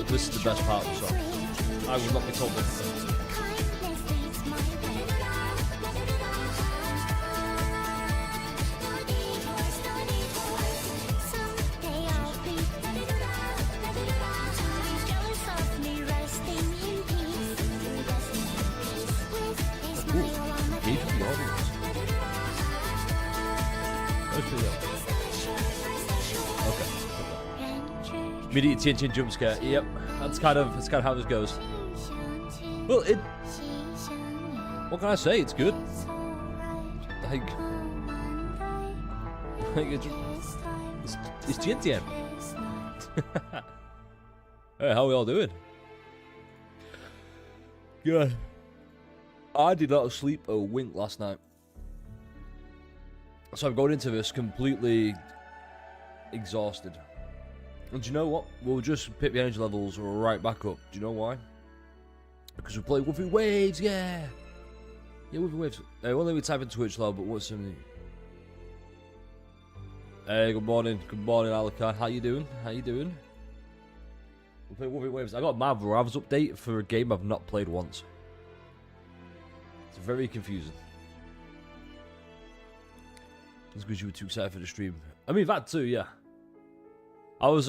this is the best part of the song. I will not be told differently. Immediate Tian jump scare. Yep, that's kind of how this goes. Well, what can I say? It's good. Like it's Tian Tian. Hey, how are we all doing? Good. I did not sleep a wink last night, so I'm going into this completely exhausted. And do you know what? We'll just pick the energy levels right back up. Do you know why? Because we play Woofy Waves, yeah! Yeah, Woofy Waves. Hey, only we type in Twitch love, but what's something? Hey, good morning. Good morning, Alaka. How you doing? How you doing? We play Woofy Waves. I got my Ravs update for a game I've not played once. It's very confusing. It's because you were too excited for the stream. I mean, that too, yeah. I was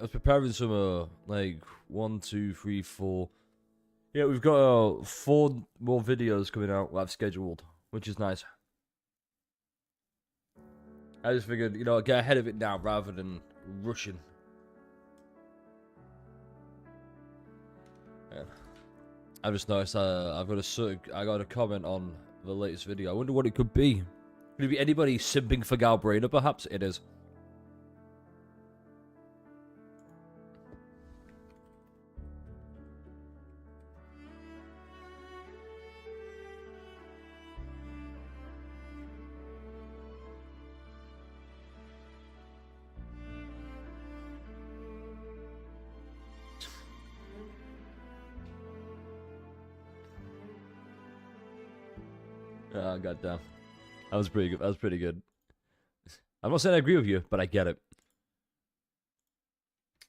preparing some like 1, 2, 3, 4. Yeah, we've got 4 more videos coming out that I've scheduled, which is nice. I just figured, you know, get ahead of it now rather than rushing. Yeah. I just noticed I got a comment on the latest video. I wonder what it could be. Could it be anybody simping for Galbrainer? Perhaps it is. Oh, goddamn. That was pretty good. That was pretty good. I'm not saying I agree with you, but I get it.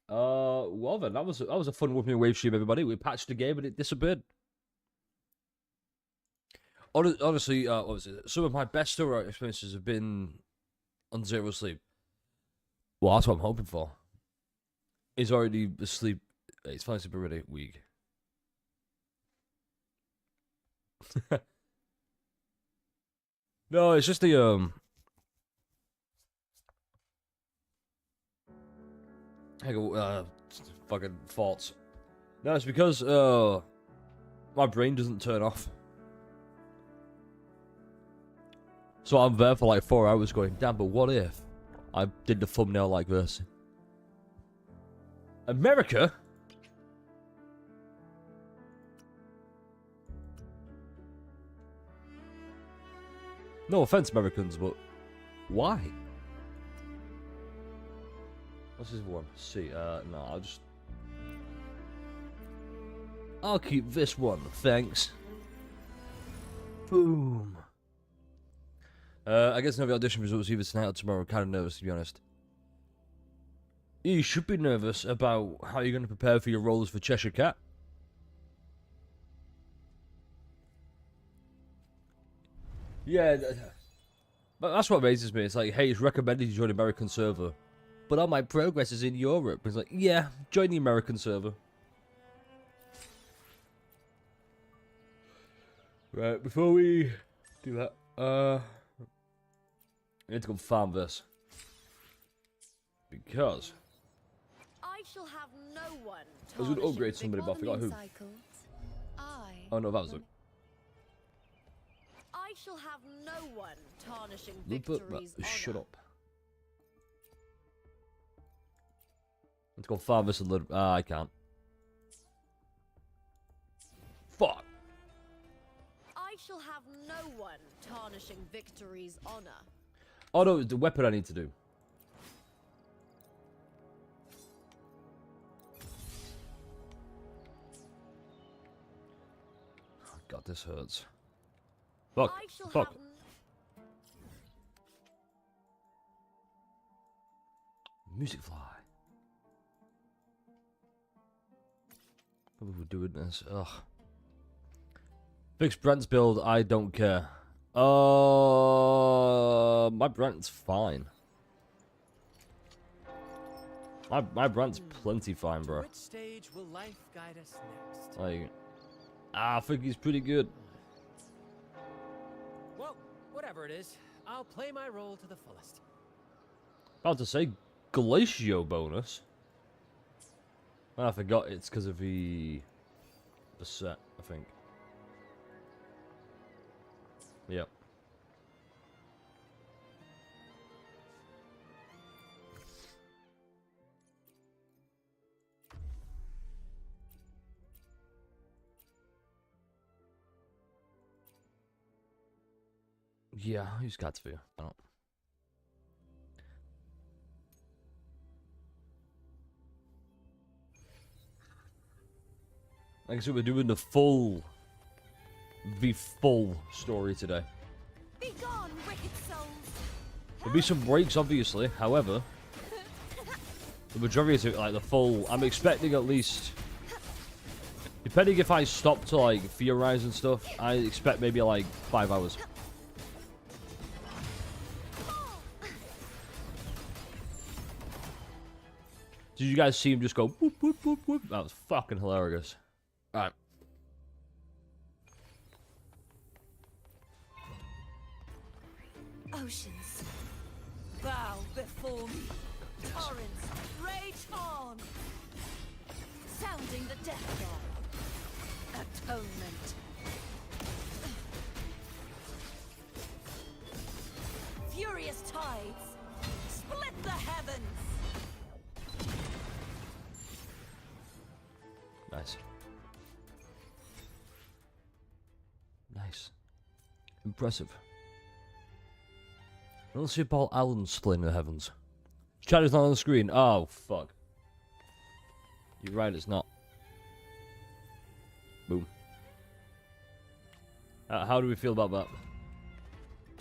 Well then, that was a fun Whooping Wave stream, everybody. We patched the game and it disappeared. Honestly, what was it? Some of my best story experiences have been on Zero Sleep. Well, that's what I'm hoping for. He's already asleep. He's finally asleep already. Weak. No, it's just the fucking thoughts. No, it's because my brain doesn't turn off. So I'm there for like 4 hours going, damn, but what if I did the thumbnail like this? America? No offense, Americans, but why? What's this one? See, no, I'll keep this one, thanks. Boom. I guess no, the audition results either tonight or tomorrow. I'm kind of nervous, to be honest. You should be nervous about how you're going to prepare for your roles for Cheshire Cat. Yeah, but that's what amazes me. It's like, hey, it's recommended you join the American server, but all my progress is in Europe. It's like, yeah, join the American server. Right, before we do that, I need to go farm this. Because I shall have no one. I was going to upgrade somebody, but I forgot who. Oh no, that was it. I shall have no one tarnishing Rupert, victory's shut honor. up. Let's go farm this a little. Ah, I can't. Fuck. I shall have no one tarnishing victory's honor. Oh no, it's the weapon I need to do. Oh, God, this hurts. Fuck. Fuck. Music fly. What are we doing this? Ugh. Fix Brent's build, I don't care. My Brent's fine. My Brent's plenty fine, bro. Which stage will life guide us next? Like, I think he's pretty good. Well, whatever it is, I'll play my role to the fullest. About to say Glacio bonus. I forgot it's because of the set, I think. Yep. Yeah, he's got to be. I don't. Like I said, we're doing the full story today. Be gone, wicked souls. There'll be some breaks, obviously. However, the majority of it, like the full, I'm expecting at least, depending if I stop to like theorize and stuff, I expect maybe like 5 hours. Did you guys see him just go whoop, whoop, whoop, whoop? That was fucking hilarious. Alright. Oceans, bow before me. Torrents, rage on. Sounding the death bell. Atonement. Furious tides, split the heavens. Nice. Nice. Impressive. Let's see Paul Allen splitting the heavens. Chat is not on the screen. Oh, fuck. You're right, it's not. Boom. How do we feel about that?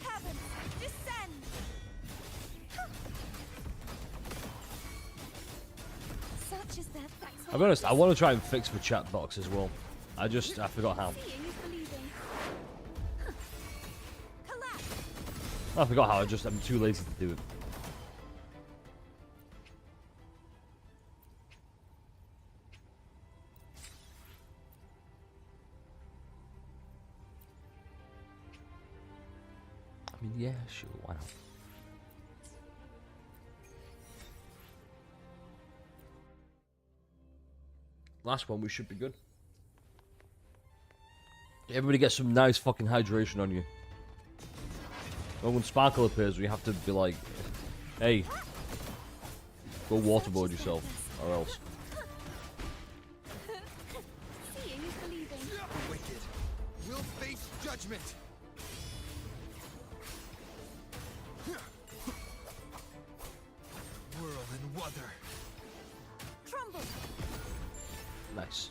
Heavens, descend. Such is their I'll be honest, I want to try and fix the chat box as well. I forgot how. Seeing is believing. Collapse. I forgot how, I'm too lazy to do it. I mean, yeah, sure, why not? Last one, we should be good. Everybody get some nice fucking hydration on you. When Sparkle appears, we have to be like, hey, go waterboard yourself, or else. Seeing is believing. The wicked will face judgment. Whirl and wither. Crumble. Nice.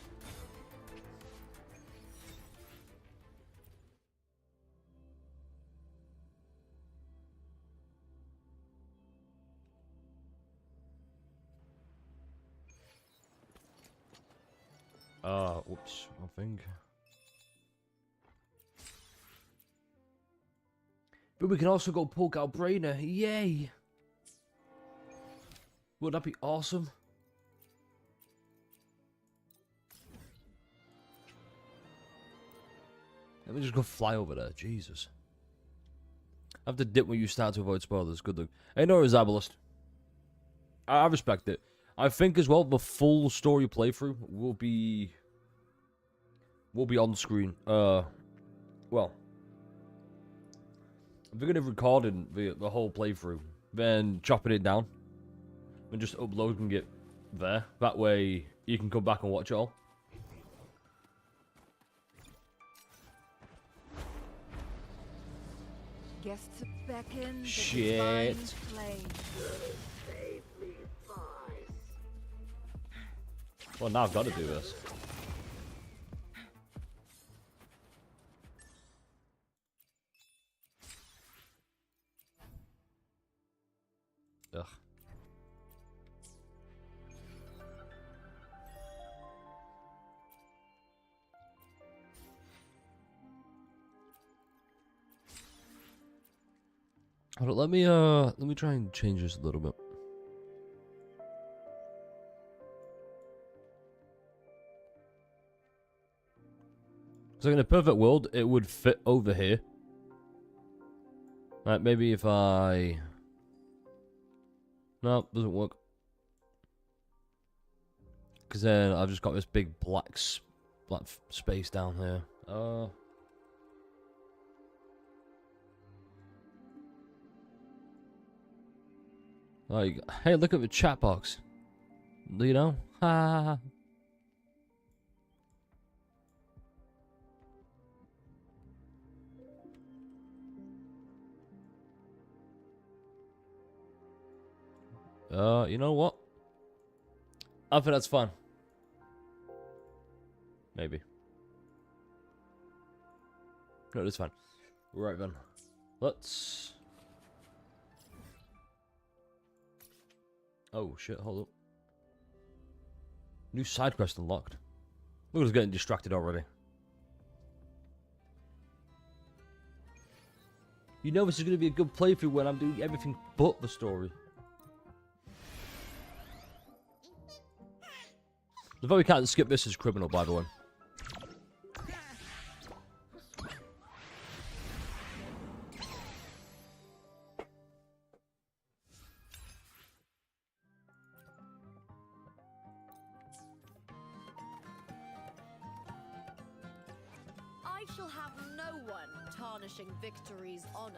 Whoops, I think. But we can also go poke out Brainer. Yay! Would that be awesome? Let me just go fly over there. Jesus. I have to dip when you start to avoid spoilers. Good luck. Hey, no, Zabalist. I respect it. I think as well the full story playthrough will be on screen. Well, I'm thinking of recording the whole playthrough, then chopping it down, and just uploading it there. That way you can come back and watch it all. Guests beckon. Shit. Well, now I've got to do this. Ugh. Hold on, let me try and change this a little bit. So in a perfect world, it would fit over here. Right, maybe if I... No, doesn't work. Because then I've just got this big black space down here. Like, hey, look at the chat box. You know? Ha. You know what? I think that's fine. Maybe. No, it's fine. Right then. Let's... Oh shit, hold up. New side quest unlocked. Look at us getting distracted already. You know this is going to be a good playthrough when I'm doing everything but the story. The fact we can't skip this is criminal, by the way. I shall have no one tarnishing victory's honor.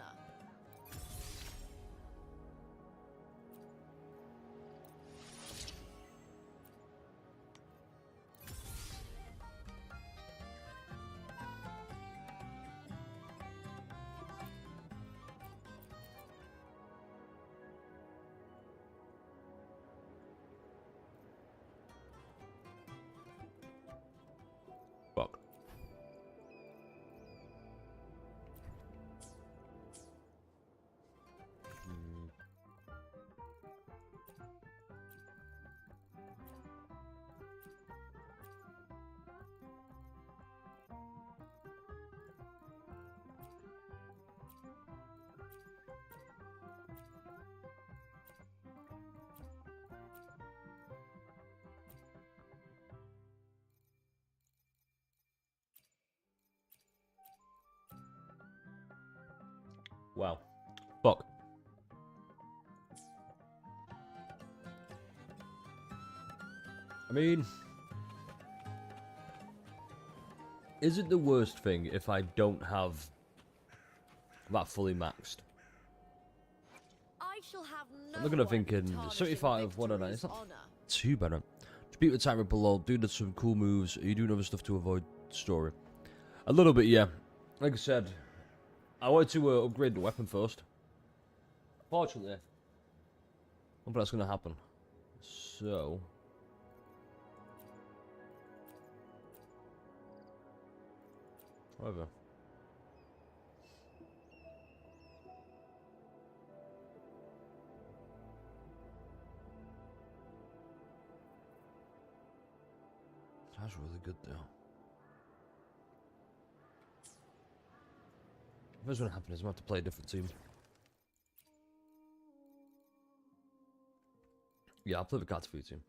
Fuck. Wow. Fuck. I mean... Is it the worst thing if I don't have that fully maxed? I shall have no I'm looking at one thinking, tarnishing 75 109, it's victory's not honor. too bad. Just beat the timer below, do some cool moves. Are you doing other stuff to avoid story? A little bit, yeah. Like I said, I wanted to upgrade the weapon first. Fortunately, I don't think that's going to happen. So... Whatever. That's really good though. What's going to happen is I'm going to have to play a different team. Yeah, I'll play the Katsufu team.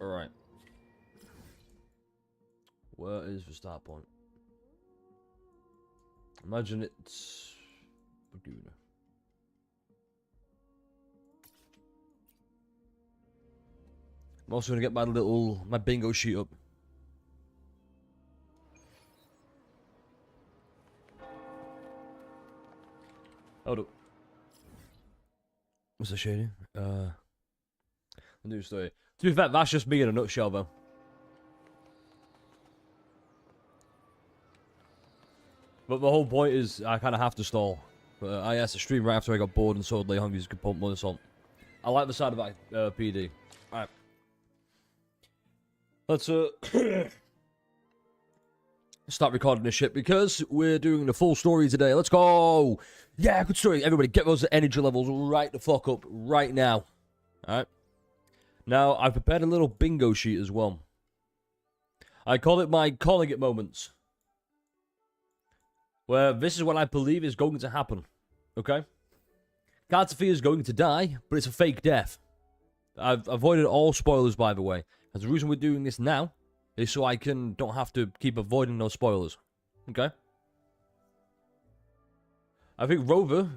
Alright. Where is the start point? Imagine it's... Laguna. I'm also going to get my bingo sheet up. Hold up. What's the shading? The new story. To be fair, that's just me in a nutshell, though. But the whole point is, I kind of have to stall. I asked to stream right after I got bored and saw Lay Hungry's could pump more salt. I like the side of that PD. Alright. Let's start recording this shit because we're doing the full story today. Let's go! Yeah, good story. Everybody, get those energy levels right the fuck up right now. Alright. Now, I've prepared a little bingo sheet as well. I call it my calling it moments. where this is what I believe is going to happen. Okay? Cartafia is going to die, but it's a fake death. I've avoided all spoilers, by the way. And the reason we're doing this now is so I don't have to keep avoiding those spoilers. Okay? I think Rover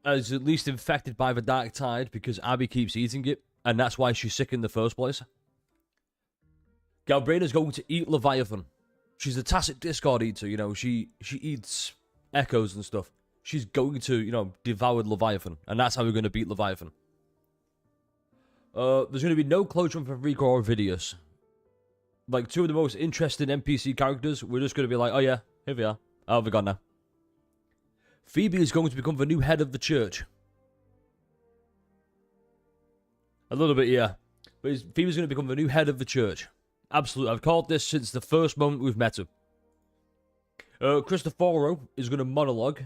is at least infected by the Dark Tide because Abby keeps eating it, and that's why she's sick in the first place. Galbraina's going to eat Leviathan. She's a tacit Discord eater, you know, she eats echoes and stuff. She's going to, you know, devour Leviathan, and that's how we're going to beat Leviathan. There's going to be no closure from Rico or Vidius. Like, two of the most interesting NPC characters, we're just going to be like, oh yeah, here we are. Oh, they're gone now. Phoebe is going to become the new head of the church. A little bit, yeah. But Phoebe's going to become the new head of the church. Absolutely. I've called this since the first moment we've met her. Cristoforo is going to monologue.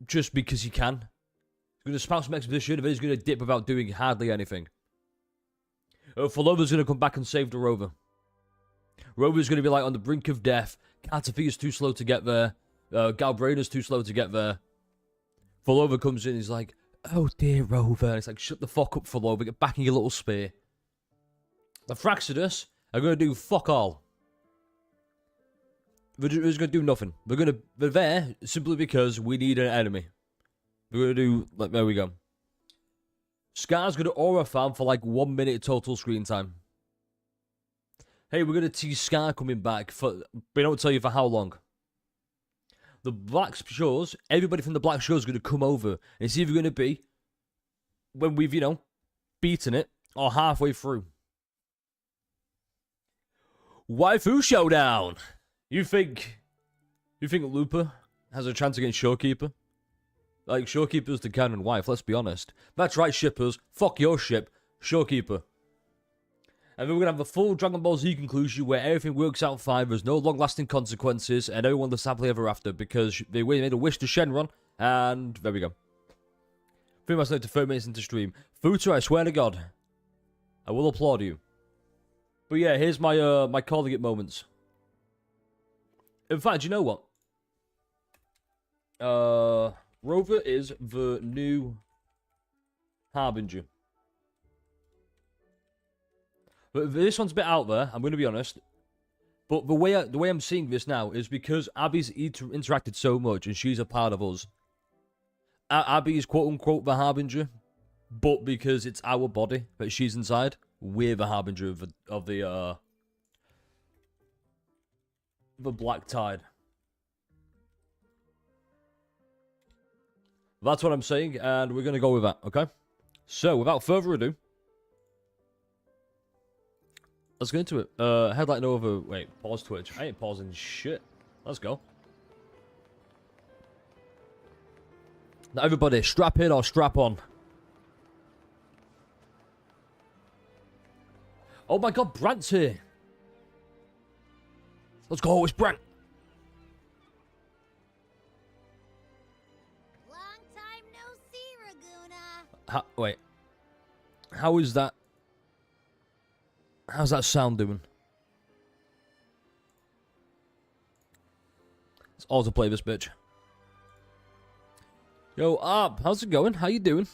Just because he can. He's going to spout some exposition, and then he's going to dip without doing hardly anything. Falova's going to come back and save the Rover. Rover's going to be like on the brink of death. Cartafia's too slow to get there. Galbraina's too slow to get there. Falova comes in, he's like, oh dear Rover. And it's like, shut the fuck up, Falova, get back in your little spear. The Fraxidus are going to do fuck all. They're just going to do nothing. They're there simply because we need an enemy. We're going to do, like, there we go. Scar's going to aura farm for like 1 minute total screen time. Hey, we're going to tease Scar coming back for, we don't tell you for how long. The Black Shores, everybody from the Black Shores is going to come over. And it's either going to be when we've, you know, beaten it or halfway through. Waifu Showdown! You think Looper has a chance against Showkeeper? Like, Showkeeper's the canon wife, let's be honest. That's right, shippers. Fuck your ship. Showkeeper. And then we're going to have the full Dragon Ball Z conclusion where everything works out fine, there's no long-lasting consequences, and everyone lives happily ever after because they made a wish to Shenron, and there we go. 3 minutes later, 30 minutes into stream. Futa, I swear to God, I will applaud you. But yeah, here's my my calling it moments. In fact, you know what? Rover is the new Harbinger. But this one's a bit out there, I'm going to be honest. But the way I'm seeing this now is because Abby's interacted so much and she's a part of us. Abby is quote-unquote the Harbinger, but because it's our body that she's inside, we're the Harbinger of the Black Tide. That's what I'm saying, and we're going to go with that, okay? So, without further ado, let's get into it. Headlight Nova. Wait, pause Twitch. I ain't pausing shit. Let's go. Now, everybody, strap in or strap on. Oh my god, Brant's here. Let's go, it's Brant. Long time no see, Raguna. Wait. How is that? How's that sound doing? Let's autoplay this bitch. Yo, Arp, how's it going? How you doing?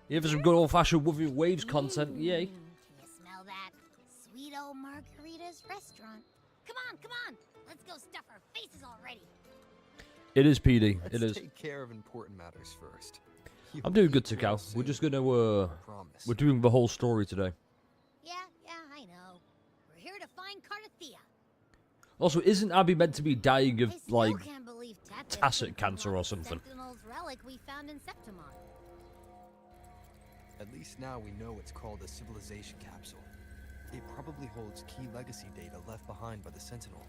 You for some good old-fashioned Woofy Waves content, yay. Can you smell that? Sweet old Margarita's restaurant. Come on. Let's go stuff our faces already. It is PD. It Let's is. take care of important matters first. You I'm doing good, will Tikal. We're soon. just gonna Promise. we're doing the whole story today. Yeah, I know. We're here to find Cartathea. Also, isn't Abby meant to be dying of I still like can't believe Tethys tacit took cancer or Lord something? Sentinel's relic we found in Septimon. At least now we know it's called a civilization capsule. It probably holds key legacy data left behind by the Sentinel.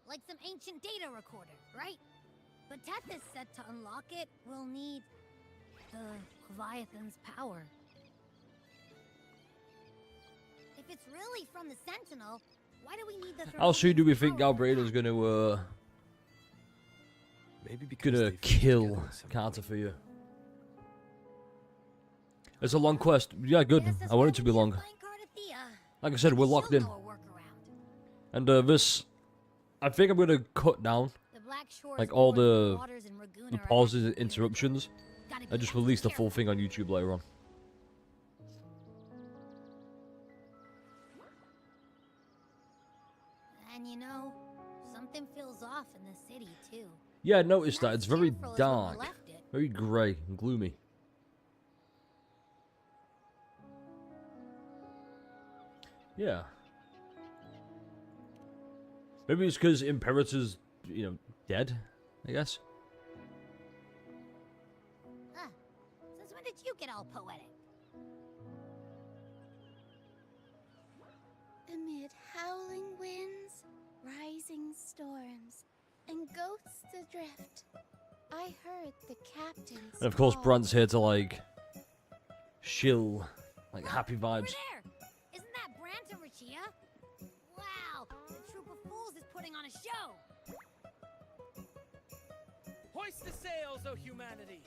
Like some ancient data recorder, right? But Tethys said to unlock it, we'll need the Leviathan's power. If it's really from the Sentinel, why do we need the How soon do we think power for Galbraina's that? Maybe because gonna they fused kill together at some point. Cartathea? It's a long quest. Yeah, good. Guess that's I want why it to we be need long. find Cartathea. Like I said, we're She'll locked in. know a workaround. And this, I think I'm gonna cut down The Black Shore's like all borders and the waters in Ragoon the are pauses and active. interruptions. Gotta I be just extra released the careful. full thing on YouTube later on. And you know, something feels off in the city too. Yeah, I noticed that. Not It's very cheerful as when we dark, left it. very grey and gloomy. Yeah. Maybe it's because Imperator's, dead, I guess. Huh. Since when did you get all poetic? Amid howling winds, rising storms, and ghosts adrift, I heard the captain's And of course, call. Brant's here to, like, shill, like, happy Over vibes. there! Isn't that Brant and Rachia? Wow, the troop of fools is putting on a show! Hoist the sails, O humanity!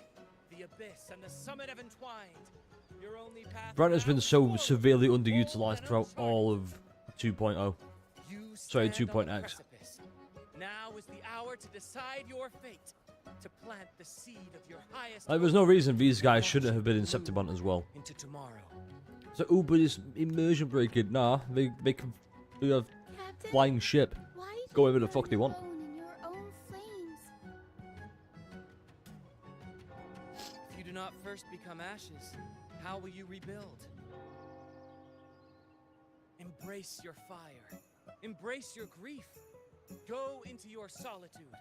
The abyss and the summit have entwined. Your only path Brant has been now is so forward, severely bold underutilized and throughout uncharted. all of 2.0. You Sorry, stand on the 2.x. precipice. Now is the hour to decide your fate, to plant the seed of your highest. Like, there's no hope, reason these guys and shouldn't have been in watch it Septimont as well. into tomorrow. So, oh, but it's immersion breaking. Nah, they can do a Captain, flying ship. why do Go you wherever the burn fuck they want. alone in your own flames? If you do not first become ashes, how will you rebuild? Embrace your fire. Embrace your grief. Go into your solitude.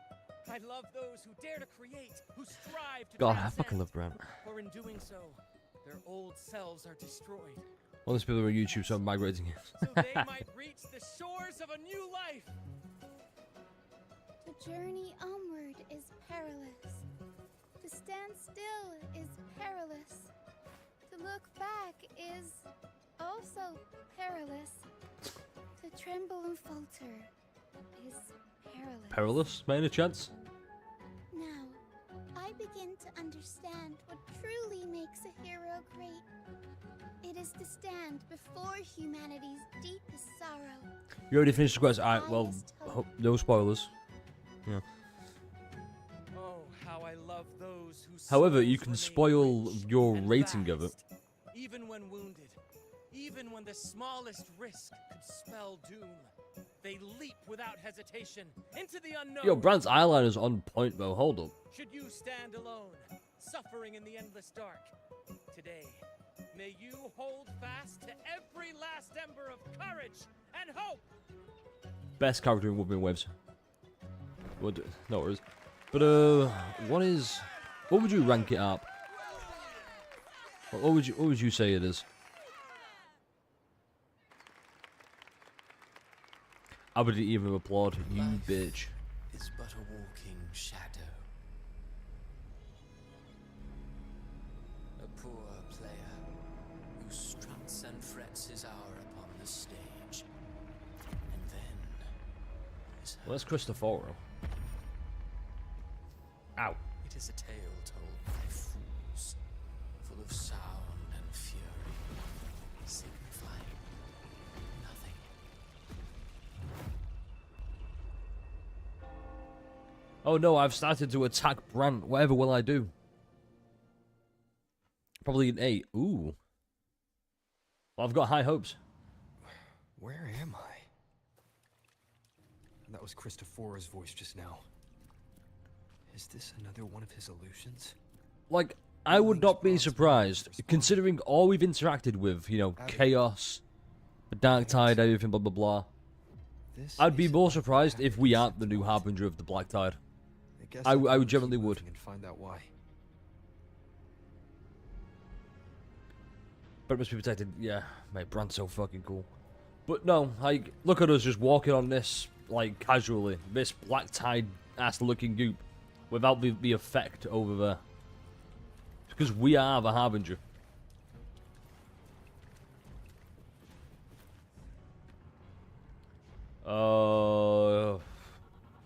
I love those who dare to create, who strive to God, I transcend. fucking love Brant. For in doing so, their old selves are destroyed, All these people are on YouTube, so I'm migrating it. so they might reach the shores of a new life. The journey onward is perilous. To stand still is perilous. To look back is also perilous. To tremble and falter is perilous. Perilous, by any chance? Now, I begin to understand what truly makes a hero great. It is to stand before humanity's deepest sorrow. You already finished the quest. Alright, well, no spoilers. Yeah. Oh, how I love those who However, souls you can remain spoil rich your and rating of it. vast, even when wounded, even when the smallest risk could spell doom. They leap without hesitation into the unknown. Yo, Brant's eyeliner's on point, though. Hold up. Should you stand alone, suffering in the endless dark, today, may you hold fast to every last ember of courage and hope. Best character in Woodman Waves. Would no worries. But what would you rank it up? What would you say it is? I would even applaud you, Life bitch. is but a walking shadow. A poor player who struts and frets his hour upon the stage. And then is Well, that's Cristoforo. Ow. it is a tale told by fools, full of sound and fury, signifying nothing. Oh no, I've started to attack Brant. Whatever will I do? Probably an 8. Ooh. Well, I've got high hopes. Where am I? That was Christophora's voice just now. Is this another one of his illusions? Like, I would not be surprised, considering all we've interacted with, Chaos, the Dark Tide, everything, blah, blah, blah. This I'd be isn't more what surprised if we happened aren't the new Harbinger of the Black Tide. I guess I better keep genuinely would. moving and find out why. But it must be protected. Yeah, mate, Brant's so fucking cool. But no, like, look at us just walking on this, like, casually. This Black Tide-ass looking goop. Without the effect over there. Because we are the Harbinger.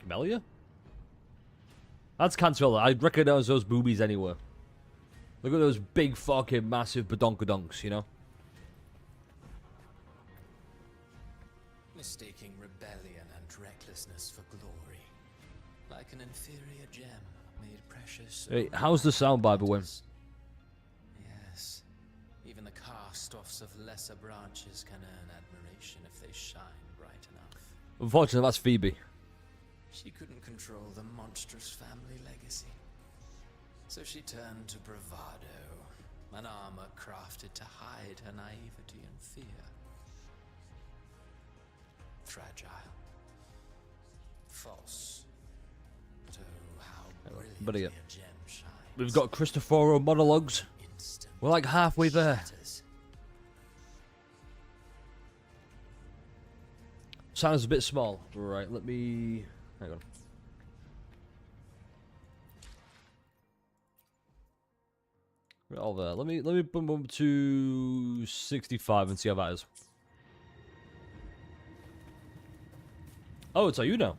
Camellia? That's Cantilla. I recognize those boobies anywhere. Look at those big fucking massive badonkadonks, mistaking rebellion and recklessness for glory, like an inferior gem made precious. Hey, only how's the by sound, by the way? hunters. Yes, even the cast-offs of lesser branches can earn admiration if they shine bright enough. Unfortunately, that's Phoebe. She couldn't control the monstrous family legacy, so she turned to bravado, an armor crafted to hide her naivety and fear. Fragile, false. So how But yeah, brilliantly a gem shines. we've got Cristoforo monologues. Instant We're like halfway there. shatters. Sounds a bit small. Right, let me... Hang on. Right, all there. Let me bump up to 65 and see how that is. Oh, it's you now.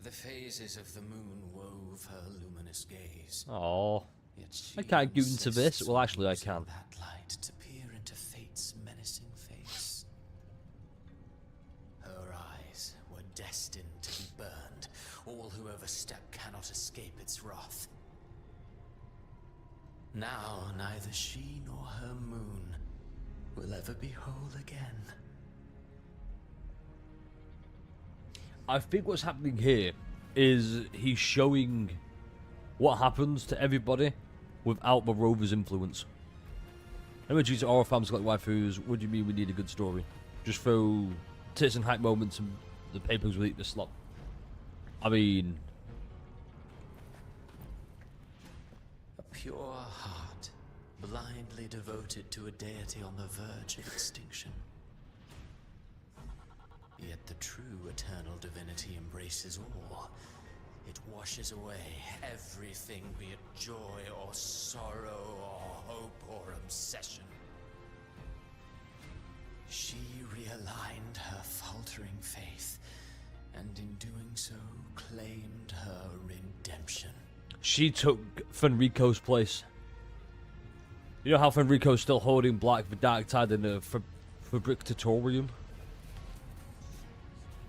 The phases of the moon wove her luminous gaze. Oh, Yet I she can't get into this. insists Well, on actually, I using can. that light to peer into fate's menacing face. Her eyes were destined to be burned. All who overstep cannot escape its wrath. Now neither she nor her moon will ever be whole again. I think what's happening here is he's showing what happens to everybody without the Rover's influence. Images of horror fans like waifus. What do you mean we need a good story? Just throw tits and hype moments and the papers will eat the slop. I mean, A pure heart, blindly devoted to a deity on the verge of extinction. Yet the true eternal divinity embraces all. It washes away everything, be it joy or sorrow or hope or obsession. She realigned her faltering faith, and in doing so claimed her redemption. she took Fenrico's place. You know how Fenrico's still holding Black the Dark Tide in the Fabrictatorium?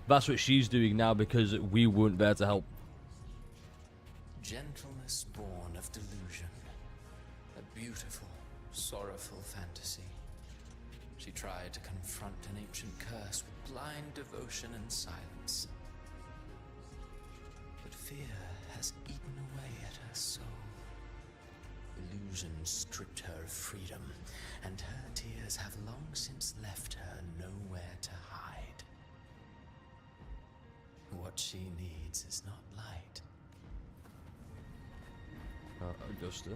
That's what she's doing now because we weren't there to help. Gentleness born of delusion. A beautiful, sorrowful fantasy. She tried to confront an ancient curse with blind devotion and silence. But fear has eaten away at her soul. Illusion stripped her of freedom, and her tears have long since left her nowhere to hide. What she needs is not light. Augusta.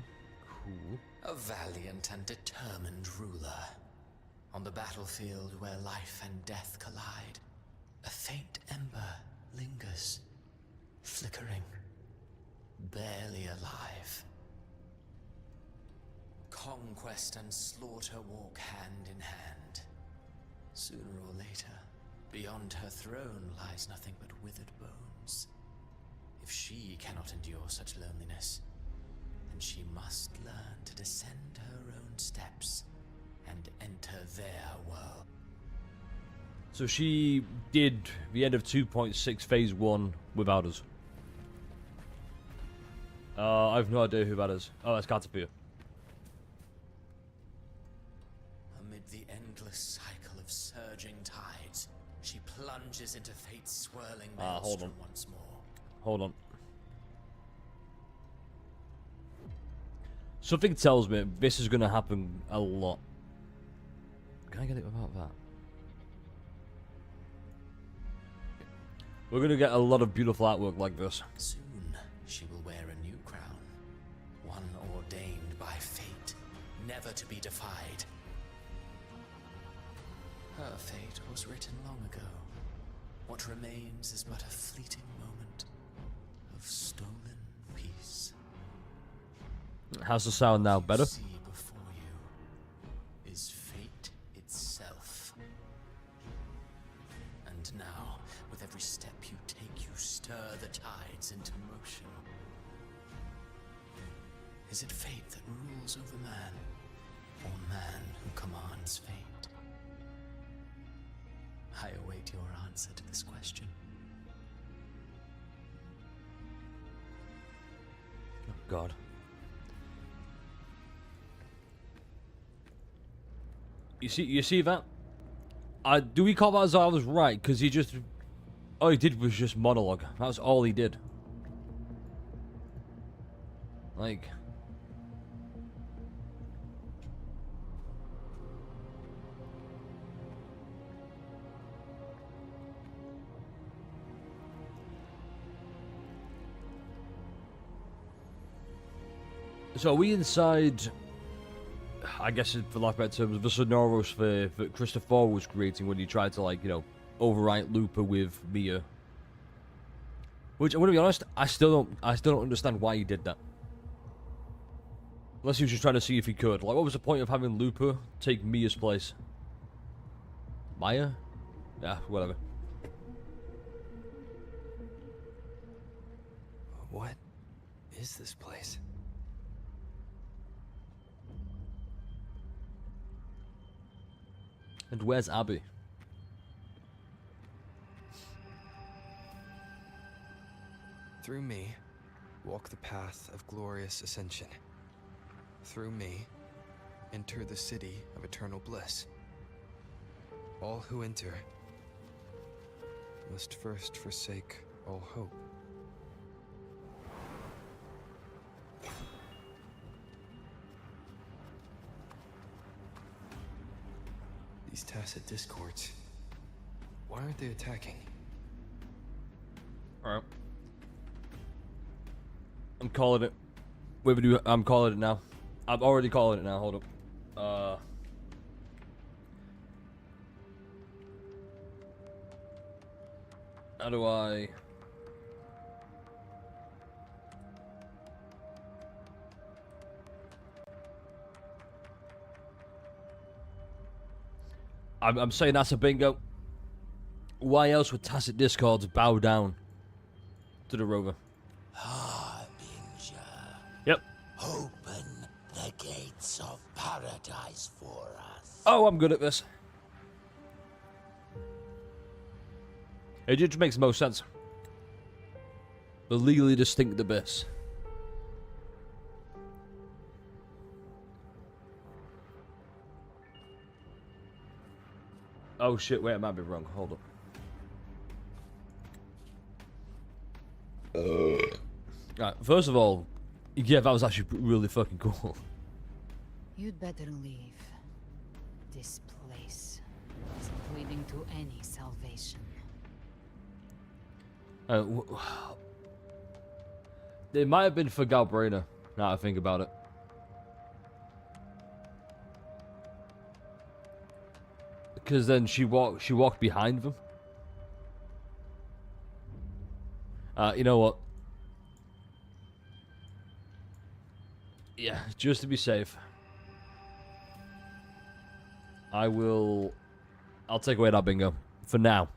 Cool. A valiant and determined ruler. On the battlefield where life and death collide, a faint ember lingers, flickering, barely alive. Conquest and slaughter walk hand in hand. Sooner or later, beyond her throne lies nothing but withered bones. If she cannot endure such loneliness, then she must learn to descend her own steps and enter their world. So she did the end of 2.6 phase 1 without us. I have no idea who that is. Oh, that's Caterpillar. Amid the endless cycle of surging tides, she plunges into fate's swirling hold maelstrom on. once more. Hold on. Something tells me this is going to happen a lot. Can I get it without that? We're going to get a lot of beautiful artwork like this. Soon, she will wear a new crown, one ordained by fate, never to be defied. Her fate was written long ago. What remains is but a fleeting moment of stolen peace. How's the sound now? What you Better? see before you is fate itself. And now, with every step you take, you stir the tides into motion. Is it fate that rules over man, or man who commands fate? I await your answer to this question. Oh, God. You see that? Do we call that as I was right? Because he just... All he did was just monologue. That's all he did. Like... So are we inside... I guess, for lack of better terms, the Sonoros Sphere that Christopher was creating when he tried to, like, you know, overwrite Looper with Mia. Which, I'm gonna be honest, I still don't understand why he did that. Unless he was just trying to see if he could. Like, what was the point of having Looper take Mia's place? Maya? Yeah, whatever. What is this place? And where's Abby? Through me, walk the path of glorious ascension. Through me, enter the city of eternal bliss. All who enter must first forsake all hope. These tacit discords, why aren't they attacking? Alright. I'm calling it. I'm calling it now. I'm already calling it now, hold up. How do I... I'm saying that's a bingo. Why else would tacit discords bow down to the rover? Harbinger, Yep. open the gates of paradise for us. Oh, I'm good at this. It just makes the most sense. The legally distinct abyss. Oh shit, wait, I might be wrong. Hold up. Right, first of all, yeah, that was actually really fucking cool. You'd better leave. This place isn't leading to any salvation. It might have been for Galbrainer, now I think about it. Because then she walked behind them. You know what? Yeah, just to be safe. I'll take away that bingo. For now.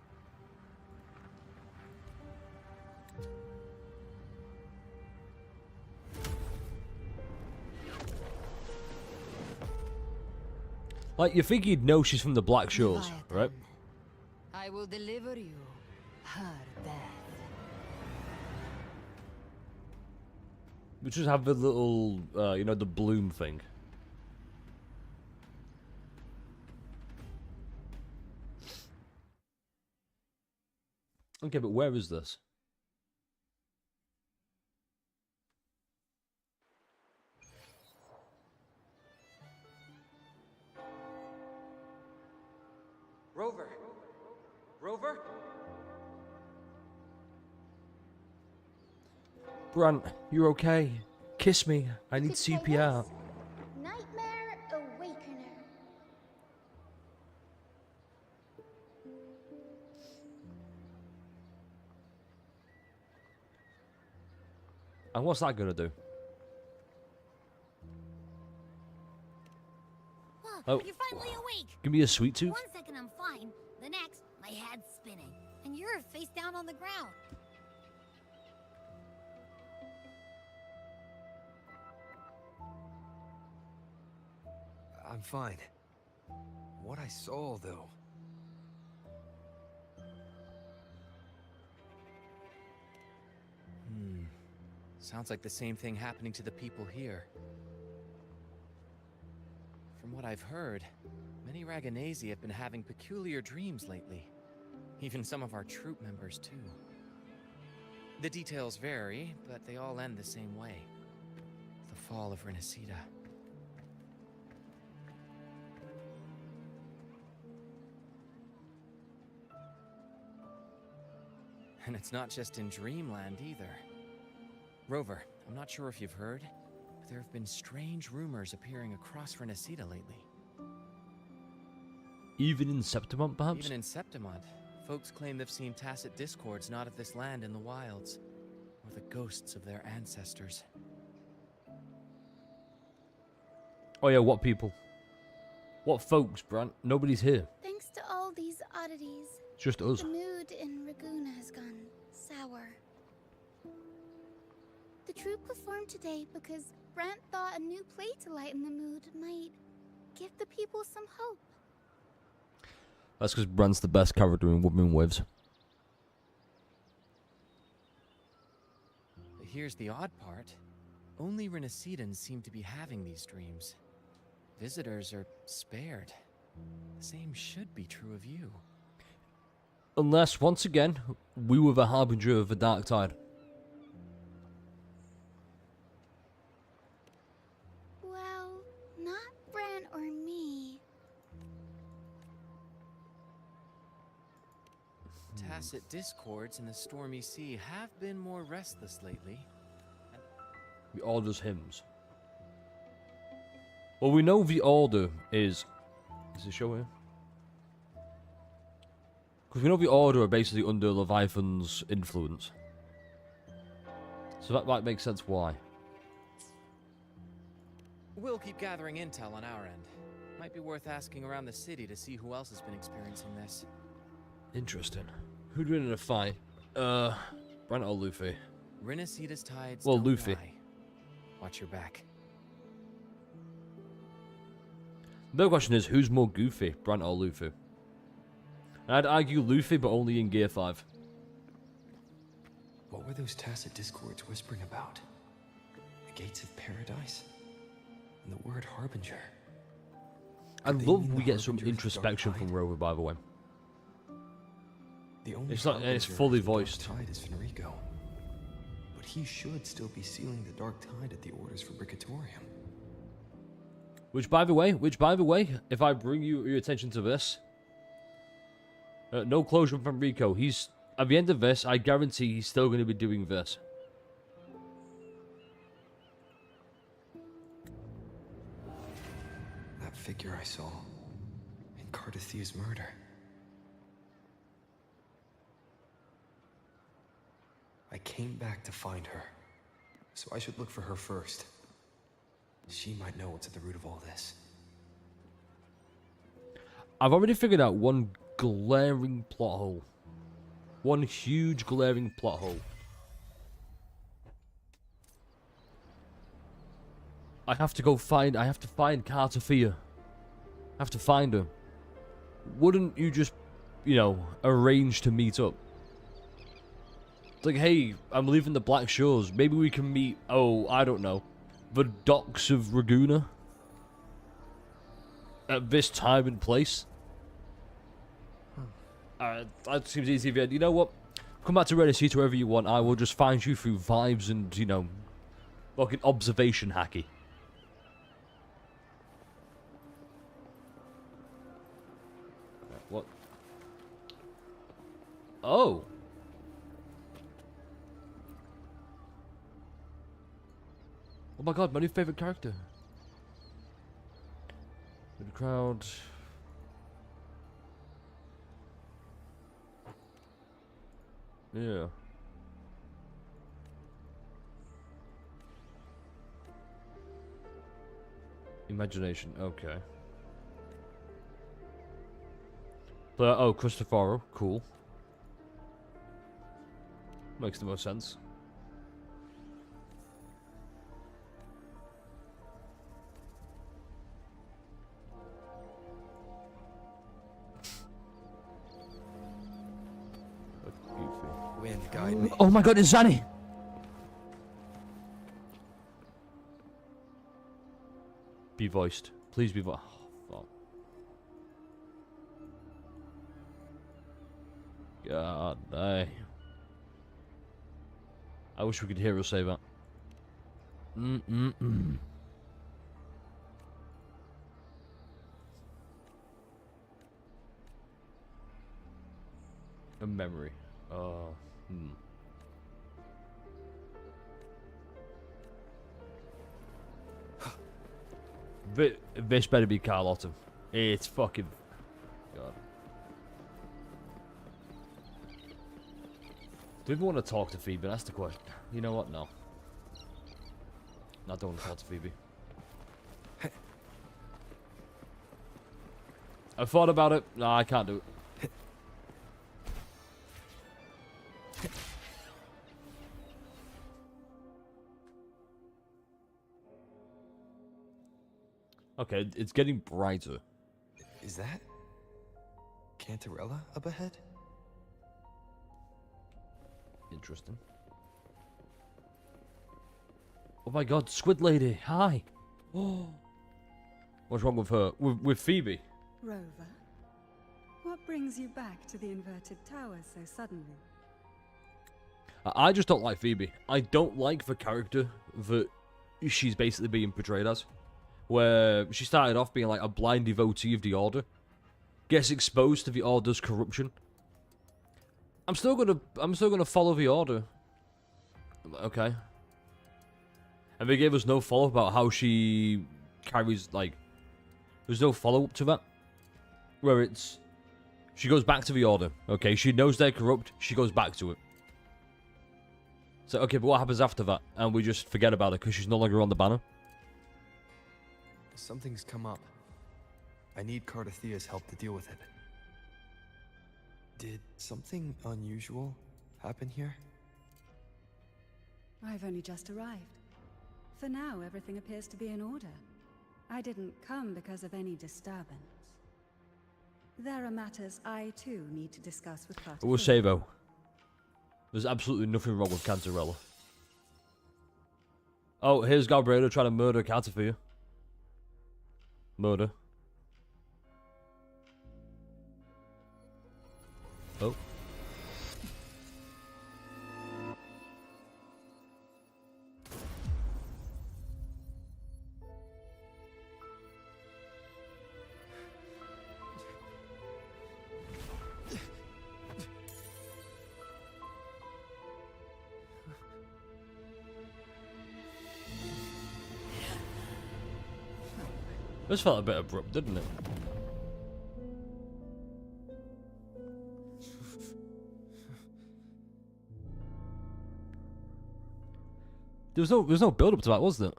Like, you think he'd know she's from the Black Shores, Leviathan, right? I will deliver you her death. We just have the little, you know, the bloom thing. Okay, but where is this? Rover! Rover? Brant, you're okay. Kiss me. I need Could say CPR. this. Nightmare Awakener. And what's that gonna do? Oh. You're finally awake. Give me a sweet tooth? 1 second I'm fine. The next, my head's spinning. And you're face down on the ground. I'm fine. What I saw, though... Sounds like the same thing happening to the people here. From what I've heard, many Raganesi have been having peculiar dreams lately. Even some of our troop members, too. The details vary, but they all end the same way. The fall of Renacida. And it's not just in Dreamland either. Rover, I'm not sure if you've heard, but there have been strange rumors appearing across Renacida lately. Even in Septimont, perhaps? Even in Septimont, folks claim they've seen tacit discords not of this land in the wilds, or the ghosts of their ancestors. Oh yeah, what people? What folks, Brant? Nobody's here. Thanks to all these oddities, It's just us. the mood in Raguna has gone sour. The troop was formed today because Brant thought a new play to lighten the mood might give the people some hope. That's because Brant's the best character in Woodman Waves. But here's the odd part. Only Renacidans seem to be having these dreams. Visitors are spared. The same should be true of you. Unless, once again, we were the harbinger of the dark tide. Well, not Brant or me. Tacit discords in the stormy sea have been more restless lately. The Order's hymns. Well, we know the Order is... Is it show here? Because we know the Order are basically under Leviathan's influence. So that might make sense why. We'll keep gathering intel on our end. Might be worth asking around the city to see who else has been experiencing this. Interesting. Who'd win in a fight? Brant or Luffy? Renacida's tides Well, don't Luffy. lie. Watch your back. The real question is, who's more goofy, Brant or Luffy? And I'd argue Luffy, but only in Gear 5. What were those tacit discords whispering about? The gates of paradise? And the word harbinger? I Could they love mean we the get some harbingers of introspection dark from tide? Rover, by the way. The only It's not- it's harbinger fully of the dark voiced. Tide is Fenrico. But he should still be sealing the dark tide at the orders for Bricatorium. Which, by the way, if I bring your attention to this, no closure from Rico. He's at the end of this. I guarantee he's still going to be doing this. That figure I saw in Cardathia's murder. I came back to find her, so I should look for her first. She might know what's at the root of all this. I've already figured out one glaring plot hole. One huge glaring plot hole. I have to find Cartathea. I have to find her. Wouldn't you just, arrange to meet up? It's like, hey, I'm leaving the Black Shores. Maybe we can meet, I don't know, the docks of Raguna? At this time and place? That seems easy. You know what? Come back to Renacita wherever you want. I will just find you through vibes and, fucking observation hacky. What? Oh! Oh my god, my new favorite character. Good crowd. Yeah. Imagination, okay. Christoforo, cool. Makes the most sense. Wind, guide me. Oh my god, it's Zanny! be voiced. Please be voiced. Oh, fuck. God dang. I wish we could hear her say that. A memory. This better be Carlotta. It's fucking... God. Do you even want to talk to Phoebe? That's the question. You know what? No. I don't want to talk to Phoebe. I thought about it. No, I can't do it. Okay, it's getting brighter. Is that Cantarella up ahead? Interesting. Oh my god, Squid Lady, hi! Oh. What's wrong with her? With Phoebe? Rover, what brings you back to the inverted tower so suddenly? I just don't like Phoebe. I don't like the character that she's basically being portrayed as. Where she started off being like a blind devotee of the Order. Gets exposed to the Order's corruption. I'm still gonna follow the Order. Okay. And they gave us no follow-up about how she carries, like... There's no follow-up to that. Where it's... She goes back to the Order. Okay, she knows they're corrupt. She goes back to it. So, okay, but what happens after that? And we just forget about it because she's no longer on the banner? Something's come up. I need Cardathea's help to deal with it. Did something unusual happen here? I've only just arrived. For now, everything appears to be in order. I didn't come because of any disturbance. There are matters I, too, need to discuss with Cardathea. I will say, though, there's absolutely nothing wrong with Cantarella. Oh, here's Galbraith trying to murder Cardathea. Murder. Oh. This felt a bit abrupt, didn't it? There was no build up to that, was there?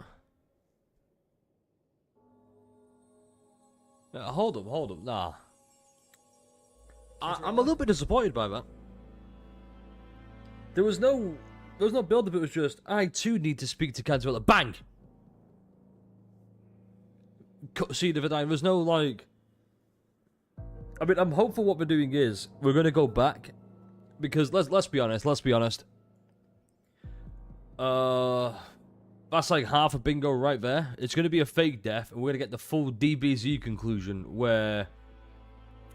Hold up, nah. I'm a little bit disappointed by that. There was no build up. It was just I too need to speak to Cantarella. Bang. Cutscene of a dime. There's no like. I mean, I'm hopeful. What we're doing is we're gonna go back because let's be honest. That's like half a bingo right there. It's gonna be a fake death, and we're gonna get the full DBZ conclusion where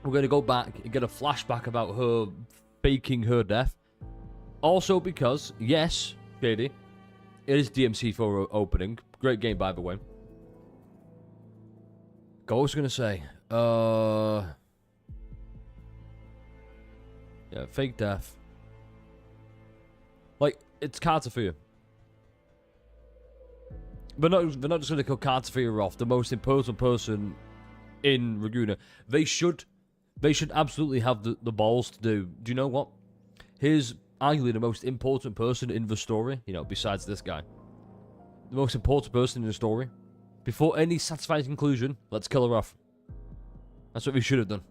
we're gonna go back and get a flashback about her faking her death. Also, because yes, Shady, it is DMC4 opening. Great game, by the way. What was I gonna say? Yeah, fake death. Like, it's Cardathea. They're not just gonna kill Cardathea off, the most important person in Ragusa. They should absolutely have the balls to do. Do you know what? Here's arguably the most important person in the story, you know, besides this guy. The most important person in the story. Before any satisfying conclusion, let's kill her off. That's what we should have done.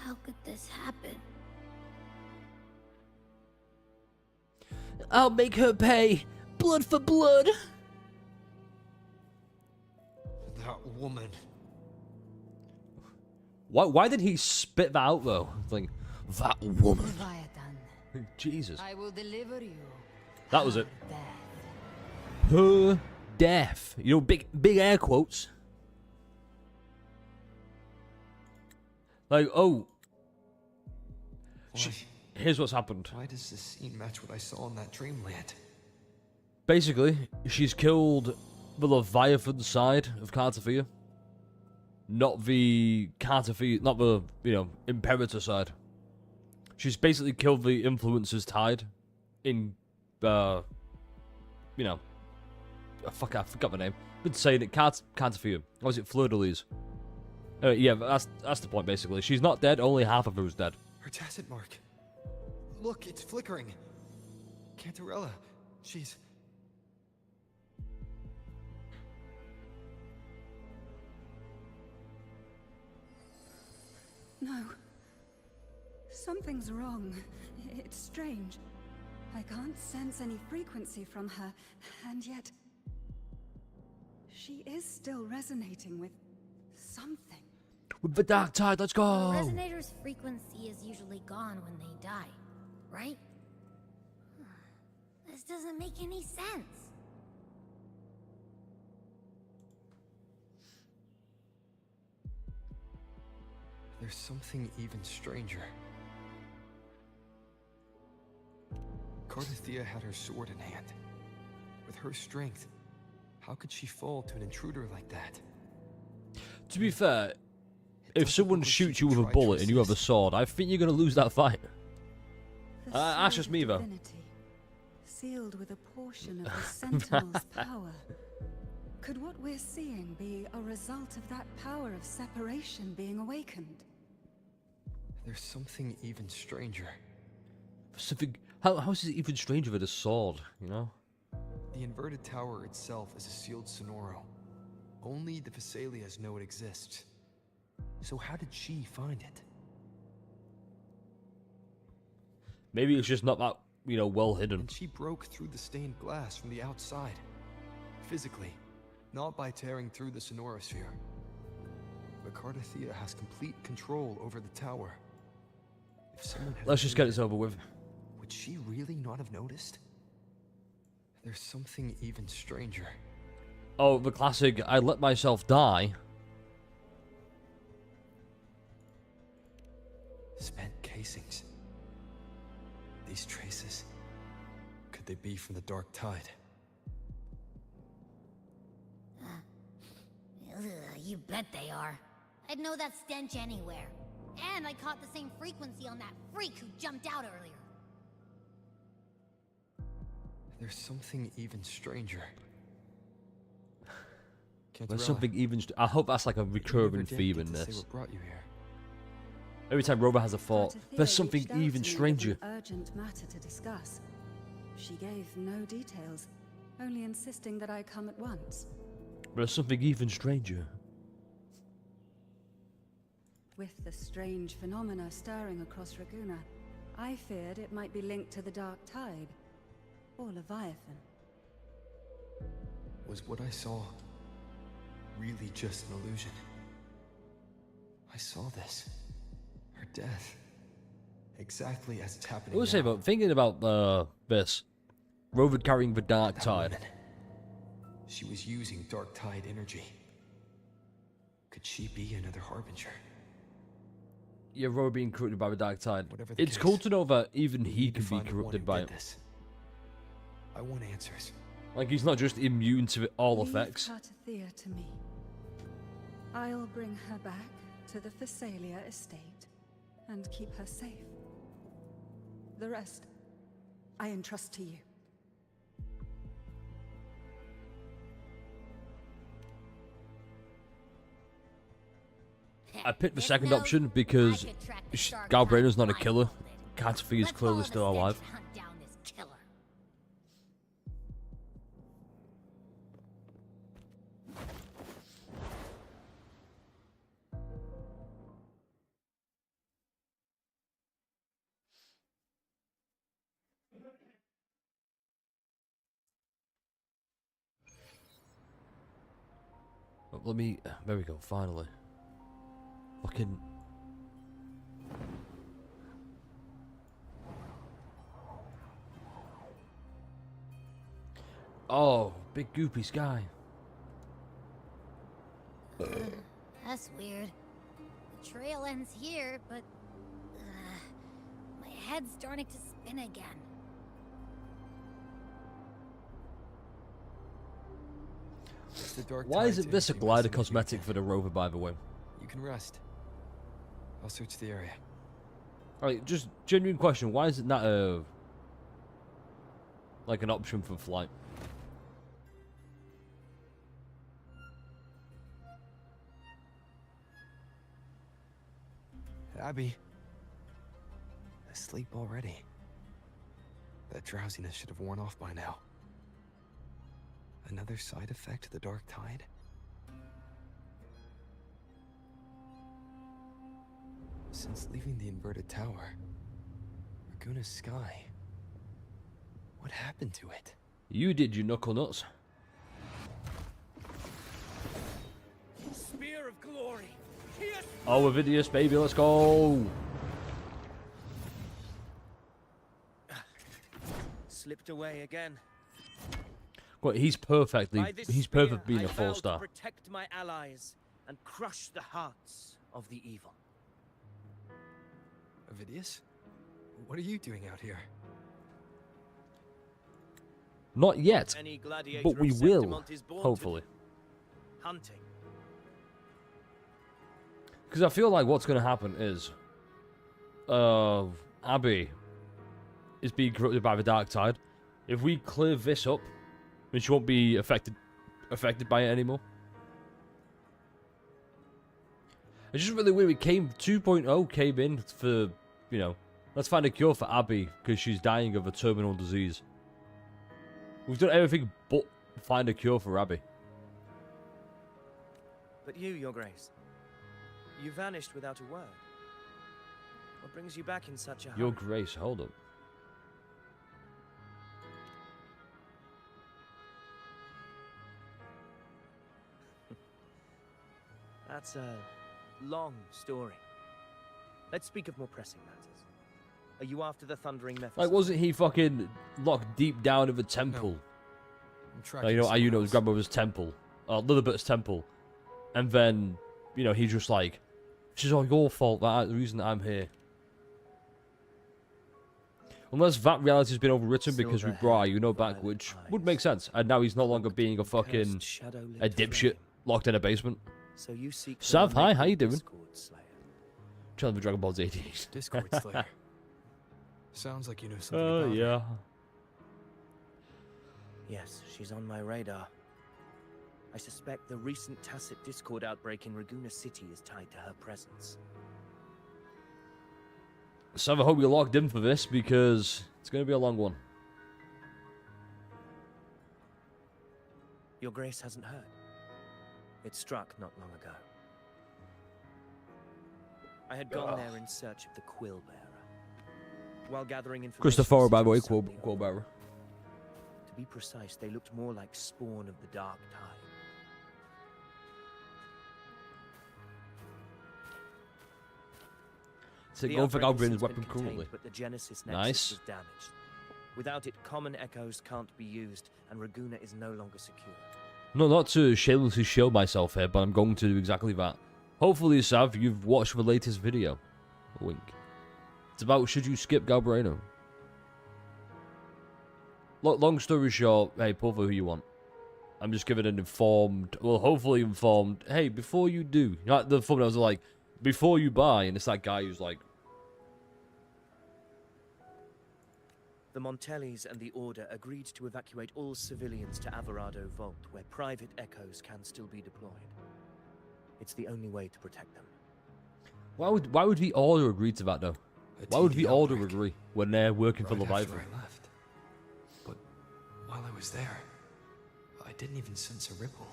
How could this happen? I'll make her pay. Blood for blood. That woman. Why did he spit that out though? Like, that woman. Leviathan, Jesus. I will deliver you. That was it. Death. Her death. You know, big air quotes. Like, oh. Why? Here's what's happened. Why does this scene match what I saw in that dreamland? Basically, she's killed the Leviathan side of Cartafia. Not the Cartafia, not the, Imperator side. She's basically killed the Influencer's tide in, fuck, I forgot the name. Been saying it, Cartafia. Or was it Fleur-de-Lis? Yeah, that's the point, basically. She's not dead, only half of her is dead. Her tacit mark. Look, it's flickering. Cantarella, she's... No. Something's wrong. It's strange. I can't sense any frequency from her, and yet... she is still resonating with something. With the dark tide, let's go! The resonator's frequency is usually gone when they die, right? This doesn't make any sense. There's something even stranger. Cardathia had her sword in hand. With her strength, how could she fall to an intruder like that? To be fair, if someone shoots you with a bullet and you have a sword, I think you're going to lose that fight. That's just me, though. Divinity, sealed with a portion of the Sentinel's power. Could what we're seeing be a result of that power of separation being awakened? There's something even stranger. Something. How is it even stranger than a sword, you know? The inverted tower itself is a sealed Sonoro. Only the Vesalias know it exists. So how did she find it? Maybe it's just not that, well hidden. And she broke through the stained glass from the outside. Physically, not by tearing through the Sonorosphere. But Cardathia has complete control over the tower. If someone had Let's just get this over with. Would she really not have noticed? There's something even stranger. Oh, the classic, I let myself die. Spent casings. These traces. Could they be from the Dark Tide? You bet they are. I'd know that stench anywhere. And I caught the same frequency on that freak who jumped out earlier. There's something even stranger. There's something even... I hope that's like a recurring theme in this. What brought you here? Every time Rover has a thought, Cardathia there's something reached out even to me with stranger. an urgent matter to discuss. She gave no details, only insisting that I come at once. There's something even stranger. With the strange phenomena stirring across Raguna, I feared it might be linked to the Dark Tide, or Leviathan. Was what I saw really just an illusion? I saw this. Her death. Exactly as it's happening I will say, now. but thinking about this, Rover carrying the Dark That Tide. woman, she was using Dark Tide energy. Could she be another Harbinger? Yeah, Rover being corrupted by the Dark Tide. Whatever the It's case, cool to know that even we he need to can be find the one corrupted who by did it. this. I want answers. Like, he's not just immune to all Leave effects. Cardathia to me. I'll bring her back to the Phasalia estate and keep her safe. The rest, I entrust to you. I picked the This second knows option because I could track the Dark Galbraith's Tide not a killer. blindfolded. Cartafia is Let's clearly follow still the alive. stench and hunt down this killer. Let me... There we go, finally. Fucking... Oh, big goopy sky. That's weird. The trail ends here, but my head's starting to spin again. It's the dark Why tide isn't this a energy glider messing with you cosmetic again. for the rover, by the way? You can rest. I'll search the area. Alright, just genuine question. Why is it not like an option for flight? Abby. Asleep already. That drowsiness should have worn off by now. Another side effect of the dark tide? Since leaving the inverted tower, Raguna's sky. What happened to it? You did, you knuckle nuts. Spear of glory. Pierce. Oh, Avidius, baby, let's go. Slipped away again. Well, he's By perfectly, this he's spear, perfect being I a vow to 4-star. protect my allies and crush the hearts of the evil. Avidius? What are you doing out here? Not yet, Any gladiator but we of will, Septimont is born to hopefully. hunting. Because I feel like what's going to happen is, Abby is being corrupted by the dark tide. If we clear this up, then she won't be affected by it anymore. It's just really weird. We 2.0 came in for, you know, let's find a cure for Abby because she's dying of a terminal disease. We've done everything but find a cure for Abby. But you, Your Grace, you vanished without a word. What brings you back in such a hurry? Your Grace, hold up. That's a long story. Let's speak of more pressing matters. Are you after the thundering Mephistopheles? Like, wasn't he fucking locked deep down in the temple? I'm tracking You know, someone his else. grandmother's temple, Lillibut's temple, and then, you know, he's just like, "This is all your fault. That the reason that I'm here." Unless that reality's been overwritten because we brought Ayuno back, which would make sense, and now he's no longer being a fucking a dipshit locked in a basement. So you seek the Sav, hi, one how you named doing? Discord Slayer. Trying to Dragon Ball Z ADs. Discord Slayer. Sounds like you know something about her. Yeah. Yes, she's on my radar. I suspect the recent Tacit Discord outbreak in Raguna City is tied to her presence. So I hope you're logged in for this because it's going to be a long one. Your Grace hasn't heard. It struck not long ago. I had gone there in search of the Quill Bearer. While gathering information... Christopher, by the way, suddenly Quill Bearer. To be precise, they looked more like spawn of the Dark Tide. So The go for outbreak has Galbrain's since been weapon contained, currently. but the Genesis Nexus Nice. was damaged. Without it, common echoes can't be used, and Raguna is no longer secure. No, not to shamelessly show myself here, but I'm going to do exactly that. Hopefully, Sav, you've watched the latest video. Wink. It's about should you skip Galbraino. Long story short, hey, pull for who you want. I'm just giving an informed, well, hopefully informed, hey, before you do, like the thumbnails are like, before you buy, and it's that guy who's like, The Montellis and the Order agreed to evacuate all civilians to Averado Vault, where private echoes can still be deployed. It's the only way to protect them. why would the Order agree to that though? Why would the TD Order outbreak. agree when they're working for Right after Leviathan? I left. But while I was there, I didn't even sense a ripple.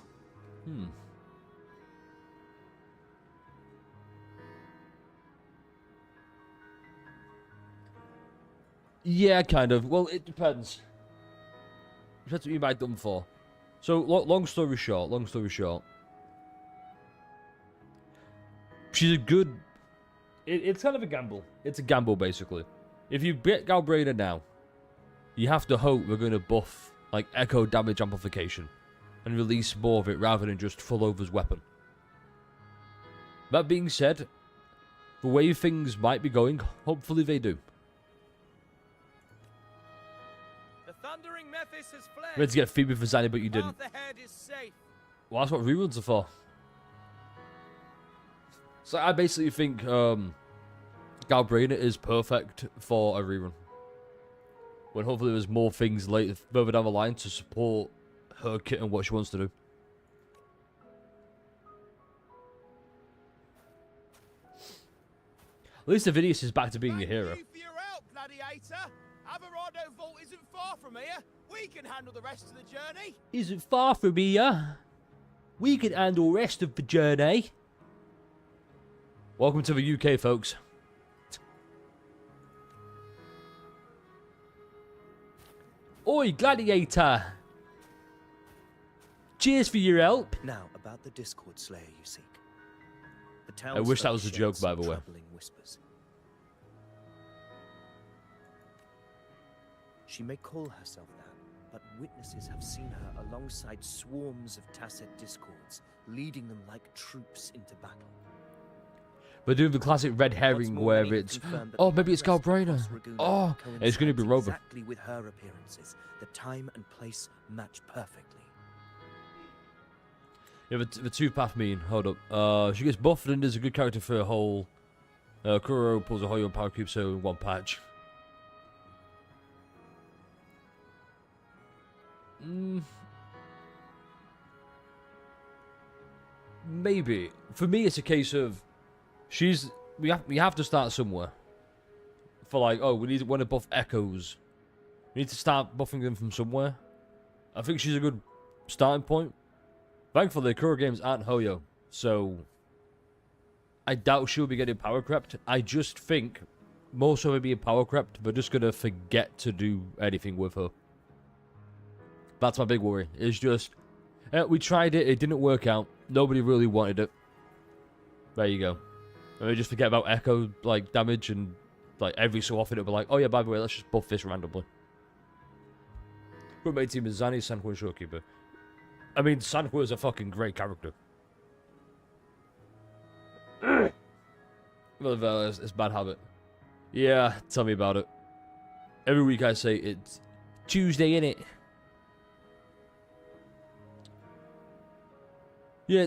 Yeah, kind of. Well, it depends. Depends what you might done for. So, long story short. She's a good... it's kind of a gamble. It's a gamble, basically. If you get Galbrainer now, you have to hope we're going to buff like echo damage amplification, and release more of it rather than just full over's weapon. That being said, the way things might be going, hopefully they do. The thundering Mephis has fled. Ready to get Phoebe for Zanny, but you didn't. Path ahead is safe. Well, that's what reruns are for. So I basically think Galbraina is perfect for a rerun. When hopefully there's more things later, further down the line to support her kit and what she wants to do. At least Avidius is back to being a hero. Thank you for your help, Gladiator. Averado Vault isn't far from here. We can handle the rest of the journey. Isn't far from here. We can handle the rest of the journey. Welcome to the UK, folks. Oi, Gladiator! Cheers for your help. Now, about the Discord Slayer you seek. The I wish that was a townsfolk joke, shared by the some way. troubling whispers. She may call herself that, but witnesses have seen her alongside swarms of Tacet Discords, leading them like troops into battle. We're doing the classic red herring more, where many it's, confirm that oh, the maybe it's progress Galbraina. across Raguna Oh, it's going to be coincides Rover. Exactly with her appearances. The time and place match perfectly. Yeah, the two-path mean, hold up. She gets buffed and is a good character for a whole. Kuro pulls a Hoyo power cube, so in one patch. Maybe. For me, it's a case of we have to start somewhere. For like, oh, we want to buff echoes. We need to start buffing them from somewhere. I think she's a good starting point. Thankfully, Kuro games aren't Hoyo, so I doubt she'll be getting power crept. I just think most of her being power crept, we're just gonna forget to do anything with her. That's my big worry. It's just we tried it, it didn't work out. Nobody really wanted it. There you go. And we just forget about echo like damage, and like every so often it'll be like, oh yeah, by the way, let's just buff this randomly. Group mate team is Zanny, Sanhua, and Showkeeper. I mean, Sanhua is a fucking great character. Well, it's bad habit. Yeah, tell me about it. Every week I say it's Tuesday, innit? Yeah,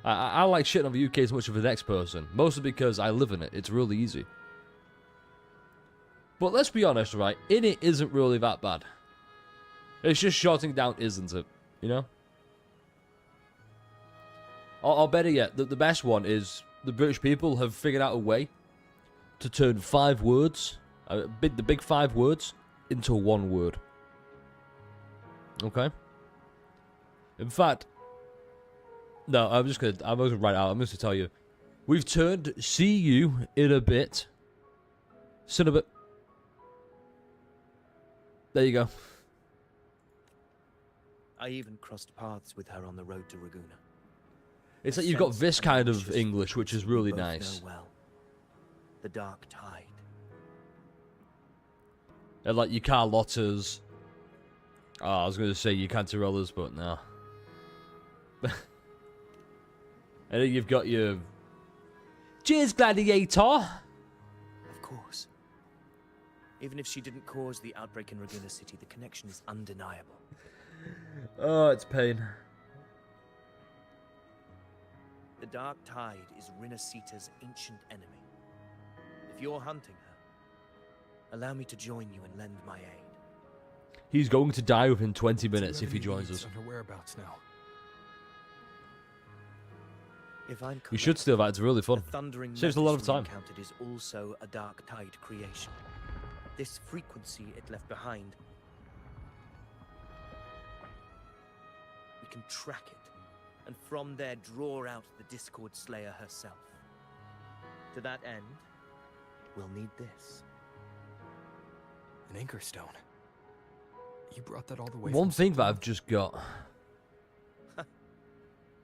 I like shitting on the UK as much as the next person. Mostly because I live in it. It's really easy. But let's be honest, right? Innit isn't really that bad. It's just shorting down, isn't it? You know? Or better yet, the best one is the British people have figured out a way to turn 5 words, the big 5 words, into one word. Okay? In fact, no, I'm gonna write out. I'm just gonna tell you, we've turned "see you in a bit," Cinnabit. There you go. I even crossed paths with her on the road to Raguna. It's like you've got Sense this and kind of conscious English, which is frequency we really both nice. know well. The Dark Tide. And like your Carlottas. Oh, I was gonna say your Cantarellas, but no. And then you've got your Cheers, Gladiator! Of course. Even if she didn't cause the outbreak in Raguna City, the connection is undeniable. Oh, it's pain. The Dark Tide is Rinasita's ancient enemy. If you're hunting her, allow me to join you and lend my aid. He's going to die within 20 Do you minutes have if he any joins leads us. on her whereabouts now? If I'm You should steal that, it's really fun. the thundering Saves a lot of Mephis we time. encountered is also a Dark Tide creation. This frequency it left behind, we can track it, and from there draw out the Discord Slayer herself. To that end, we'll need this. An anchor stone. You brought that all the way One from thing that Silverwood? I've just got.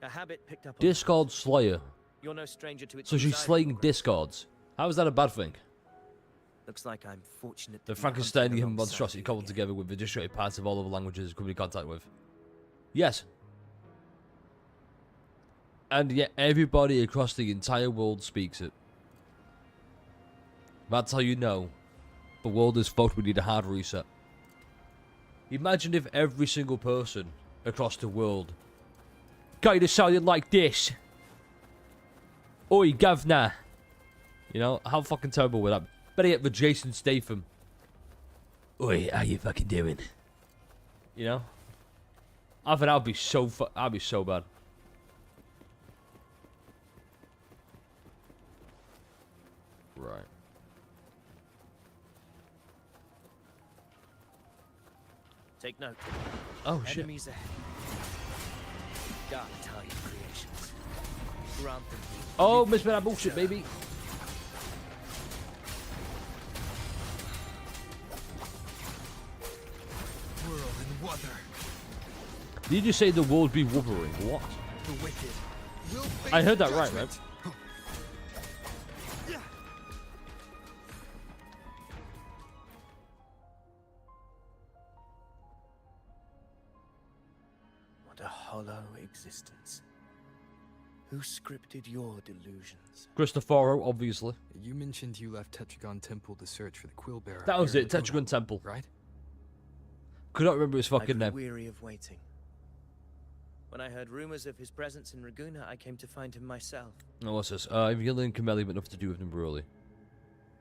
A habit picked up on Discord Slayer. You're no stranger to its So she's desire slaying for- Discords. How is that a bad thing? Looks like I'm fortunate. The to be hunting Frankensteinian alongside monstrosity you cobbled again. together with the disjointed parts of all other languages come in contact with. Yes. And yet everybody across the entire world speaks it. That's how you know the world is fucked. We need a hard reset. Imagine if every single person across the world kind of sounded like this. Oi, governor. You know, how fucking terrible would that be? Better yet, the Jason Statham. Oi, how you fucking doing? You know? I think that'd be so bad. Right. Take note. Oh, shit. Enemies ahead. Dark Tide creations. Grant them. Oh, miss me that bullshit, baby. Whirl and wither. Did you say the world be wuthering? What? The wicked will face I heard that right, judgment. right? What a hollow existence. Who scripted your delusions? Cristoforo, obviously. You mentioned you left Tetragon Temple to search for the Quillbearer. That was here in it, Laguna, Tetragon Temple. right? Could not remember his I fucking grew name. weary of waiting. When I heard rumors of his presence in Raguna, I came to find him myself. No, what's this? Yinlin and Camellia, but nothing to do with them, really.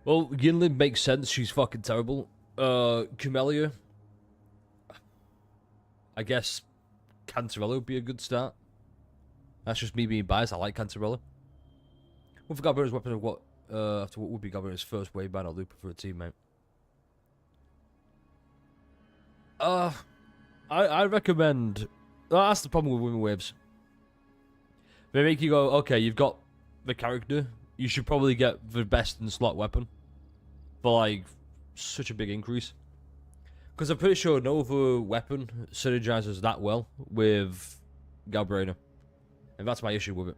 Well, Yinlin makes sense. She's fucking terrible. Camellia, I guess Cantarella would be a good start. That's just me being biased. I like Cantarella. What for Gabriel's weapon of what? After what would be Gabriel's first wave ban or Looper for a teammate? I recommend. That's the problem with women waves. They make you go, okay, you've got the character. You should probably get the best in slot weapon for like such a big increase. Because I'm pretty sure no other weapon synergizes that well with Galbrainer. And that's my issue with it.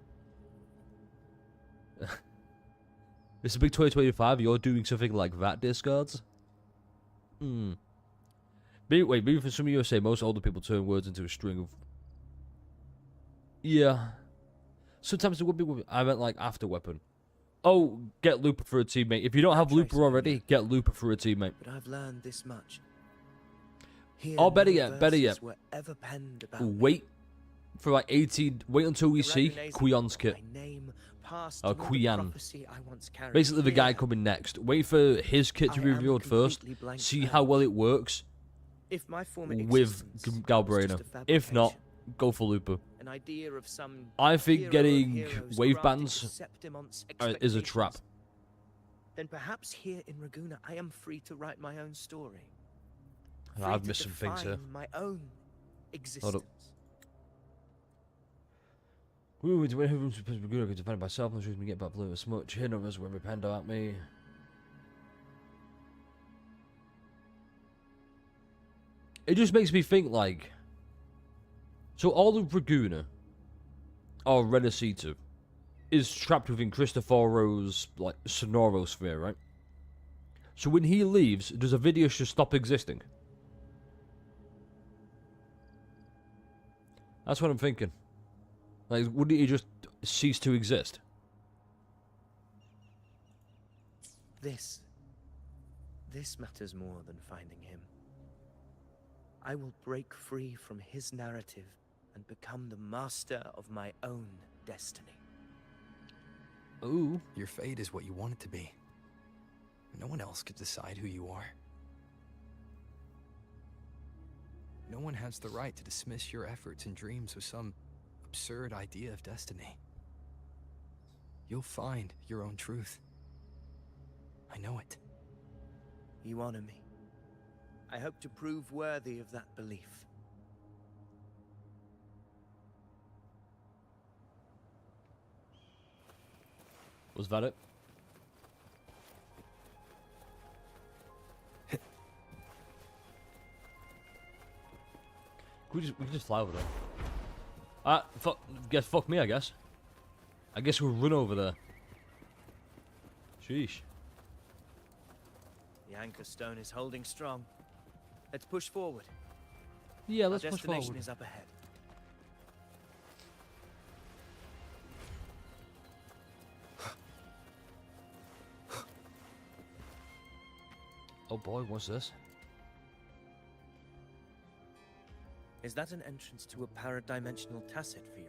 It's a big 2025. You're doing something like that, discards? Maybe for some of you say most older people turn words into a string of... Yeah. Sometimes it would be... I meant like after weapon. Oh, get Looper for a teammate. If you don't have Looper already, get Looper for a teammate. But I've learned this much. Here Oh, better no yet, better verses yet. were ever penned about Wait for like 18... Wait until we the see Ragnar's Quion's kit. my name passed Oh, through the Quian. prophecy I once carried Basically the guy here. coming next. Wait for his kit to be I am revealed first. completely blank See slate. how well it works If my former with existence was Galbrainer. just a If not, fabrication, go for Looper. an idea of some I think hero of getting heroes wave granting bans to Septimon's is a trap. expectations, then perhaps here in Raguna I am free to write my own story. And Free I've to missed some things here. define my own existence. Hold up. We were doing who's supposed to be good. I could defend myself. I'm sure we get back blue as much. Here numbers when repent at me. It just makes me think like. So all of Raguna, or Renacita, is trapped within Cristoforo's like Sonoro sphere, right? So when he leaves, does Avidius just stop existing? That's what I'm thinking. Like, wouldn't he just cease to exist? This matters more than finding him. I will break free from his narrative and become the master of my own destiny. Ooh. Your fate is what you want it to be. No one else could decide who you are. No one has the right to dismiss your efforts and dreams with some absurd idea of destiny. You'll find your own truth. I know it. You honor me. I hope to prove worthy of that belief. Was that it? we can just fly over there. Fuck me, I guess. I guess we'll run over there. Sheesh. The anchor stone is holding strong. Let's push forward. Yeah, Our let's push destination forward. is up ahead. Oh boy, what's this? Is that an entrance to a paradimensional tacit field?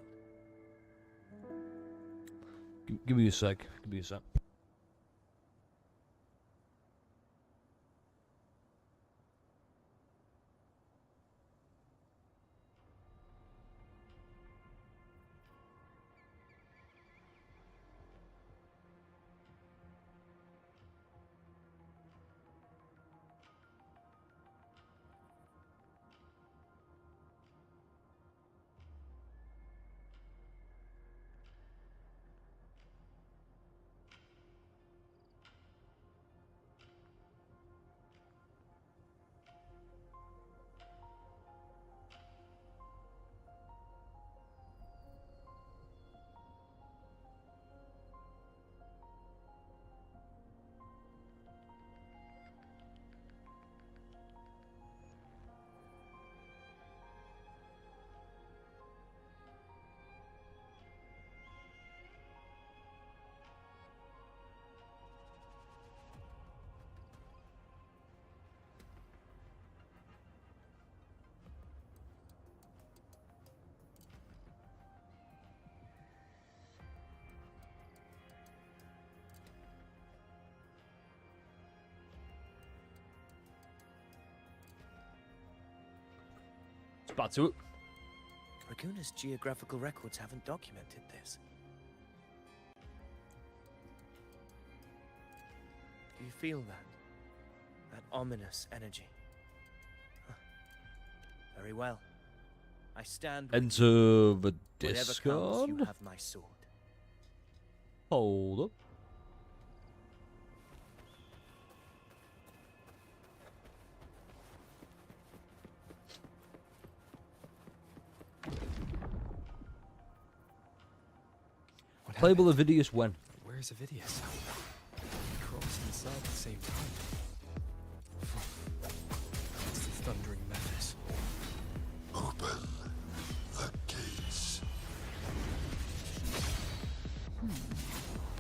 Give me a sec. Give me a sec. It's back to it. Raguna's geographical records haven't documented this. Do you feel that? That ominous energy? Huh. Very well. I stand with Enter you. the Whatever comes, Discord. you have my sword. Hold up. What Playable happened? Avidius when? Where's Avidius? We crossed inside at the same time. It's the thundering Mephis. Open the gates.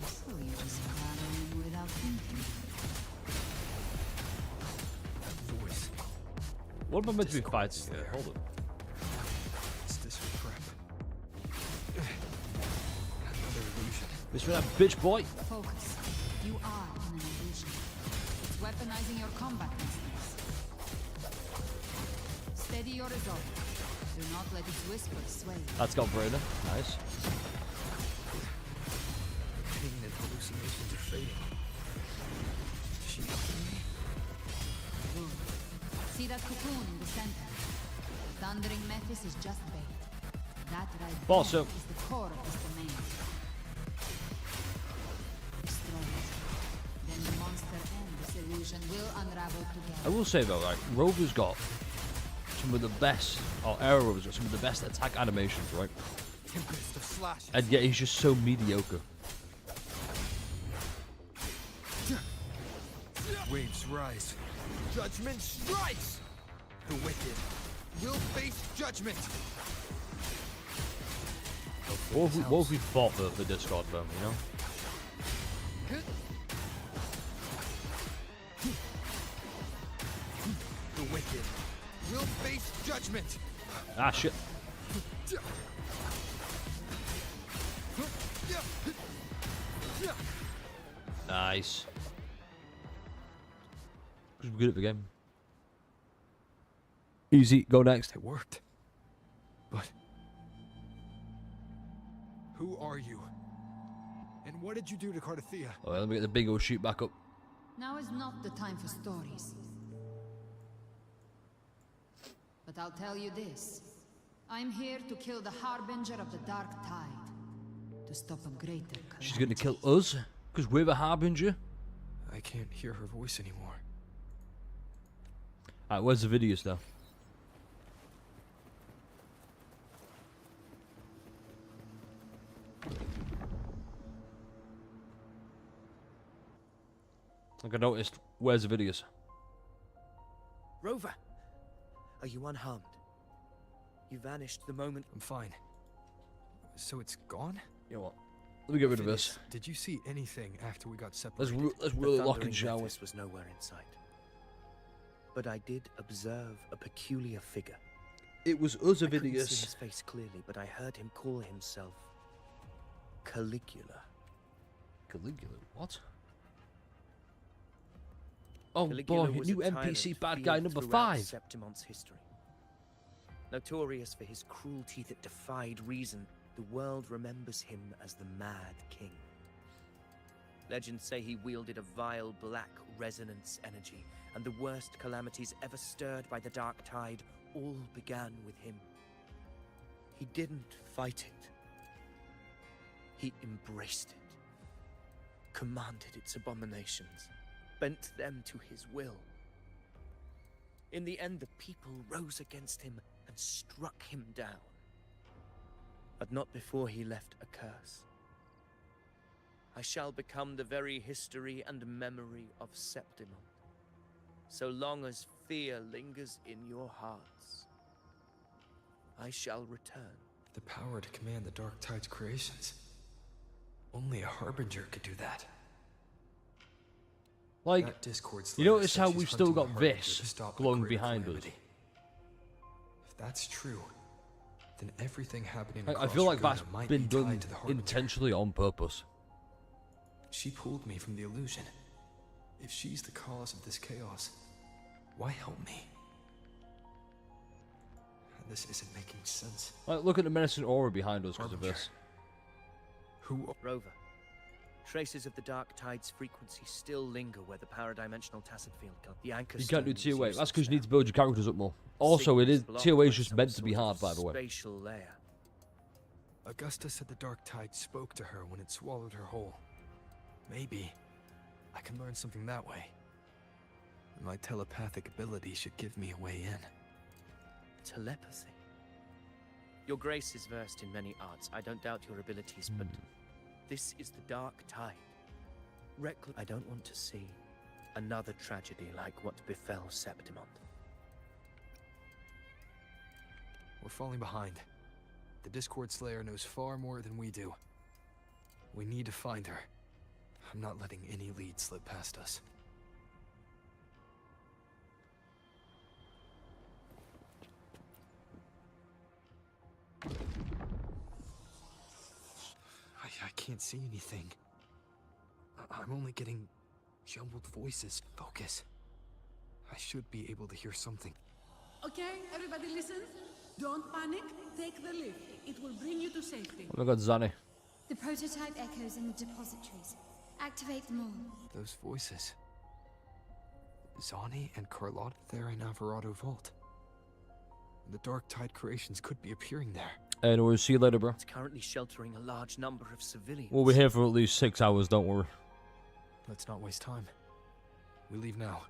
So you're just battling without thinking. That voice. What am I meant to be Discord is fighting here? there. Hold up. It's this for prep. Another illusion. This one, bitch boy. Focus. You are in an illusion. It's weaponizing your combat instincts. Steady your resolve. Do not let its whispers sway you. That's got Brayden. Nice. Pain and hallucinations are fading. She me? Good. See that cocoon in the center? Thundering Mephis is just bait. That right Boss there up. is the core of this domain. Destroy it. Then the monster and this illusion will unravel I together. will say though, like, Rover's got some of the best, or Arrow Rover's got some of the best attack animations, right? Tempest of slashes. And yet he's just so mediocre. Waves rise. Judgment strikes! The wicked will face judgment! What if we fought the Discord firm, you know? The wicked will face judgment! Ah, shit. Nice. Because we're good at the game. Easy, go next. It worked. But who are you? And what did you do to Cardathea? Alright, let me get the big old shoot back up. Now is not the time for stories. But I'll tell you this. I'm here to kill the Harbinger of the Dark Tide. To stop a greater calamity. She's gonna kill us? Because we're the Harbinger? I can't hear her voice anymore. Alright, where's the videos though? Like I noticed, where's Avidius? Rover! Are you unharmed? You vanished the moment. I'm fine. So it's gone? You know what? Let me get rid of Phineas, this. Did you see anything after we got separated? Let's really The lock in, thundering shall we? Mephis was nowhere in sight. But I did observe a peculiar figure. It was us, I couldn't see Avidius. his face clearly, but I heard him call himself Caligula. Caligula, what? Oh Caligula boy, was new a tyrant NPC bad feared guy number throughout 5. Septimon's history. Notorious for his cruelty that defied reason, the world remembers him as the Mad King. Legends say he wielded a vile black resonance energy, and the worst calamities ever stirred by the Dark Tide all began with him. He didn't fight it. He embraced it, commanded its abominations, bent them to his will. In the end, the people rose against him and struck him down. But not before he left a curse. I shall become the very history and memory of Septimon, so long as fear lingers in your hearts. I shall return. The power to command the Dark Tide's creations. Only a Harbinger could do that. Like, That Discord you Slayer notice said how she's we've still hunting got the Harbinger this to stop the glowing greater behind us. calamity. If that's true, then everything happening I across feel like Raguna that's might been be done tied to the Harbinger. intentionally on purpose. She pulled me from the illusion. If she's the cause of this chaos, why help me? This isn't making sense. Like, look at the menacing aura behind us because of Harbinger. this. Who? Rover, traces of the Dark Tide's frequency still linger where the paradimensional tacit field got the anchor. You can't do stone TOA. was That's because you useless need to build your characters up more. Also, it Signals is blocked TOA by is just some meant to be sort hard, of by the way. Spatial layer. Augusta said the Dark Tide spoke to her when it swallowed her whole. Maybe I can learn something that way. My telepathic ability should give me a way in. Telepathy. Your Grace is versed in many arts. I don't doubt your abilities, but this is the Dark Tide. I don't want to see another tragedy like what befell Septimon. We're falling behind. The Discord Slayer knows far more than we do. We need to find her. I'm not letting any lead slip past us. I can't see anything. I'm only getting jumbled voices. Focus. I should be able to hear something. Okay, everybody listen. Don't panic. Take the lift. It will bring you to safety. Oh my god, Zanny. The prototype echoes in the depositories. Activate them all. Those voices. Zani and Carlotta, they're in Alvarado Vault. The Dark Tide creations could be appearing there. And we'll see you later, bro. It's currently sheltering a large number of civilians. We'll be here for at least 6 hours, don't worry. Let's not waste time. We leave now.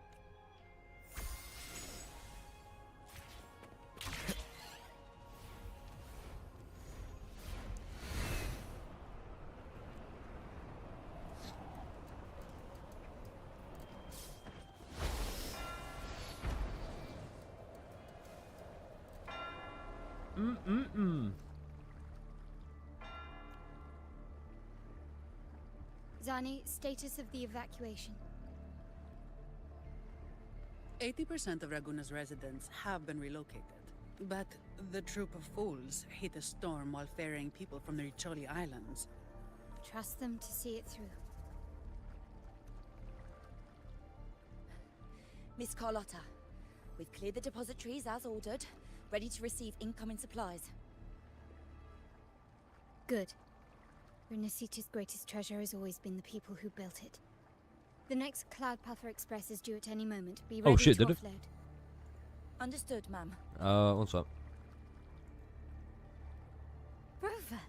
Zani, status of the evacuation. 80% of Raguna's residents have been relocated. But the troop of fools hit a storm while ferrying people from the Riccioli Islands. Trust them to see it through. Miss Carlotta, we've cleared the depositories as ordered, ready to receive incoming supplies. Good. Renacita's greatest treasure has always been the people who built it. The next Cloudpather Express is due at any moment. Be ready shit, to did it? offload. Understood, ma'am. What's up? Rover!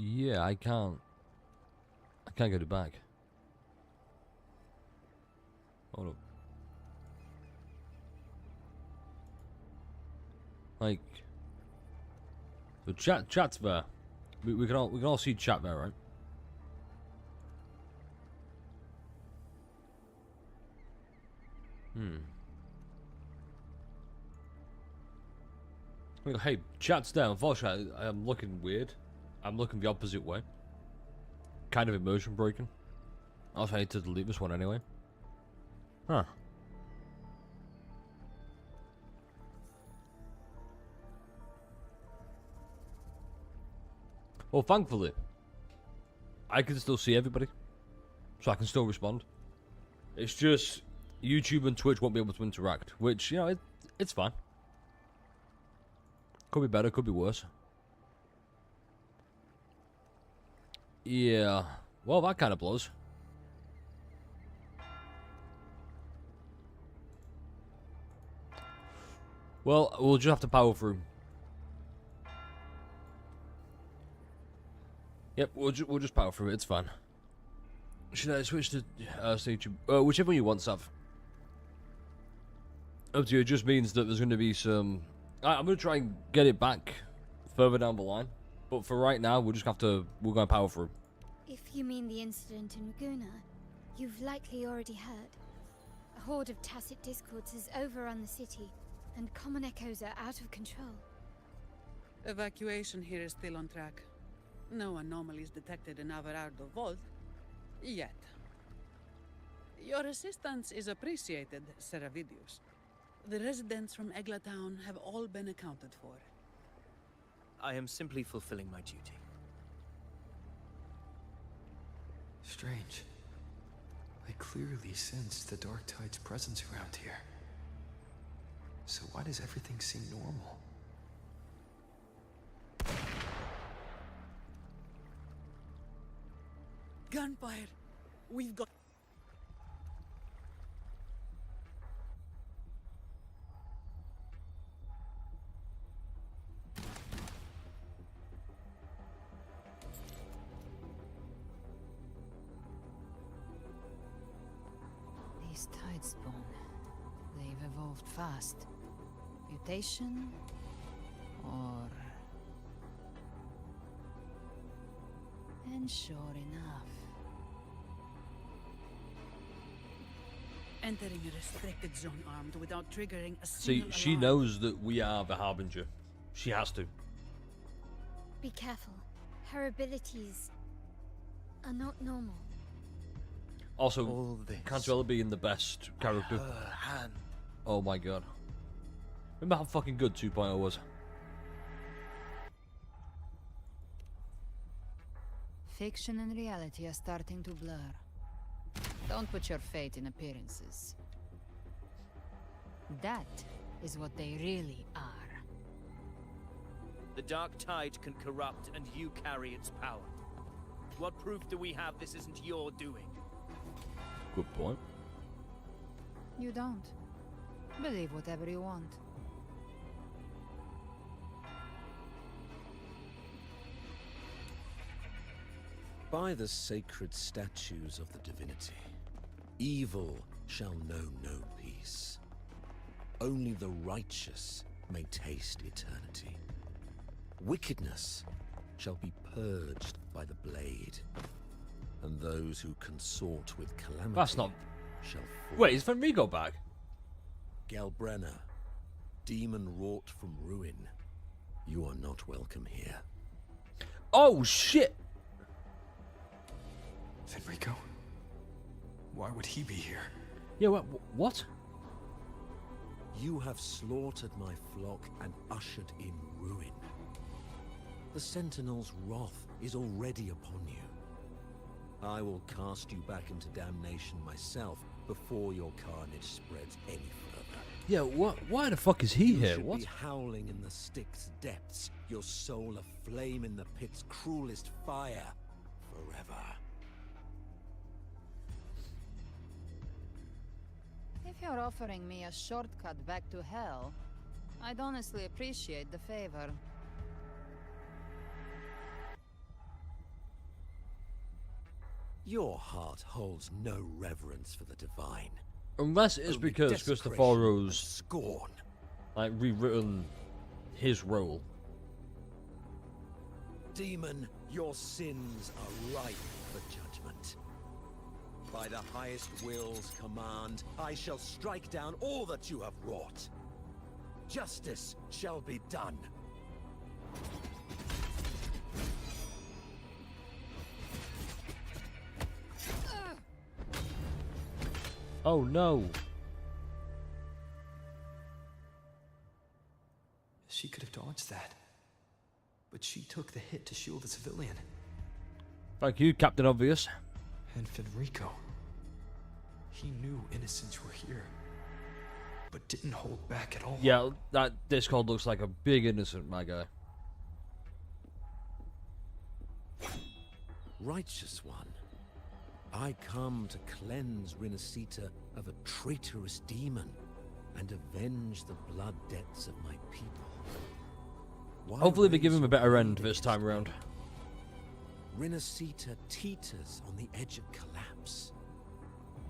Yeah, I can't get it back. Hold up. Like, the chat's there. We can all see chat there, right? Well, hey, chat's there. Unfortunately, I'm looking weird. I'm looking the opposite way. Kind of immersion breaking. Also, I need to delete this one anyway. Huh. Well, thankfully, I can still see everybody. So I can still respond. It's just YouTube and Twitch won't be able to interact. Which, you know, it's fine. Could be better, could be worse. Yeah. Well, that kind of blows. Well, we'll just have to power through. Yep, we'll just power through it. It's fine. Should I switch to YouTube? Whichever one you want, Sav. Up to you. It just means that there's going to be some. I'm going to try and get it back further down the line, but for right now, we'll just have to. We're going to power through. If you mean the incident in Raguna, you've likely already heard. A horde of tacit discords has overrun the city, and common echoes are out of control. Evacuation here is still on track. No anomalies detected in Averardo Vault. Yet. Your assistance is appreciated, Seravidius. The residents from Eglatown have all been accounted for. I am simply fulfilling my duty. Strange. I clearly sensed the Dark Tide's presence around here. So why does everything seem normal? Gunfire! We've got... These Tidespawn, they've evolved fast. Mutation? Or... And sure enough... Entering a restricted zone armed without triggering a See, single she alarm. knows that we are the Harbinger. She has to. Be careful. Her abilities are not normal. Also, Cantuella being the best character. Oh my god. Remember how fucking good 2.0 was? Fiction and reality are starting to blur. Don't put your faith in appearances. That is what they really are. The Dark Tide can corrupt, and you carry its power. What proof do we have this isn't your doing? Good point. You don't. Believe whatever you want. By the sacred statues of the divinity, evil shall know no peace. Only the righteous may taste eternity. Wickedness shall be purged by the blade, and those who consort with calamity That's not... shall fall. Wait, is Fenrigo back? Gelbrenna, demon wrought from ruin, you are not welcome here. Oh shit! Fenrico? Why would he be here? Yeah, what? You have slaughtered my flock and ushered in ruin. The Sentinel's wrath is already upon you. I will cast you back into damnation myself before your carnage spreads any further. Yeah, why the fuck is he You here? should What? be howling in the Styx depths, your soul aflame in the pit's cruelest fire forever. If you're offering me a shortcut back to hell, I'd honestly appreciate the favor. Your heart holds no reverence for the divine. Unless it's Only because desecration Christophero's and scorn. like rewritten his role. Demon, your sins are ripe for judgment. By the highest will's command, I shall strike down all that you have wrought. Justice shall be done. Oh no. She could have dodged that. But she took the hit to shield the civilian. Thank you, Captain Obvious. And Fenrico. He knew innocents were here. But didn't hold back at all. Yeah, that Discord looks like a big innocent, my guy. Righteous one, I come to cleanse Rinascita of a traitorous demon and avenge the blood debts of my people. Why Hopefully they give him a raise better your end this edict? time around. Rinascita teeters on the edge of collapse.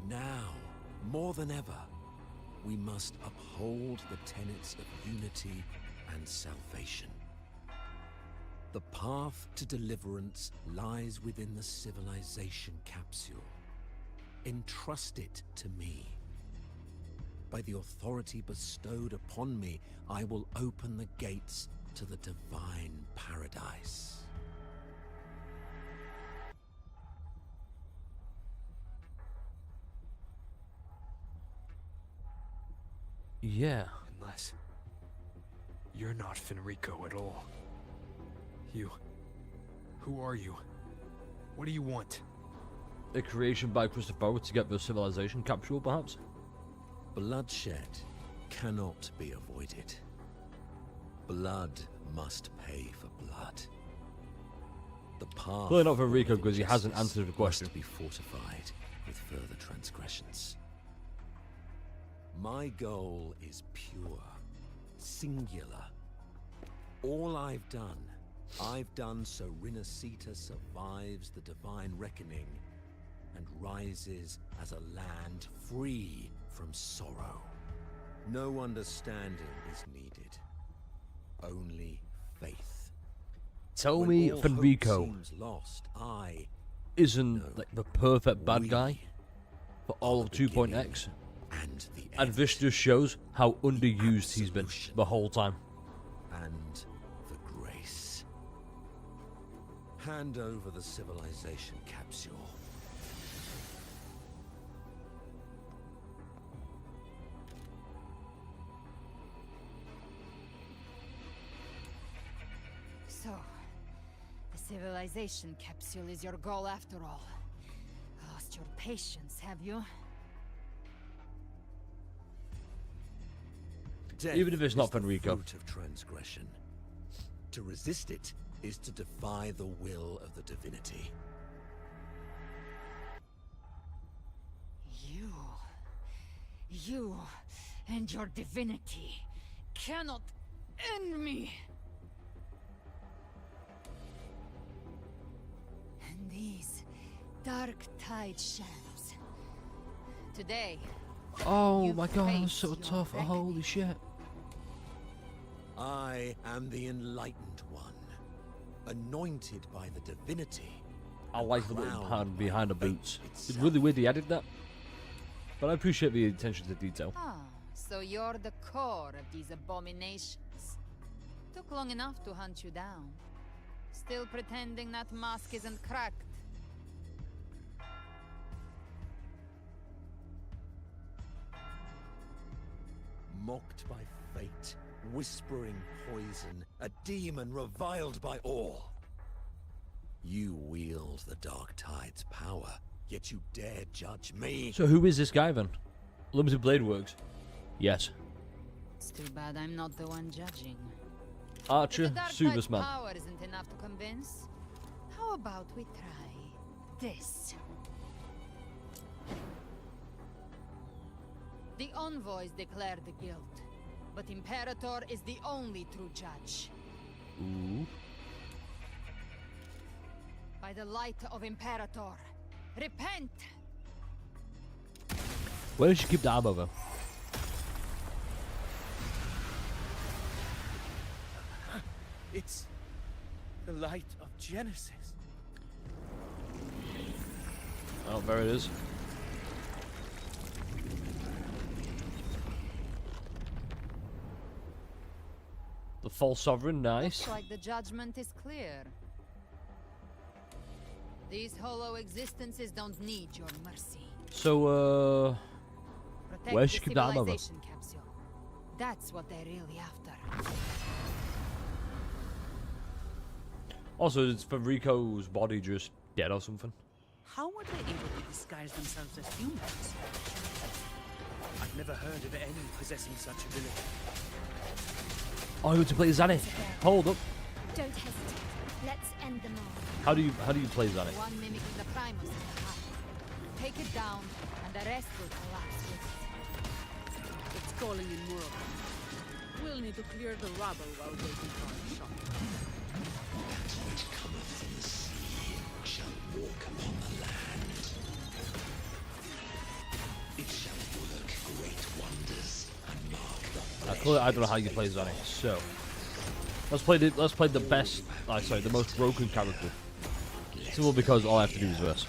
Now, more than ever, we must uphold the tenets of unity and salvation. The path to deliverance lies within the civilization capsule. Entrust it to me. By the authority bestowed upon me, I will open the gates to the divine paradise. Yeah. Unless you're not Fenrico at all. Who are you? What do you want? A creation by Christopher to get the civilization capsule, perhaps? Bloodshed cannot be avoided. Blood must pay for blood. The path Clearly not for Rico, of because he hasn't injustice answered the question. must be fortified with further transgressions. My goal is pure, singular. All I've done so Rinascita survives the divine reckoning and rises as a land free from sorrow. No understanding is needed, only faith. Tell When me all hope Fenrico seems lost, I isn't like the perfect bad guy for all of the 2.x. and the And this just shows how underused he's been the whole time. and the grace. Hand over the civilization capsule. So, the civilization capsule is your goal after all. Lost your patience, have you? Death Even if it's not is the Fenrico. fruit of transgression. To resist it is to defy the will of the divinity. You and your divinity cannot end me. And these dark tide shadows. Today, Oh you my god, that was face so your tough. reckoning. Holy shit. I am the enlightened one, anointed by the divinity. I like the little crowned hand by behind the fate boots. It's itself. really weird he added that. But I appreciate the attention to detail. Ah, so you're the core of these abominations. Took long enough to hunt you down. Still pretending that mask isn't cracked. Mocked by fate, whispering poison, a demon reviled by all. You wield the Dark Tide's power, yet you dare judge me. So who is this guy then? Limited Blade Works. Yes. It's too bad I'm not the one judging. Archer, If the Dark Subas Tide's man. power isn't enough to convince, how about we try this? The envoys declare the guilt, but Imperator is the only true judge. Ooh. By the light of Imperator, Repent! Where did she keep the ammo though? It's the light of Genesis. Oh, there it is. The false sovereign, nice. Looks like the judgment is clear. These hollow existences don't need your mercy. So, Protect where's the she keep the ammo though? civilization capsule. That's what they're really after. Also, is Federico's body just dead or something? How were they able to disguise themselves as humans? I've never heard of any possessing such ability. Oh, you want to play Zanny? Hold up. Don't hesitate. Let's end them all. How do you play Zanny? One mimicking the Primus in the heart. Take it down, and the rest will collapse with it. It's calling in more of them. We'll need to clear the rubble while waiting for our shot. That which cometh from the sea shall walk upon the land. It shall work great wonders and mark the I don't know how you play Zanny. So let's play the best. Sorry, the most broken character. Simple because all I have to do is this.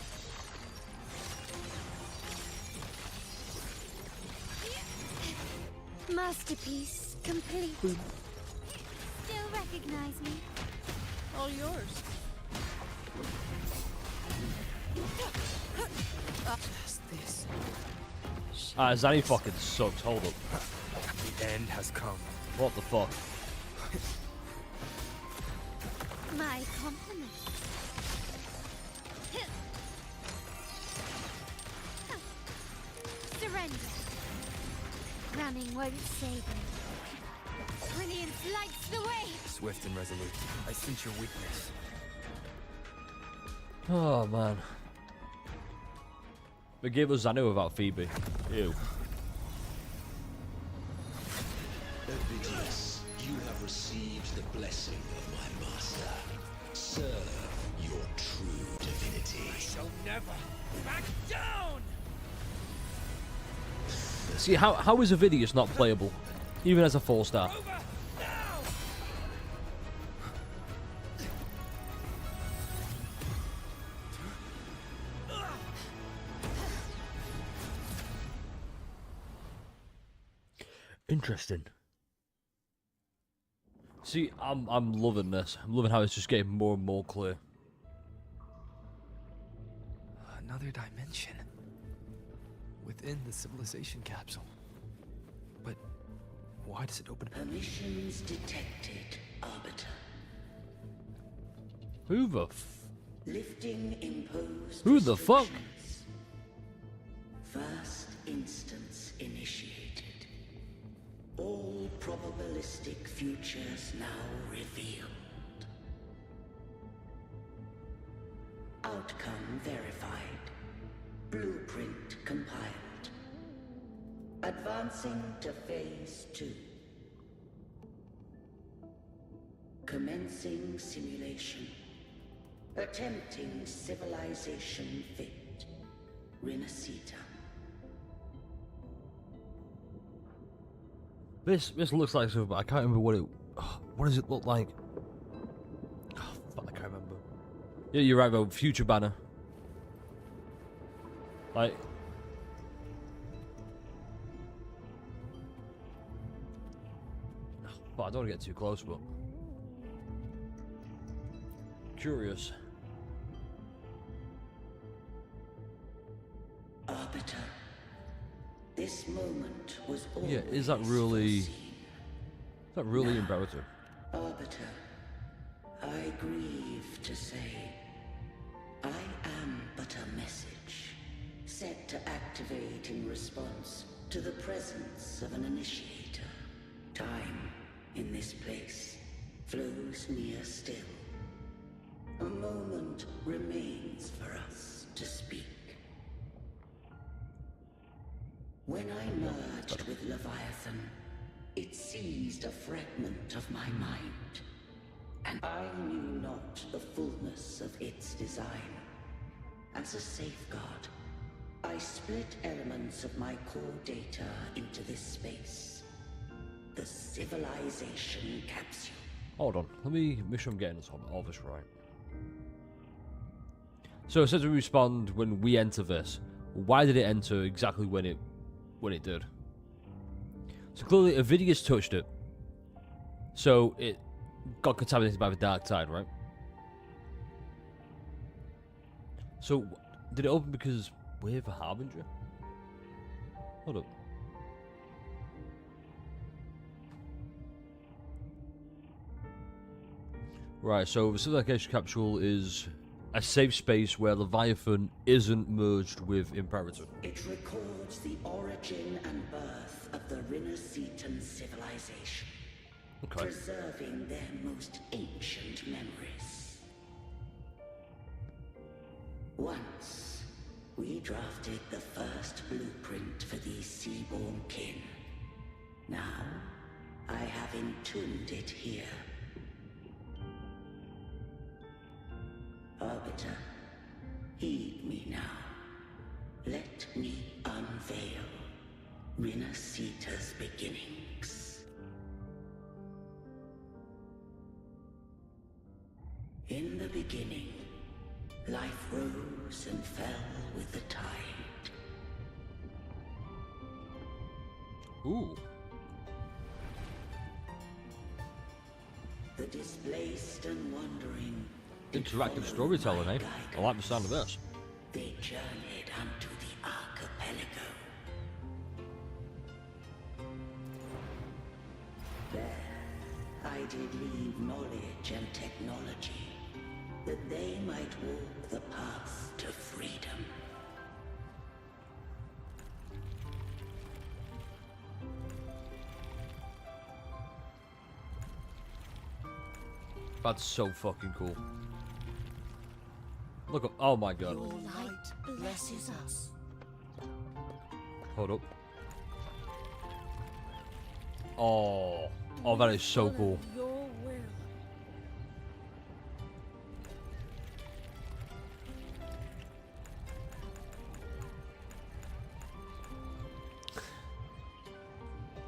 Masterpiece complete. Still recognize me? All yours. Just this. Zanny fucking sucks. Hold up. The end has come. What the fuck? My compliments. Surrender. Running won't save me. Brilliance lights the way. Swift and resolute. I sense your weakness. Oh man. They gave us Zanny without Phoebe. Ew. Ovidius, you have received the blessing of my master. Serve your true divinity. I shall never back down! See, how is Ovidius not playable? Even as a 4-star. Interesting. See, I'm loving this. I'm loving how it's just getting more and more clear. Another dimension. Within the civilization capsule. But why does it open? Permissions detected, Arbiter. Who the Lifting imposed Who the fuck? restrictions. First instance initiated. All probabilistic futures now revealed. Outcome verified. Blueprint compiled. Advancing to phase 2. Commencing simulation. Attempting civilization fit. Renacita. This looks like something, but I can't remember what it. What does it look like? Oh, fuck, I can't remember. Yeah, you're right though. Future banner. Like. But I don't want to get too close, but. Curious. Arbiter. This moment was all. Yeah, is that really. Is that really imperative? Arbiter, I grieve to say, I am but a message, set to activate in response to the presence of an initiator. Time, in this place, flows near still. A moment remains for us to speak. When I merged with Leviathan, it seized a fragment of my mind, and I knew not the fullness of its design. As a safeguard, I split elements of my core data into this space. The civilization capsule. Hold on, let me make sure I'm getting all this right. So it says we respond when we enter this. Why did it enter exactly when it did? So clearly Avidius touched it. So it got contaminated by the dark tide, right? So did it open because we're the Harbinger? Hold up. Right, so the civilization capsule is a safe space where Leviathan isn't merged with Imperator. It records the origin and birth of the Rinascitan civilization, preserving their most ancient memories. Once, we drafted the first blueprint for these seaborn kin. Now, I have entombed it here. Arbiter, heed me now. Let me unveil Rinascita's beginnings. In the beginning, life rose and fell with the tide. Ooh. The displaced and wandering. Interactive storytelling, eh? I like the sound of this. They journeyed unto the archipelago. There, I did leave knowledge and technology, that they might walk the path to freedom. That's so fucking cool. Look up. Oh my god. Your light blesses us. Hold up. Oh. Oh, that is so cool. Your will.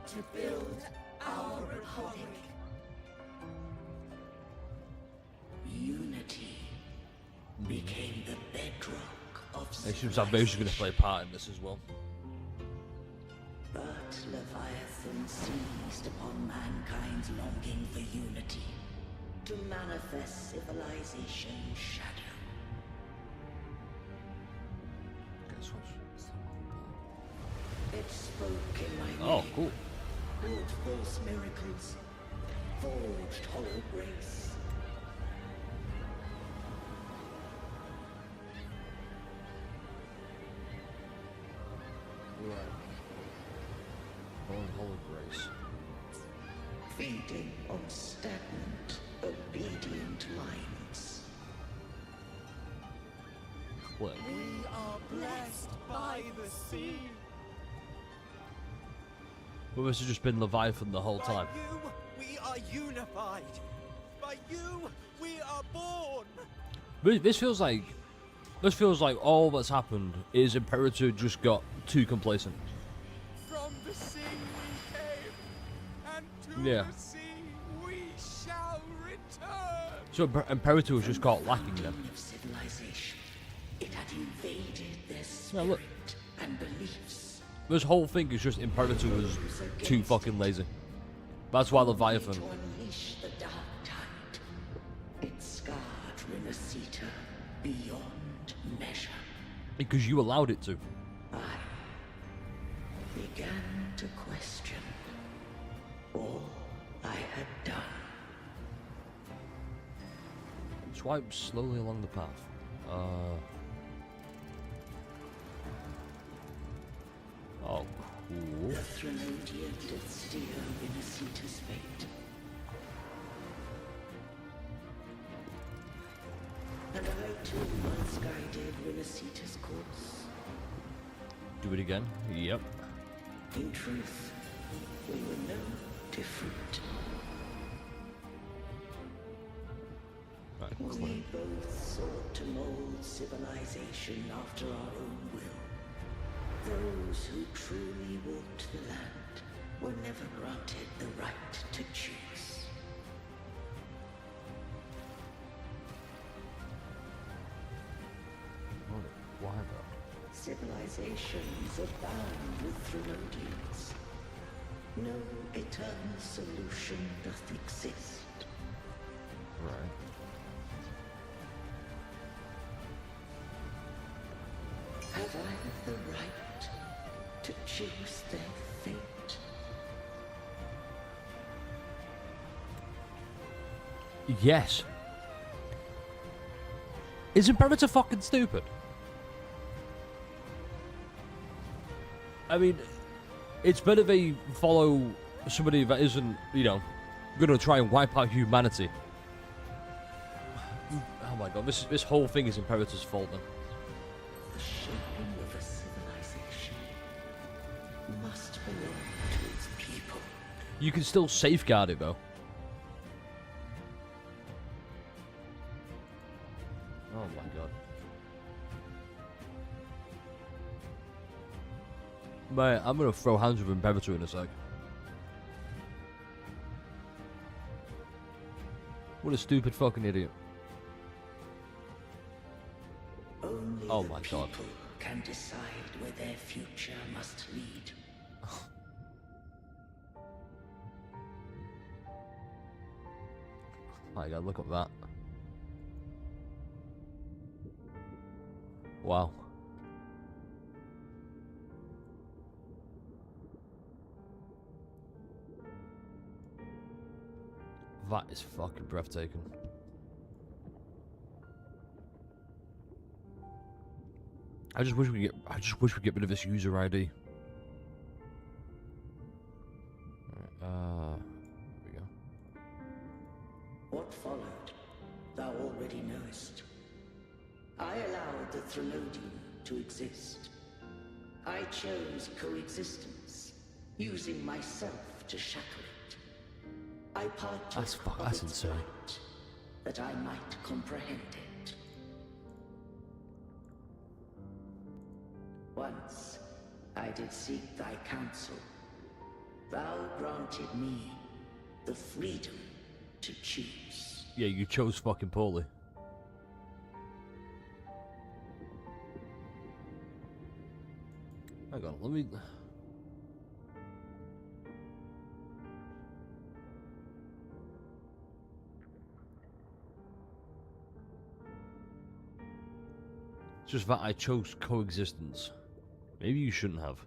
To build our republic. Unity became the bedrock of It seems like Bowser's going to play a part in this as well. But Leviathan seized upon mankind's longing for unity to manifest civilization's shadow. It spoke in my Oh, name, cool. wrought false miracles, forged hollow grace. Right. Holy grace. Feeding on stagnant, obedient minds. Click. We are blessed by the sea. Well, this has just been Leviathan the whole time. By you, we are unified. By you, we are born. This feels like all that's happened is Imperator just got too complacent. From the sea we came, and to Yeah. the sea we shall return. So Imperator was just caught lacking then. Of civilization, it had invaded their Yeah, spirit look. and beliefs. This whole thing is just Imperator was too fucking lazy. That's why Leviathan. To unleash the dark tide, it scarred Rinascita beyond measure. Because you allowed it to. I began to question all I had done. Swipe slowly along the path. Oh, cool. The Threnodian did steer Rinascita's fate. And I too once guided Rinascita's course. Do it again? Yep. In truth, we were no different. We both sought to mold civilization after our own will. Those who truly walked the land were never granted the right to choose. Why though? Civilizations abound with Thralodians. No eternal solution doth exist. Right. Have I the right to choose their fate? Yes. Is Imperator fucking stupid? I mean, it's better they follow somebody that isn't, you know, gonna try and wipe out humanity. Oh my god, this whole thing is Imperator's fault then. The shaping of a civilization must belong to its people. You can still safeguard it though. Oh my god. Mate, I'm gonna throw hands with Imperator in a sec. What a stupid fucking idiot. Only Oh the my people god. can decide where their future must lead. My god, look at that. Wow. That is fucking breathtaking. I just wish we get rid of this user ID. Alright, here we go. What followed, thou already knowest. I allowed the Thralodian to exist. I chose coexistence, using myself to shackle it. I partook of That's its insane. light, that I might comprehend it. Once I did seek thy counsel. Thou granted me the freedom to choose. Yeah, you chose fucking poorly. Hang on, let me... It's just that I chose coexistence. Maybe you shouldn't have.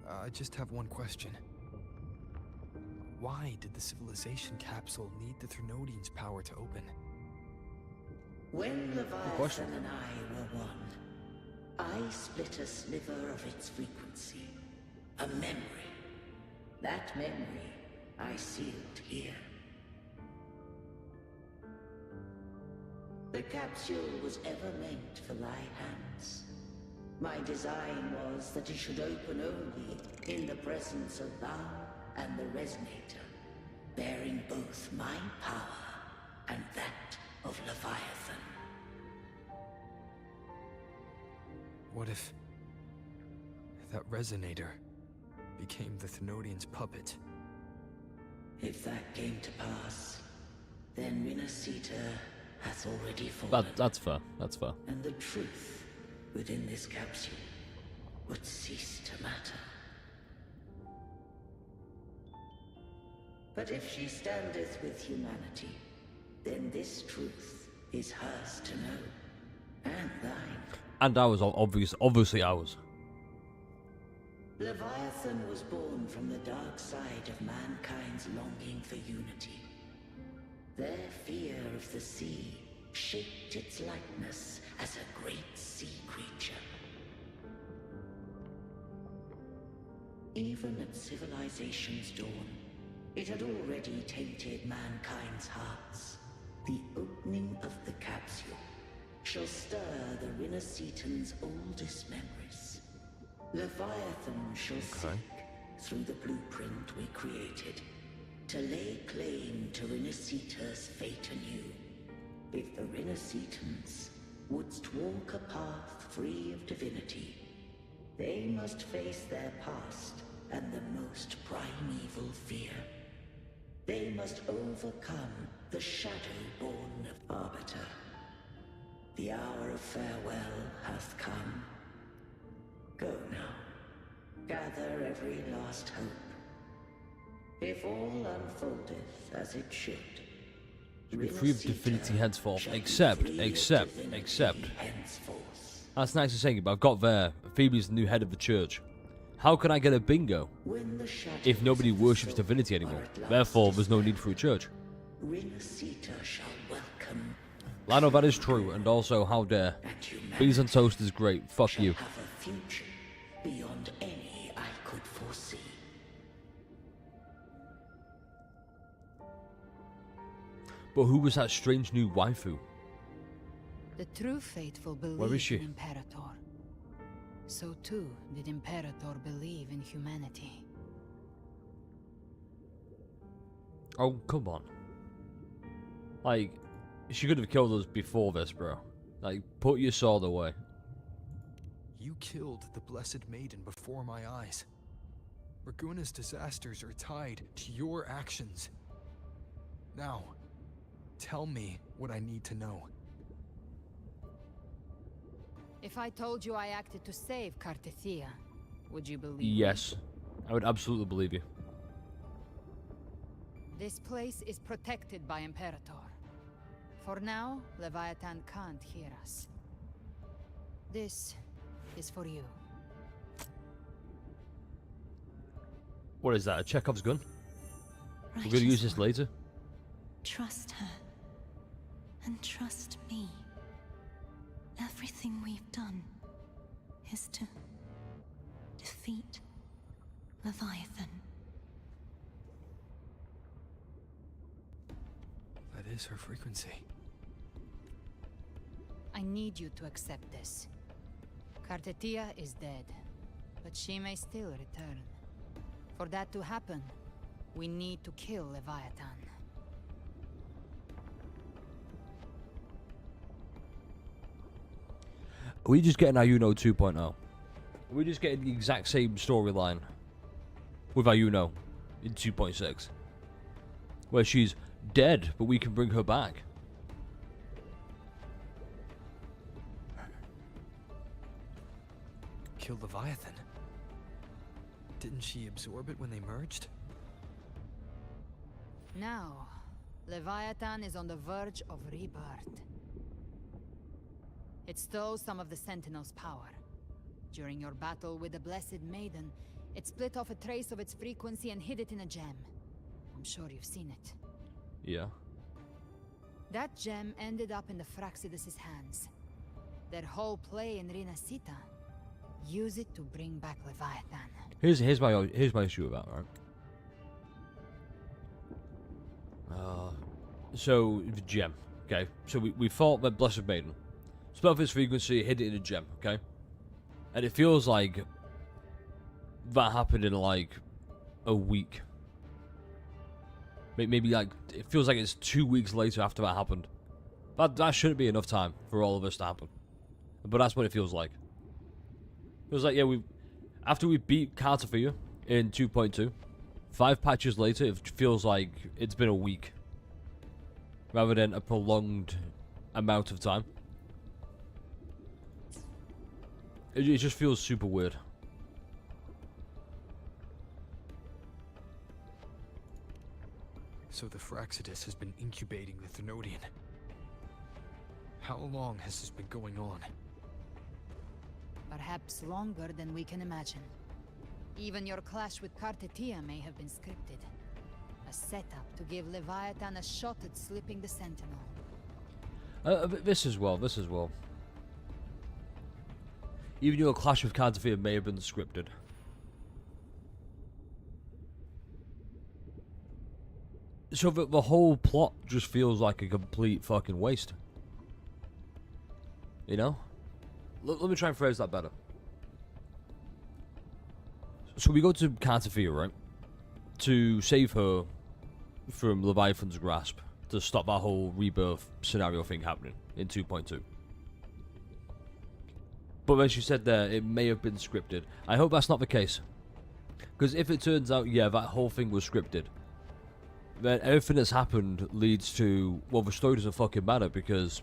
I just have one question. Why did the civilization capsule need the Thralodian's power to open? When Leviathan and I were one, I split a sliver of its frequency. A memory. That memory I sealed here. The capsule was ever meant for thy hands. My design was that it should open only in the presence of thou and the Resonator, bearing both my power and that of Leviathan. What if that Resonator became the Thralodian's puppet? If that came to pass, then Renacita hath already fallen. That's fair. That's fair. And the truth within this capsule would cease to matter. But if she standeth with humanity, then this truth is hers to know, and thine. And ours, obviously ours. Leviathan was born from the dark side of mankind's longing for unity. Their fear of the sea shaped its likeness as a great sea creature. Even at civilization's dawn, it had already tainted mankind's hearts. The opening of the capsule shall stir the Renacetan's oldest memories. Leviathan shall seek through the blueprint we created, to lay claim to Rinasita's fate anew. If the Rinasitans wouldst walk a path free of divinity, they must face their past and the most primeval fear. They must overcome the shadow-born Arbiter. The hour of farewell hath come. Go now. Gather every last hope. If all unfoldeth as it should, to be free of divinity henceforth. Except. That's nice to say, but I've got there. Phoebe's the new head of the church. How can I get a bingo if nobody worships divinity anymore? Therefore, there's no need for a church. Rinasita shall welcome. Lano, that is true, and also, how dare. Beans on toast is great. Fuck you. Have a future beyond any I could foresee. But who was that strange new waifu? The true faithful Where is believe she? in Imperator. So too did Imperator believe in humanity. Oh, come on. Like, she could have killed us before this, bro. Like, put your sword away. You killed the Blessed Maiden before my eyes. Raguna's disasters are tied to your actions. Now, tell me what I need to know. If I told you I acted to save Cartethia, would you believe me? Yes. I would absolutely believe you. This place is protected by Imperator. For now, Leviathan can't hear us. This is for you. What is that, a Chekhov's gun? We're gonna use this later? Trust her. And trust me. Everything we've done is to defeat Leviathan. That is her frequency. I need you to accept this. Cartethia is dead, but she may still return. For that to happen, we need to kill Leviathan. Are we just getting Ayuno 2.0? Are we just getting the exact same storyline with Ayuno in 2.6? Where she's dead, but we can bring her back. Kill Leviathan? Didn't she absorb it when they merged? Now, Leviathan is on the verge of rebirth. It stole some of the Sentinel's power. During your battle with the Blessed Maiden, it split off a trace of its frequency and hid it in a gem. I'm sure you've seen it. Yeah. That gem ended up in the Fraxidus' hands. Their whole play in Rinasita. Use it to bring back Leviathan. Here's my issue with that, right? So the gem, okay. So we fought the Blessed Maiden. Split off its frequency, hid it in a gem, okay? And it feels like that happened in like a week. Maybe like, it feels like it's 2 weeks later after that happened. That shouldn't be enough time for all of this to happen. But that's what it feels like. It was like, yeah, after we beat Cartethia in 2.2, 5 patches later, it feels like it's been a week. Rather than a prolonged amount of time. It just feels super weird. So the Fraxidus has been incubating the Thenodian. How long has this been going on? Perhaps longer than we can imagine. Even your clash with Cartethia may have been scripted. A setup to give Leviathan a shot at slipping the Sentinel. This as well. Even your clash with Cartethia may have been scripted. So the whole plot just feels like a complete fucking waste. You know? Let me try and phrase that better. So we go to Cartafia, right? To save her from Leviathan's grasp, to stop that whole rebirth scenario thing happening in 2.2. But as you said there, it may have been scripted. I hope that's not the case. Because if it turns out, yeah, that whole thing was scripted, then everything that's happened leads to, well, the story doesn't fucking matter because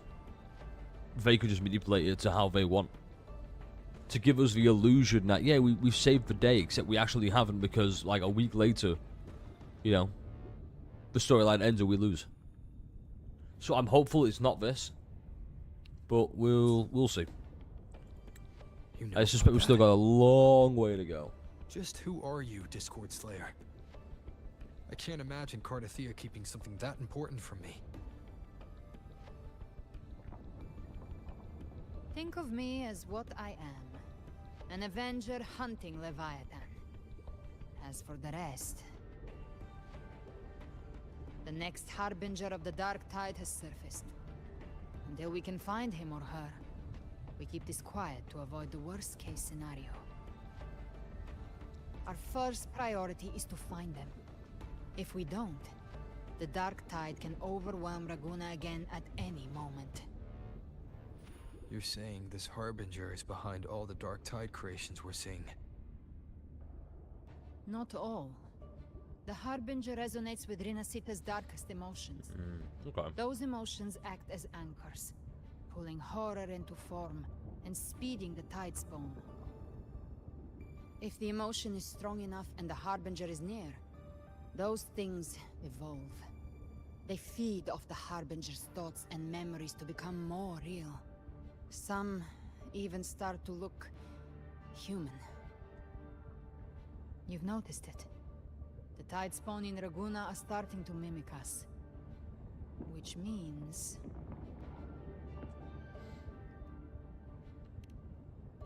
they could just manipulate it to how they want. To give us the illusion that, yeah, we've saved the day, except we actually haven't because, like, a week later, you know, the storyline ends and we lose. So I'm hopeful it's not this, but we'll see. You know I suspect we've still got a long way to go. Just who are you, Discord Slayer? I can't imagine Cardathia keeping something that important from me. Think of me as what I am. An Avenger hunting Leviathan. As for the rest... The next Harbinger of the Dark Tide has surfaced. Until we can find him or her, we keep this quiet to avoid the worst-case scenario. Our first priority is to find them. If we don't, the Dark Tide can overwhelm Raguna again at any moment. You're saying this Harbinger is behind all the Dark Tide creations we're seeing? Not all. The Harbinger resonates with Rinasita's darkest emotions. Okay. Those emotions act as anchors, pulling horror into form and speeding the Tidespawn. If the emotion is strong enough and the Harbinger is near, those things evolve. They feed off the Harbinger's thoughts and memories to become more real. Some even start to look human. You've noticed it. The Tidespawn in Raguna are starting to mimic us. Which means...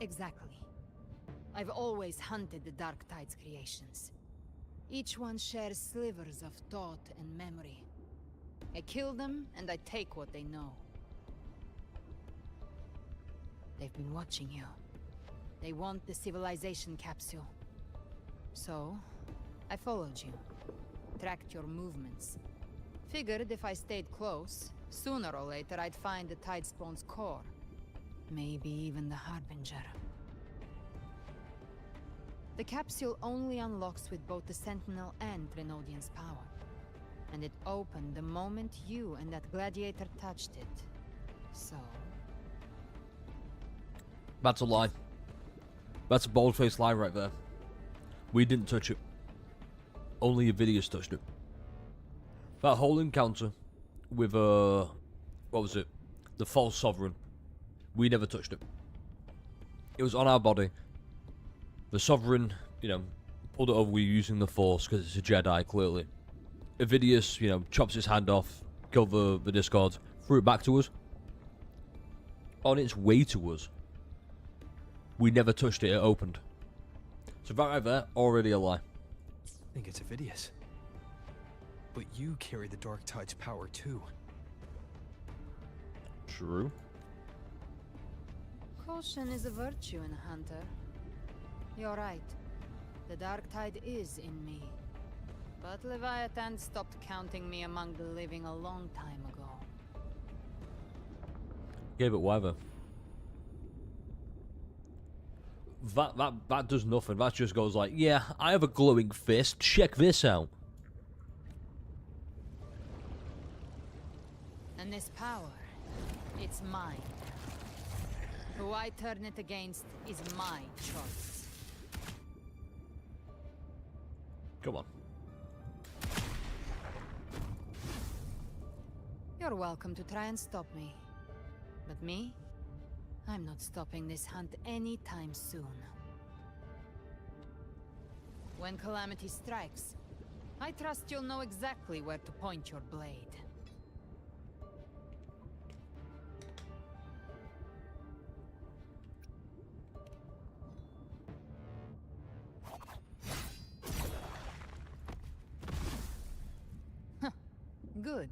Exactly. I've always hunted the Dark Tide's creations. Each one shares slivers of thought and memory. I kill them, and I take what they know. They've been watching you. They want the civilization capsule. So, I followed you. Tracked your movements. Figured if I stayed close, sooner or later I'd find the Tidespawn's core. Maybe even the Harbinger. The capsule only unlocks with both the Sentinel and Renodian's power. And it opened the moment you and that gladiator touched it. So... That's a lie. That's a bold-faced lie right there. We didn't touch it. Only Avidius touched it. That whole encounter with, what was it? The false sovereign. We never touched it. It was on our body. The sovereign, you know, pulled it over. We were using the force because it's a Jedi, clearly. Avidius, you know, chops his hand off, killed the Discord, threw it back to us. On its way to us. We never touched it, it opened. So that right there, already a lie. I think it's Avidius. But you carry the Dark Tide's power too. True. Caution is a virtue in a hunter. You're right. The Dark Tide is in me. But Leviathan stopped counting me among the living a long time ago. Yeah, but why though? That does nothing. That just goes like, yeah, I have a glowing fist. Check this out. And this power, it's mine. Who I turn it against is my choice. Come on. You're welcome to try and stop me. But me? I'm not stopping this hunt anytime soon. When calamity strikes, I trust you'll know exactly where to point your blade. Good.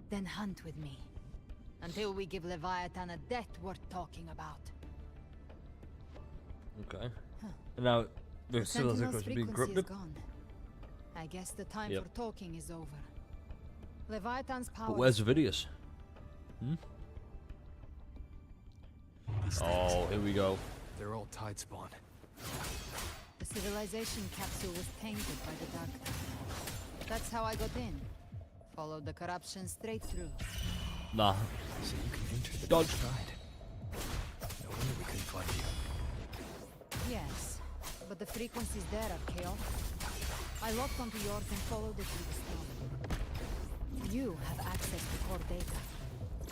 Then hunt with me. Until we give Leviathan a death worth talking about. Okay. Now, The Sentinel's civilization being frequency is corrupted. gone. I guess the time Yep. for talking is over. Leviathan's power. But where's Avidius? Hmm? Oh, here we go. They're all tide spawn. The civilization capsule was tainted by the Dark Tide. That's how I got in. Followed the corruption straight through. Nah. So you can enter the Dodge. tide. No wonder we couldn't find you. Yes, but the frequencies there are chaotic. I locked onto yours and followed it through the storm. You have access to core data.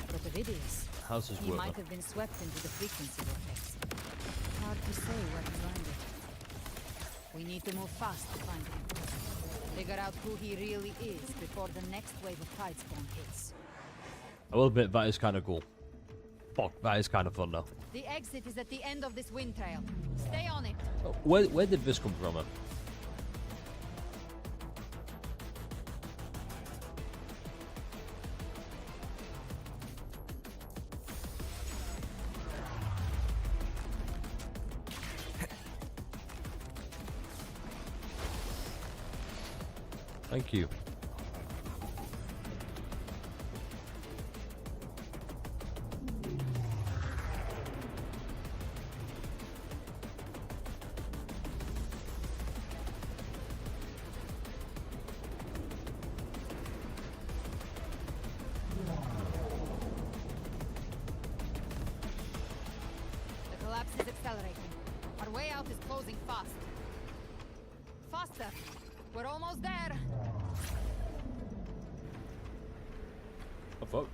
But Avidius, How's this he work? might have been swept into the frequency vortex. Hard to say where he landed. We need to move fast to find him. Figure out who he really is before the next wave of tide spawn hits. I will admit that is kind of cool. Fuck, that is kind of fun though. The exit is at the end of this wind trail. Stay on it. Oh, where did this come from? Thank you. The collapse is accelerating. Our way out is closing fast. Faster. We're almost there. Oh, fuck.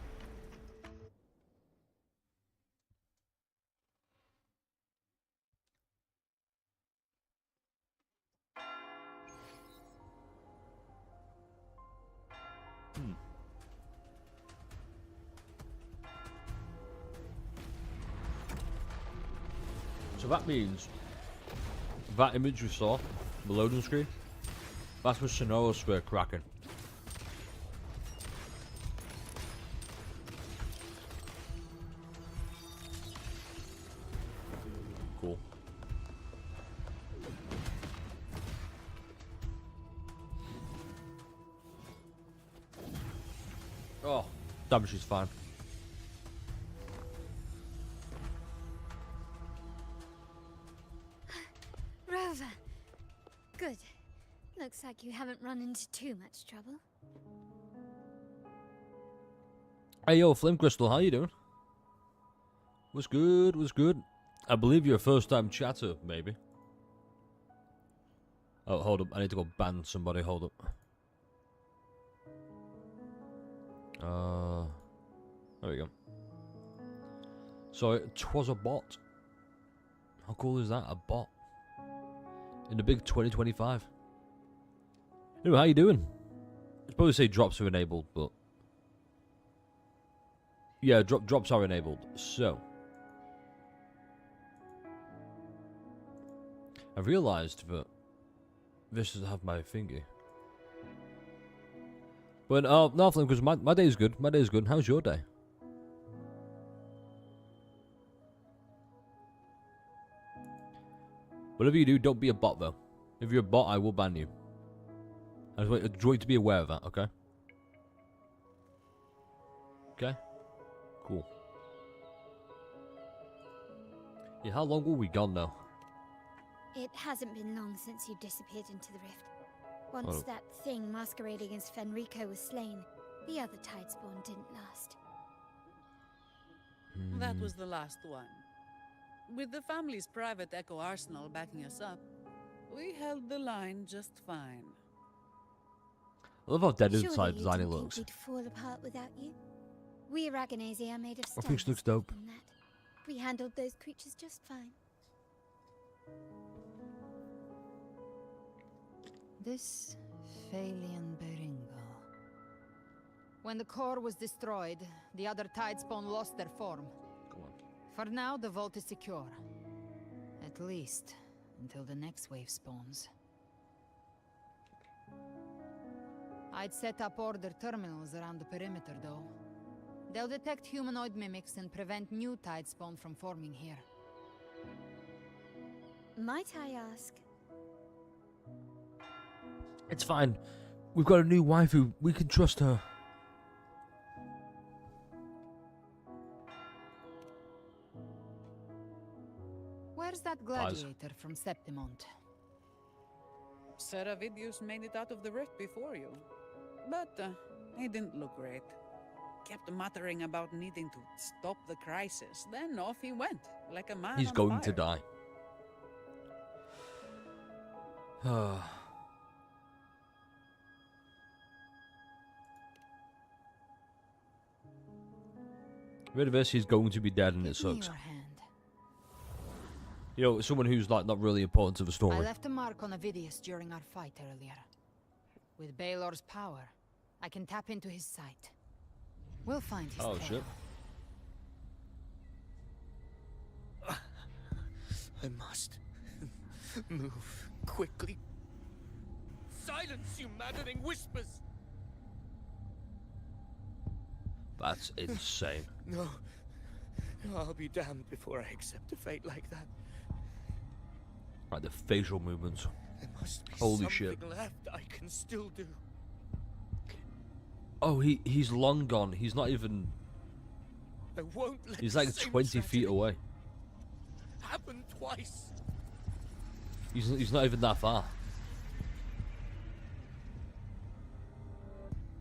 So that means that image we saw, the loading screen, that's what Sonora's Sphere cracking. Cool. Oh, damage is fine. Rover. Good. Looks like you haven't run into too much trouble. Hey yo, Flame Crystal, how you doing? What's good? What's good? I believe you're a first-time chatter, maybe. Oh, hold up. I need to go ban somebody. Hold up. There we go. So it was a bot. How cool is that? A bot. In the big 2025. Anyway, how you doing? I'd probably say drops are enabled, but... Yeah, drops are enabled. So... I realised that this doesn't have my thingy. But no, Flame, because my day is good. My day is good. How's your day? Whatever you do, don't be a bot though. If you're a bot, I will ban you. I just want you to be aware of that, okay? Okay? Cool. Yeah, how long were we gone now? It hasn't been long since you disappeared into the rift. Once that thing masquerading as Fenrico was slain, the other Tidespawn didn't last. That was the last one. With the family's private Echo Arsenal backing us up, we held the line just fine. I love how dead Surely inside you design it didn't looks. think we'd fall apart without you? We Aragonese are made of I think stone. it looks dope. and that. We handled those creatures just fine. This Phalian Beringal. When the core was destroyed, the other Tidespawn lost their form. For now, the vault is secure. At least, until the next wave spawns. I'd set up order terminals around the perimeter, though. They'll detect humanoid mimics and prevent new Tidespawn from forming here. Might I ask, It's fine. We've got a new waifu. We can trust her. Where's that gladiator from Septimont? Seravidius made it out of the rift before you. But he didn't look great. Kept muttering about needing to stop the crisis. Then off he went, like a man He's on going to fire. die. Rid of this, he's going to be dead and it Give me sucks. your hand. You know, someone who's like not really important to the I story. left a mark on Avidius during our fight earlier. With Baelor's power, I can tap into his sight. We'll find his Oh tail. shit. I must move quickly. Silence, you maddening whispers! That's insane. No. No, I'll be damned before I accept a fate like that. Like the facial movements. There must be Holy something shit. left I can still do. Oh, he's long gone. He's not even. I won't let He's the like same 20 feet tragedy away. happen twice. He's not even that far.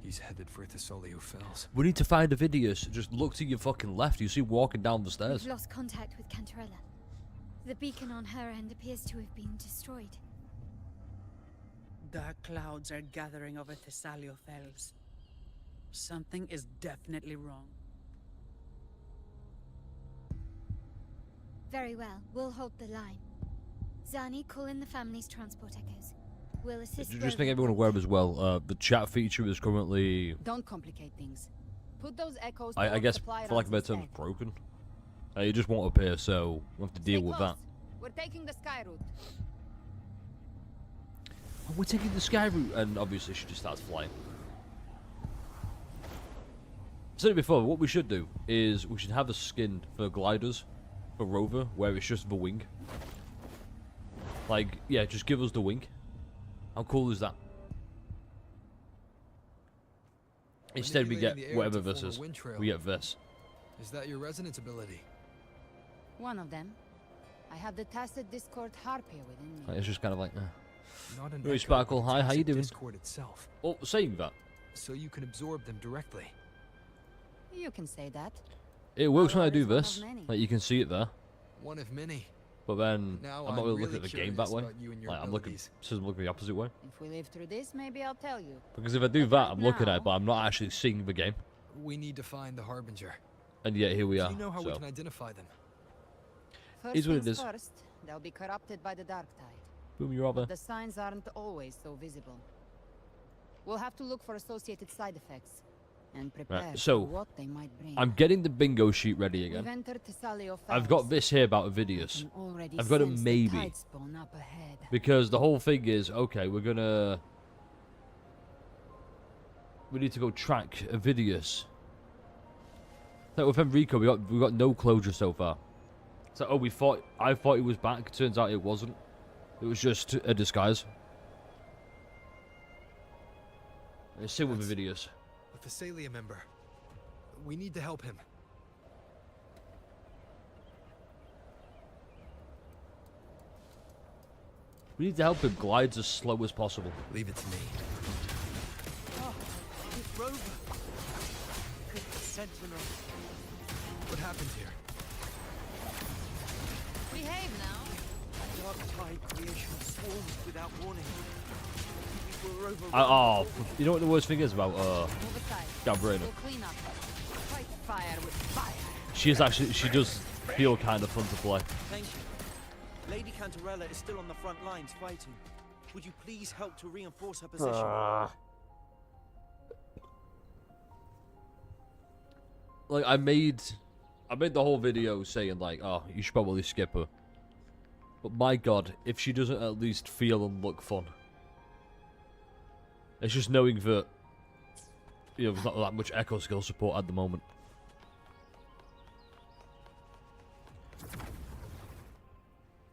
He's headed for Thessalio Fells. We need to find Avidius. Just look to your fucking left. You see him walking down the stairs. We've lost contact with Cantarella. The beacon on her end appears to have been destroyed. Dark clouds are gathering over Thessalio Fells. Something is definitely wrong. Very well. We'll hold the line. Zani, call in the family's transport echoes. We'll assist. Just make everyone aware as well. The chat feature is currently, Don't complicate things. Put those echoes I towards guess, supply for lack of runs better terms, instead. broken. It just won't appear, so we'll have to deal Stay with close. that. We're taking the sky route. Oh, we're taking the sky route, and obviously she just starts flying. I said it before. What we should do is we should have a skin for gliders, for Rover, where it's just the wing. Like, yeah, just give us the wing. How cool is that? Instead, we get Manipulating the air whatever to this form a is. wind trail. We get this. Is that your resonance ability? One of them. I have the Tacit Discord Harpier within me. It's just kind of like, Not an Hey, echo, Sparkle, but hi, how you tacit doing? Discord itself. Oh, saying that. So you can absorb them directly. You can say that. It works when I Power do is one of this. many. Like, you can see it there. One of many. But then, Now I'm not I'm really really looking at the game that curious way. about you and your Like, I'm looking, abilities. so I'm looking the opposite way. If we live through this, maybe I'll tell you. Because if I do that, I'm looking at it, but I'm not actually seeing the game. We need to find the Harbinger. And yet, here we Do are. you know how we so. can identify them? First Is what it things is. first, they'll be corrupted by the Dark Tide. Boom, you're over. The signs aren't always so visible. We'll have to look for associated side effects and prepare so, for what they might bring. I'm getting the bingo sheet ready We've again. entered Thessalio I've Fells. got this here about Avidius. can already I've got a sense the maybe. Tidespawn up ahead. Because the whole thing is, okay, we're gonna... We need to go track Avidius. Like with Enrico, we got no closure so far. So, oh, I thought he was back. Turns out it wasn't. It was just a disguise. It's same with Avidius. A Thessalia member. We need to help him. We need to help him glide as slow as possible. Leave it to me. Oh, it's Rover. Sentinel. What happened here? Behave now. Dark tide creation swarms without warning. We were over. Oh, you know what the worst thing is about Move aside. Gabrina? We'll clean up. Fight fire with fire. She does feel kind of fun to play. Thank you. Lady Cantarella is still on the front lines fighting. Would you please help to reinforce her position? Like I made the whole video saying like, oh, you should probably skip her. But my God, if she doesn't at least feel and look fun. It's just knowing that, you know, there's not that much echo skill support at the moment.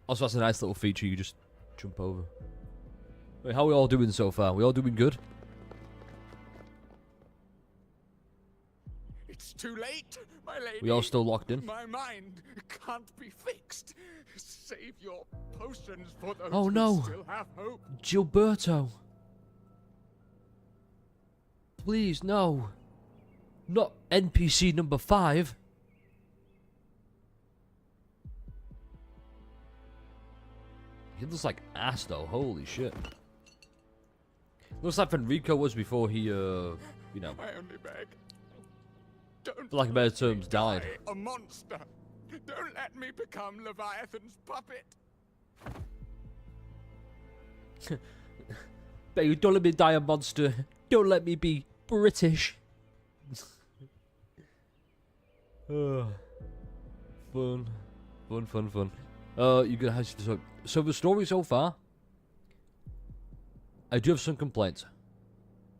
Also, that's a nice little feature. You just jump over. Wait, how are we all doing so far? We all doing good? It's too late, my lady. We all still locked in? My mind can't be fixed. Save your potions for those Oh no! who still have hope. Gilberto! Please, no. Not NPC number 5. He looks like ass though, holy shit. Looks like Fenrico was before he, you know, I only beg. Don't for lack of better terms, died. a monster. Don't let me become Leviathan's puppet. Baby, don't let me die a monster. Don't let me be British. Fun. You gonna have to. So the story so far, I do have some complaints.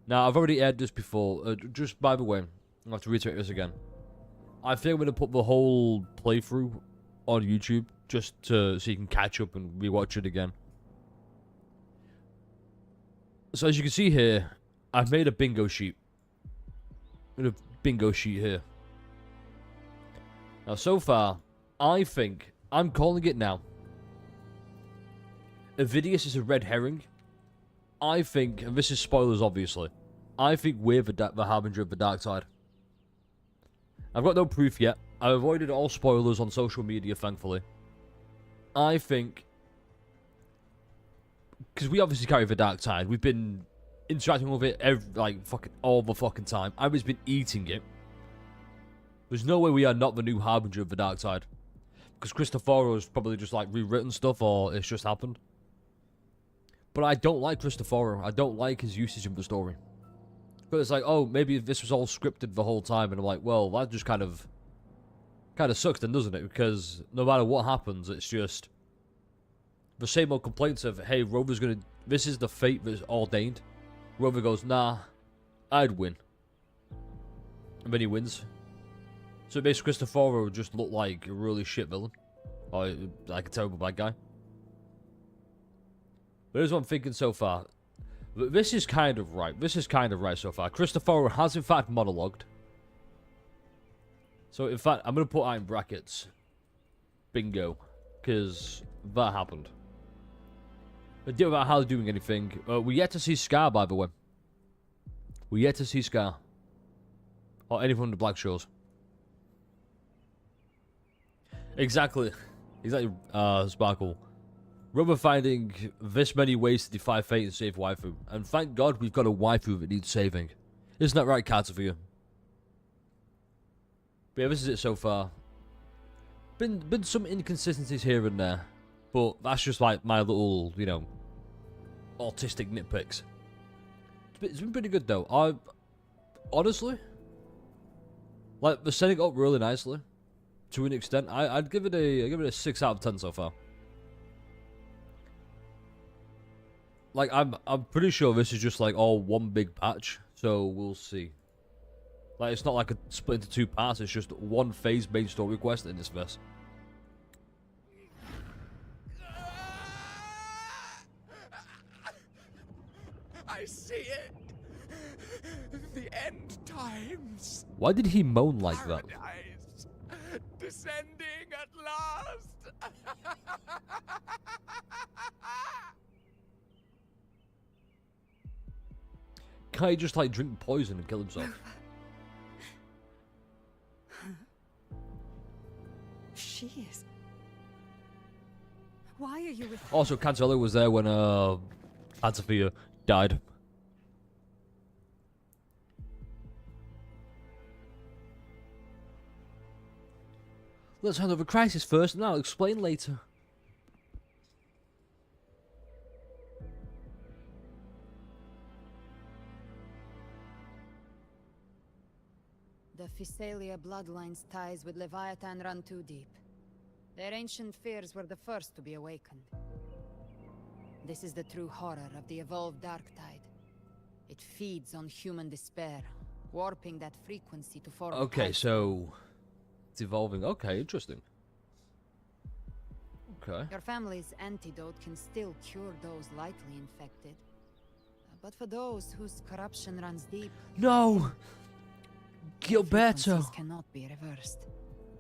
Now, I've already aired this before. Just by the way, I'll have to reiterate this again. I think I'm going to put the whole playthrough on YouTube just so you can catch up and rewatch it again. So as you can see here, I've made a bingo sheet. A bingo sheet here. Now, so far, I think, I'm calling it now. Avidius is a red herring. I think, and this is spoilers obviously, I think we're the Harbinger of the Dark Side. I've got no proof yet. I avoided all spoilers on social media, thankfully. I think, because we obviously carry the Dark Side, we've been interacting with it all the fucking time. I've just been eating it. There's no way we are not the new Harbinger of the Dark Side. Because Cristoforo's probably just like rewritten stuff or it's just happened. But I don't like Cristoforo. I don't like his usage of the story. But it's like, oh, maybe this was all scripted the whole time. And I'm like, well, that just kind of sucks then, doesn't it? Because no matter what happens, it's just the same old complaints of, hey, Rover's going to... This is the fate that's ordained. Rover goes, nah, I'd win. And then he wins. So it makes Cristoforo just look like a really shit villain. Or like a terrible bad guy. But here's what I'm thinking so far. This is kind of right. This is kind of right so far. Cristoforo has in fact monologued. So in fact, I'm going to put out in brackets. Bingo. Because that happened. A deal about Harley doing anything. We yet to see Scar, by the way. We yet to see Scar. Or anyone from the Black Shores. Exactly. Exactly, Sparkle. Rover finding this many ways to defy fate and save waifu. And thank God we've got a waifu that needs saving. Isn't that right, Katsuya? But yeah, this is it so far. Been some inconsistencies here and there. But that's just like my little, you know, autistic nitpicks. It's been pretty good though. Honestly, like, they're setting it up really nicely. To an extent. I'd give it a 6 out of 10 so far. Like, I'm pretty sure this is just like all one big patch, so we'll see. Like, it's not like a split into 2 parts, it's just one phase main story quest in this verse. I see it. The end times. Why did he moan like that? Paradise. Descending at last. Can't he just like drink poison and kill himself? She is. Why are you with... Also, Cancelo was there when Antiophia died. Let's handle the crisis first, and I'll explain later. The Physalia bloodline's ties with Leviathan run too deep. Their ancient fears were the first to be awakened. This is the true horror of the evolved Darktide. It feeds on human despair, warping that frequency to form... Okay, so... It's evolving. Okay, interesting. Okay. Your family's antidote can still cure those lightly infected. But for those whose corruption runs deep, No! Gilberto! frequencies cannot be reversed.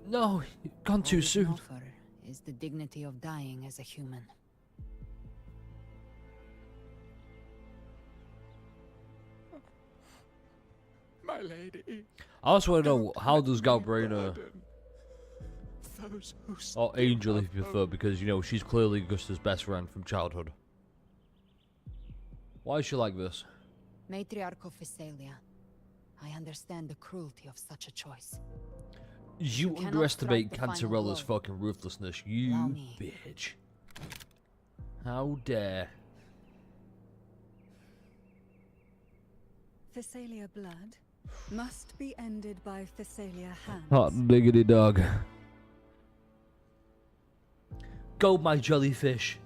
No, you've gone too All we can soon. offer is the dignity of dying as a human. My lady. I also want to know, how does Galbraina, Those who or Angel if you prefer, because, you know, she's clearly Gusta's best friend from childhood. Why is she like this? Matriarch of Physalia, I understand the cruelty of such a choice. You cannot underestimate strike the final Cantarella's blow. fucking ruthlessness, you Allow me. bitch. How dare. Physalia blood must be ended by Physalia hands. Hot diggity dog. Go, my jellyfish.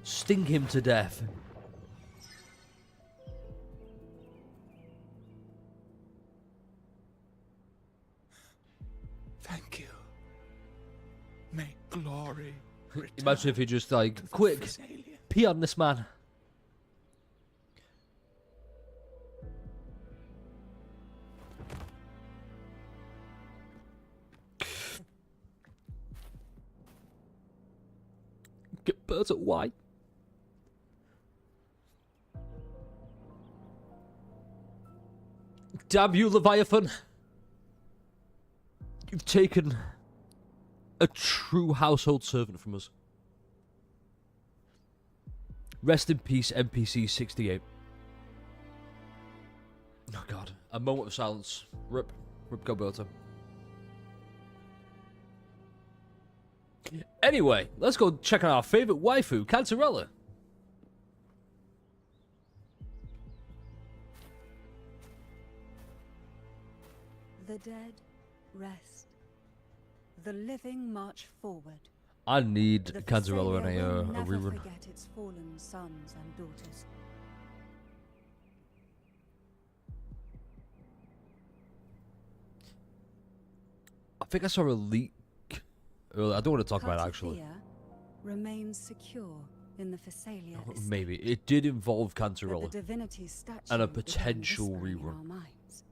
Sting him to death. Thank you. May glory. Imagine if he just like, quick, Physalia. pee on this man. Get birds at white. Damn you, Leviathan! You've taken a true household servant from us. Rest in peace, NPC 68. Oh god. A moment of silence. Rip. Rip Gilberto. Anyway, let's go check out our favourite waifu, Cantarella. The dead rest. The living march forward. I need The Cantarella in Physalia will a never rerun. forget its fallen sons and daughters. I think I saw a leak earlier. I don't want to talk about it actually. Cartithia remains secure in the Physalia estate, Maybe. It did involve but the Cantarella. divinity statue And a began potential whispering in rerun. our minds.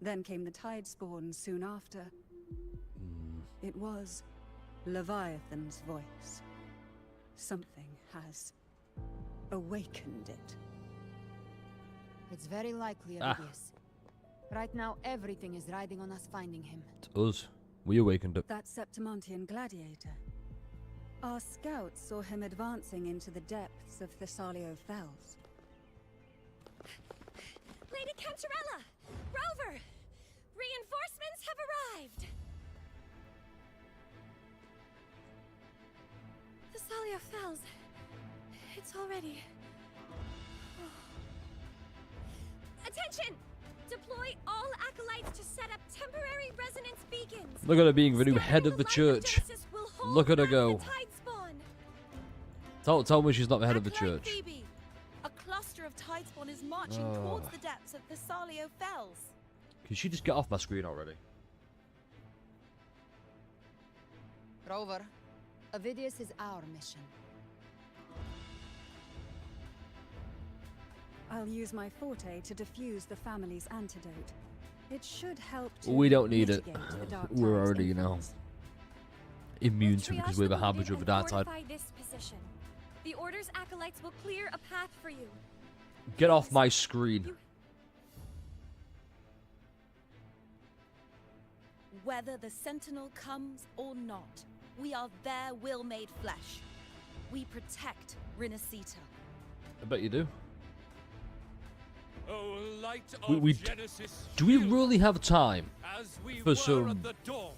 Then came the Tidespawn soon after. Hmm. It was Leviathan's voice. Something has awakened it. It's very likely, Ah. Ovidius. Right now, everything is riding on us finding him. It's us. We awakened it. That Septimontian gladiator. Our scouts saw him advancing into the depths of Thessalio Fells. Lady Cantarella! Rover! Reinforcements have arrived! Thessalio Fells. It's already... Attention! Deploy all acolytes to set up temporary resonance beacons. Look at her being the new head of the church. Look at her go. Tell me she's not the head of the church. Phoebe, a cluster of Tidespawn is marching Oh. towards the depths of Thessalio Fells. Can she just get off my screen already? Rover, Ovidius is our mission. I'll use my forte to diffuse the family's antidote. It should help to We don't need it. mitigate the dark We're tide's already, you know, influence. immune to it Triage because we're the wounded harbinger of the and dark side. fortify this position. The Order's acolytes will clear a path for you. Get off my screen. Whether the Sentinel comes or not, we are their will made flesh. We protect Rinascita. I bet you do. Oh, light We of Genesis, do we really have time as we for were some? at the dawn,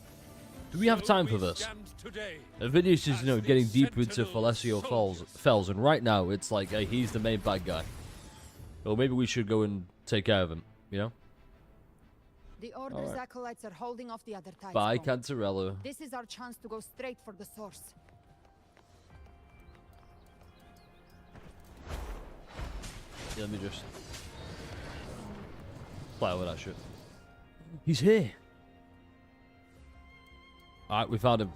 Do we have so time for we this? stand today Ovidius is, you know, as the getting deeper into Sentinel Thalesio Fells, and right now it's like he's the main bad guy. Or maybe we should go and take care of him, you know? The Order's Alright. acolytes are holding off the other Tidespawn. Bye, Cantarella. This is our chance to go straight for the source. Yeah, let me just play with that shit. He's here. Alright, we found him.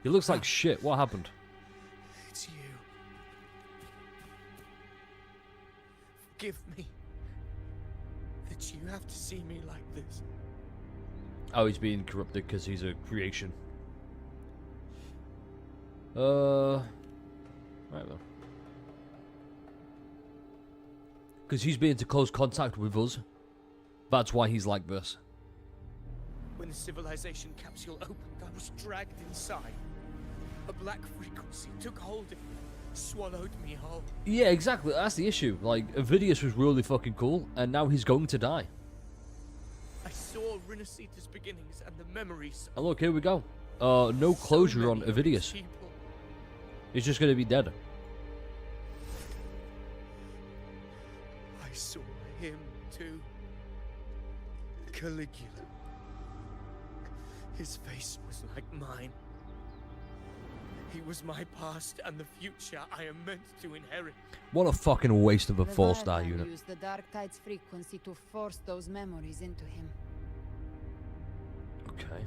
He looks like shit. What happened? It's you. Forgive me. That you have to see me like this. Oh, he's being corrupted because he's a creation. Right then. Because he's been into close contact with us. That's why he's like this. When the civilization capsule opened, I was dragged inside. A black frequency took hold of me, swallowed me whole. Yeah, exactly. That's the issue. Like, Avidius was really fucking cool, and now he's going to die. I saw Rinasita's beginnings and the memories. And look, here we go. No closure on Avidius. He's just going to be dead. I saw him too. Caligula. His face was like mine. He was my past and the future I am meant to inherit. What a fucking waste of a four-star Leviathan unit. used the Dark Tide's frequency to force those memories into him. Okay.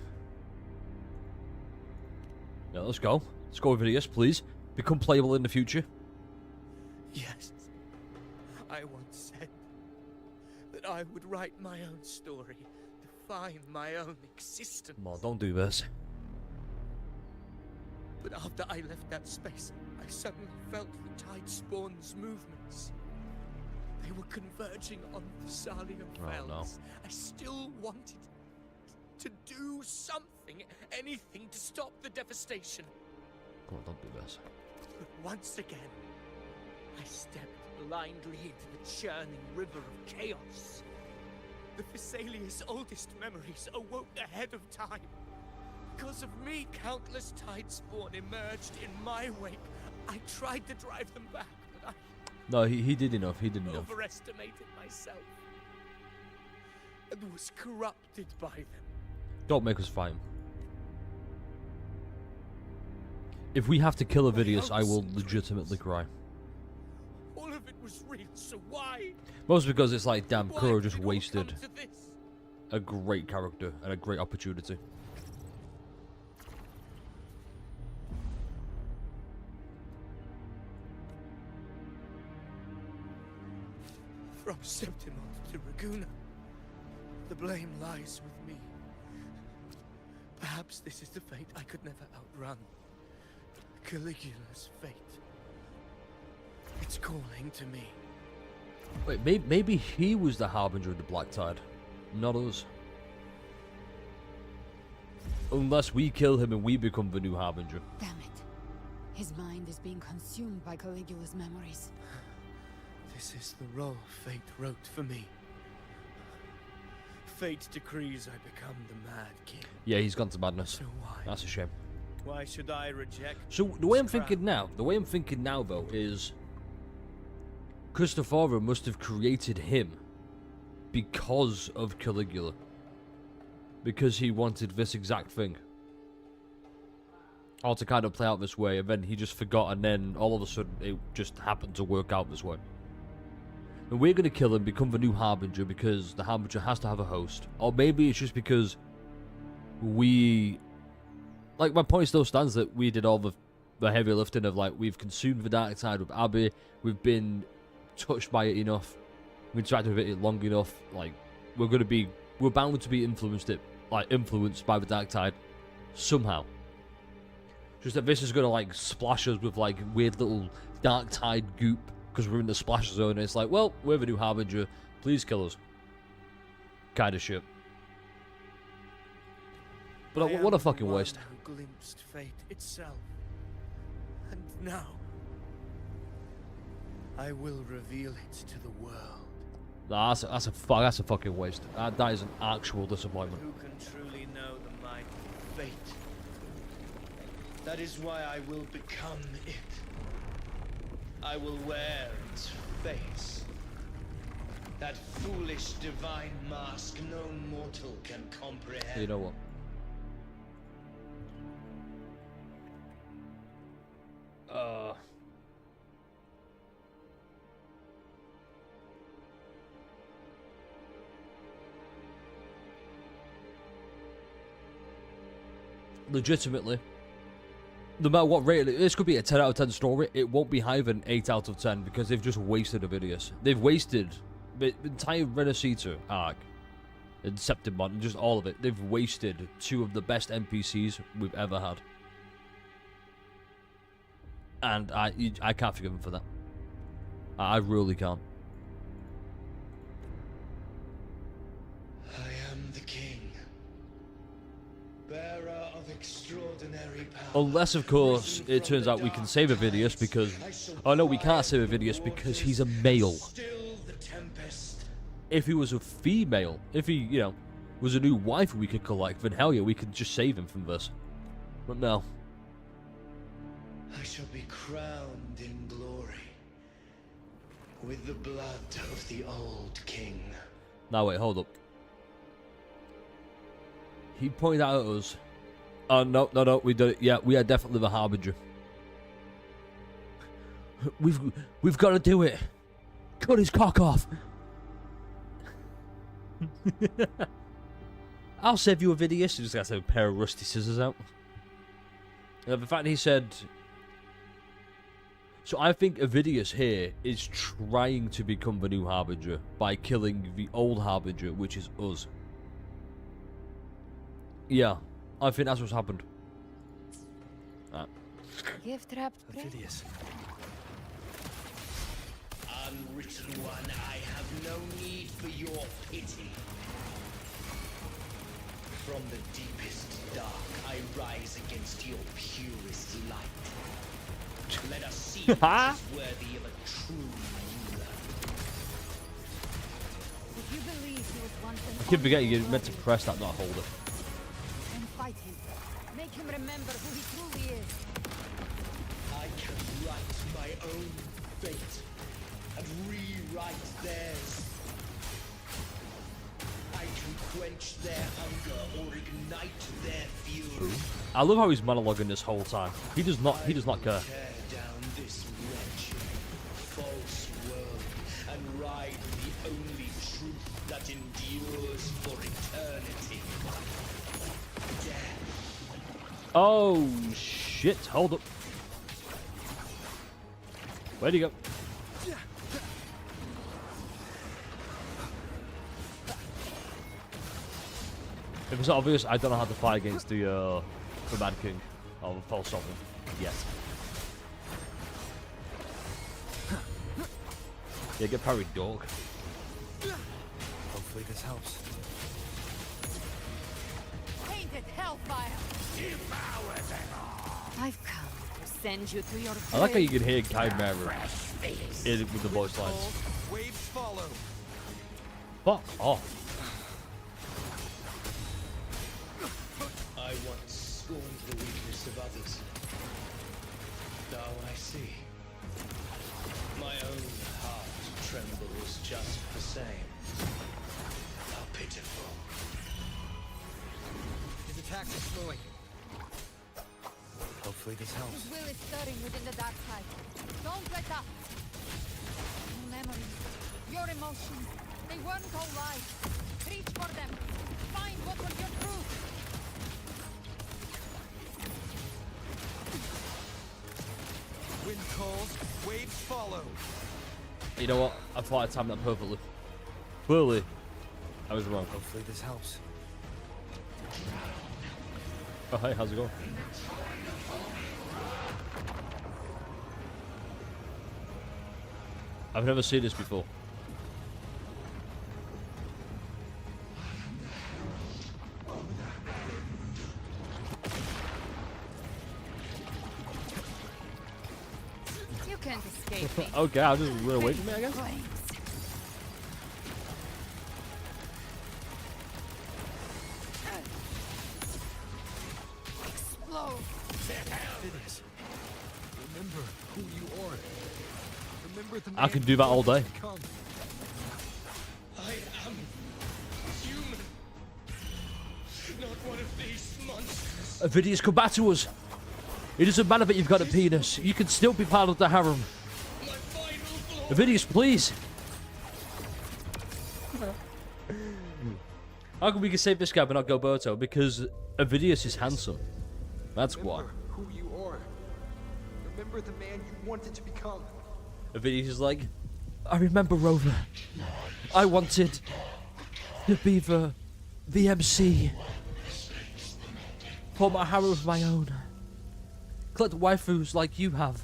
Yeah, let's go. Let's go, Avidius, please. Become playable in the future. Yes. I once said that I would write my own story, define my own existence. Come on, don't do this. But after I left that space, I suddenly felt the tide spawn's movements. They were converging on the Thalia Fells. no. I still wanted to do something, anything to stop the devastation. Come on, don't do this. But once again, I stepped blindly into the churning river of chaos. The Thessalia's oldest memories awoke ahead of time. Because of me, countless Tidespawn emerged in my wake. I tried to drive them back, but No, he did enough. He did I enough. overestimated myself. And was corrupted by them. Don't make us fight him. If we have to kill Avidius, I will legitimately cry. All of it was real, so why? Mostly because it's like, damn, Why Kuro did just it all wasted come to this? a great character and a great opportunity. From Septimont to Raguna, the blame lies with me. Perhaps this is the fate I could never outrun. Caligula's fate. It's calling to me. Wait, maybe he was the harbinger of the Black Tide, not us. Unless we kill him and we become the new harbinger. Damn it. His mind is being consumed by Caligula's memories. This is the role fate wrote for me. Fate decrees I become the Mad King. Yeah, he's gone to madness. So why? That's a shame. Why should I reject? So the way I'm this crown? thinking now though is Cristoforo must have created him because of Caligula. Because he wanted this exact thing. Or to kind of play out this way, and then he just forgot, and then all of a sudden it just happened to work out this way. And we're going to kill him, become the new Harbinger, because the Harbinger has to have a host. Or maybe it's just because we... Like, my point still stands that we did all the heavy lifting of, like, we've consumed the dark side with Abby, we've been touched by it enough, we've interacted with it long enough, like, we're bound to be influenced by the dark tide somehow. Just that this is going to, like, splash us with, like, weird little dark tide goop because we're in the splash zone, and it's like, well, we're the new Harbinger, please kill us. Kind of shit. But I what a am fucking the one waste. Who glimpsed fate itself. And now I will reveal it to the world. Nah, that's a fucking waste. That is an actual disappointment. Who can truly know the might of fate? That is why I will become it. I will wear its face. That foolish divine mask no mortal can comprehend. You know what? Legitimately, no matter what rating, this could be a 10 out of 10 story. It won't be higher than 8 out of 10 because they've just wasted Avidius. They've wasted the entire Renacita arc and Septimon and just all of it. They've wasted 2 of the best NPCs we've ever had. And I can't forgive them for that. I really can't. I am the king, bearer of extraordinary power. Unless, of course, it turns out we can save Avidius because... Oh, no, we can't save Avidius because he's a male. If he was a female, if he, you know, was a new wife we could collect, then hell yeah, we could just save him from this. But no. I shall be crowned in glory with the blood of the old king. Now wait, hold up. He pointed out at us. Oh, no, we did it. Yeah, we are definitely the Harbinger. We've got to do it. Cut his cock off. I'll save you Avidius. He just got a pair of rusty scissors out. The fact he said... So I think Avidius here is trying to become the new Harbinger by killing the old Harbinger, which is us. Yeah, I think that's what's happened. Gift wrapped Avidius. Unwritten one, I have no need for your pity. From the deepest dark, I rise against your purest light. Let us see who is worthy of a true ruler. If you believe he was once an I keep forgetting you're meant to press that, not hold it. and fight him. Make him remember who he truly is. I can write my own fate and rewrite theirs. I can quench their hunger or ignite their fury. I love how he's monologuing this whole time. He does not care. Tear down this wretched, false world and ride the only truth that endures for eternity. Death. Oh shit! Hold up. Where'd he go? If it's obvious, I don't know how to fight against the Mad King or the False Sovereign yet. Yeah, get parried, dog. Hopefully this helps. Painted hellfire! Devour them all! I've come to send you to your I like how you can hear Chimera with the voice lines. Waves follow. Fuck off. I once scorned the weakness of others. Now I see. My own heart trembles just the same. How pitiful. His attacks are slowing. Hopefully this helps. His will is stirring within the dark side. Don't let up. Your memories, your emotions, they weren't all lies. Reach for them. Find what was your truth. Wind calls, waves follow. You know what? I thought I timed that perfectly. Clearly, I was wrong. Hopefully this helps. Oh hey, how's it going? I've never seen this before. You can't escape me. Okay, I'll just run away from me, I guess. Explode. Avidius, remember who you are. Remember the I can do that all day. I am human. Not one of these monsters. Avidius, come back to us. It doesn't matter that you've got a penis. You can still be part of the harem. Avidius, please. How come we can save this guy but not Gilberto? Because Avidius is handsome. That's why. Who you are. remember the man you wanted to become. Avidius is like, I remember, Rover. I wanted to be the MC. Form a harem of my own. Collect waifus like you have.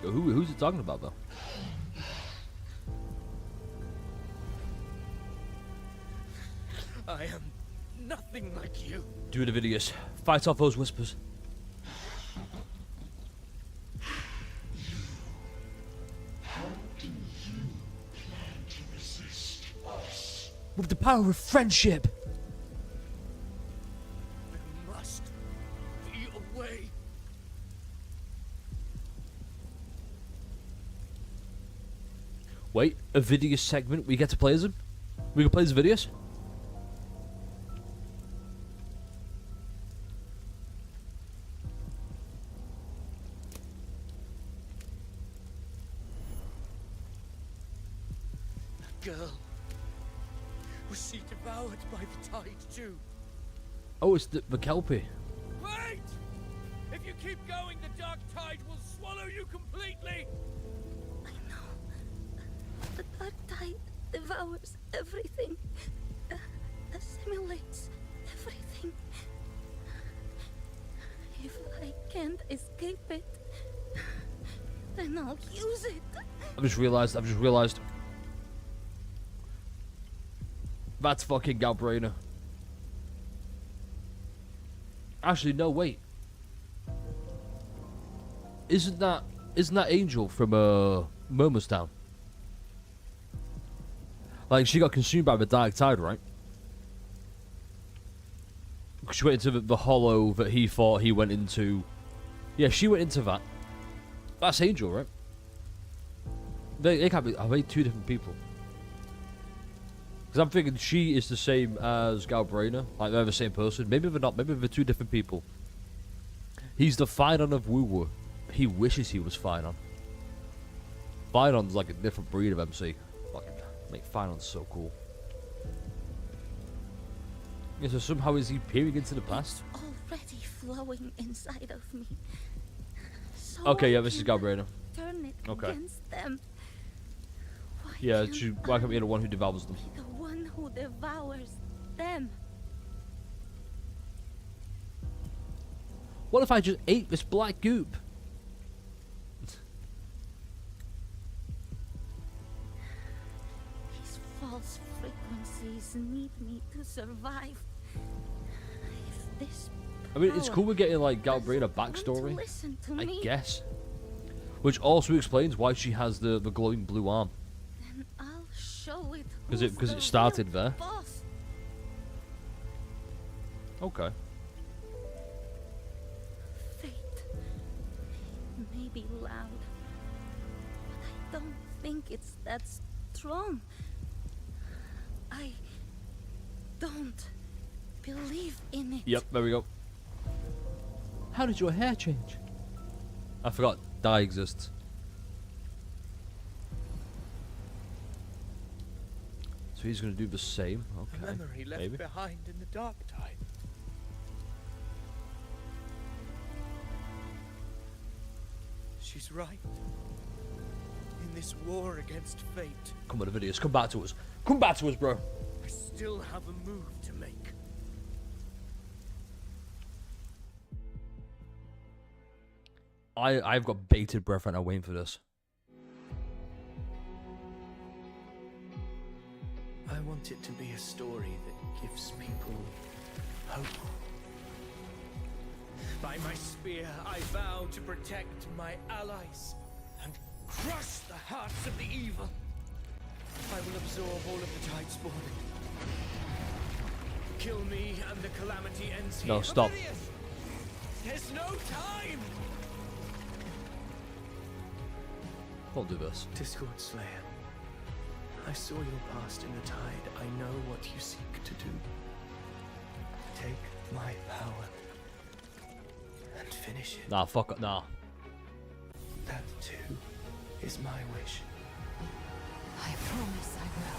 Who's it talking about, though? I am nothing like you. Do it, Avidius. Fight off those whispers. With the power of friendship. There must be a way. Wait, a Avidius segment? We get to play as him? We can play as Avidius? Girl. Was she devoured by the tide too? Oh, it's the Kelpie. Wait! If you keep going, the dark tide will swallow you completely! The dark tide devours everything, assimilates everything. If I can't escape it, then I'll use it. I've just realized. That's fucking Galbrainer. Actually, no, wait. Isn't that Angel from Murmur's Town? Like, she got consumed by the dark tide, right? She went into the hollow that he thought he went into. Yeah, she went into that. That's Angel, right? They can't be. Are they two different people? Because I'm thinking she is the same as Galbrainer. Like, they're the same person. Maybe they're not. Maybe they're two different people. He's the Phynon of Woo-Woo. He wishes he was Phynon. Phynon's like a different breed of MC. Fucking make Phynon so cool. Yeah, so somehow is he peering into the past? It's already flowing inside of me. So Okay, yeah, I this is can Galbrainer. Turn it Okay. against them. Yeah, why can't we be the one who devours them? The one who devours them. What if I just ate this black goop? These false frequencies need me to survive. If this I mean, it's power cool we're getting like Galbrainer backstory, listen to I me, guess. Which also explains why she has the glowing blue arm. then I'll show it. Because who's it the started real there. boss. Okay. Fate may be loud, but I don't think it's that strong. I don't believe in it. Yep, there we go. How did your hair change? I forgot dye exists. So he's gonna do the same. A Okay. memory left Maybe. behind in the dark tide. She's right. In this war against fate, Come on, the videos. Come back to us. Come back to us, bro. I still have a move to make. I've got bated breath right now waiting for this. I want it to be a story that gives people hope. By my spear, I vow to protect my allies and crush the hearts of the evil. I will absorb all of the tide spawn. Kill me and the calamity ends here. No, stop. Oblivious! There's no time! Don't do this. Discord Slayer, I saw your past in the tide. I know what you seek to do. Take my power and finish it. Nah, fuck it. Nah. That too is my wish. I promise I will.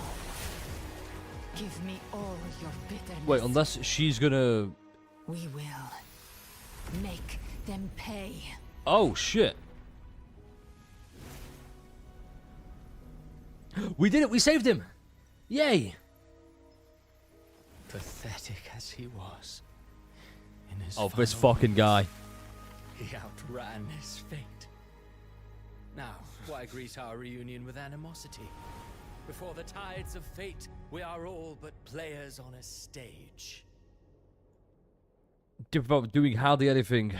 Give me all your bitterness. Wait, unless she's gonna... We will make them pay. Oh, shit. We did it! We saved him! Yay! Pathetic as he was, in his Oh, this final fucking guy. he outran his fate. Now, why greet our reunion with animosity? Before the tides of fate, we are all but players on a stage. Doing hardly anything.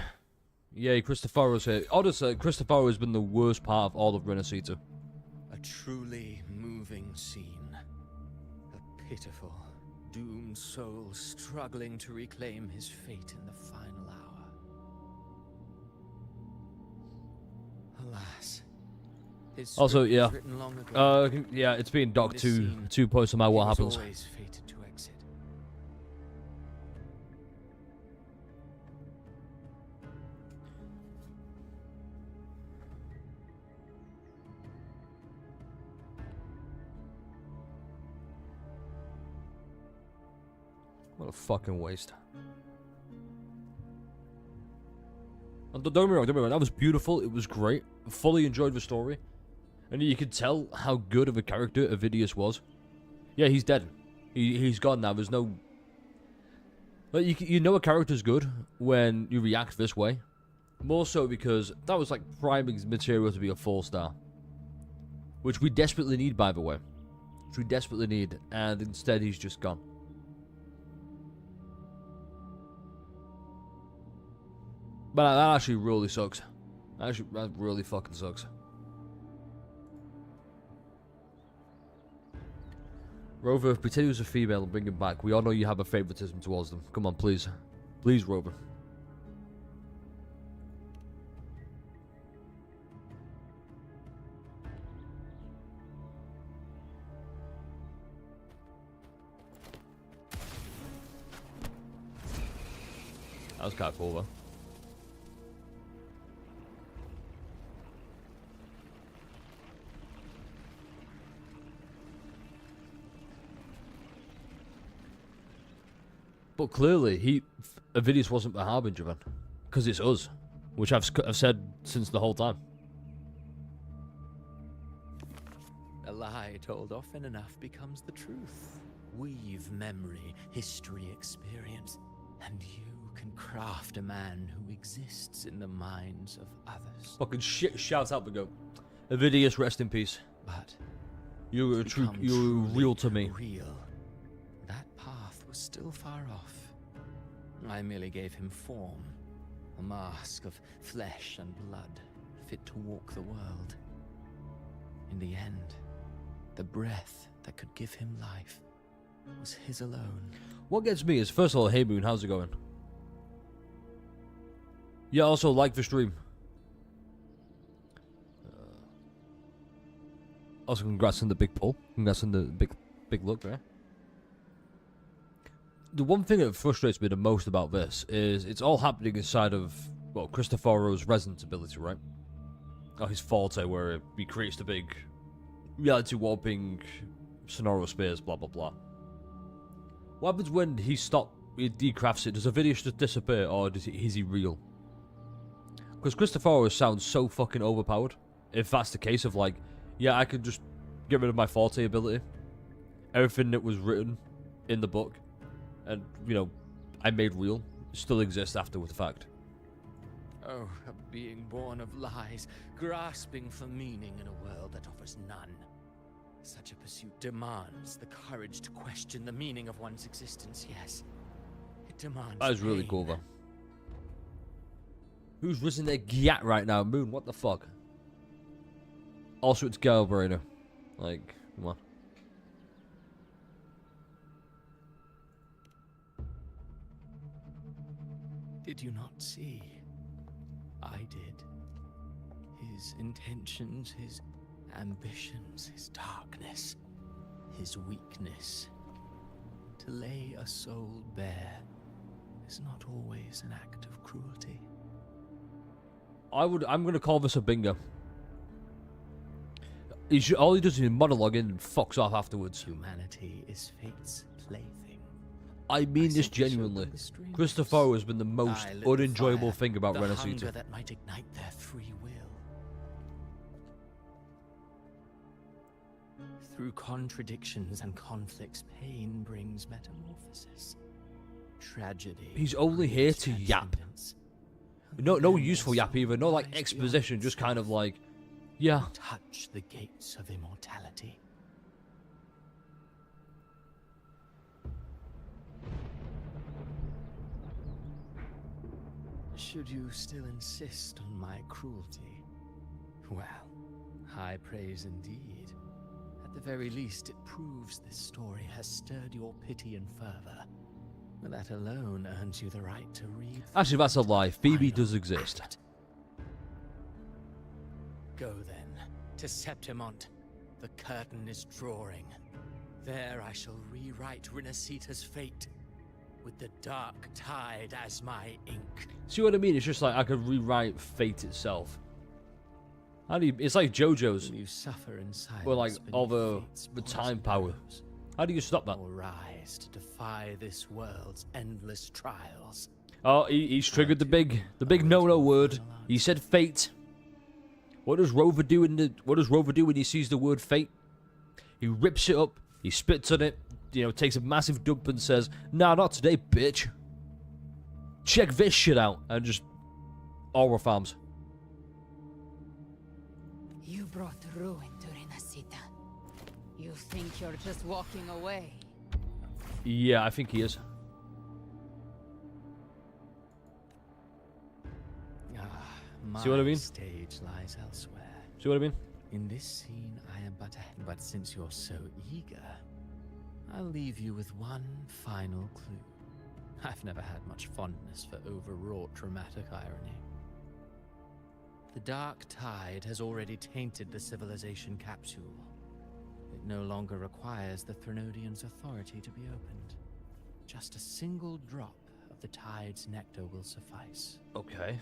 Yay, Christophero's here. Honestly, Christophero has been the worst part of all of Renacita. A truly moving scene. A pitiful, doomed soul struggling to reclaim his fate in the final hour. Alas. His Also, script yeah. was written long ago. Yeah, it's being docked This to scene, 2 posts no matter what he was happens. always fated to exit. What a fucking waste. And don't get me wrong, that was beautiful, it was great. Fully enjoyed the story. And you could tell how good of a character Avidius was. Yeah, he's dead. He's gone now, there's no... Like, you know a character's good when you react this way. More so because that was like prime material to be a 4-star. Which we desperately need, by the way. Which we desperately need, and instead he's just gone. But that actually really sucks. That really fucking sucks. Rover, pretend he was a female and bring him back. We all know you have a favoritism towards them. Come on, please. Please, Rover. That was kind of cool, though. But clearly, Avidius wasn't the Harbinger then. Because it's us. Which I've said since the whole time. A lie told often enough becomes the truth. Weave memory, history, experience, and you can craft a man who exists in the minds of others. Fucking shit, shout out the goat. Avidius, rest in peace. But you're real to me. Real. That path was still far off. I merely gave him form, a mask of flesh and blood, fit to walk the world. In the end, the breath that could give him life was his alone. What gets me is, first of all, hey Moon, how's it going? Yeah, also like the stream. Also, congrats on the big pull. Congrats on the big look there. The one thing that frustrates me the most about this is it's all happening inside of, well, Cristofero's resonance ability, right? Oh, his forte, where he creates the big reality warping Sonoro spears, blah blah blah. What happens when he decrafts it? Does Avidius just disappear, or is he real? Because Cristofero sounds so fucking overpowered. If that's the case of like, yeah, I could just get rid of my forte ability. Everything that was written in the book, and, you know, I made real, still exists after the fact. Oh, a being born of lies, grasping for meaning in a world that offers none. Such a pursuit demands the courage to question the meaning of one's existence, yes. It demands That is really pain. cool, though. Who's risen their gyat right now? Moon, what the fuck? Also, it's Galbrainer. Like, come on. Did you not see? I did. His intentions, his ambitions, his darkness, his weakness. To lay a soul bare is not always an act of cruelty. I'm gonna call this a bingo. all he does is monologue in and fucks off afterwards. Humanity is fate's plaything. I mean this genuinely. Christopher has been the most I lit the unenjoyable fire, thing about the Renaissance. hunger that might ignite their free will. Through contradictions and conflicts, pain brings metamorphosis. Tragedy. He's only here to yap. No useful yap either. No like exposition. Just kind of like, yeah. Touch the gates of immortality. Should you still insist on my cruelty? Well, high praise indeed. At the very least, it proves this story has stirred your pity and fervor. That alone earns you the right to read. Actually, that's a lie. Phoebe does exist. Go then to Septimont. The curtain is drawing. There I shall rewrite Renacita's fate, with the dark tide as my ink. See what I mean? It's just like I could rewrite fate itself. How do you? It's like JoJo's. You suffer in silence. Or like all the time power. How do you stop that? Or rise to defy this world's endless trials. Oh, he's triggered the big no-no word. He said fate. What does Rover do when he sees the word fate? He rips it up. He spits on it. Takes a massive dump and says, "Nah, not today, bitch. Check this shit out," and just aura farms. You brought ruin to Renacita. You think you're just walking away? Yeah, I think he is. See what I mean? Stage lies elsewhere. See what I mean? In this scene, I am but since you're so eager, I'll leave you with one final clue. I've never had much fondness for overwrought dramatic irony. The dark tide has already tainted the civilization capsule. It no longer requires the Threnodians' authority to be opened. Just a single drop of the tide's nectar will suffice. Okay.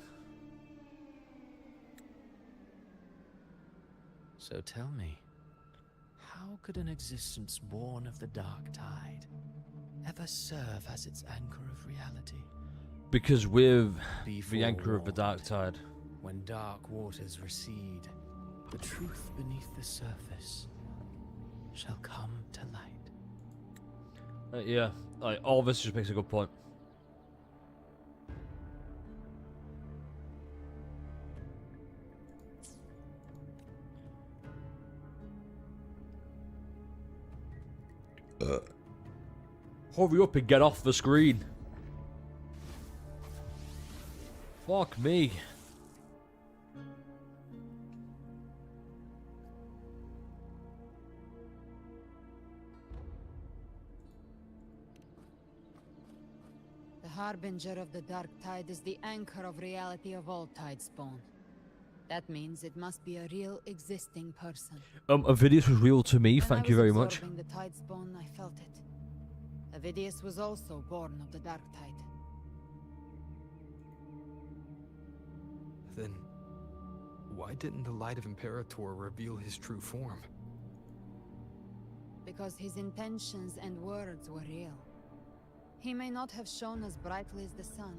So tell me, how could an existence born of the dark tide ever serve as its anchor of reality? Because we're Be the anchor of the dark forewarned. tide. When dark waters recede, the truth beneath the surface shall come to light. Yeah, all this just makes a good point. Hurry up and get off the screen. Fuck me. The harbinger of the dark tide is the anchor of reality of all Tidespawn. That means it must be a real existing person. Avidius was real to me, When thank I you was very much. absorbing the Tidespawn, I felt it. Avidius was also born of the dark tide. Then, why didn't the Light of Imperator reveal his true form? Because his intentions and words were real. He may not have shone as brightly as the sun,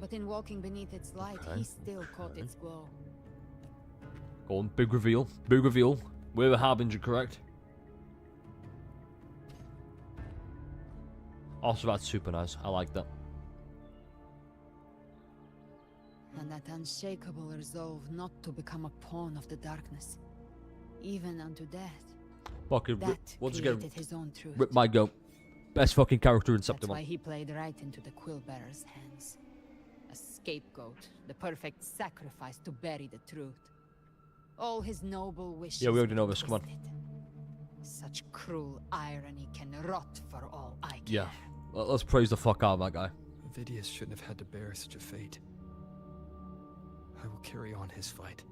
but in walking beneath its light, he still caught its glow. Go on, big reveal. Big reveal. We're the harbinger, correct? Also, that's super nice. I like that. And that unshakable resolve not to become a pawn of the darkness, even unto death. Fucking That once created again, his own truth. rip my goat. Best fucking character in That's why Septimon. he played right into the Quillbearer's hands. A scapegoat, the perfect sacrifice to bury the truth. All his noble wishes. Yeah, we already know were this. Come on. twisted. Such cruel irony can rot for all I care. Yeah. Let's praise the fuck out of that guy. Vidius shouldn't have had to bear such a fate. I will carry on his fight.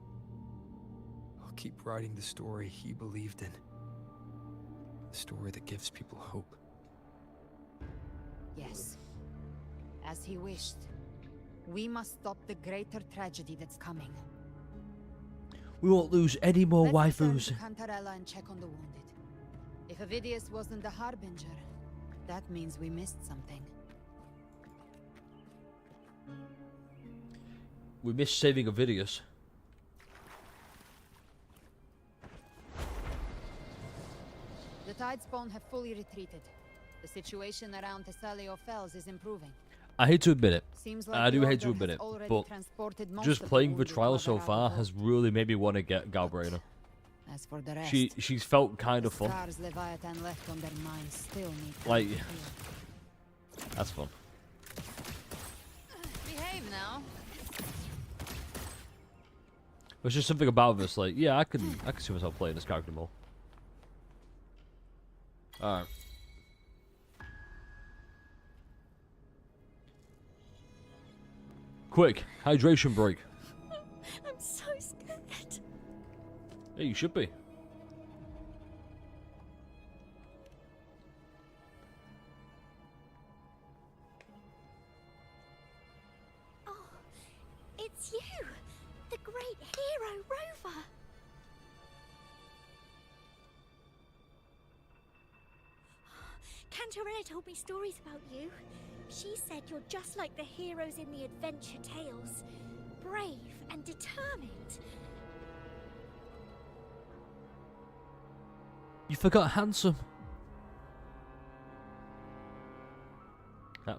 I'll keep writing the story he believed in. The story that gives people hope. Yes. As he wished. We must stop the greater tragedy that's coming. We won't lose any more Let's return waifus. to Cantarella and check on the wounded. If Avidius wasn't the Harbinger, that means we missed something. We missed saving Avidius. The Tidespawn have fully retreated. The situation around Thessalio Fells is improving. I hate to admit it. Seems like I do the hate to Order admit has it, already but transported most just of the playing the wounded trial so Mother far Alcohol. has really made me want to get Galbrainer. As for the rest, She's felt kind the of fun. scars Leviathan left on their minds still need to Like, be healed. that's fun. Behave now. There's just something about this, like, yeah, I can see myself playing this character more. Alright. Quick, hydration break. I'm so scared. Yeah, you should be. Oh, it's you, the great hero Rover. Cantarella told me stories about you. She said you're just like the heroes in the adventure tales. Brave and determined. You forgot handsome.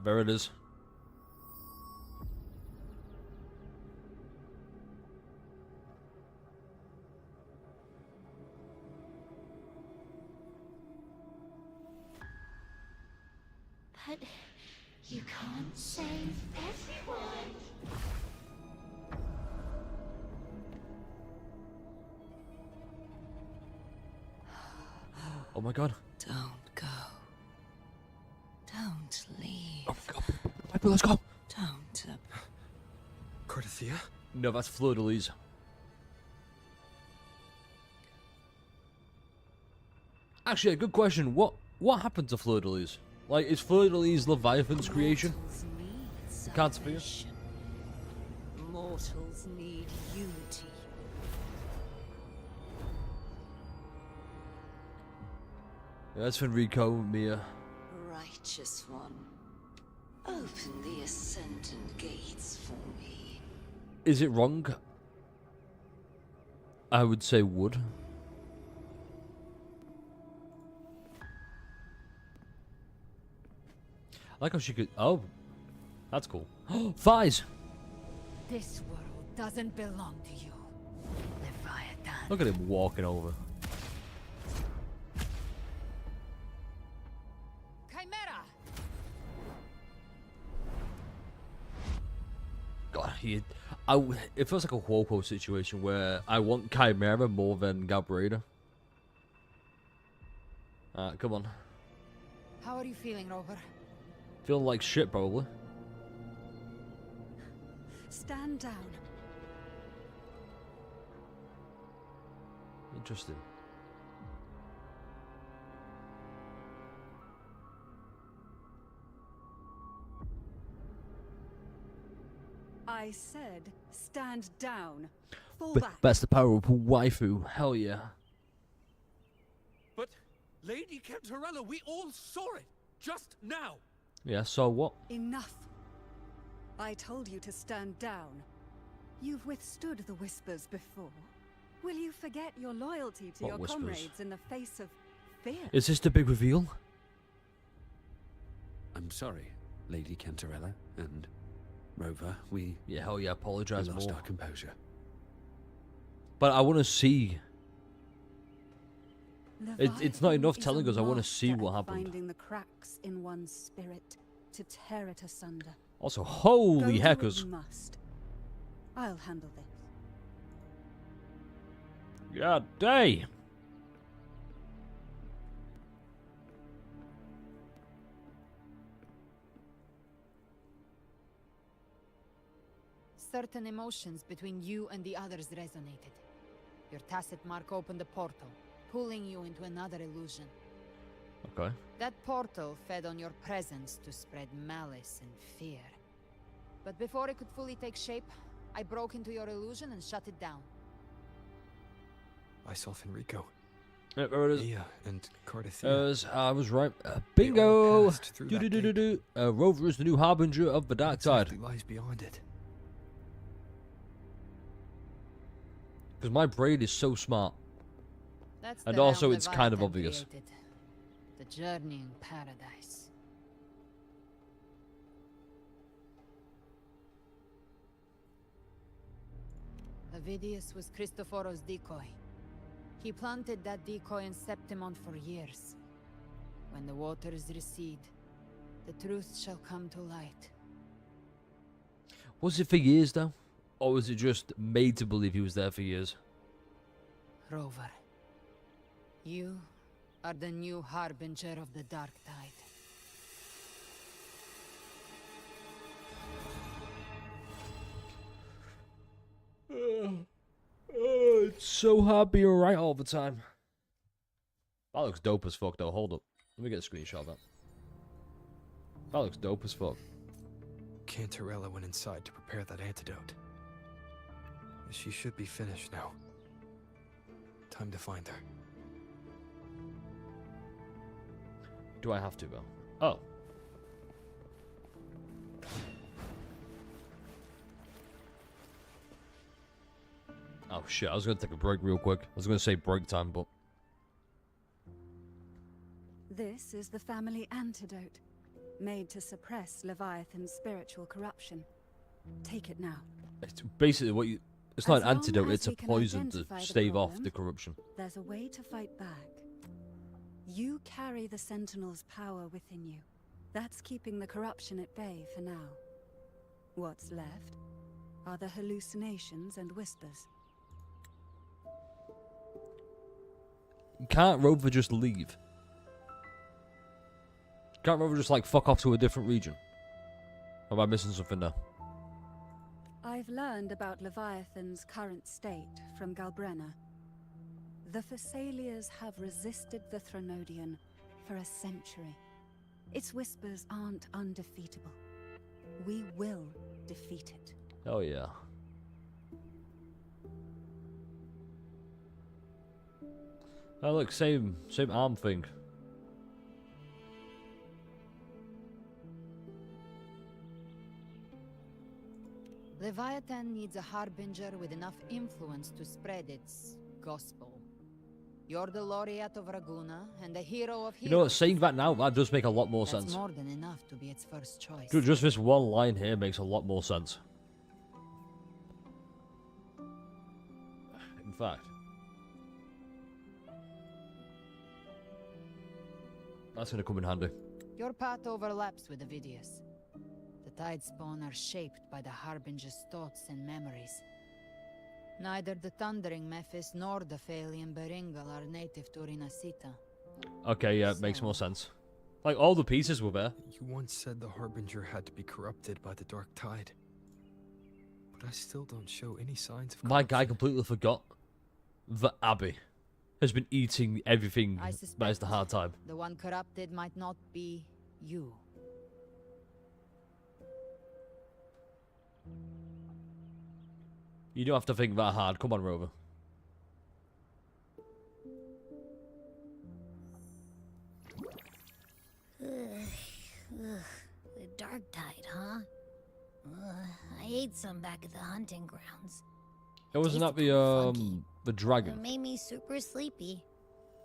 There it is. But you can't save everyone. Oh my god. Don't go. Don't leave. Oh god. Piper, let's go. Don't. Cordothea? No, that's Fleur-de-Lis. Actually, a good question. What happened to Fleur-de-Lis? Like, is Fleur-de-Lis Leviathan's creation? You can't speak it. Mortals need unity. Yeah, that's Fenrico, Mia. Righteous one, open the Ascendant gates for me. Is it wrong? I would say would. I like how she could. Oh, that's cool. Thighs. This world doesn't belong to you, Leviathan. Look at him walking over. Chimera. God, it feels like a Huopo situation where I want Chimera more than Galbrainer. Come on. How are you feeling, Rover? Feeling like shit, probably. Stand down. Interesting. I said, stand down. Fall But back. that's the power of waifu. Hell yeah. But, Lady Cantarella, we all saw it just now. Yeah, so what? Enough. I told you to stand down. You've withstood the whispers before. Will you forget your loyalty to What your whispers? comrades in the face of fear? Is this the big reveal? I'm sorry, Lady Cantarella and Rover. Yeah, hell yeah, apologize lost more. our composure. But I want to see. It's not Leviathan enough is telling a us. I want to see master what at happened. Finding the cracks in one's spirit to tear it asunder. Also, holy Go do what heckers. you must. I'll handle this. God dang. Certain emotions between you and the others resonated. Your tacit mark opened a portal, pulling you into another illusion. Okay. That portal fed on your presence to spread malice and fear. But before it could fully take shape, I broke into your illusion and shut it down. I saw Fenrico. Yep, there it is. Mia and Cardathia. I was right. They all Bingo! passed through that gate. Rover is the new harbinger of the dark side. Exactly lies beyond it. Because my brain is so smart. That's And the also realm it's kind of Leviathan obvious. created. The journeying paradise. Avidius was Cristoforo's decoy. He planted that decoy in Septimon for years. When the waters recede, the truth shall come to light. Was it for years though? Or was it just made to believe he was there for years? Rover, you are the new harbinger of the Dark Tide. It's so hard being right all the time. That looks dope as fuck though. Hold up. Let me get a screenshot of that. That looks dope as fuck. Cantarella went inside to prepare that antidote. She should be finished now. Time to find her. Do I have to though? Oh. Oh shit, I was gonna take a break real quick. I was gonna say break time, but... This is the family antidote, made to suppress Leviathan's spiritual corruption. Take it now. It's basically what you... It's not As an long antidote, as it's a we can poison to identify the stave off problem, the corruption. There's a way to fight back. You carry the Sentinel's power within you. That's keeping the corruption at bay for now. What's left are the hallucinations and whispers. Can't Rover just leave? Can't Rover just like fuck off to a different region? Or am I missing something there? I've learned about Leviathan's current state from Galbrenna. The Thessalias have resisted the Threnodian for a century. Its whispers aren't undefeatable. We will defeat it. Oh yeah. Oh look, same arm thing. Leviathan needs a harbinger with enough influence to spread its gospel. You're the laureate of Raguna and the hero of heroes. You know what, saying that now, that does make a lot more That's sense. more than enough to be its first choice. Just this one line here makes a lot more sense. In fact. That's gonna come in handy. Your path overlaps with Avidius. The Tidespawn are shaped by the Harbinger's thoughts and memories. Neither the Thundering Mephis nor the Phalian Beringal are native to Rinasita. Okay, yeah, it makes more sense. Like, all the pieces were there. You once said the Harbinger had to be corrupted by the Dark Tide. But I still don't show any signs of My guy completely forgot that Abby has been eating everything I that is the hard time. The one corrupted might not be you. You don't have to think that hard. Come on, Rover. The Dark Tide, huh? I ate some back at the hunting grounds. It wasn't that the It dragon made me super sleepy.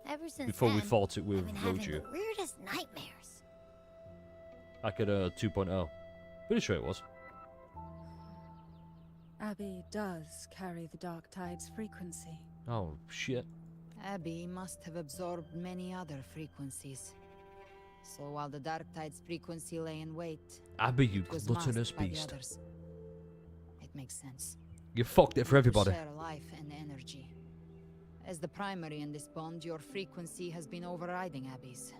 Ever since before we then, fought it with I've been having Roju the weirdest nightmares. back at 2.0. Pretty sure it was. Abby does carry the Dark Tide's frequency. Oh shit. Abby must have absorbed many other frequencies. So while the Dark Tide's frequency lay in wait, Abby, you it was gluttonous masked by the beast. others. It makes sense. You fucked it for everybody. Share life and energy. As the primary in this bond, your frequency has been overriding Abby's.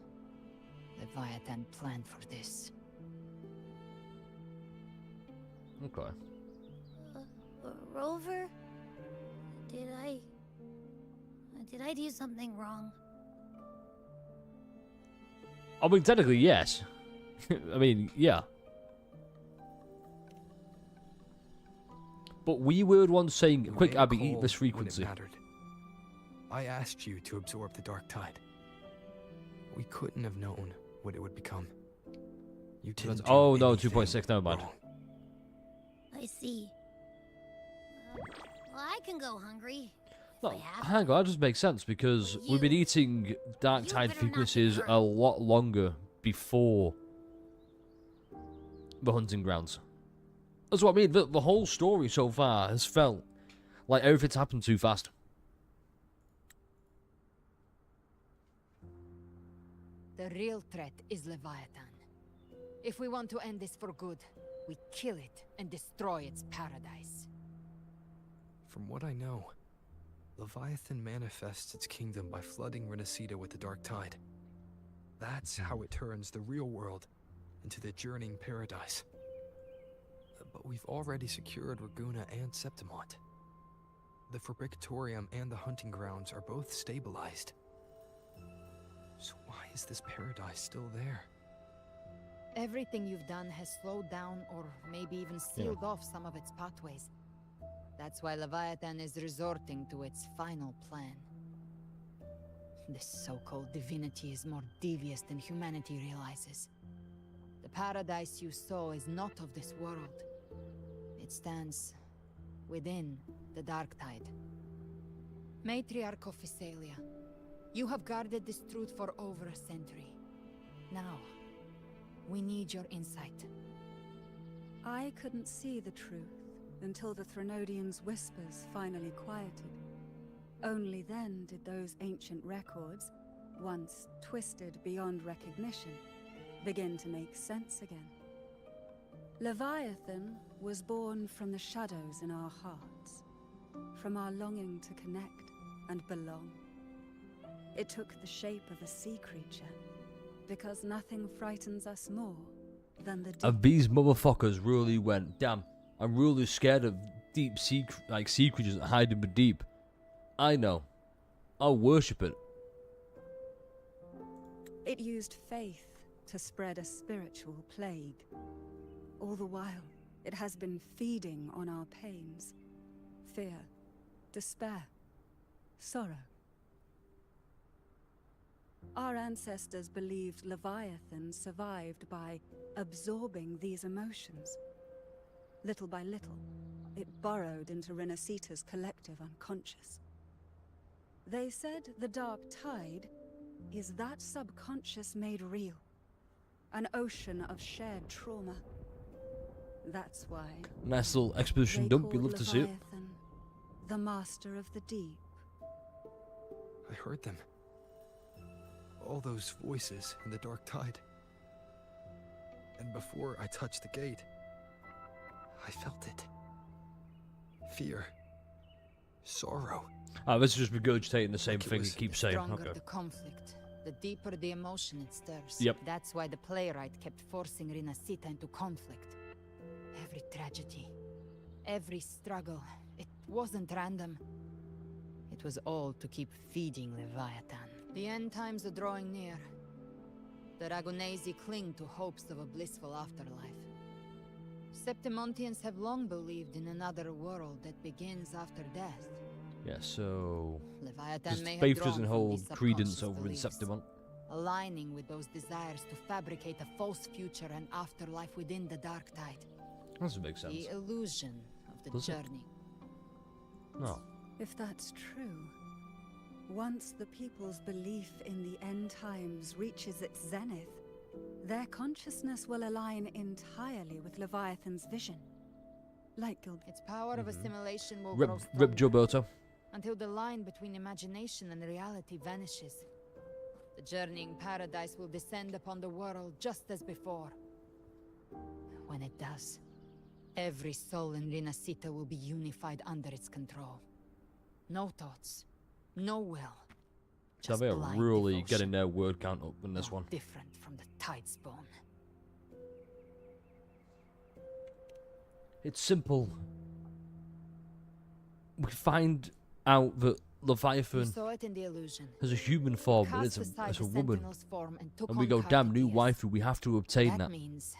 Leviathan planned for this. Okay. Rover? Did I do something wrong? I mean, technically, yes. I mean, yeah. But we were the ones saying, You quick, may Abby, call eat this when it frequency. mattered. I asked you to absorb the Dark Tide. We couldn't have known what it would become. You didn't do Oh no, anything 2.6, never mind. wrong. I see. Well, I can go hungry. No, hang on, that doesn't make sense because we've been eating Dark Tide frequencies a lot longer before the hunting grounds. That's what I mean. The whole story so far has felt like everything's happened too fast. The real threat is Leviathan. If we want to end this for good, we kill it and destroy its paradise. From what I know, Leviathan manifests its kingdom by flooding Renacita with the Dark Tide. That's how it turns the real world into the journeying paradise. But we've already secured Raguna and Septimont. The Fabricatorium and the hunting grounds are both stabilized. So why is this paradise still there? Everything you've done has slowed down or maybe even sealed off some of its pathways. That's why Leviathan is resorting to its final plan. This so-called divinity is more devious than humanity realizes. The paradise you saw is not of this world. It stands within the Dark Tide. Matriarch of Physalia, you have guarded this truth for over a century. Now, we need your insight. I couldn't see the truth until the Threnodians' whispers finally quieted. Only then did those ancient records, once twisted beyond recognition, begin to make sense again. Leviathan was born from the shadows in our hearts, from our longing to connect and belong. It took the shape of a sea creature, because nothing frightens us more than the deep. And these motherfuckers really went, damn, I'm really scared of deep sea, like sea creatures that hide in the deep. I know. I'll worship it. It used faith to spread a spiritual plague. All the while, it has been feeding on our pains. Fear, despair, sorrow. Our ancestors believed Leviathan survived by absorbing these emotions. Little by little, it burrowed into Renacita's collective unconscious. They said the Dark Tide is that subconscious made real. An ocean of shared trauma. That's why... Nice little exposition dump, you'd love to see it. Leviathan, the master of the deep. I heard them. All those voices in the Dark Tide. And before I touched the gate, I felt it. Fear. Sorrow. This is just regurgitating the same thing you keep saying. The stronger Okay. the conflict, the deeper the emotion it stirs. Yep. That's why the playwright kept forcing Renacita into conflict. Every tragedy, every struggle, it wasn't random. It was all to keep feeding Leviathan. The end times are drawing near. The Ragonesi cling to hopes of a blissful afterlife. Septimontians have long believed in another world that begins after death. Yeah, so... Leviathan may have faith drawn doesn't from hold these credence subconscious over in beliefs, Septimont. aligning with those desires to fabricate a false future and afterlife within the Dark Tide. That doesn't make sense. The illusion of the Does it? journey. No. If that's true, once the people's belief in the end times reaches its zenith, their consciousness will align entirely with Leviathan's vision. Like Its power of assimilation will Rip, grow Rip stronger Gilberto. until the line between imagination and reality vanishes. The journeying paradise will descend upon the world just as before. When it does, every soul in Renacita will be unified under its control. No thoughts, no will. So Just they're blind really devotion. getting their word count up in this one. Different from the Tidespawn. It's simple. We find out that We Leviathan saw it in the illusion. has a human form, but Cast it's aside a the woman. Sentinel's form and took And we on go, damn, new Carthaginius. waifu, we have to obtain That that. means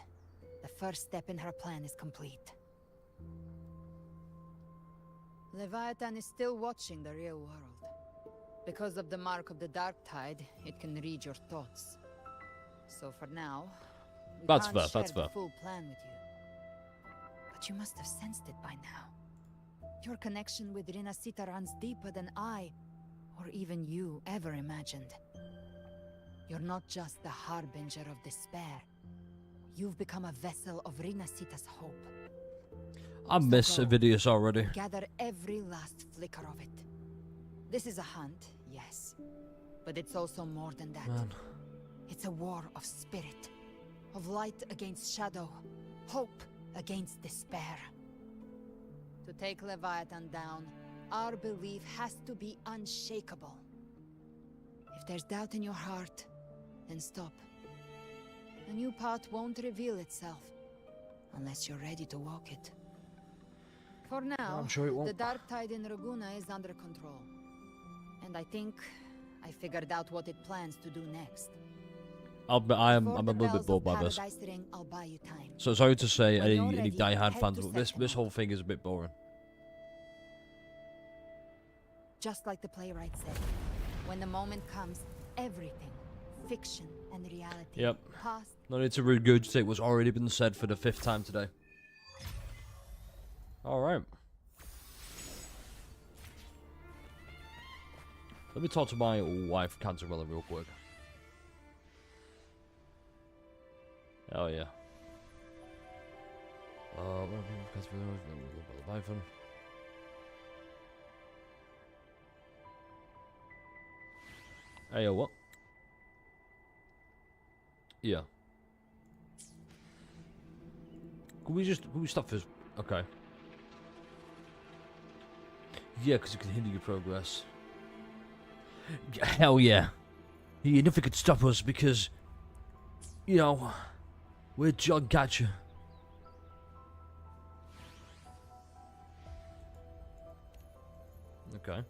the first step in her plan is complete. Leviathan is still watching the real world. Because of the mark of the Dark Tide, it can read your thoughts. So for now, we That's can't fair, share that's the fair. full plan with you. But you must have sensed it by now. Your connection with Rina Sita runs deeper than I, or even you, ever imagined. You're not just the harbinger of despair. You've become a vessel of Rina Sita's hope. I miss Avidius already. Gather every last flicker of it. This is a hunt, yes. But it's also more than that. Man. It's a war of spirit. Of light against shadow. Hope against despair. To take Leviathan down, our belief has to be unshakable. If there's doubt in your heart, then stop. A new path won't reveal itself. Unless you're ready to walk it. For now, I'm sure it won't. the Dark Tide in Raguna is under control. And I think I figured out what it plans to do next. I'm Before a the little bit bells bored of by this. Paradise Ring, I'll buy you time. So sorry to say, When you're any ready, die-hard head fans, to but this whole thing is a bit boring. Just like the playwright said, when the moment comes, everything, fiction and reality, Yep. past, No need to regurgitate what's already been said for the 5th time today. Alright. Let me talk to my wife, Cantarella, real quick. Oh yeah. Leviathan. Hey, what? Yeah. Can we stop this? Okay. Yeah, because it can hinder your progress. Hell yeah. Nothing could stop us because, you know, we're John Catcher. Okay.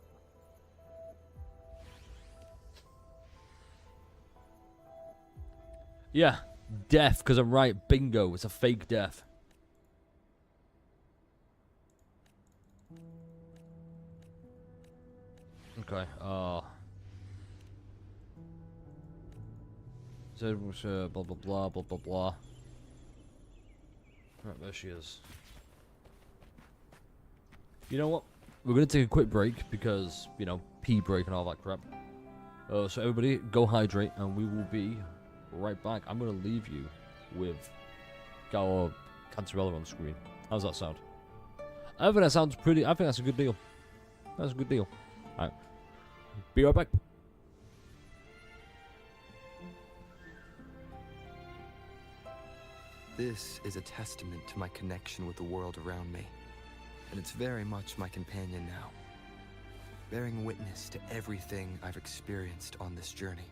Yeah, death, because I'm right. Bingo, it's a fake death. Okay, so, blah, blah, blah, blah, blah, blah. Right, there she is. You know what? We're going to take a quick break because, you know, pee break and all that crap. So everybody, go hydrate, and we will be right back. I'm going to leave you with our Cantarella on screen. How's that sound? I think that sounds pretty... I think that's a good deal. That's a good deal. Alright. Be right back. This is a testament to my connection with the world around me, and it's very much my companion now, bearing witness to everything I've experienced on this journey.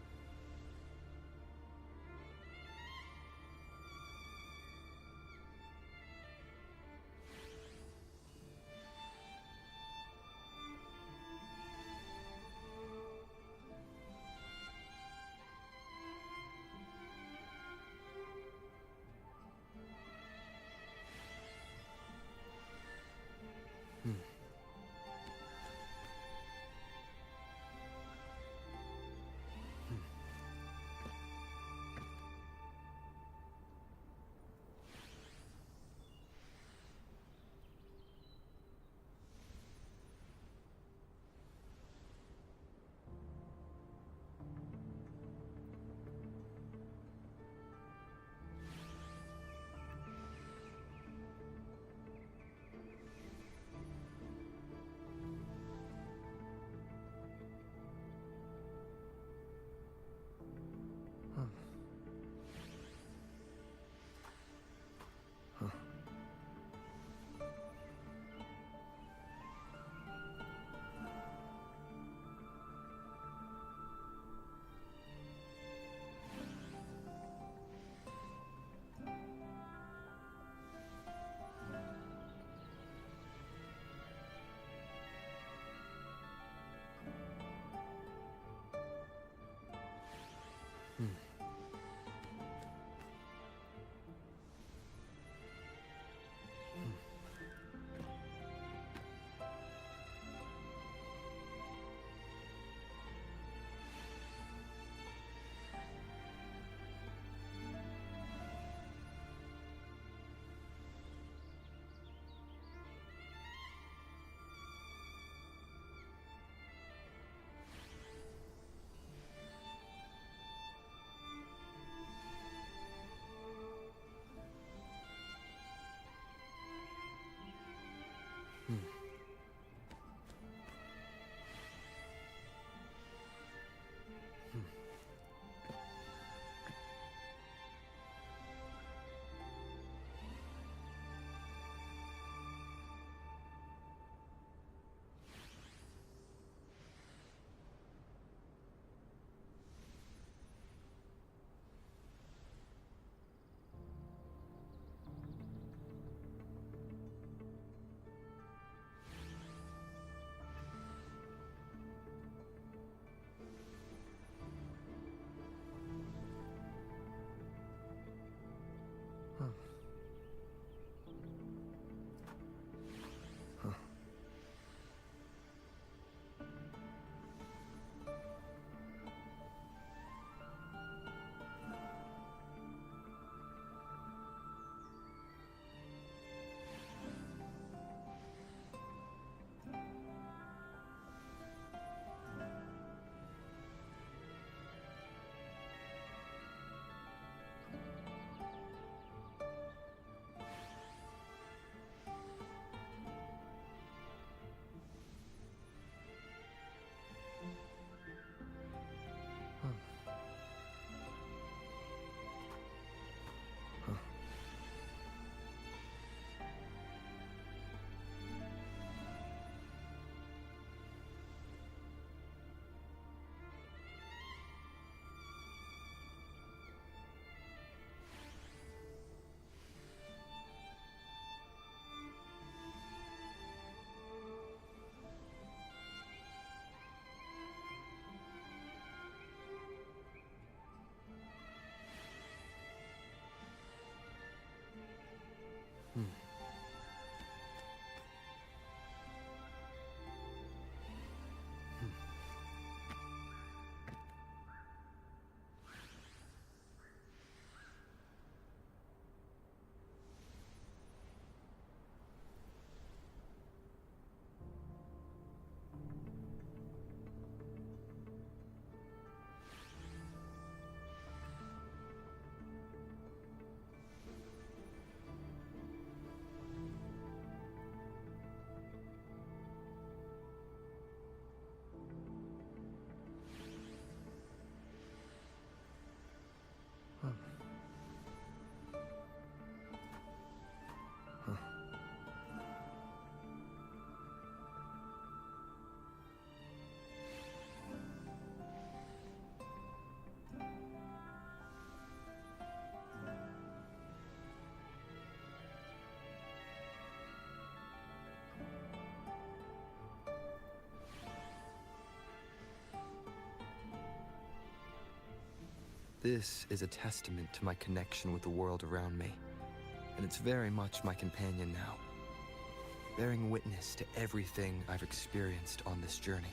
This is a testament to my connection with the world around me, and it's very much my companion now, bearing witness to everything I've experienced on this journey.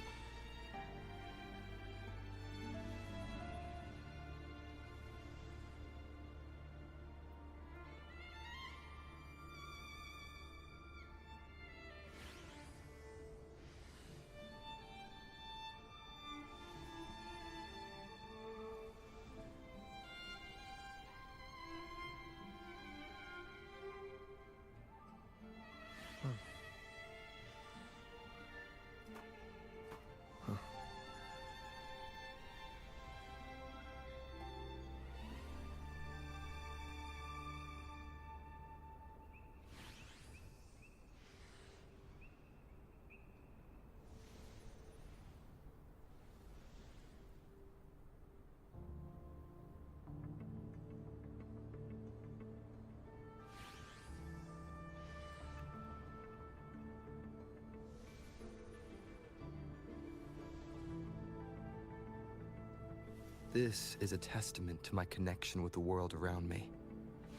This is a testament to my connection with the world around me,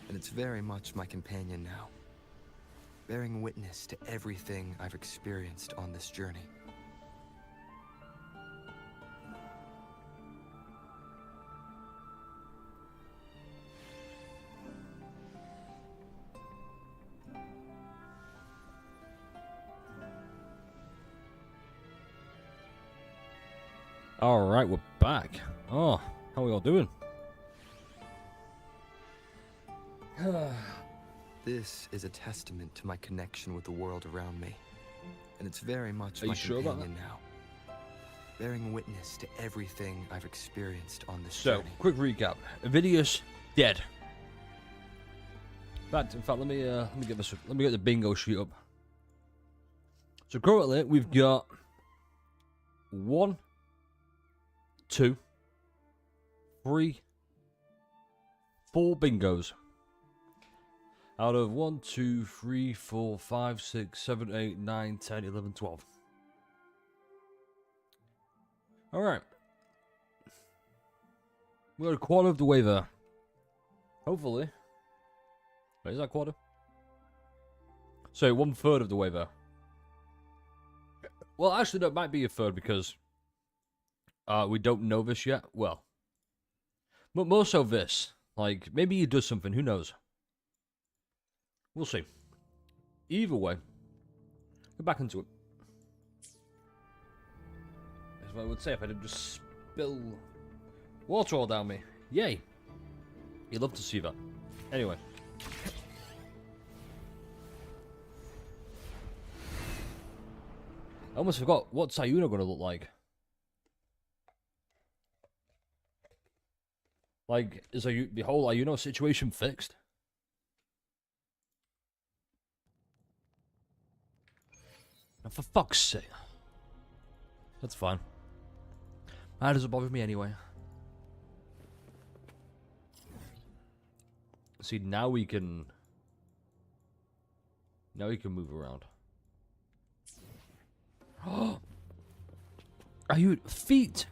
and it's very much my companion now, bearing witness to everything I've experienced on this journey. Alright, we're back. Oh, how are we all doing? This is a testament to my connection with the world around me, and it's very much Are my you sure about companion now, bearing witness to everything I've experienced on this So, journey. quick recap. Avidius dead. In fact, let me get the bingo sheet up. So currently we've got 1, 2, 3, 4 bingos. Out of 1, 2, 3, 4, 5, 6, 7, 8, 9, 10, 11, 12. Alright. We got a quarter of the way there. Hopefully. Wait, is that quarter? So 1/3 of the way there. Well, actually, that might be a third because we don't know this yet. Well, but more so this. Like, maybe he does something. Who knows? We'll see. Either way, get back into it. That's what I would say if I didn't just spill water all down me. Yay. You'd love to see that. Anyway. I almost forgot what's Sayuna going to look like. Like, is the whole Ayuno situation fixed? And for fuck's sake. That's fine. That doesn't bother me anyway. See, now we can move around. Are you feet?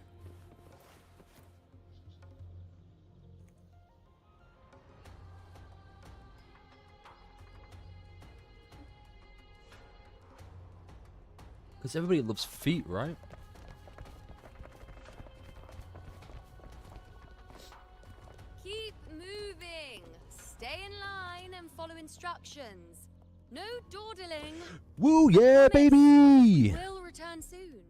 Because everybody loves feet, right? Keep moving. Stay in line and follow instructions. No dawdling. Woo, yeah, baby! We'll return soon.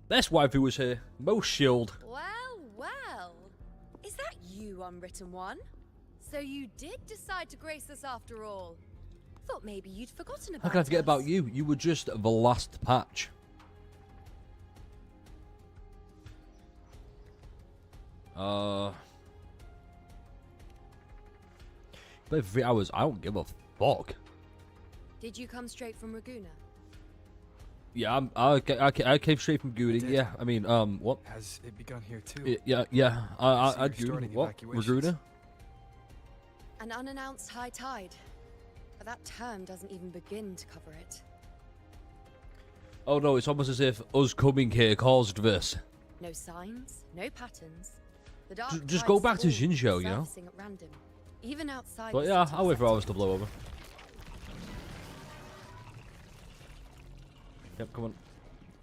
Best waifu was here. Most shield. Well, well. Is that you, Unwritten One? So you did decide to grace us after all. Thought maybe you'd forgotten about How can I forget us. about you? You were just the last patch. Play for 3 hours. I don't give a fuck. Did you come straight from Raguna? Yeah, I came straight from Goody. Yeah, I mean, what? Has it begun here too? Yeah. I you're Goody. starting What? evacuations. Raguna? An unannounced high tide. But that term doesn't even begin to cover it. Oh no, it's almost as if us coming here caused this. No signs, no patterns. The dark Just tide's go back to all Xinjiao, you know? surfacing at random, even outside. But the yeah, city I'll wait for center. ours to blow over. Yep, come on.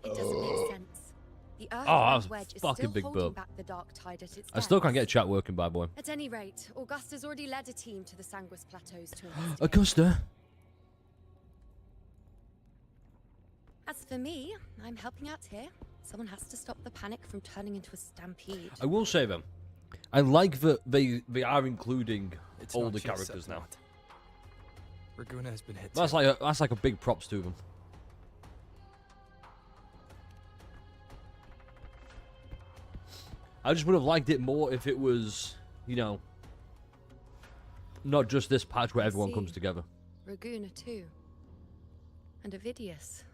It doesn't make sense. The Oh, Earth that was a wedge is fucking still big holding burp. back the dark tide at its I still depths. can't get chat working, by the way. At any rate, Augusta's already led a team to the Sanguis Plateaus to investigate. Augusta. As for me, I'm helping out here. Someone has to stop the panic from turning into a stampede. I will say them. I like that they are including It's not older just characters now. Raguna has been hit. That's too. like a big props to them. I just would have liked it more if it was, you know, not just this patch where everyone comes See. together. Raguna too. And Avidius.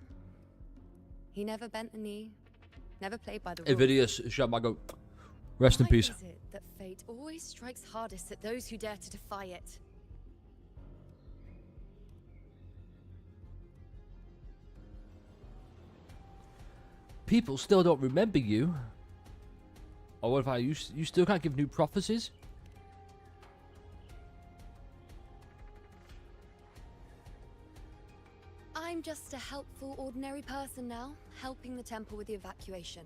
He never bent a knee, never played by the rules. Avidius, Shabago, rest in Why peace. is it that fate always strikes hardest at those who dare to defy it? People still don't remember you. Or what if you still can't give new prophecies? I'm just a helpful, ordinary person now, helping the temple with the evacuation.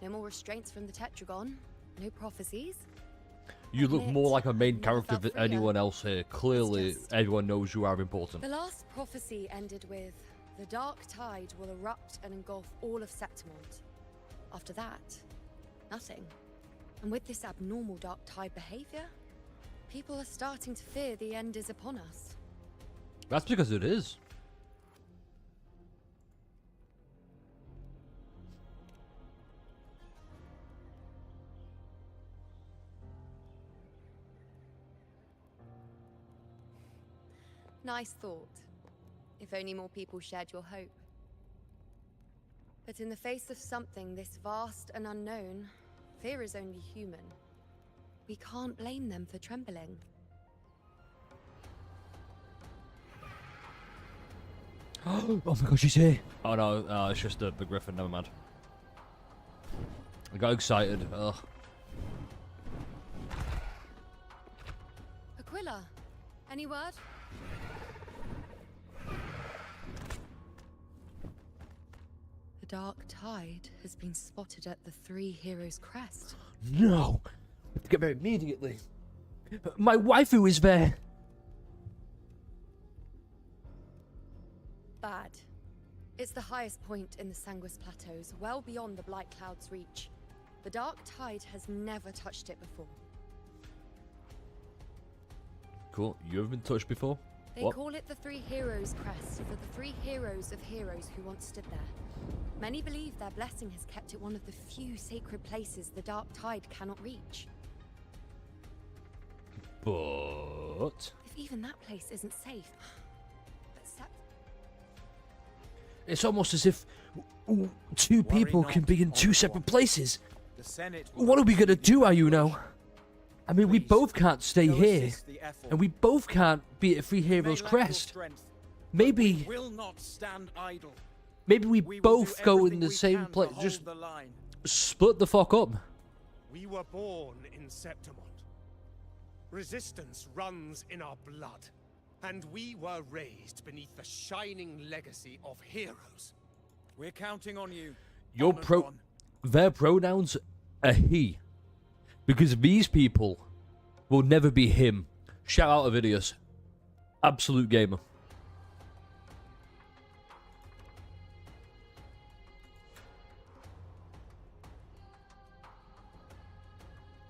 No more restraints from the Tetragon, no prophecies. You look more like a main never character felt than freer. anyone else here. Clearly, everyone knows you are important. The last prophecy ended with, the dark tide will erupt and engulf all of Septimont. After that, nothing. And with this abnormal dark tide behavior, people are starting to fear the end is upon us. That's because it is. Nice thought. If only more people shared your hope. But in the face of something this vast and unknown, fear is only human. We can't blame them for trembling. Oh my god, she's here. Oh no, it's just the griffin, never mind. I got excited. Ugh. Aquila, any word? The dark tide has been spotted at the Three Heroes Crest. No! We have to get there immediately. My waifu is there! Bad. It's the highest point in the Sanguis Plateaus, well beyond the Blight Cloud's reach. The dark tide has never touched it before. Cool. You ever been touched before? They call it the Three Heroes Crest for the three heroes of heroes who once stood there. Many believe their blessing has kept it one of the few sacred places the dark tide cannot reach. But... If even that place isn't safe. But it's almost as if two people can be in two separate places. The Senate. What are we gonna do, Ayuno? I mean, we both can't stay here. And we both can't be at Three Heroes Crest. Maybe... Will not stand idle. Maybe we will both do go everything in the we same can to place. hold Just the line. split the fuck up. We were born in Septimont. Resistance runs in our blood. And we were raised beneath the shining legacy of heroes. We're counting on you. Their pronouns are he. Because these people will never be him. Shout out Avidius. Absolute gamer.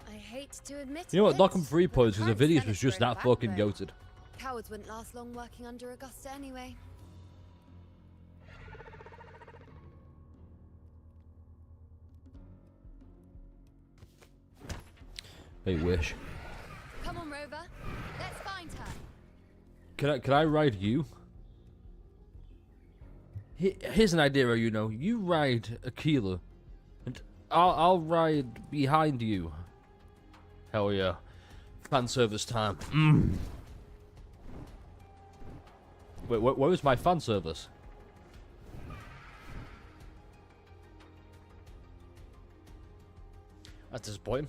I hate to admit You know what? it, Knock him 3 but points the because current Avidius was senator just in that the fucking back row. goated. Cowards wouldn't last long working under Augusta anyway. They wish. Come on, Rover. Let's find her. Can I ride you? Here's an idea, you know. You ride Aquila, and I'll ride behind you. Hell yeah. Fan service time. Wait, where was my fan service? That's disappointing.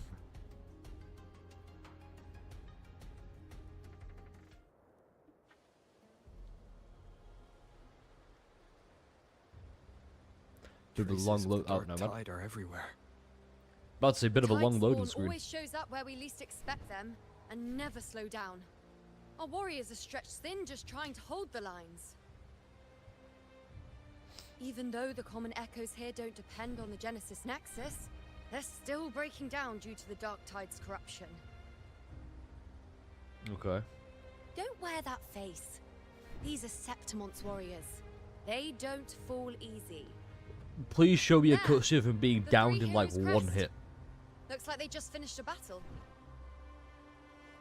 Bit of a long load out now, man. Tide are everywhere. About to say, bit of a long Tide loading spawn screen. always shows up where we least expect them, and never slow down. Our warriors are stretched thin just trying to hold the lines. Even though the common echoes here don't depend on the Genesis Nexus, they're still breaking down due to the Dark Tide's corruption. Okay. Don't wear that face. These are Septimon's warriors. They don't fall easy. Please show me a There, cutscene of him being the downed three in like heroes' one crest. hit. Looks like they just finished a battle.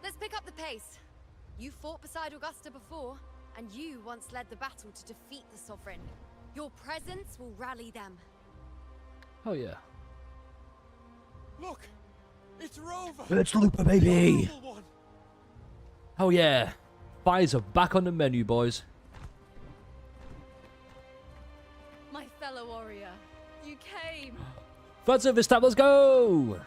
Let's pick up the pace. You fought beside Augusta before, and you once led the battle to defeat the Sovereign. Your presence will rally them. Oh yeah. Look! It's Rover! It's Looper, baby! The noble one. Oh yeah. Fires are back on the menu, boys. My fellow warrior, you came. Fan service time, let's go!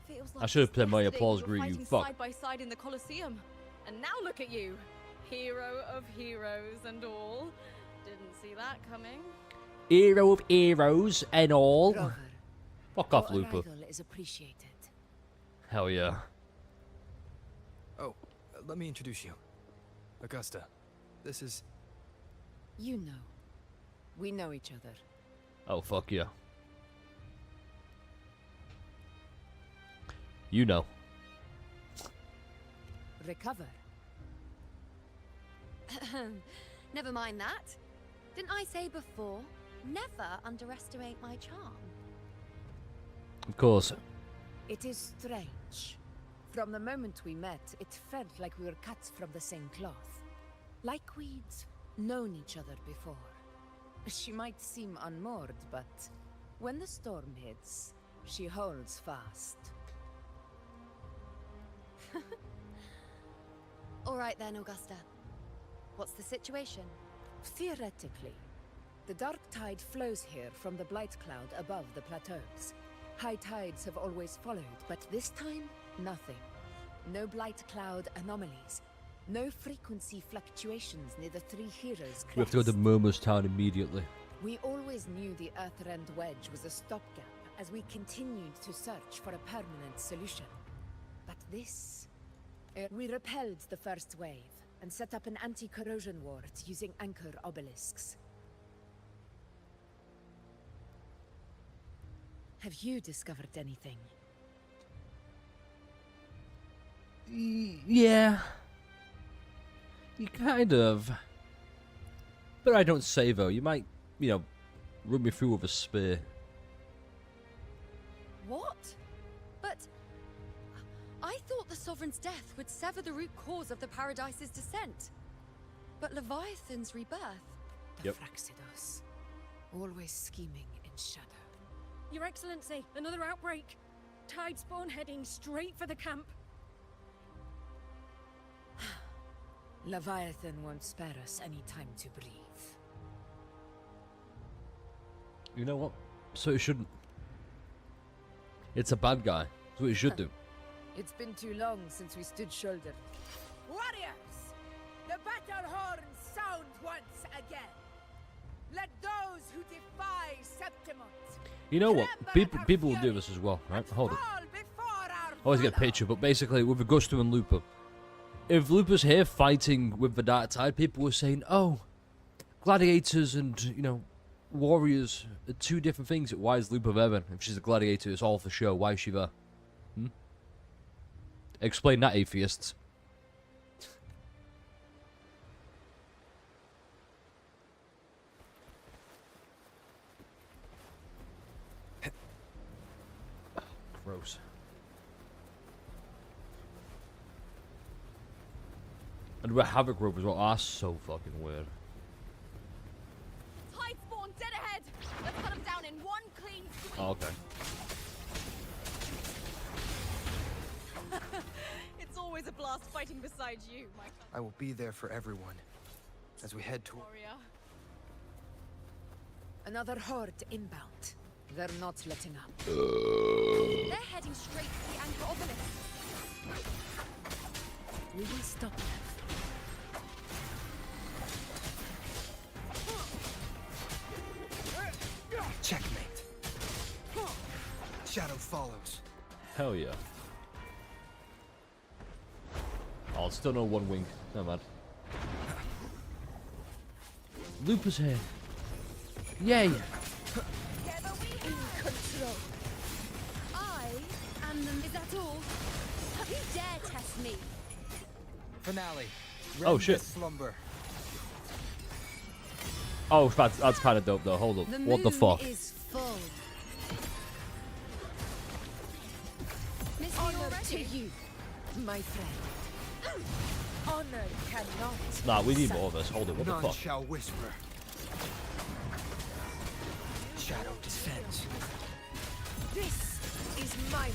Feels I should have played my yesterday applause we were greet, you fighting fuck. side by side in the Colosseum, and now look at you, hero of heroes and all. Didn't see that coming. Hero of heroes and all. Rover, Fuck off, your Looper. arrival is appreciated. Hell yeah. Oh, let me introduce you. Augusta, this is... You know. We know each other. Oh, fuck yeah. You know. Recover. Never mind that. Didn't I say before, never underestimate my charm? Of course. It is strange. From the moment we met, it felt like we were cut from the same cloth. Like we'd known each other before. She might seem unmoored, but when the storm hits, she holds fast. All right then, Augusta. What's the situation? Theoretically, the dark tide flows here from the blight cloud above the plateaus. High tides have always followed, but this time, nothing. No blight cloud anomalies. No frequency fluctuations near the Three Heroes' We have to go to crest. Murmur's Town immediately. We always knew the Earthrend Wedge was a stopgap as we continued to search for a permanent solution. But this... we repelled the first wave and set up an anti-corrosion ward using anchor obelisks. Have you discovered anything? Yeah. You kind of. But I don't say though. You might, run me through with a spear. What? But... I thought the Sovereign's death would sever the root cause of the Paradise's descent. But Leviathan's rebirth... The Yep. Fraxidos. Always scheming in shadow. Your Excellency, another outbreak. Tide spawn heading straight for the camp. Leviathan won't spare us any time to breathe. You know what? So it shouldn't. It's a bad guy. That's what it should do. It's been too long since we stood shoulder. Warriors! The battle horn sound once again. Let those who defy Septimont You know what? People will do this as well, right? Hold it. I always get a picture, but basically with Augusta and Looper. If Looper's here fighting with the Dark Tide, people were saying, oh, gladiators and, warriors are two different things. Why is Looper there? If she's a gladiator, it's all for show. Why is she there? Explain that, atheists. Gross. And we're Havoc Rope as well. Ah, so fucking weird. Tide spawn dead ahead. Let's cut them down in one clean sweep. Oh, okay. It's always a blast fighting beside you, my I will be there for everyone as we head toward... warrior. Another horde inbound. They're not letting up. They're heading straight for the Anchor Obelisk. We will stop them. Checkmate. Shadow follows. Hell yeah. Oh, still no one wing. No bad. Lupus here. Yay! In control. I am the... Is that all? You dare test me? Finale. Oh, Rend shit. this Slumber. Oh, that's kind of dope though. Hold up. What the fuck? Is full. Miss me Honor already? to you, my friend. Honor cannot. Nah, we need more of this. Hold up. What the None fuck? shall whisper. Shadow descends. This is mine.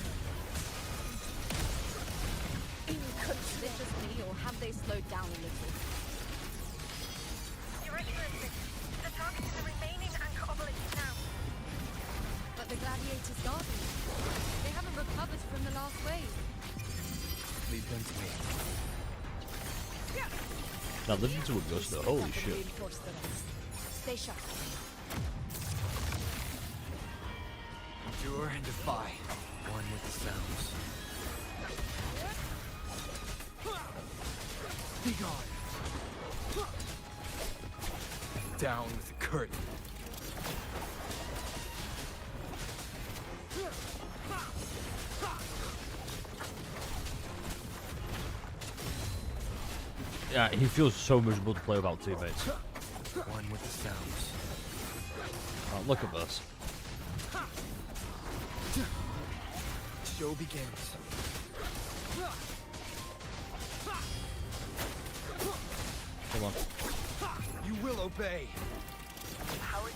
In control. This just me, or have they slowed down a little? Your Excellency, the target is the remaining Anchor Obelisk now. But the gladiators garden. They haven't recovered from the last wave. Lead them to me. Now listen to Augusta. Holy shit. Reinforce the rest. Stay sharp. Endure and defy. One with the sounds. Be gone. Down with the curtain. Yeah, he feels so miserable to play without teammates. One with the sounds. Oh, look at this. Show begins. Come on. You will obey.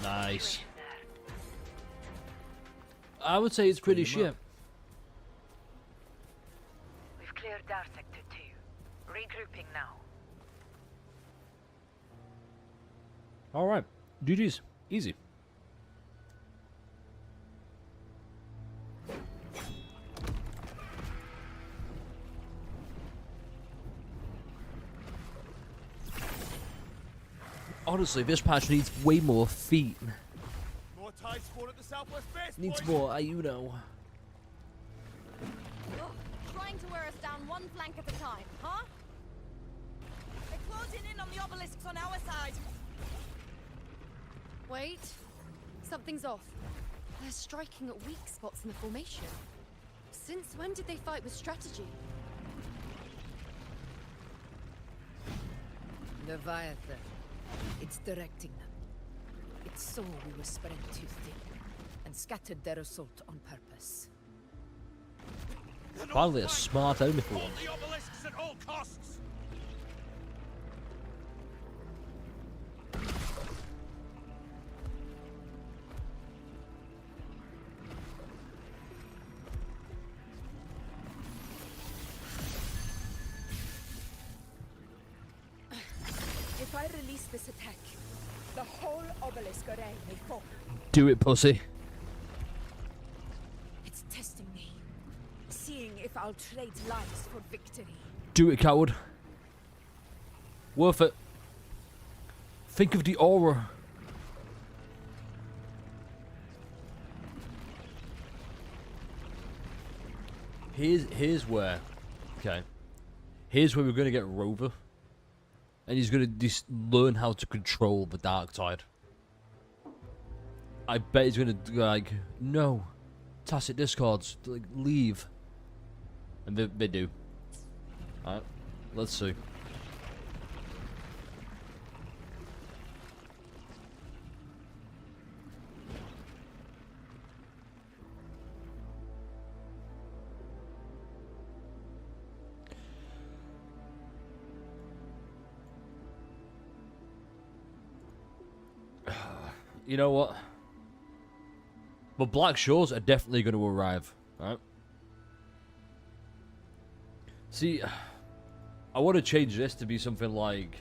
Nice. I would say it's pretty shit. We've cleared Dar Sector 2. Regrouping now. Alright. GG's. Easy. Honestly, this patch needs way more feet. More tide spawn at the southwest base. Needs boys. more, you know. Ugh, trying to wear us down one flank at a time, huh? They're closing in on the obelisks on our side. Wait. Something's off. They're striking at weak spots in the formation. Since when did they fight with strategy? Leviathan. It's directing them. It saw we were spread too thin and scattered their assault on purpose. Finally, a smart enemy for Hold once. the obelisks at all costs. If I release this attack, the whole obelisk array may fall. Do it, pussy. It's testing me, seeing if I'll trade lives for victory. Do it, coward. Worth it. Think of the aura. Here's where, okay. Here's where we're gonna get Rover, and he's gonna just learn how to control the dark tide. I bet he's gonna like, no, tacit discards, like leave, and they do. All right, let's see. You know what? But Black Shores are definitely going to arrive, right? See, I want to change this to be something like...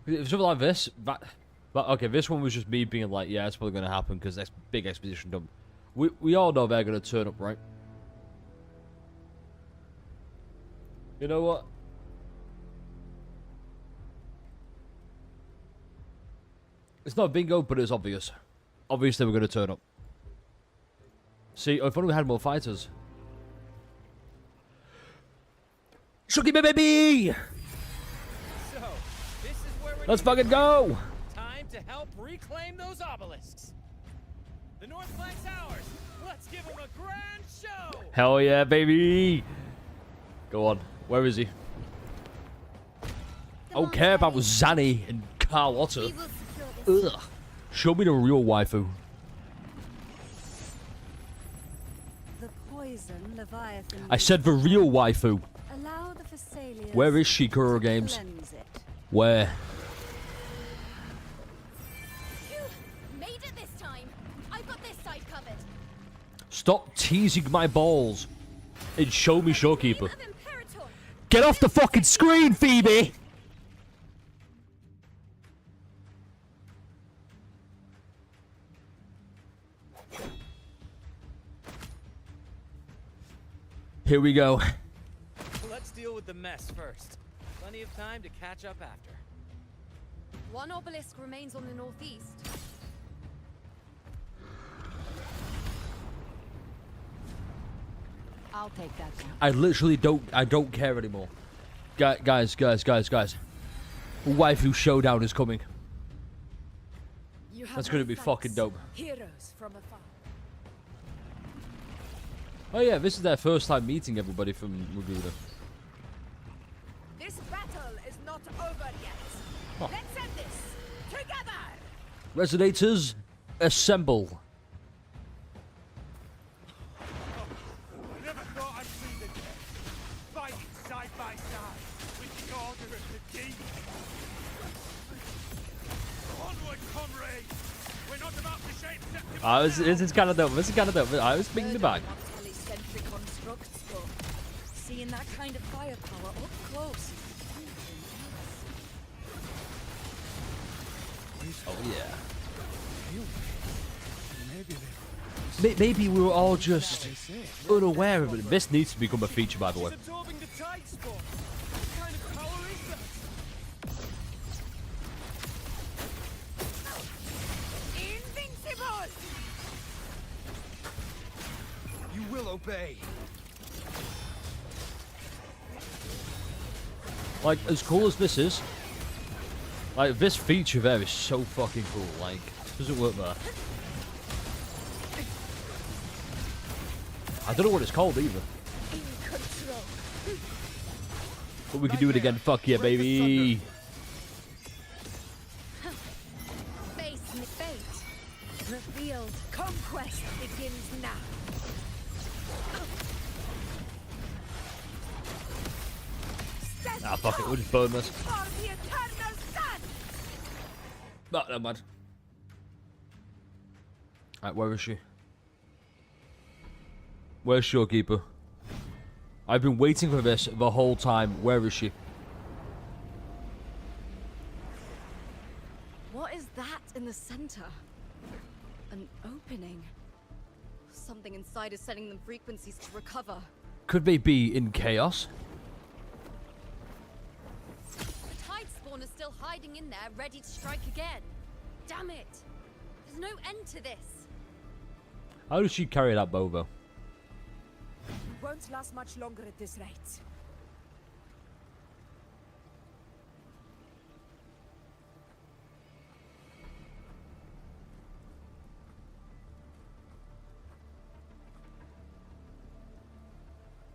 If something like this, but okay, this one was just me being like, yeah, it's probably going to happen because that's big exposition dump. We all know they're going to turn up, right? You know what? It's not bingo, but it's obvious. Obviously, we're going to turn up. See, if only we had more fighters. Shuki baby! So, this is where we Let's fucking go! Time to help reclaim those obelisks. The North Flank's ours. Let's give them a grand show. Hell yeah, baby! Go on. Where is he? I don't care about Zanny and Carlotta. Ugh. Show me the real waifu. The poison Leviathan. I said the real waifu. Allow the Phasaelians Where is she, Kuro Games? cleanse it. Where? Phew! Made it this time. I've got this side covered. Stop teasing my balls and show me Showkeeper. Get off the fucking screen, Phoebe! Here we go. Let's deal with the mess first. Plenty of time to catch up after. One obelisk remains on the northeast. I'll take that down. I literally don't care anymore. Guys. Waifu showdown is coming. That's gonna be fucking dope. Heroes from afar. Oh yeah, this is their first time meeting everybody from Raguda. This battle is not over yet. Oh. Let's end this together. Resonators, assemble. I never thought I'd see the dead, fighting side by side with the Order of the Deep. Onward, comrades! We're not about to shape Septimus. This is kind of dope. This is kind of dope. I was thinking the back. Telecentric constructs, but seeing that kind of firepower up close. Oh yeah. Maybe we were all just unaware of it. This needs to become a feature, by the way. Absorbing the tide spawn. What kind of power is that? Invincible! You will obey. Like, as cool as this is, like, this feature there is so fucking cool. Like, does it work there? I don't know what it's called either. In control. But we can do it again. Fuck yeah, baby. Face me fate. Revealed. Conquest begins now. Ah, fuck it. We'll just burn this. For the eternal sun. Not that bad. Alright, where is she? Where's Showkeeper? I've been waiting for this the whole time. Where is she? What is that in the center? An opening. Something inside is sending them frequencies to recover. Could they be in chaos? The tide spawn is still hiding in there, ready to strike again. Damn it! There's no end to this. How does she carry that bow, though? Won't last much longer at this rate.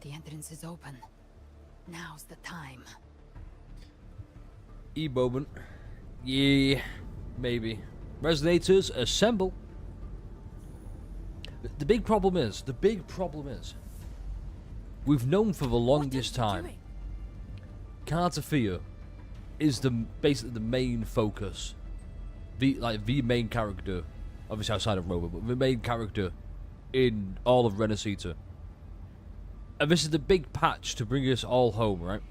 The entrance is open. Now's the time. E-moment. Yeah, maybe. Resonators, assemble. The big problem is, we've known for the longest time, Cartafia is basically the main focus, the main character, obviously outside of Rover, but the main character in all of Renacita. And this is the big patch to bring us all home, right?